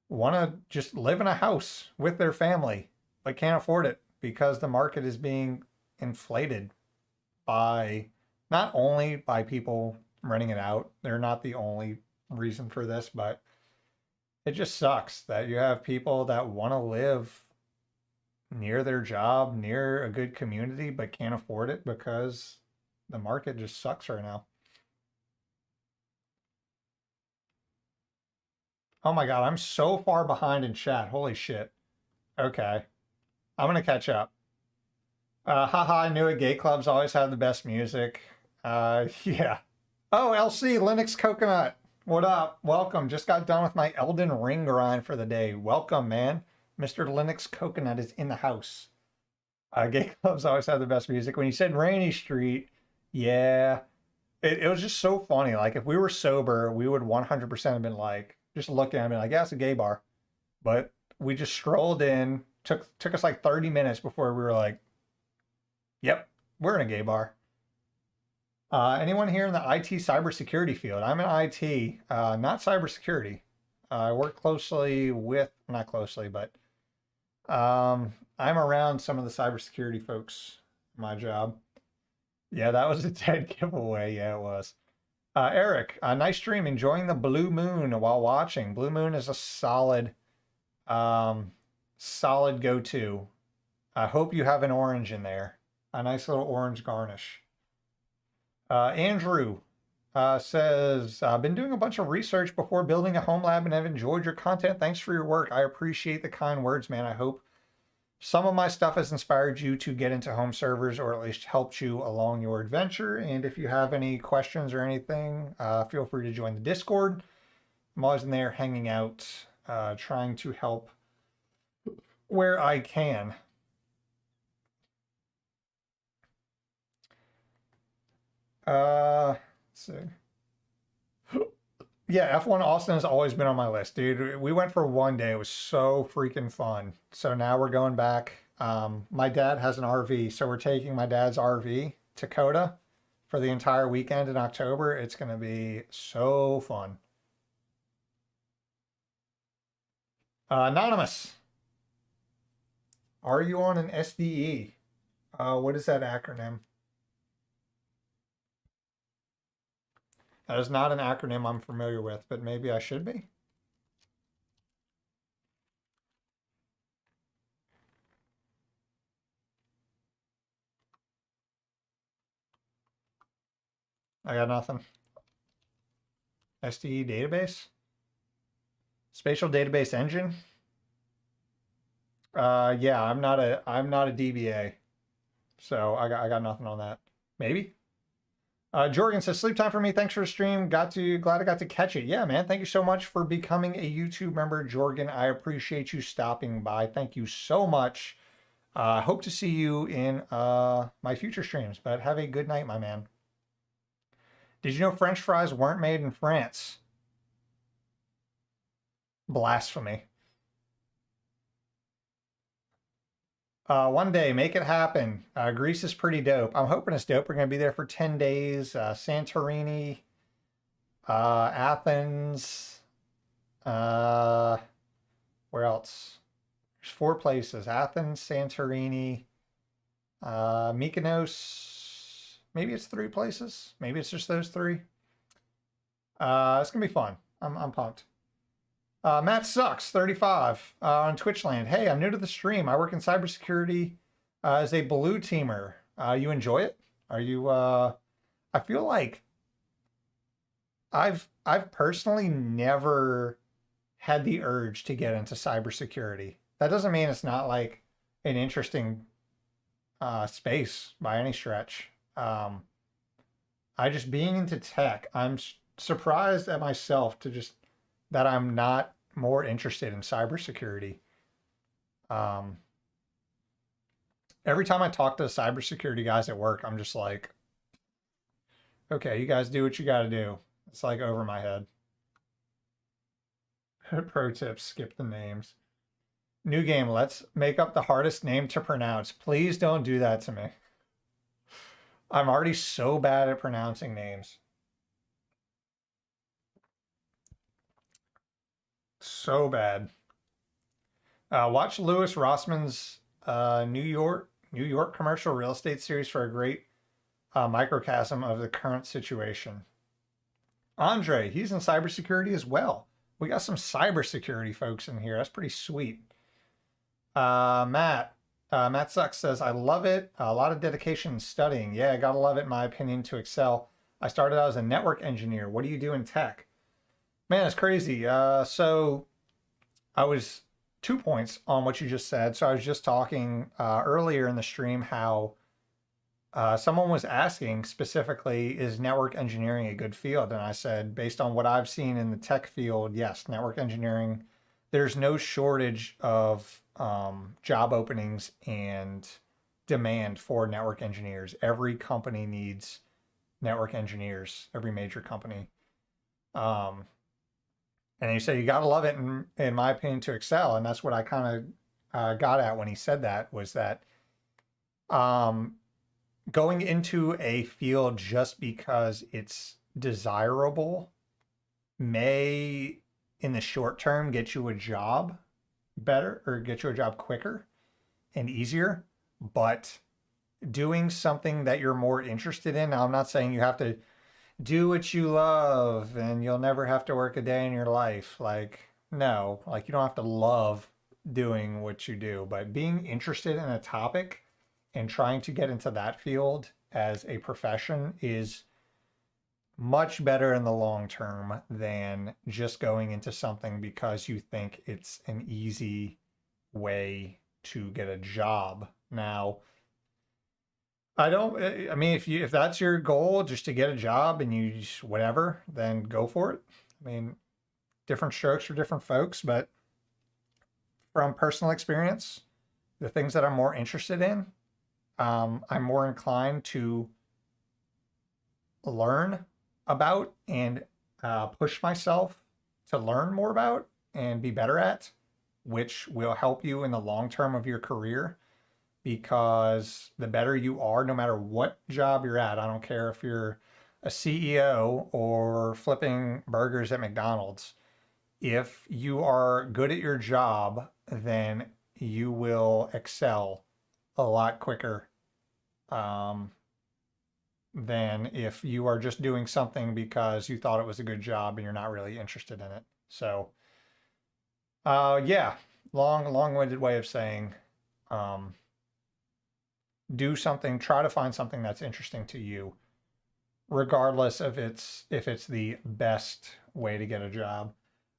want to just live in a house with their family but can't afford it because the market is being inflated by not only by people renting it out. They're not the only reason for this, but it just sucks that you have people that want to live near their job, near a good community, but can't afford it because the market just sucks right now. Oh my God, I'm so far behind in chat. Holy shit. Okay. I'm gonna catch up. Haha, I knew it. Gay clubs always have the best music. Yeah. Oh, LC, Linux Coconut. What up? Welcome. Just got done with my Elden Ring grind for the day. Welcome, man. Mr. Linux Coconut is in the house. Gay clubs always have the best music. When you said Rainy Street, yeah, it was just so funny. Like, if we were sober, we would 100% have been like, just looking at me like, yeah, it's a gay bar. But we just strolled in. Took us like 30 minutes before we were like, yep, we're in a gay bar. Anyone here in the IT cybersecurity field? I'm in IT, not cybersecurity. I work closely with, not closely, but I'm around some of the cybersecurity folks, my job. Yeah, that was a dead giveaway. Yeah, it was. Eric, nice stream. Enjoying the blue moon while watching. Blue moon is a solid, solid go-to. I hope you have an orange in there. A nice little orange garnish. Andrew says, I've been doing a bunch of research before building a home lab and have enjoyed your content. Thanks for your work. I appreciate the kind words, man. I hope some of my stuff has inspired you to get into home servers or at least helped you along your adventure. And if you have any questions or anything, feel free to join the Discord. I'm always in there hanging out, trying to help where I can. Let's see. Yeah, F1 Austin has always been on my list, dude. We went for one day. It was so freaking fun. So now we're going back. My dad has an RV, so we're taking my dad's RV to Coda for the entire weekend in October. It's going to be so fun. Anonymous, are you on an SDE? What is that acronym? That is not an acronym I'm familiar with, but maybe I should be. I got nothing. SDE database? Spatial database engine? Yeah, I'm not a DBA. So I got nothing on that. Maybe. Jorgen says, sleep time for me. Thanks for the stream. Glad I got to catch it. Yeah, man. Thank you so much for becoming a YouTube member, Jorgen. I appreciate you stopping by. Thank you so much. Hope to see you in my future streams, but have a good night, my man. Did you know French fries weren't made in France? Blasphemy. One day, make it happen. Greece is pretty dope. I'm hoping it's dope. We're going to be there for 10 days. Santorini, Athens. Where else? There's 4 places. Athens, Santorini, Mykonos. Maybe it's 3 places. Maybe it's just those 3. It's going to be fun. I'm pumped. Matt Sucks 35 on Twitchland. Hey, I'm new to the stream. I work in cybersecurity as a blue teamer. You enjoy it? Are you? I feel like I've personally never had the urge to get into cybersecurity. That doesn't mean it's not like an interesting space by any stretch. I just being into tech, I'm surprised at myself to just that I'm not more interested in cybersecurity. Every time I talk to the cybersecurity guys at work, I'm just like, okay, you guys do what you got to do. It's like over my head. Pro tips, skip the names. New game. Let's make up the hardest name to pronounce. Please don't do that to me. I'm already so bad at pronouncing names. So bad. Watch Louis Rossman's New York commercial real estate series for a great microcosm of the current situation. Andre, he's in cybersecurity as well. We got some cybersecurity folks in here. That's pretty sweet. Matt Sucks says, I love it. A lot of dedication and studying. Yeah, I gotta love it, in my opinion, to excel. I started out as a network engineer. What do you do in tech? Man, it's crazy. So I was 2 points on what you just said. So I was just talking earlier in the stream how someone was asking specifically, is network engineering a good field? And I said, based on what I've seen in the tech field, yes, network engineering, there's no shortage of job openings and demand for network engineers. Every company needs network engineers, every major company. And you say you got to love it, in my opinion, to excel. And that's what I kind of got at when he said that, was that going into a field just because it's desirable may, in the short term, get you a job better or get you a job quicker and easier. But doing something that you're more interested in, now I'm not saying you have to do what you love and you'll never have to work a day in your life. Like, no, like you don't have to love doing what you do, but being interested in a topic and trying to get into that field as a profession is much better in the long term than just going into something because you think it's an easy way to get a job. Now, I mean, if that's your goal, just to get a job and you just whatever, then go for it. I mean, different strokes for different folks, but from personal experience, the things that I'm more interested in, I'm more inclined to learn about and push myself to learn more about and be better at, which will help you in the long term of your career. Because the better you are, no matter what job you're at, I don't care if you're a CEO or flipping burgers at McDonald's, if you are good at your job, then you will excel a lot quicker than if you are just doing something because you thought it was a good job and you're not really interested in it. So, yeah, long-winded way of saying, do something, try to find something that's interesting to you, regardless of if it's the best way to get a job.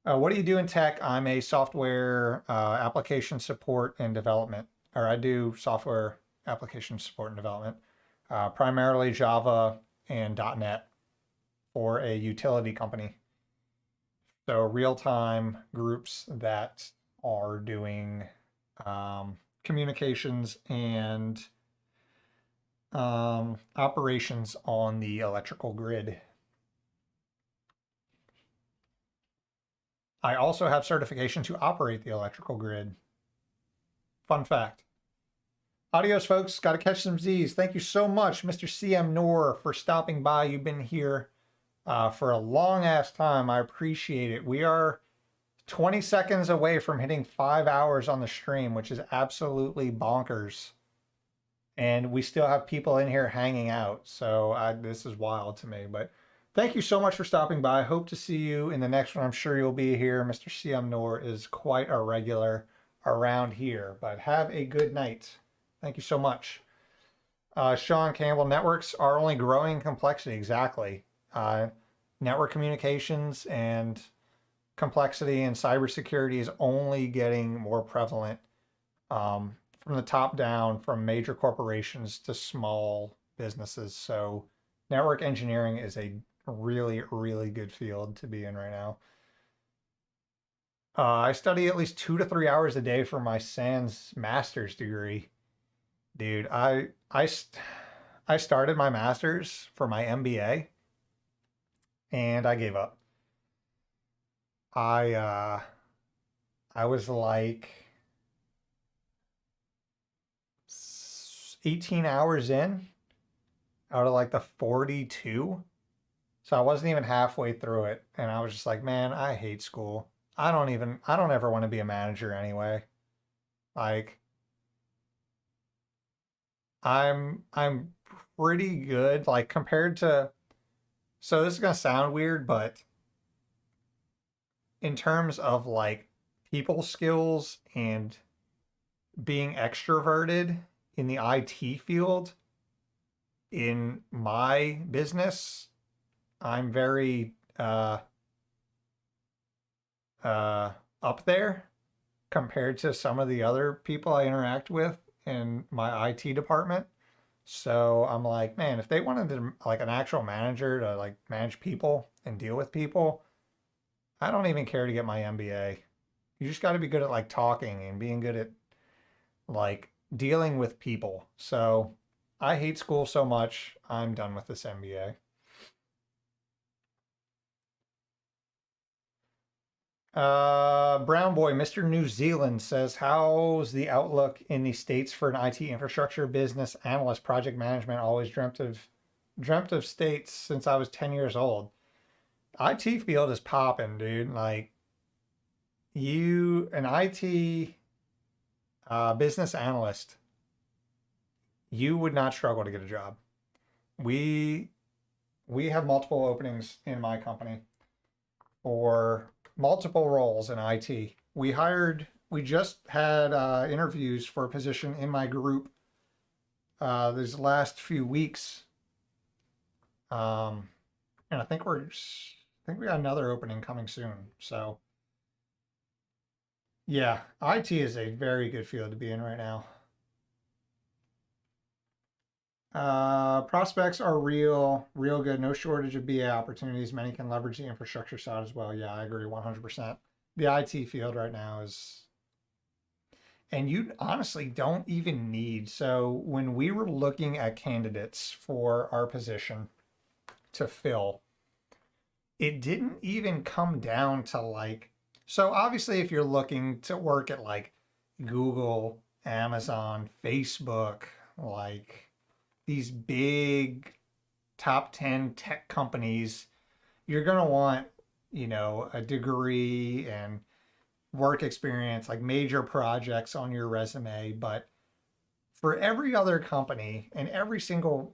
What do you do in tech? I'm a software application support and development, or I do software application support and development, primarily Java and .NET for a utility company. So real-time groups that are doing communications and operations on the electrical grid. I also have certification to operate the electrical grid. Fun fact. Adios, folks. Got to catch some Z's. Thank you so much, Mr. CM Noor, for stopping by. You've been here for a long ass time. I appreciate it. We are 20 seconds away from hitting 5 hours on the stream, which is absolutely bonkers. And we still have people in here hanging out. So this is wild to me. But thank you so much for stopping by. Hope to see you in the next one. I'm sure you'll be here. Mr. CM Noor is quite a regular around here. But have a good night. Thank you so much. Sean Campbell, networks are only growing in complexity. Exactly. Network communications and complexity and cybersecurity is only getting more prevalent. From the top down, from major corporations to small businesses. So network engineering is a really, really good field to be in right now. I study at least 2 to 3 hours a day for my SANS master's degree. Dude, I started my master's for my MBA and I gave up. I was like, 18 hours in out of like the 42. So I wasn't even halfway through it. And I was just like, man, I hate school. I don't ever want to be a manager anyway. Like, I'm pretty good, like compared to, so this is gonna sound weird, but in terms of like people skills and being extroverted in the IT field, in my business, I'm very up there compared to some of the other people I interact with in my IT department. So I'm like, man, if they wanted to like an actual manager to like manage people and deal with people, I don't even care to get my MBA. You just got to be good at like talking and being good at like dealing with people. So I hate school so much. I'm done with this MBA. Brown Boy, Mr. New Zealand says, how's the outlook in the States for an IT infrastructure business analyst project management? Always dreamt of States since I was 10 years old. IT field is popping, dude. Like an IT business analyst, you would not struggle to get a job. We we have multiple openings in my company for multiple roles in IT. We just had interviews for a position in my group these last few weeks. And I think we got another opening coming soon. So yeah, IT is a very good field to be in right now. Prospects are real good. No shortage of BA opportunities. Many can leverage the infrastructure side as well. Yeah, I agree 100%. The IT field right now is, and you honestly don't even need. So when we were looking at candidates for our position to fill, it didn't even come down to like, so obviously if you're looking to work at like Google, Amazon, Facebook, like these big top 10 tech companies, you're going to want, a degree and work experience, like major projects on your resume. But for every other company and every Fortune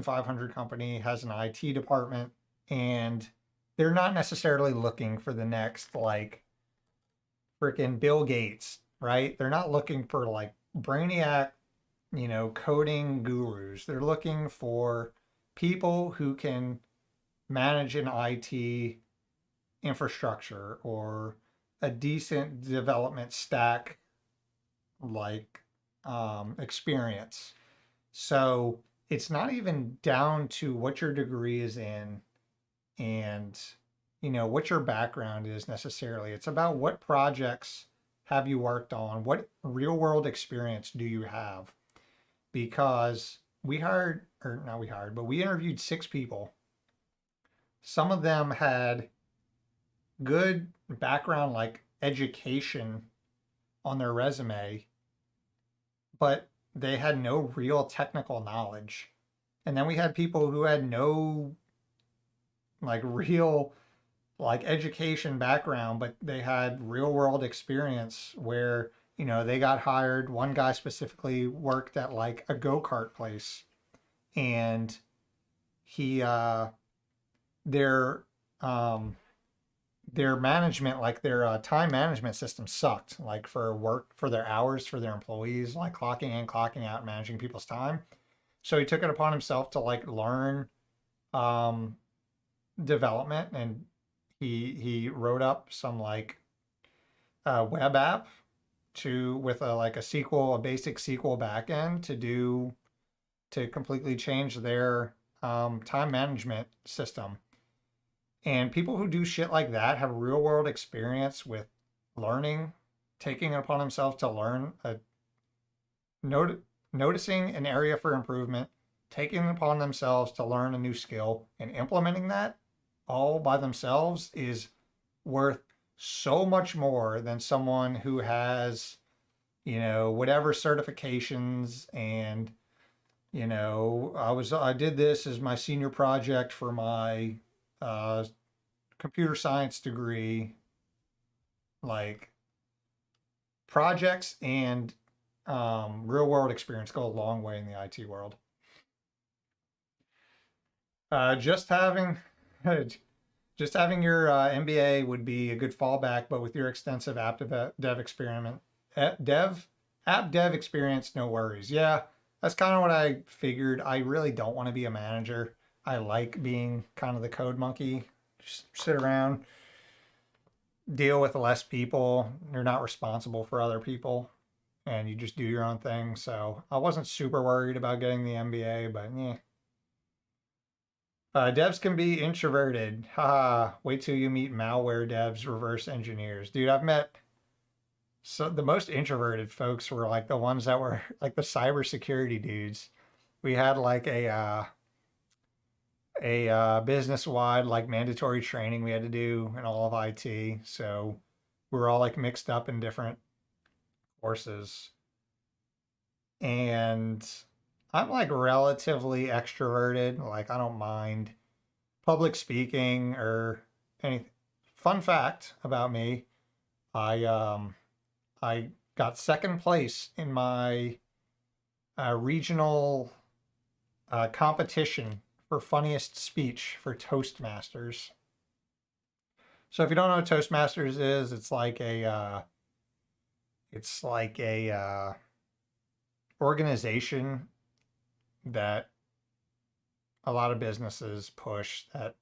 500 company has an IT department, and they're not necessarily looking for the next like freaking Bill Gates, right? They're not looking for like brainiac, coding gurus. They're looking for people who can manage an IT infrastructure or a decent development stack like experience. So it's not even down to what your degree is in and what your background is necessarily. It's about what projects have you worked on, what real world experience do you have, because we hired, or not we hired, but we interviewed 6 people. Some of them had good background like education on their resume, but they had no real technical knowledge. And then we had people who had no like real like education background, but they had real world experience where, they got hired. One guy specifically worked at like a go-kart place, and he their their management, like their time management system sucked, like for work, for their hours, for their employees, like clocking in, clocking out, managing people's time. So he took it upon himself to like learn um, development, and he wrote up some like web app to with a like a basic SQL backend to completely change their time management system. And people who do shit like that have real world experience with learning, taking it upon themselves to learn noticing an area for improvement, taking it upon themselves to learn a new skill, and implementing that all by themselves is worth so much more than someone who has, you know, whatever certifications. And, you know, I did this as my senior project for my computer science degree. Like, projects and real world experience go a long way in the IT world. Just having just having your MBA would be a good fallback, but with your extensive app dev experiment app dev experience, no worries. Yeah, that's kind of what I figured. I really don't want to be a manager. I like being kind of the code monkey. Just sit around, deal with less people. You're not responsible for other people, and you just do your own thing. So I wasn't super worried about getting the MBA, but yeah. Devs can be introverted. Haha, wait till you meet malware devs, reverse engineers. Dude, I've met the most introverted folks were like the ones that were like the cybersecurity dudes. We had like a business-wide like mandatory training we had to do in all of IT. So we were all like mixed up in different courses. And I'm like relatively extroverted. Like I don't mind public speaking or anything. Fun fact about me, I got second place in my regional competition for funniest speech for Toastmasters. So if you don't know what Toastmasters is, it's like a organization that a lot of businesses push that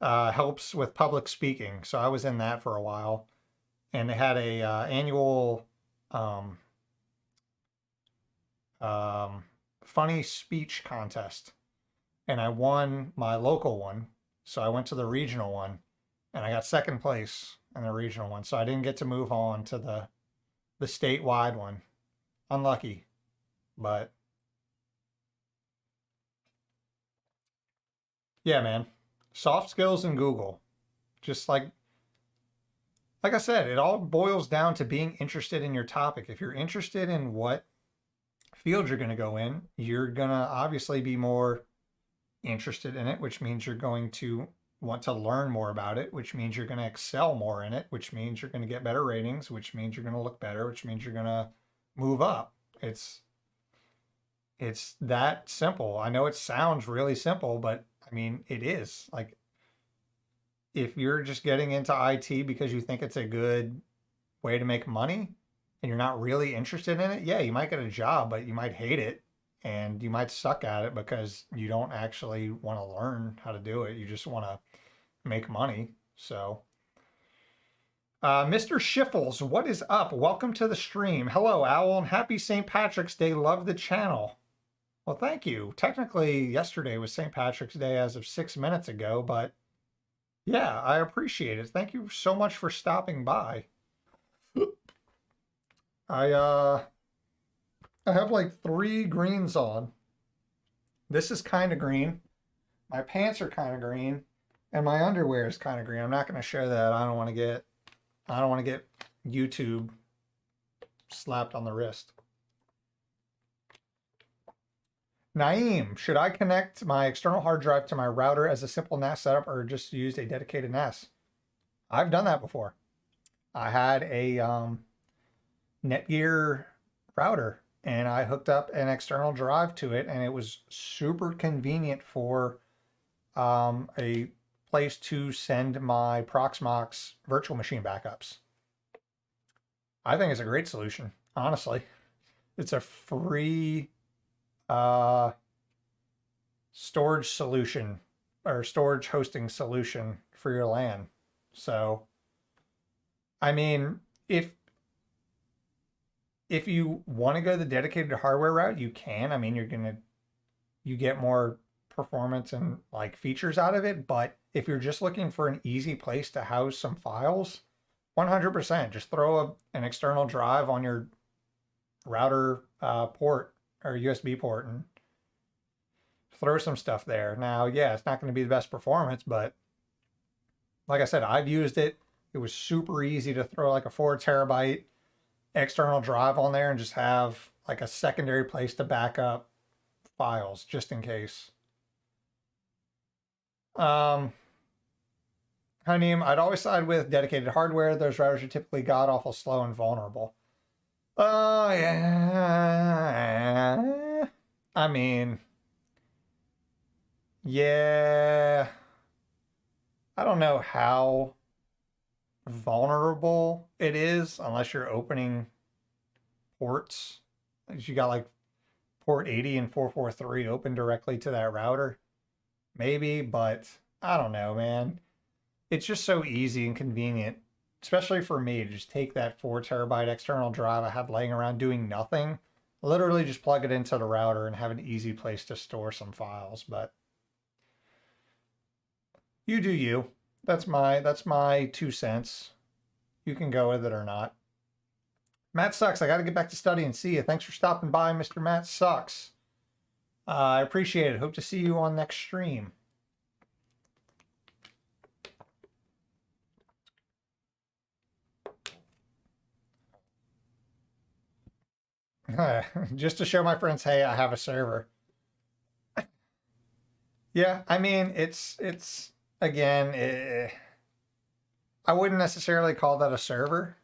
helps with public speaking. So I was in that for a while, and they had a annual um, funny speech contest, and I won my local one. So I went to the regional one, and I got second place in the regional one. So I didn't get to move on to the statewide one. Unlucky, but yeah, man. Soft skills in Google. Just like I said, it all boils down to being interested in your topic. If you're interested in what field you're going to go in, you're going to obviously be more interested in it, which means you're going to want to learn more about it, which means you're going to excel more in it, which means you're going to get better ratings, which means you're going to look better, which means you're going to move up. It's that simple. I know it sounds really simple, but I mean, it is. Like, if you're just getting into IT because you think it's a good way to make money and you're not really interested in it, yeah, you might get a job, but you might hate it and you might suck at it because you don't actually want to learn how to do it. You just want to make money. So, Mr. Schiffles, what is up? Welcome to the stream. Hello, Owl, and happy St. Patrick's Day. Love the channel. Well, thank you. Technically, yesterday was St. Patrick's Day as of 6 minutes ago, but yeah, I appreciate it. Thank you so much for stopping by. I have like 3 greens on. This is kind of green. My pants are kind of green, and my underwear is kind of green. I'm not going to show that. I don't want to get YouTube slapped on the wrist. Naeem, should I connect my external hard drive to my router as a simple NAS setup or just use a dedicated NAS? I've done that before. I had a Netgear router and I hooked up an external drive to it, and it was super convenient for a place to send my Proxmox virtual machine backups. I think it's a great solution, honestly. It's a free storage solution or storage hosting solution for your LAN. So, I mean, if you want to go the dedicated hardware route, you can. I mean, you get more performance and like features out of it. But if you're just looking for an easy place to house some files, 100%, just throw an external drive on your router port or USB port and throw some stuff there. Now, yeah, it's not going to be the best performance, but like I said, I've used it. It was super easy to throw like a 4 terabyte external drive on there and just have like a secondary place to back up files just in case. Honeyem, I'd always side with dedicated hardware. Those routers are typically god awful slow and vulnerable. Oh, yeah. I mean, yeah. I don't know how vulnerable it is unless you're opening ports. You got like port 80 and 443 open directly to that router. Maybe, but I don't know, man. It's just so easy and convenient, especially for me, to just take that 4 terabyte external drive I have laying around doing nothing, literally just plug it into the router and have an easy place to store some files. But you do you. That's my 2 cents. You can go with it or not. Matt Sucks. I got to get back to studying. See you. Thanks for stopping by, Mr. Matt Sucks. I appreciate it. Hope to see you on next stream. Just to show my friends, hey, I have a server. Yeah, I mean, it's again, I wouldn't necessarily call that a server.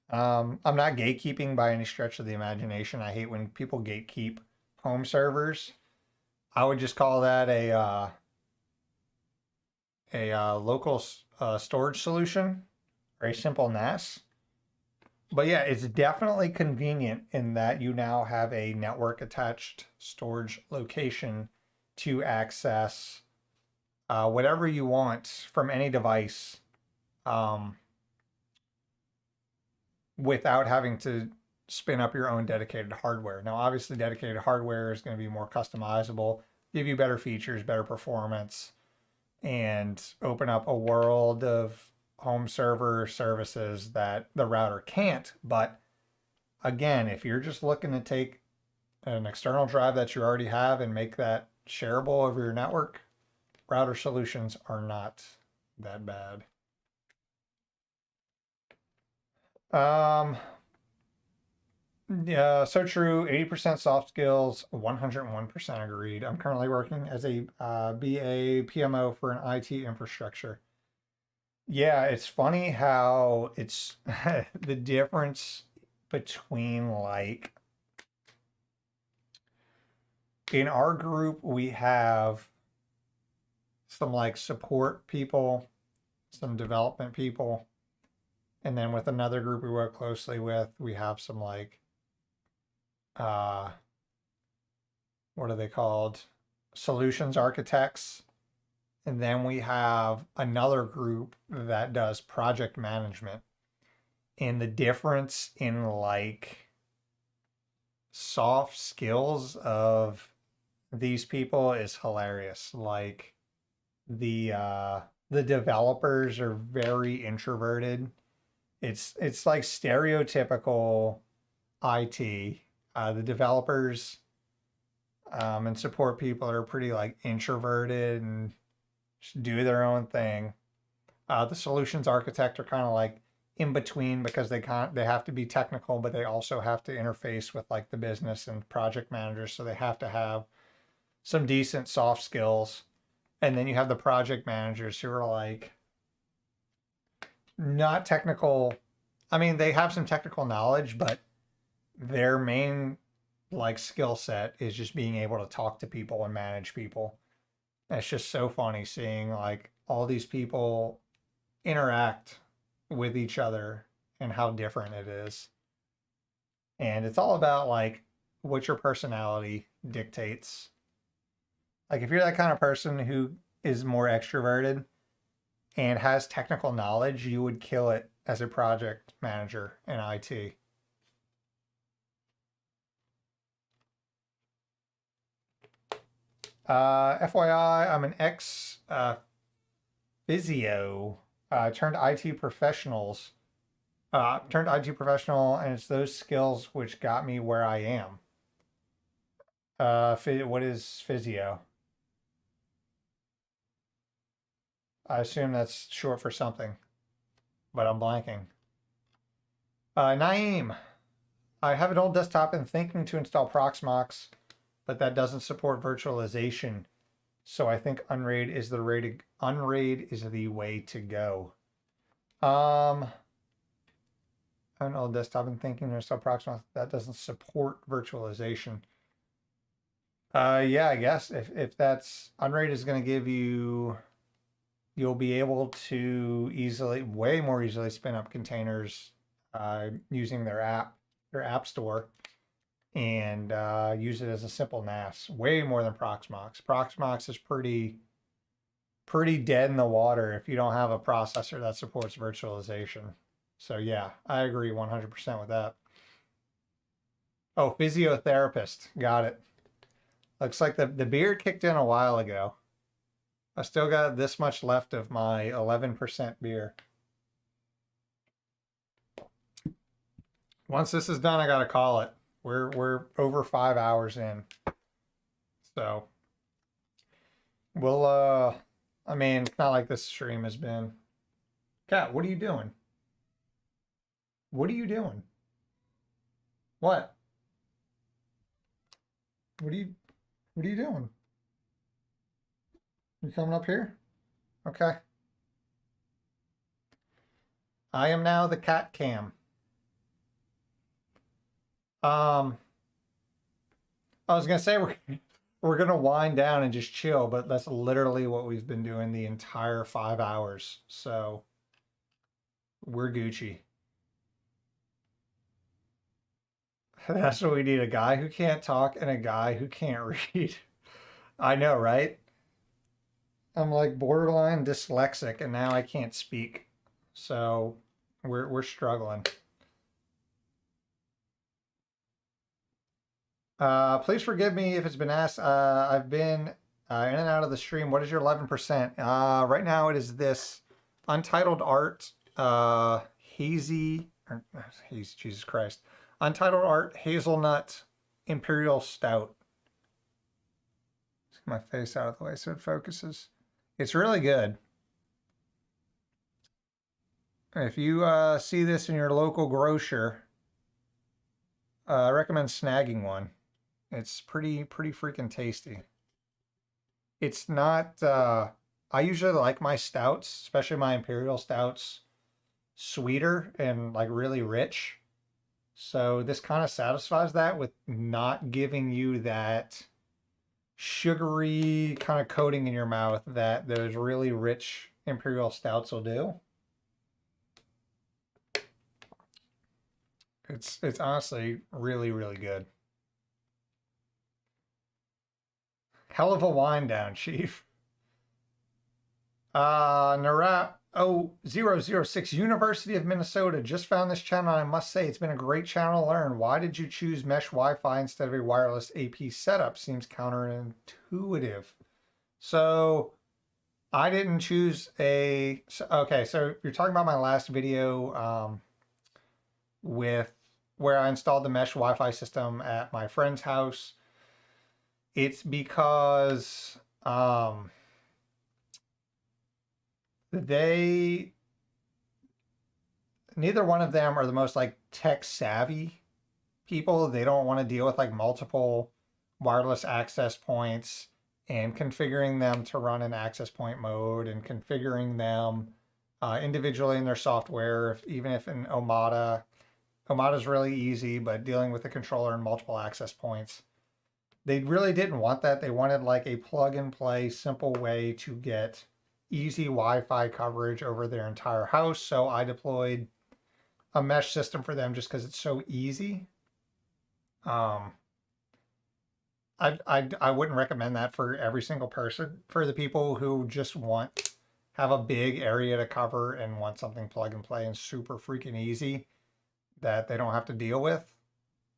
I'm not gatekeeping by any stretch of the imagination. I hate when people gatekeep home servers. I would just call that a local storage solution, or a simple NAS. But yeah, it's definitely convenient in that you now have a network attached storage location to access whatever you want from any device without having to spin up your own dedicated hardware. Now, obviously, dedicated hardware is going to be more customizable, give you better features, better performance, and open up a world of home server services that the router can't. But again, if you're just looking to take an external drive that you already have and make that shareable over your network, router solutions are not that bad. Yeah, so true. 80% soft skills, 101% agreed. I'm currently working as a BA PMO for an IT infrastructure. Yeah, it's funny how it's the difference between like in our group, we have some like support people, some development people, and then with another group we work closely with, we have some like what are they called? Solutions architects. And then we have another group that does project management. And the difference in like soft skills of these people is hilarious. Like the developers are very introverted. It's like stereotypical IT. The developers and support people are pretty like introverted and just do their own thing. The solutions architect are kind of like in between because they have to be technical, but they also have to interface with like the business and project managers, so they have to have some decent soft skills. And then you have the project managers who are like not technical. I mean, they have some technical knowledge, but their main like skill set is just being able to talk to people and manage people. And it's just so funny seeing like all these people interact with each other and how different it is. And it's all about like what your personality dictates. Like if you're that kind of person who is more extroverted and has technical knowledge, you would kill it as a project manager in IT. FYI, I'm an ex physio. Turned IT professionals. Turned IT professional, and it's those skills which got me where I am. What is physio? I assume that's short for something, but I'm blanking. Naeem, I have an old desktop and thinking to install Proxmox, but that doesn't support virtualization. So I think Unraid is the way to go. I have an old desktop and thinking to install Proxmox that doesn't support virtualization. Yeah, I guess if that's Unraid is going to give you, you'll be able to way more easily spin up containers using their app store, and use it as a simple NAS, way more than Proxmox. Proxmox is pretty dead in the water if you don't have a processor that supports virtualization. So yeah, I agree 100% with that. Oh, physiotherapist, got it. Looks like the beer kicked in a while ago. I still got this much left of my 11% beer. Once this is done, I gotta call it. We're over 5 hours in. So we'll I mean, it's not like this stream has been. Cat, what are you doing? What are you doing? What? What are you doing? You coming up here? Okay. I am now the cat cam. I was gonna say we're gonna wind down and just chill, but that's literally what we've been doing the entire 5 hours. So we're Gucci. That's what we need, a guy who can't talk and a guy who can't read. I know, right? I'm like borderline dyslexic and now I can't speak. So we're struggling. Please forgive me if it's been asked. I've been in and out of the stream. What is your 11%? Right now it is this Untitled Art, Jesus Christ. Untitled Art Hazelnut Imperial Stout. Let's get my face out of the way so it focuses. It's really good. If you see this in your local grocer, I recommend snagging one. It's pretty freaking tasty. It's not, I usually like my stouts, especially my imperial stouts, sweeter and like really rich. So this kind of satisfies that with not giving you that sugary kind of coating in your mouth that those really rich imperial stouts will do. It's honestly really, really good. Hell of a wind down, Chief. Narap 006, University of Minnesota. Just found this channel. I must say it's been a great channel to learn. Why did you choose mesh Wi-Fi instead of a wireless AP setup? Seems counterintuitive. So I didn't choose a. Okay, so you're talking about my last video with where I installed the mesh Wi-Fi system at my friend's house. It's because neither one of them are the most like tech savvy people. They don't want to deal with like multiple wireless access points and configuring them to run in access point mode and configuring them individually in their software. Even if in Omada is really easy, but dealing with the controller and multiple access points, they really didn't want that. They wanted like a plug and play simple way to get easy Wi-Fi coverage over their entire house. So I deployed a mesh system for them just because it's so easy. I wouldn't recommend that for every single person. For the people who just have a big area to cover and want something plug and play and super freaking easy that they don't have to deal with,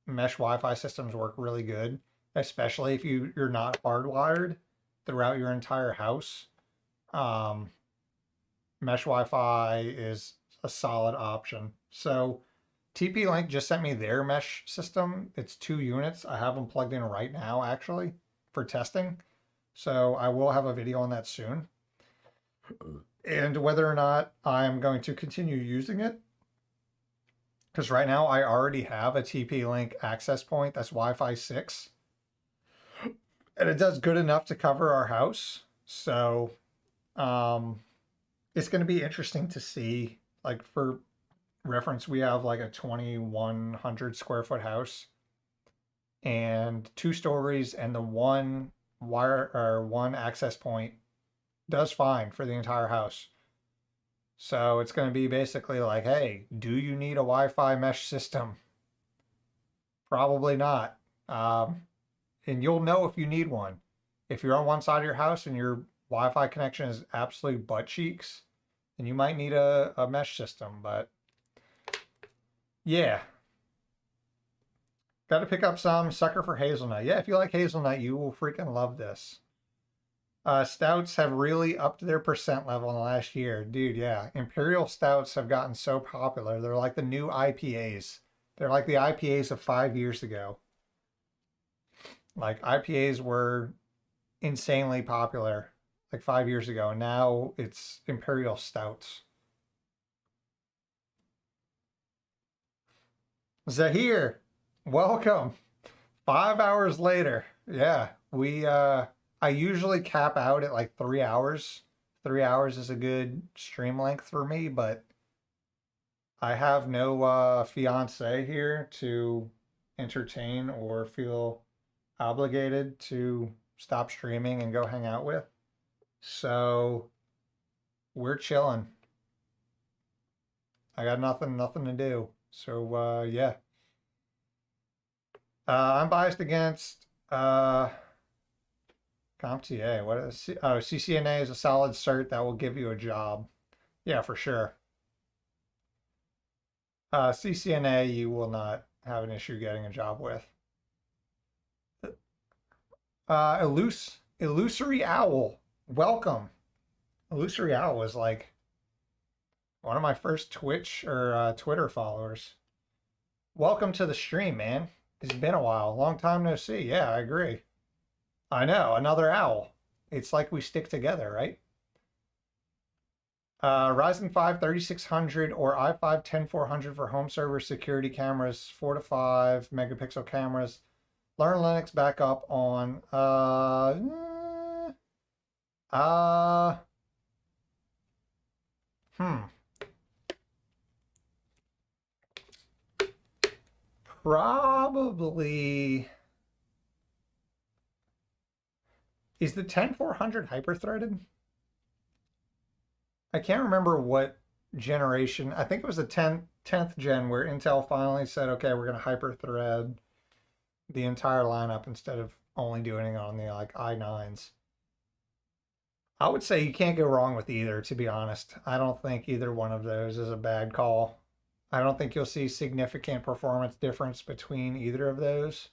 mesh Wi-Fi systems work really good, especially if you're not hardwired throughout your entire house. Mesh Wi-Fi is a solid option. So TP-Link just sent me their mesh system. It's 2 units. I have them plugged in right now, actually, for testing. So I will have a video on that soon. And whether or not I'm going to continue using it, Because right now I already have a TP-Link access point that's Wi-Fi 6. And it does good enough to cover our house. So it's going to be interesting to see. Like, for reference, we have like a 2,100 square foot house and 2 stories, and the one wire or one access point does fine for the entire house. So it's going to be basically like, hey, do you need a Wi-Fi mesh system? Probably not. And you'll know if you need one. If you're on one side of your house and your Wi-Fi connection is absolute butt cheeks, then you might need a mesh system. But yeah, got to pick up some. Sucker for hazelnut. Yeah, if you like hazelnut, you will freaking love this. Stouts have really upped their percent level in the last year. Dude, yeah. Imperial stouts have gotten so popular. They're like the new IPAs. They're like the IPAs of 5 years ago. Like, IPAs were insanely popular like 5 years ago. And now it's Imperial stouts. Zahir, welcome. 5 hours later. Yeah, I usually cap out at like 3 hours. 3 hours is a good stream length for me, but I have no fiance here to entertain or feel obligated to stop streaming and go hang out with. So we're chilling. I got nothing to do. So yeah. I'm biased against CompTIA. What is CCNA is a solid cert that will give you a job. Yeah, for sure. CCNA you will not have an issue getting a job with. Illusory Owl, welcome. Illusory Owl was like one of my first Twitch or Twitter followers. Welcome to the stream, man. It's been a while. Long time no see. Yeah, I agree. I know, another owl. It's like we stick together, right? Ryzen 5 3600 or i5 10400 for home server security cameras, 4 to 5 megapixel cameras. Learn Linux backup on probably. Is the 10400 hyper-threaded? I can't remember what generation. I think it was the 10th gen where Intel finally said, okay, we're going to hyper-thread the entire lineup instead of only doing it on the like i9s. I would say you can't go wrong with either, to be honest. I don't think either one of those is a bad call. I don't think you'll see significant performance difference between either of those.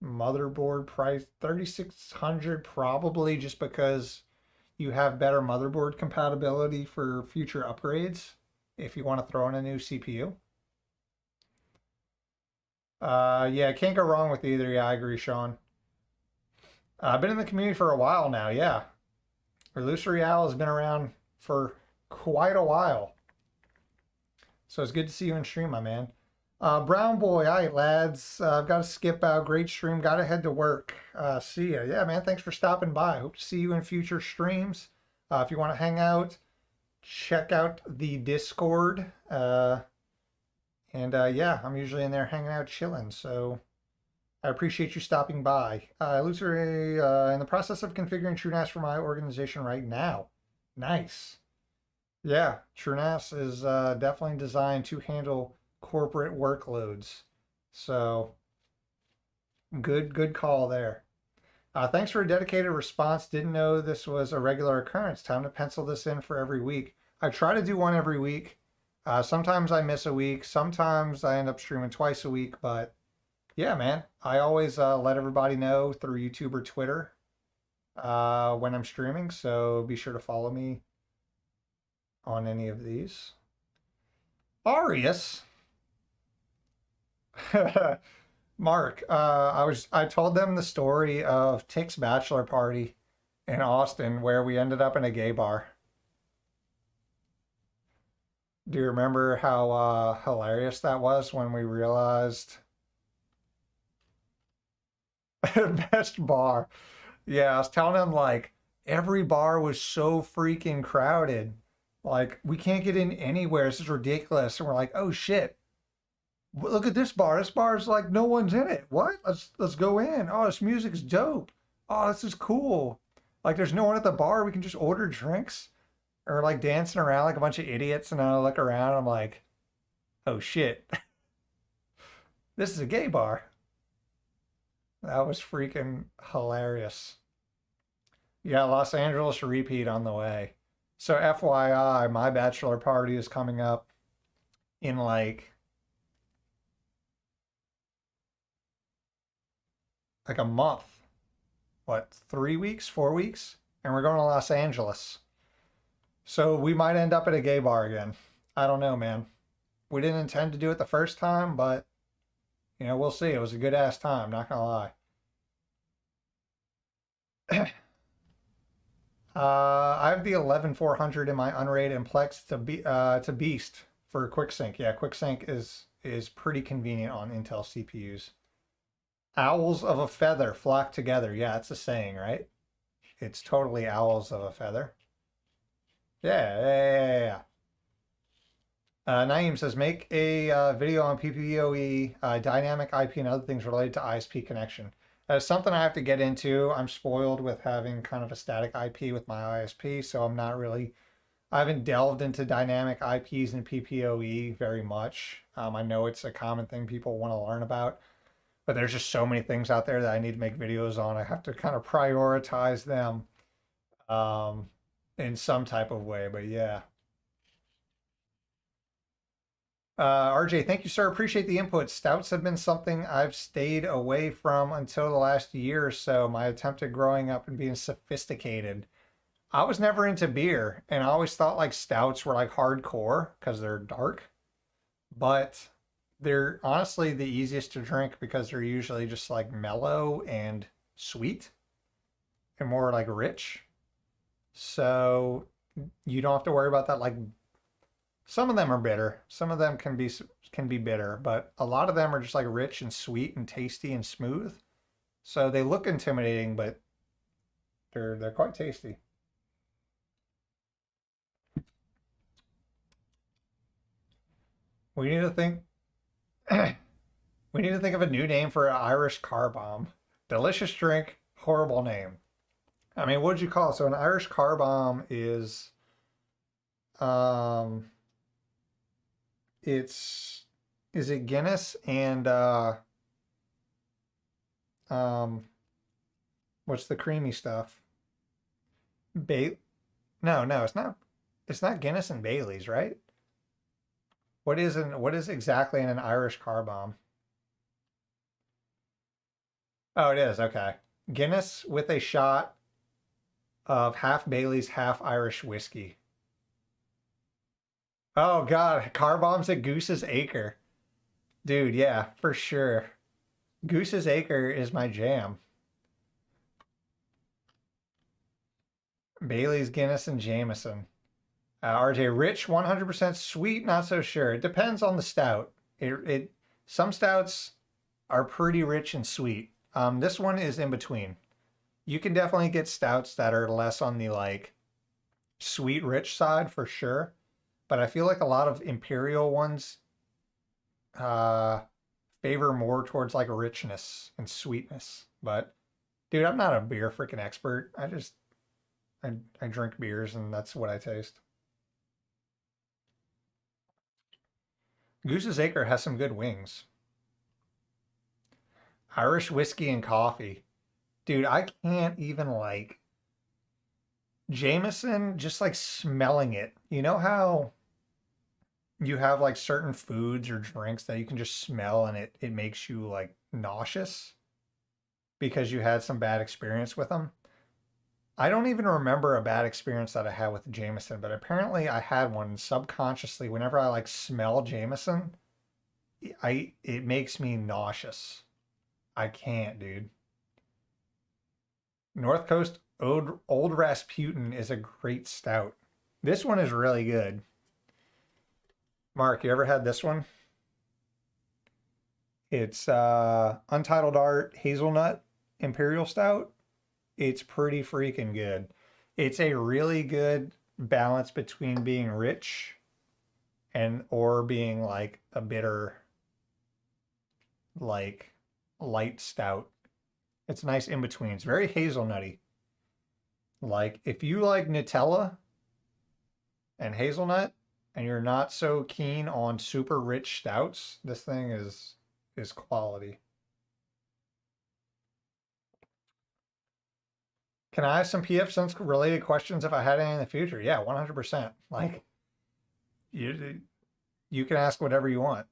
Motherboard price 3600 probably, just because you have better motherboard compatibility for future upgrades if you want to throw in a new CPU. Yeah, can't go wrong with either. Yeah, I agree, Sean. I've been in the community for a while now. Yeah, Illusory Owl has been around for quite a while, so it's good to see you in stream, my man. Brown Boy, all right, lads. I've got to skip out. Great stream. Got to head to work. See ya. Yeah, man, thanks for stopping by. Hope to see you in future streams. If you want to hang out, check out the Discord. Yeah, I'm usually in there hanging out, chilling. So I appreciate you stopping by. Illusory, in the process of configuring TrueNAS for my organization right now. Nice. Yeah, TrueNAS is definitely designed to handle corporate workloads. So good call there. Thanks for a dedicated response. Didn't know this was a regular occurrence. Time to pencil this in for every week. I try to do one every week. Sometimes I miss a week. Sometimes I end up streaming twice a week. But yeah, man, I always let everybody know through YouTube or Twitter when I'm streaming. So be sure to follow me on any of these. Arius. Mark, I told them the story of Tick's bachelor party in Austin where we ended up in a gay bar. Do you remember how hilarious that was when we realized best bar? Yeah, I was telling him like every bar was so freaking crowded. Like we can't get in anywhere. This is ridiculous. And we're like, oh shit. Look at this bar. This bar is like no one's in it. What? Let's go in. Oh, this music's dope. Oh, this is cool. Like there's no one at the bar. We can just order drinks. Or like dancing around like a bunch of idiots. And I look around. I'm like, oh shit. This is a gay bar. That was freaking hilarious. Yeah, Los Angeles repeat on the way. So FYI, my bachelor party is coming up in like a month. What, 3 weeks, 4 weeks? And we're going to Los Angeles. So we might end up at a gay bar again. I don't know, man. We didn't intend to do it the first time, but we'll see. It was a good ass time, not gonna lie. I have the 11400 in my unrated and Plex to Beast for QuickSync. Yeah, QuickSync is pretty convenient on Intel CPUs. Owls of a feather flock together. Yeah, it's a saying, right? It's totally owls of a feather. Yeah. Naeem says, make a video on PPOE, dynamic IP, and other things related to ISP connection. It's something I have to get into. I'm spoiled with having kind of a static IP with my ISP, so I haven't delved into dynamic IPs and PPOE very much. I know it's a common thing people want to learn about, but there's just so many things out there that I need to make videos on. I have to kind of prioritize them in some type of way, but yeah. RJ, thank you, sir. Appreciate the input. Stouts have been something I've stayed away from until the last year or so. My attempt at growing up and being sophisticated. I was never into beer, and I always thought like stouts were like hardcore because they're dark, but they're honestly the easiest to drink because they're usually just like mellow and sweet and more like rich. So you don't have to worry about that like some of them are bitter. Some of them can be bitter, but a lot of them are just like rich and sweet and tasty and smooth. So they look intimidating, but they're quite tasty. We need to think we need to think of a new name for an Irish car bomb. Delicious drink, horrible name. I mean, what would you call it? So an Irish car bomb is um it's is it Guinness and um what's the creamy stuff? Ba No, it's not Guinness and Bailey's, right? What is exactly in an Irish car bomb? Oh, it is. Okay. Guinness with a shot of half Bailey's, half Irish whiskey. Oh God, car bombs at Goose's Acre. Dude, yeah, for sure. Goose's Acre is my jam. Bailey's, Guinness, and Jameson. RJ, rich, 100% sweet, not so sure. It depends on the stout. Some stouts are pretty rich and sweet. This one is in between. You can definitely get stouts that are less on the like sweet rich side for sure, but I feel like a lot of imperial ones uh favor more towards like richness and sweetness. But dude, I'm not a beer freaking expert. I drink beers and that's what I taste. Goose's Acre has some good wings. Irish whiskey and coffee. Dude, I can't even like Jameson just like smelling it. You know how you have like certain foods or drinks that you can just smell and it makes you like nauseous because you had some bad experience with them? I don't even remember a bad experience that I had with Jameson, but apparently I had one subconsciously. Whenever I like smell Jameson, it makes me nauseous. I can't, dude. North Coast Old Rasputin is a great stout. This one is really good. Mark, you ever had this one? It's Untitled Art Hazelnut Imperial Stout. It's pretty freaking good. It's a really good balance between being rich and or being like a bitter, like light stout. It's nice in between. It's very hazelnutty. Like if you like Nutella and hazelnut and you're not so keen on super rich stouts, this thing is quality. Can I ask some PF Sense related questions if I had any in the future? Yeah, 100%. Like you you can ask whatever you want.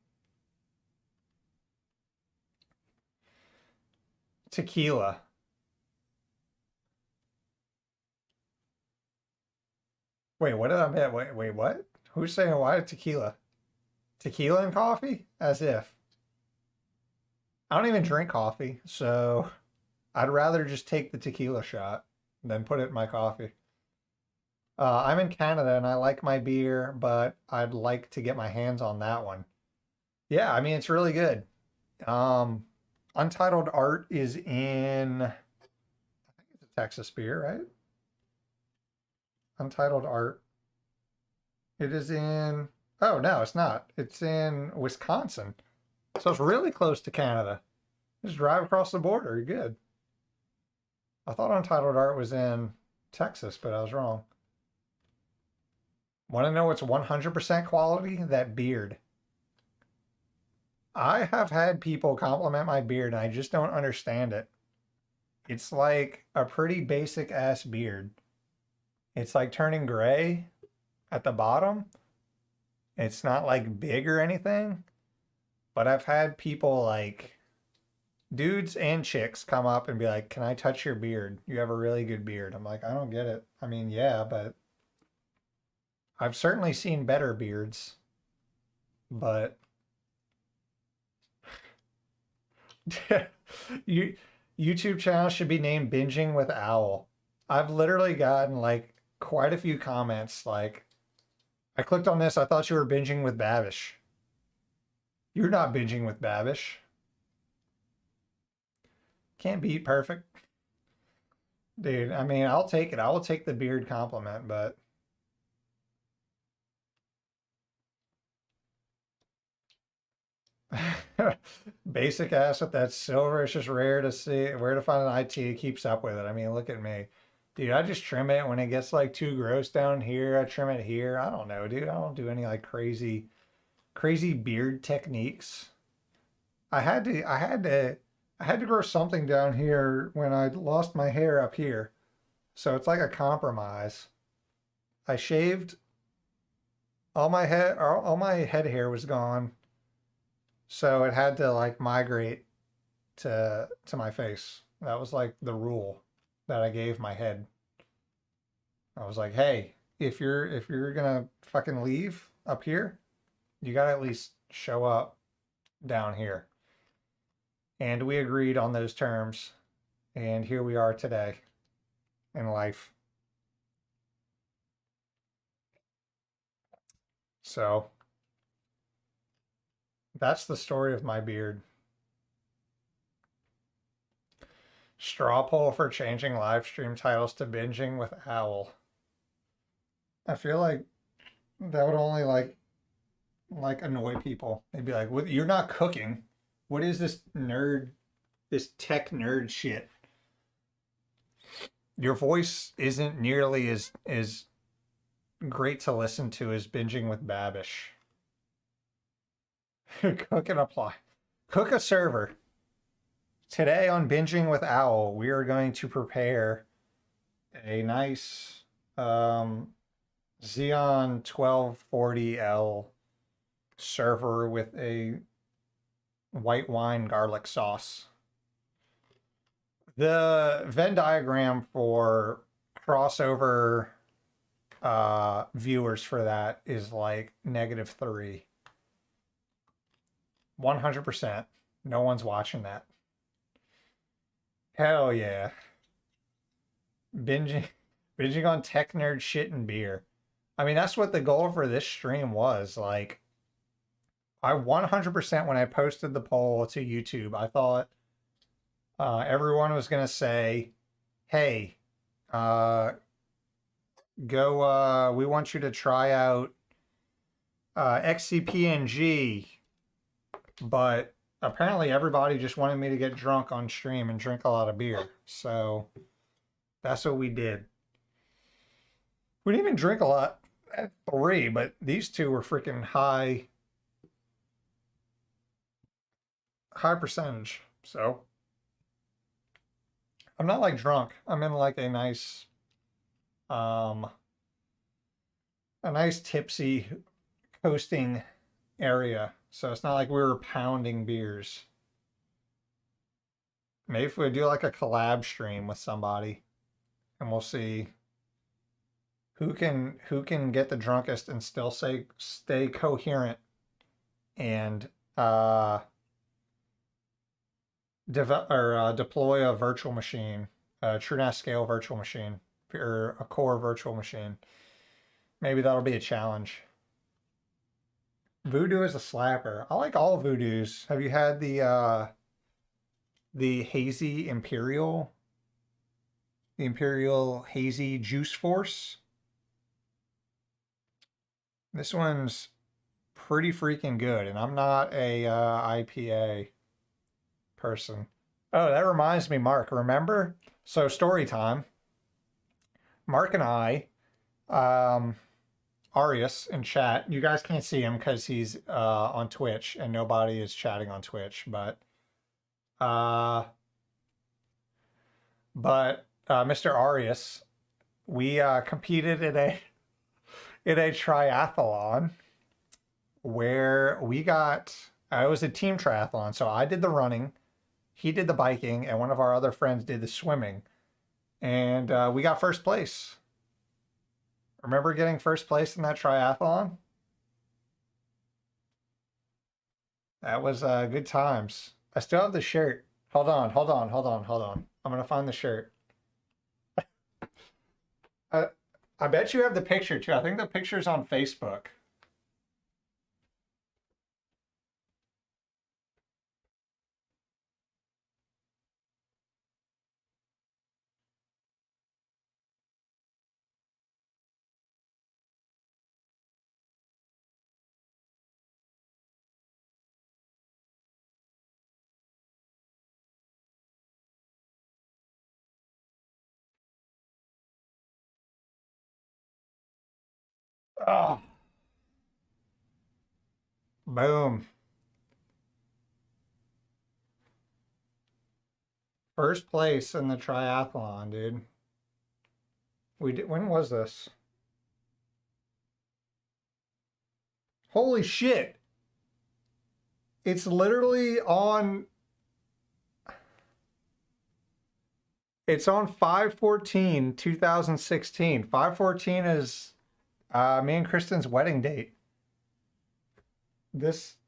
Tequila. Wait, what did I mean? Wait, what? Who's saying why tequila? Tequila and coffee? As if. I don't even drink coffee, so I'd rather just take the tequila shot than put it in my coffee. I'm in Canada and I like my beer, but I'd like to get my hands on that one. Yeah, I mean it's really good. Um, Untitled Art is in, I think it's a Texas beer, right? Untitled Art. It is in, oh no, it's not. It's in Wisconsin. So it's really close to Canada. Just drive across the border, you're good. I thought Untitled Art was in Texas, but I was wrong. Want to know what's 100% quality? That beard. I have had people compliment my beard and I just don't understand it. It's like a pretty basic ass beard. It's like turning gray at the bottom. It's not like big or anything, but I've had people like dudes and chicks come up and be like, "Can I touch your beard? You have a really good beard." I'm like, "I don't get it." I mean, yeah, but I've certainly seen better beards, but you YouTube channel should be named Binging with Owl. I've literally gotten like quite a few comments like, I clicked on this, I thought you were binging with Babish. You're not binging with Babish. Can't beat perfect. Dude, I mean, I'll take it. I will take the beard compliment, but basic asset that's silver. It's just rare to see. Where to find an IT keeps up with it. I mean, look at me. Dude, I just trim it when it gets like too gross down here. I trim it here. I don't know, dude. I don't do any like crazy beard techniques. I had to grow something down here when I lost my hair up here. So it's like a compromise. I shaved all my head hair was gone. So it had to like migrate to my face. That was like the rule that I gave my head. I was like, "Hey, if you're gonna fucking leave up here, you gotta at least show up down here." And we agreed on those terms, and here we are today in life. So that's the story of my beard. Straw poll for changing live stream titles to binging with Owl. I feel like that would only like annoy people. They'd be like, "What? You're not cooking. What is this nerd, this tech nerd shit? Your voice isn't nearly as great to listen to as binging with Babish." Cook and apply. Cook a server. Today on Binging with Owl, we are going to prepare a nice Xeon 1240L server with a white wine garlic sauce. The Venn diagram for crossover viewers for that is like -3. 100%. No one's watching that. Hell yeah. Binging binging on tech nerd shit and beer. I mean, that's what the goal for this stream was. Like, I 100% when I posted the poll to YouTube, I thought everyone was going to say, hey, uh, we want you to try out XCPNG, but apparently everybody just wanted me to get drunk on stream and drink a lot of beer. So that's what we did. We didn't even drink a lot at 3, but these two were freaking high percentage. So I'm not like drunk. I'm in like a nice tipsy coasting area. So it's not like we were pounding beers. Maybe if we do like a collab stream with somebody and we'll see who can get the drunkest and still stay coherent and deploy a virtual machine, a TrueNAS scale virtual machine, or a core virtual machine. Maybe that'll be a challenge. Voodoo is a slapper. I like all Voodoos. Have you had the hazy Imperial? The Imperial Hazy Juice Force? This one's pretty freaking good, and I'm not a IPA person. Oh, that reminds me, Mark, remember? So story time. Mark and I, Arius in chat, you guys can't see him because he's on Twitch and nobody is chatting on Twitch, but Mr. Arius, we competed in a triathlon where we got, it was a team triathlon. So I did the running, he did the biking, and one of our other friends did the swimming. And we got first place. Remember getting first place in that triathlon? That was good times. I still have the shirt. Hold on. I'm going to find the shirt. I bet you have the picture too. I think the picture's on Facebook. Oh, boom. First place in the triathlon, dude. We did, when was this? Holy shit. It's literally on, it's on 5/14/2016. 5/14 is me and Kristen's wedding date.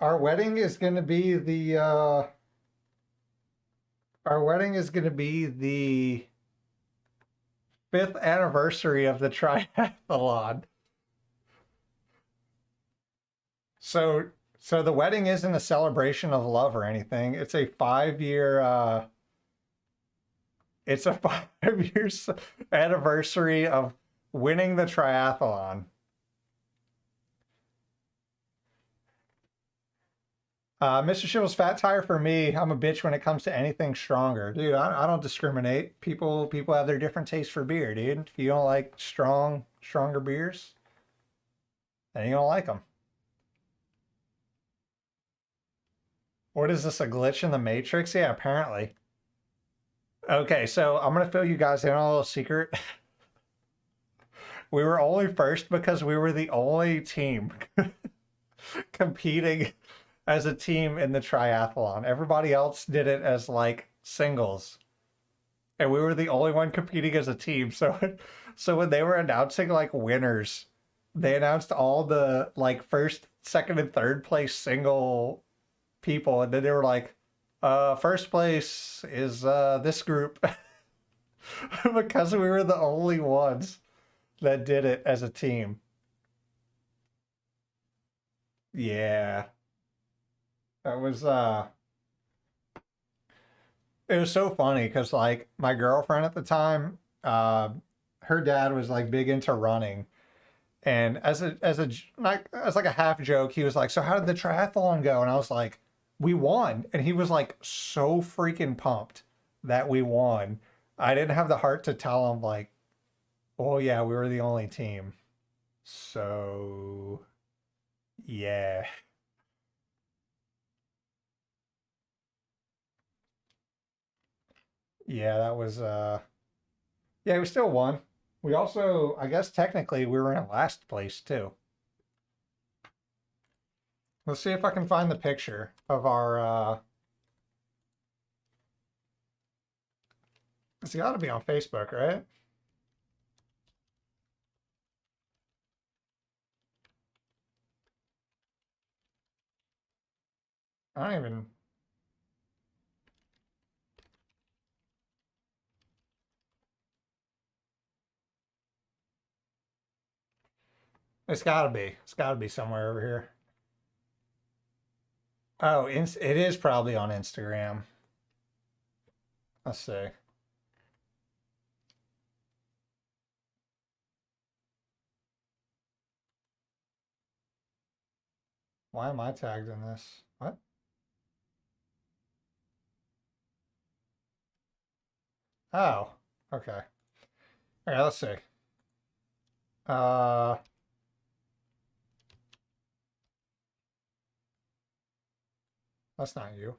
Our wedding is going to be the 5th anniversary of the triathlon. So the wedding isn't a celebration of love or anything. It's a 5-year it's a 5-year anniversary of winning the triathlon. Mr. Shivels, fat tire for me. I'm a bitch when it comes to anything stronger. Dude, I don't discriminate. People have their different tastes for beer, dude. If you don't like stronger beers, then you don't like them. What is this, a glitch in the Matrix? Yeah, apparently. Okay, so I'm going to fill you guys in on a little secret. We were only first because we were the only team competing as a team in the triathlon. Everybody else did it as like singles. And we were the only one competing as a team. So when they were announcing like winners, they announced all the like first, second, and third place single people, and then they were like, first place is this group. Because we were the only ones that did it as a team. Yeah. That was it was so funny because like my girlfriend at the time, her dad was like big into running, and as like a half joke, he was like, "So how did the triathlon go?" And I was like, "We won," and he was like so freaking pumped that we won. I didn't have the heart to tell him like, "Oh yeah, we were the only team." So yeah, yeah, that was yeah, we still won. We also, I guess technically we were in last place too. Let's see if I can find the picture of our it's got to be on Facebook, right? I don't even it's got to be. It's got to be somewhere over here. Oh, it is probably on Instagram. Let's see. Why am I tagged in this? What? Oh, okay. All right, let's see. Uh, that's not you.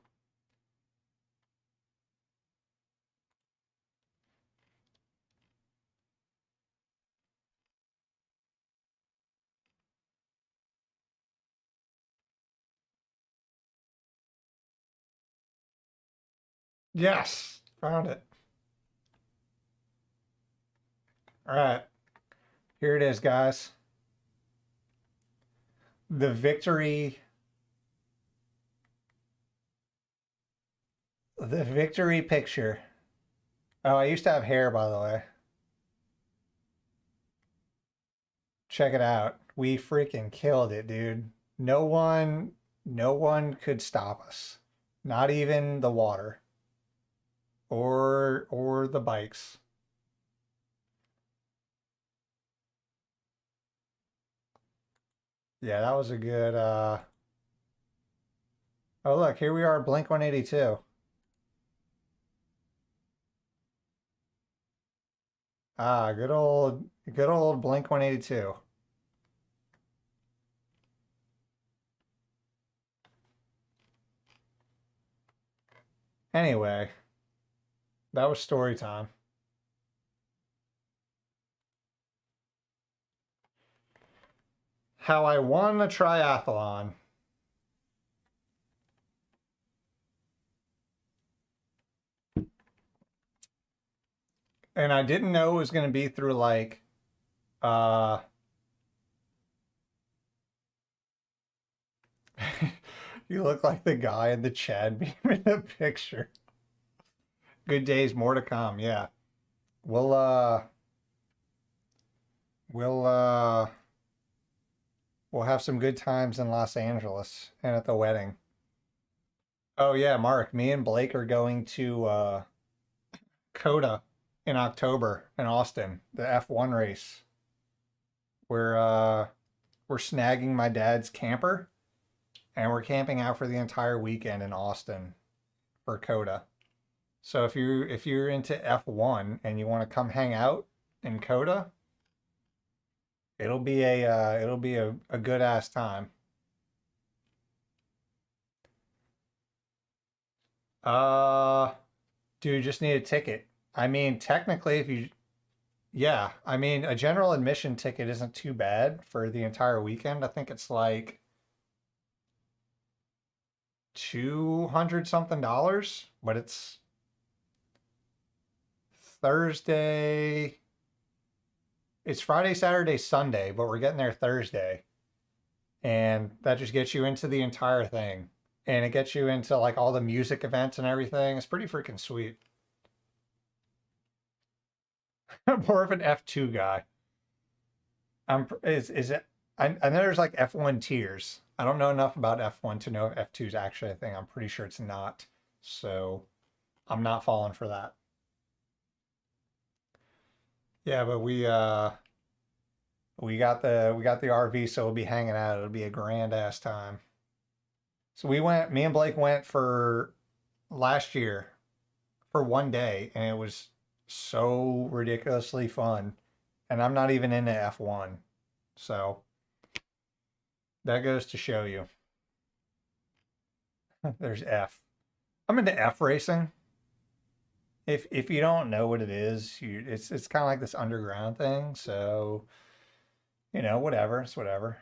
Yes, found it. All right, here it is, guys. The victory picture. Oh, I used to have hair, by the way. Check it out. We freaking killed it, dude. No one could stop us. Not even the water or the bikes. Yeah, that was a good oh look, here we are, Blink 182. Ah, good old Blink 182. Anyway, that was story time. How I won a triathlon. And I didn't know it was going to be through like uh you look like the guy in the Chad beam in the picture. Good days, more to come. Yeah. We'll we'll uh we'll have some good times in Los Angeles and at the wedding. Oh yeah, Mark, me and Blake are going to Coda in October in Austin, the F1 race. We're uh we're snagging my dad's camper and we're camping out for the entire weekend in Austin for Coda. So if you're into F1 and you want to come hang out in Coda, it'll be a good ass time. Uh do you just need a ticket? I mean, technically if you yeah, I mean a general admission ticket isn't too bad for the entire weekend. I think it's like 200 something dollars, but it's Thursday. It's Friday, Saturday, Sunday, but we're getting there Thursday. And that just gets you into the entire thing. And it gets you into like all the music events and everything. It's pretty freaking sweet. I'm more of an F2 guy. Is it I know there's like F1 tiers. I don't know enough about F1 to know if F2 is actually a thing. I'm pretty sure it's not. So I'm not falling for that. Yeah, but we got the RV, so we'll be hanging out. It'll be a grand ass time. So me and Blake went for last year for one day, and it was so ridiculously fun. And I'm not even into F1. So that goes to show you. There's F. I'm into F racing. If you don't know what it is, it's kind of like this underground thing. So, whatever. It's whatever.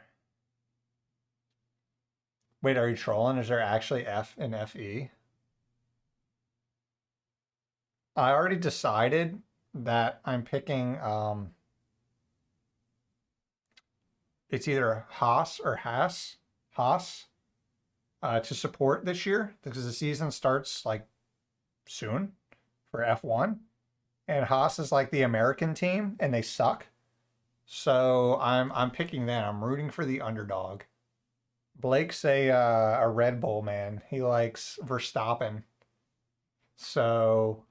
Wait, are you trolling? Is there actually F in FE? I already decided that I'm picking it's either Haas or Haas to support this year because the season starts like soon for F1. And Haas is like the American team and they suck. So I'm picking them. I'm rooting for the underdog. Blake's a Red Bull man. He likes Verstappen. So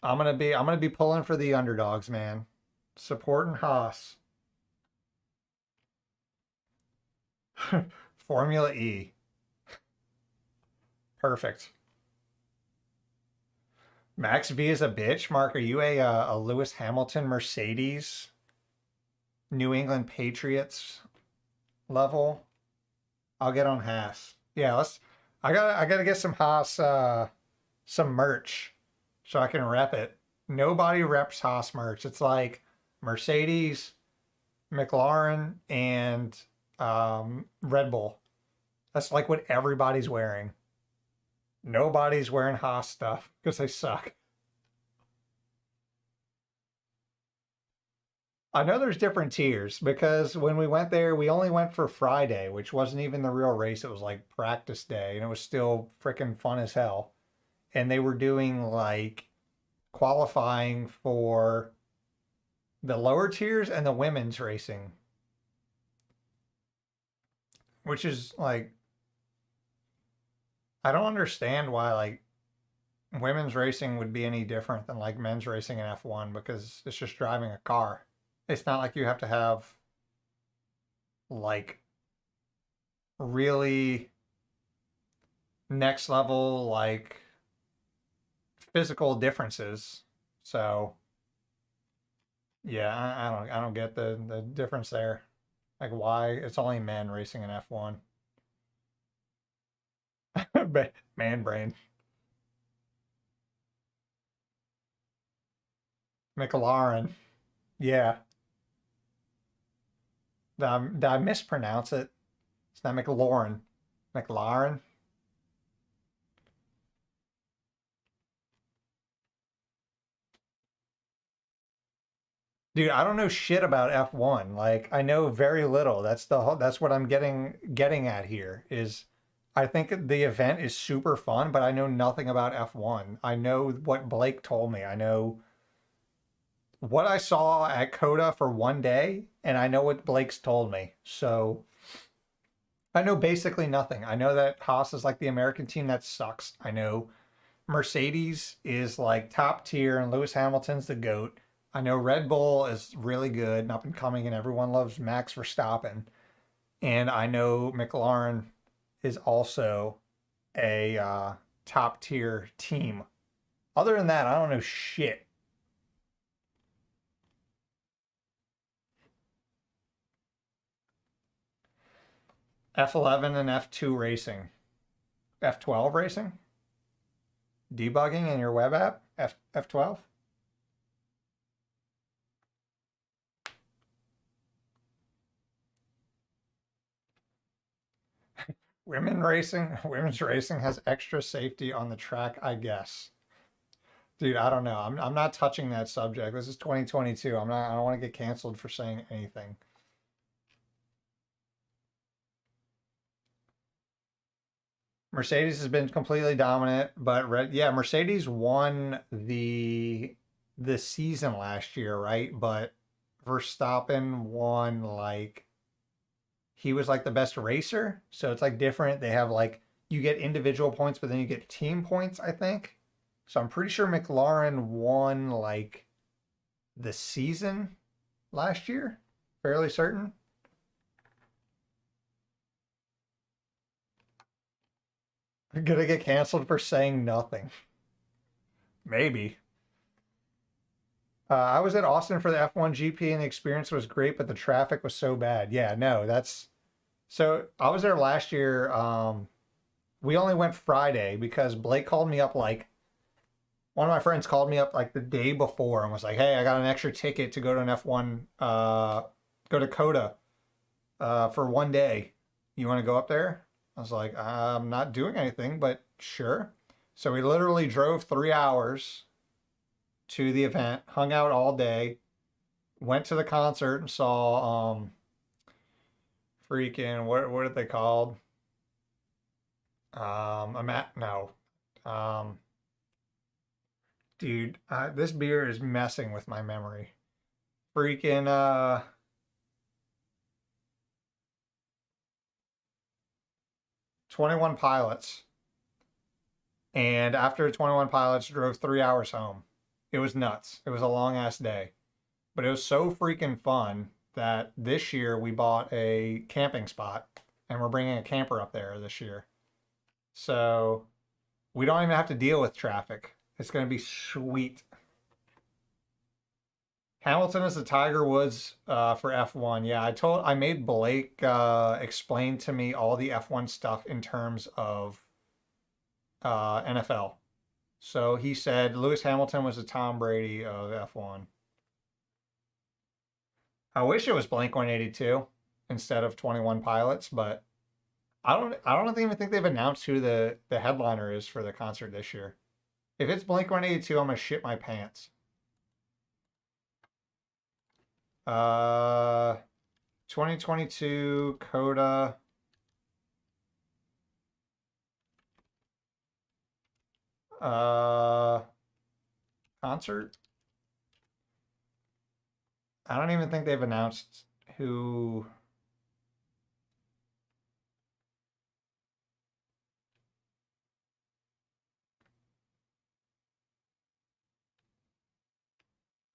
I'm gonna be pulling for the underdogs, man. Supporting Haas. Formula E. Perfect. Max V is a bitch. Mark, are you a Lewis Hamilton Mercedes New England Patriots level? I'll get on Haas. Yeah, let's. I gotta get some Haas some merch so I can rep it. Nobody reps Haas merch. It's like Mercedes, McLaren, and Red Bull. That's like what everybody's wearing. Nobody's wearing Haas stuff because they suck. I know there's different tiers because when we went there, we only went for Friday, which wasn't even the real race. It was like practice day, and it was still freaking fun as hell. And they were doing like qualifying for the lower tiers and the women's racing, which is like, I don't understand why like women's racing would be any different than like men's racing in F1 because it's just driving a car. It's not like you have to have like really next level like physical differences. So yeah, I don't get the difference there. Like why it's only men racing in F1. Man brain. McLaren. Yeah. Did I mispronounce it? It's not McLaurin. McLaren. Dude, I don't know shit about F1. Like I know very little. That's what I'm getting at here is I think the event is super fun, but I know nothing about F1. I know what Blake told me. I know what I saw at Coda for one day, and I know what Blake's told me. So I know basically nothing. I know that Haas is like the American team that sucks. I know Mercedes is like top tier and Lewis Hamilton's the GOAT. I know Red Bull is really good and up and coming, and everyone loves Max Verstappen. And I know McLaren is also a top tier team. Other than that, I don't know shit. F11 and F2 racing, F12 racing, debugging in your web app, F12. Women's racing has extra safety on the track, I guess. Dude, I don't know. I'm not touching that subject. This is 2022. I don't want to get canceled for saying anything. Mercedes has been completely dominant, but yeah, Mercedes won the season last year, right? But Verstappen won like he was like the best racer. So it's like different. They have like, you get individual points, but then you get team points, I think. So I'm pretty sure McLaren won like the season last year. Fairly certain. I'm gonna get canceled for saying nothing. Maybe. I was at Austin for the F1 GP and the experience was great, but the traffic was so bad. Yeah, no, that's so I was there last year. We only went Friday because Blake called me up like one of my friends called me up like the day before and was like, "Hey, I got an extra ticket to go to an F1, go to Coda, for one day. You want to go up there?" I was like, "I'm not doing anything, but sure." So we literally drove 3 hours to the event, hung out all day, went to the concert and saw freaking what are they called? No. Um Dude, this beer is messing with my memory. Freaking 21 Pilots. And after 21 Pilots drove 3 hours home. It was nuts. It was a long ass day. But it was so freaking fun that this year we bought a camping spot and we're bringing a camper up there this year. So we don't even have to deal with traffic. It's going to be sweet. Hamilton is the Tiger Woods for F1. Yeah, I made Blake explain to me all the F1 stuff in terms of NFL. So he said Lewis Hamilton was the Tom Brady of F1. I wish it was Blink 182 instead of 21 Pilots, but I don't even think they've announced who the headliner is for the concert this year. If it's Blink 182, I'm gonna shit my pants. 2022 Coda. Concert. I don't even think they've announced who.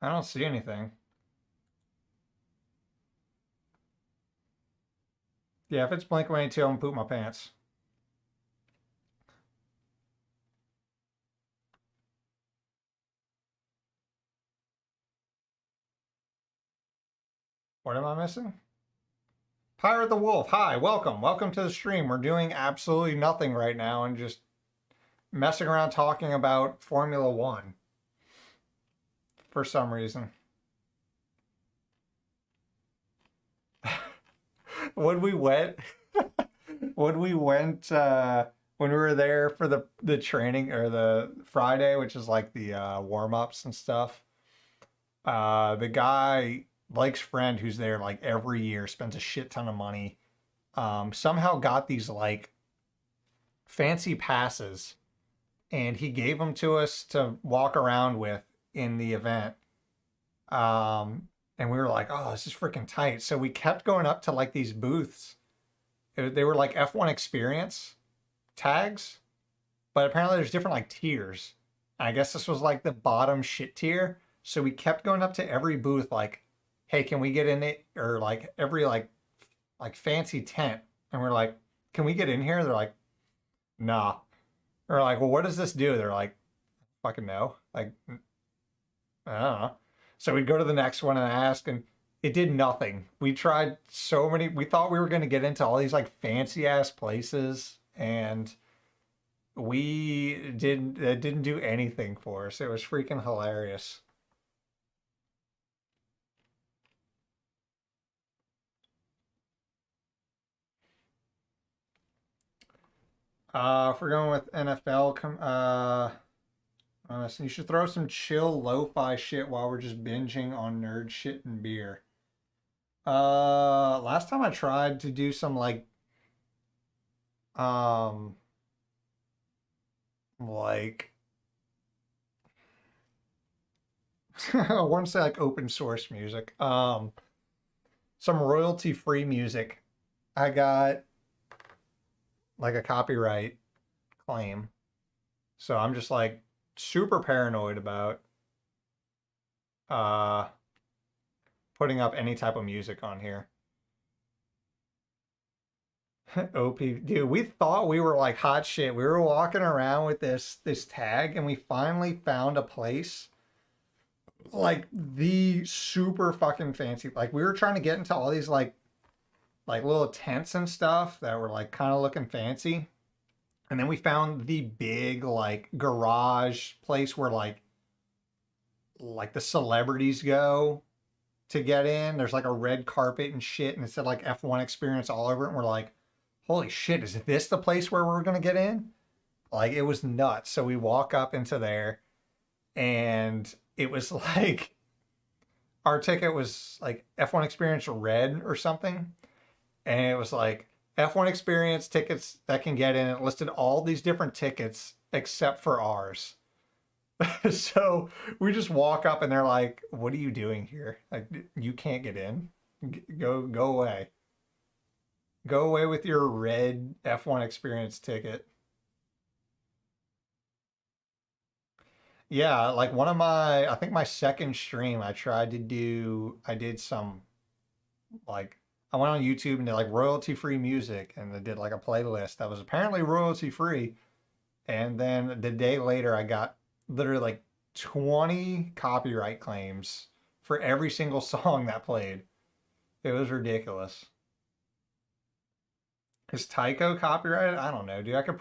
I don't see anything. Yeah, if it's Blink 182, I'm gonna poop my pants. What am I missing? Pirate the Wolf. Hi, welcome. Welcome to the stream. We're doing absolutely nothing right now and just messing around talking about Formula One for some reason. when we went, when we went, when we were there for the training or the Friday, which is like the warm ups and stuff, the guy, Blake's friend, who's there like every year, spends a shit ton of money. Somehow got these like fancy passes, and he gave them to us to walk around with in the event. And we were like, "Oh, this is freaking tight." So we kept going up to like these booths. They were like F1 experience tags, but apparently there's different like tiers. I guess this was like the bottom shit tier. So we kept going up to every booth like, "Hey, can we get in it?" Or like every like fancy tent. And we're like, "Can we get in here?" They're like, "Nah." We're like, "Well, what does this do?" They're like, "Fucking no." Like, I don't know. So we'd go to the next one and ask, and it did nothing. We tried so many. We thought we were going to get into all these like fancy ass places, and we didn't. It didn't do anything for us. It was freaking hilarious. If we're going with NFL, so you should throw some chill lo-fi shit while we're just binging on nerd shit and beer. Last time I tried to do some um, like I want to say like open source music. Some royalty free music I got like a copyright claim. So I'm just like super paranoid about uh putting up any type of music on here. OP, dude, we thought we were like hot shit. We were walking around with this tag, and we finally found a place like the super fucking fancy. Like we were trying to get into all these like little tents and stuff that were like kind of looking fancy. And then we found the big like garage place where like the celebrities go to get in. There's like a red carpet and shit, and it said like F1 experience all over it. And we're like, holy shit, is this the place where we're gonna get in? Like it was nuts. So we walk up into there, and it was like our ticket was like F1 experience red or something. And it was like F1 experience tickets that can get in. It listed all these different tickets except for ours. So we just walk up and they're like, "What are you doing here? Like you can't get in. Go away. Go away with your red F1 experience ticket." Yeah, like one of my I think my second stream I did some like I went on YouTube and did like royalty free music and I did like a playlist that was apparently royalty free. And then the day later, I got literally like 20 copyright claims for every single song that played. It was ridiculous. Is Tycho copyrighted? I don't know, dude. I could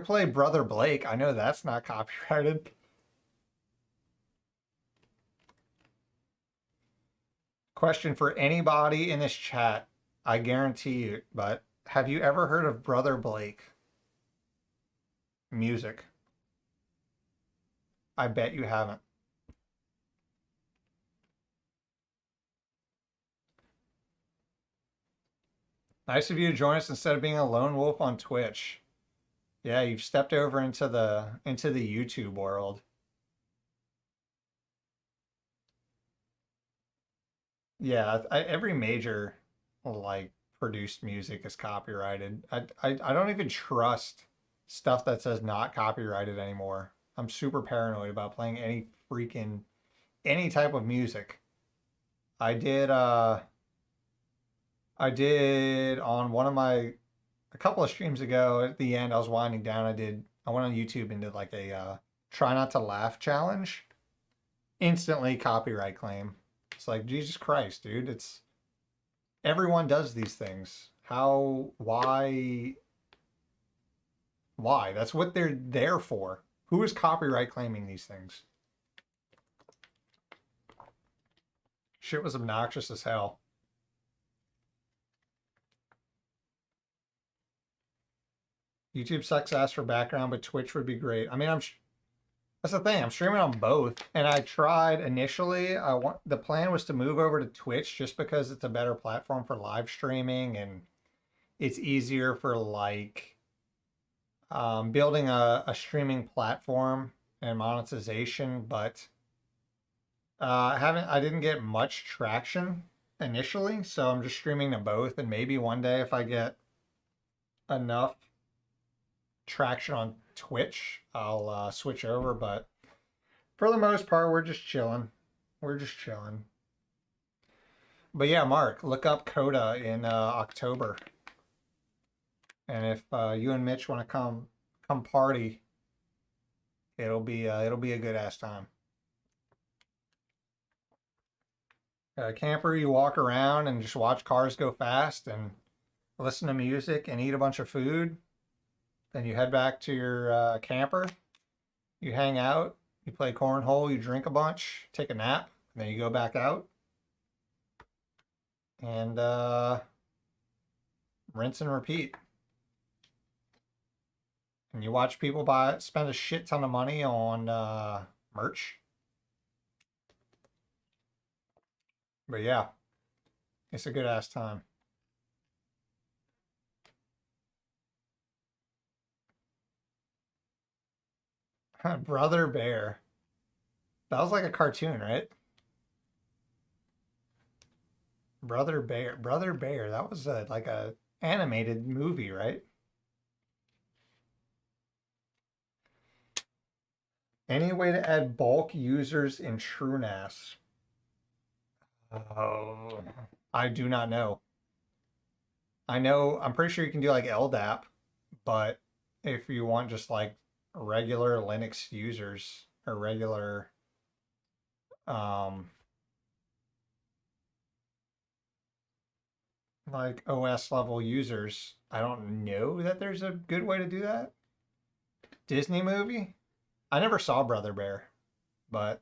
play Brother Blake. I know that's not copyrighted. Question for anybody in this chat. I guarantee you, but have you ever heard of Brother Blake music? I bet you haven't. Nice of you to join us instead of being a lone wolf on Twitch. Yeah, you've stepped over into the YouTube world. Yeah, every major like produced music is copyrighted. I don't even trust stuff that says not copyrighted anymore. I'm super paranoid about playing any type of music. I did I did on one of my a couple of streams ago at the end I was winding down. I went on YouTube and did like a try not to laugh challenge. Instantly copyright claim. It's like Jesus Christ, dude. It's everyone does these things. How, why? That's what they're there for. Who is copyright claiming these things? Shit was obnoxious as hell. YouTube sucks ass for background, but Twitch would be great. I mean, that's the thing. I'm streaming on both, and I tried initially. The plan was to move over to Twitch just because it's a better platform for live streaming and it's easier for like building a streaming platform and monetization. But I didn't get much traction initially, so I'm just streaming to both, and maybe one day if I get enough traction on Twitch, I'll switch over. But for the most part, we're just chilling. We're just chilling. But yeah, Mark, look up Coda in October, and if you and Mitch want to come party, it'll be a good ass time. Camper, you walk around and just watch cars go fast and listen to music and eat a bunch of food. Then you head back to your camper. You hang out. You play cornhole. You drink a bunch. Take a nap. And then you go back out. And rinse and repeat. And you watch people spend a shit ton of money on merch. But yeah, it's a good ass time. Brother Bear. That was like a cartoon, right? Brother Bear. Brother Bear. That was like a animated movie, right? Any way to add bulk users in TrueNAS? Oh, I do not know. I'm pretty sure you can do like LDAP, but if you want just like regular Linux users or regular um like OS level users, I don't know that there's a good way to do that. Disney movie? I never saw Brother Bear, but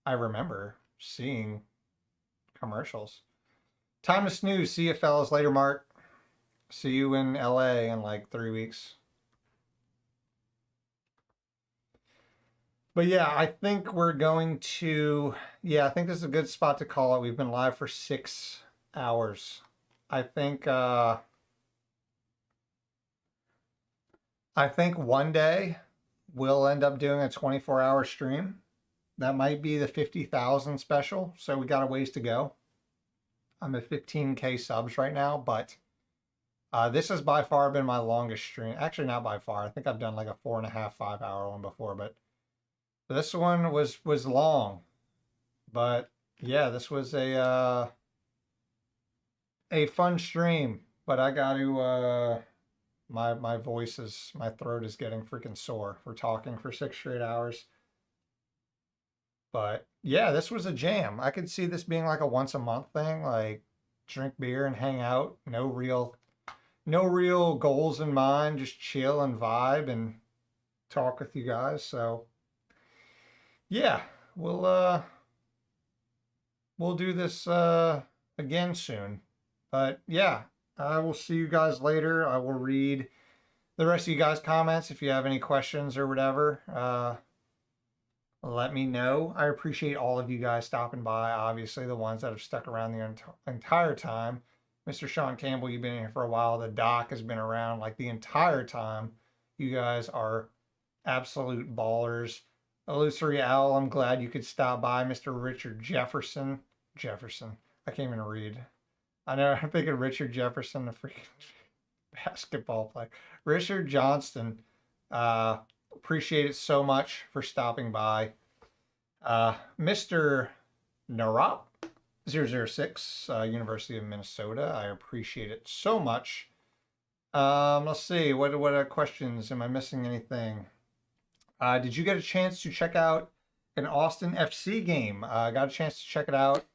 I remember seeing commercials. Time to snooze. See you fellas later, Mark. See you in LA in like 3 weeks. But yeah, I think we're going to, yeah, I think this is a good spot to call it. We've been live for 6 hours. I think, I think one day we'll end up doing a 24-hour stream. That might be the 50,000 special. So we got a ways to go. I'm at 15K subs right now, but this has by far been my longest stream. Actually, not by far. I think I've done like a 4.5, 5 hour one before, but this one was long. But yeah, this was a fun stream. But I got to my voice is my throat is getting freaking sore for talking for 6 straight hours. But yeah, this was a jam. I could see this being like a once a month thing, like drink beer and hang out. No real goals in mind, just chill and vibe and talk with you guys. So yeah, we'll do this again soon. But yeah, I will see you guys later. I will read the rest of you guys' comments if you have any questions or whatever. Let me know. I appreciate all of you guys stopping by. Obviously, the ones that have stuck around the entire time. Mr. Sean Campbell, you've been here for a while. The doc has been around like the entire time. You guys are absolute ballers. Illusory Owl, I'm glad you could stop by. Mr. Richard Jefferson. Jefferson. I can't even read. I know, I'm thinking Richard Jefferson, the freaking basketball player. Richard Johnston. Appreciate it so much for stopping by. Mr. Narop 006, University of Minnesota. I appreciate it so much. Let's see. What questions? Am I missing anything? Did you get a chance to check out an Austin FC game? I got a chance to check it out.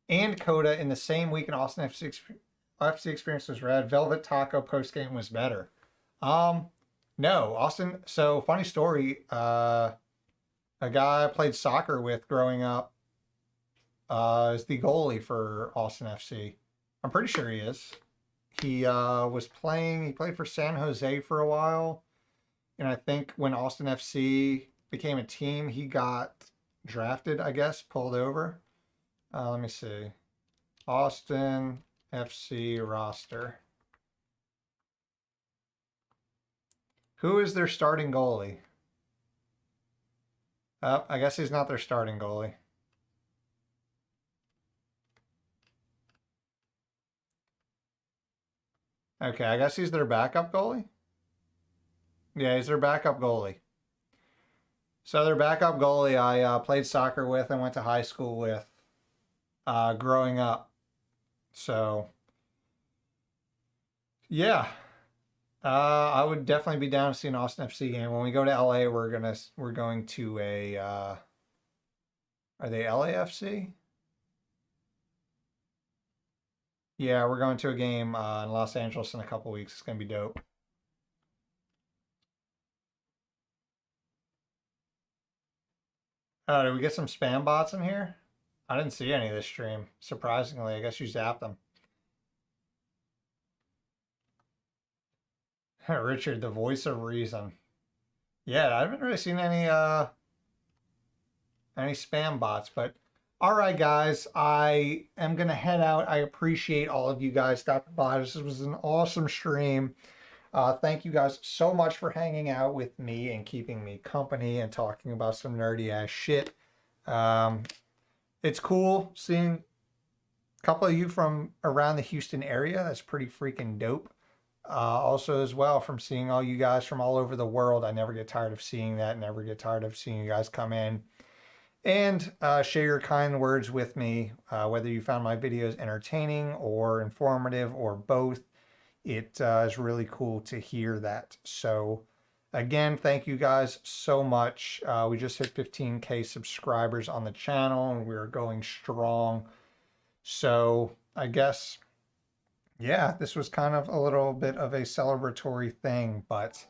And Coda in the same week in Austin FC experience was rad. Velvet Taco post game was better. No, Austin. So funny story. A guy I played soccer with growing up is the goalie for Austin FC. I'm pretty sure he is. He was playing. He played for San Jose for a while, and I think when Austin FC became a team, he got drafted. I guess pulled over. Let me see. Austin FC roster. Who is their starting goalie? I guess he's not their starting goalie. Okay, I guess he's their backup goalie. Yeah, he's their backup goalie. So their backup goalie I played soccer with and went to high school with growing up. So yeah, I would definitely be down to see an Austin FC game. When we go to LA, we're going to a are they LAFC? Yeah, we're going to a game in Los Angeles in a couple weeks. It's gonna be dope. Oh, did we get some spam bots in here? I didn't see any of this stream. Surprisingly, I guess you zapped them. Richard, the voice of reason. Yeah, I haven't really seen any spam bots, but all right, guys, I am gonna head out. I appreciate all of you guys stopping by. This was an awesome stream. Thank you guys so much for hanging out with me and keeping me company and talking about some nerdy ass shit. It's cool seeing couple of you from around the Houston area. That's pretty freaking dope. Also, as well, from seeing all you guys from all over the world. I never get tired of seeing that. Never get tired of seeing you guys come in and share your kind words with me, whether you found my videos entertaining or informative or both. It is really cool to hear that. So again, thank you guys so much. We just hit 15K subscribers on the channel and we're going strong. So I guess, yeah, this was kind of a little bit of a celebratory thing, but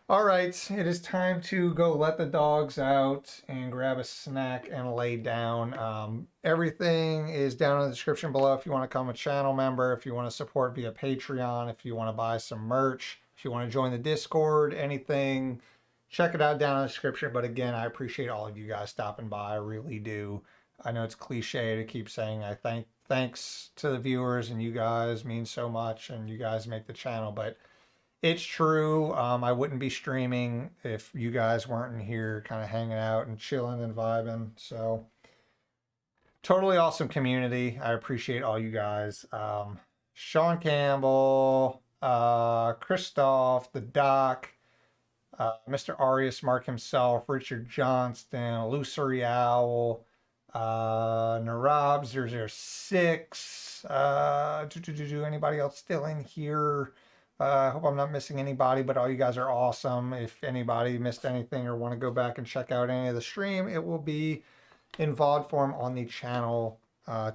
all right, it is time to go let the dogs out and grab a snack and lay down. Everything is down in the description below if you want to become a channel member, if you want to support via Patreon, if you want to buy some merch, if you want to join the Discord, anything, check it out down in the description. But again, I appreciate all of you guys stopping by. I really do. I know it's cliche to keep saying thanks to the viewers, and you guys mean so much and you guys make the channel, but it's true. I wouldn't be streaming if you guys weren't in here kind of hanging out and chilling and vibing. So totally awesome community. I appreciate all you guys. Sean Campbell, Christoph, the Doc, Mr. Arias Mark himself, Richard Johnston, Illusory Owl, Narab006, anybody else still in here? I hope I'm not missing anybody, but all you guys are awesome. If anybody missed anything or want to go back and check out any of the stream, it will be in VOD form on the channel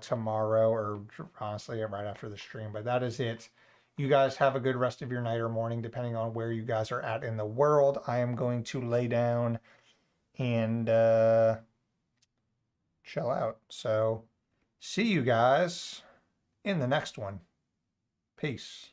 tomorrow, or honestly right after the stream. But that is it. You guys have a good rest of your night or morning, depending on where you guys are at in the world. I am going to lay down and chill out. So see you guys in the next one. Peace.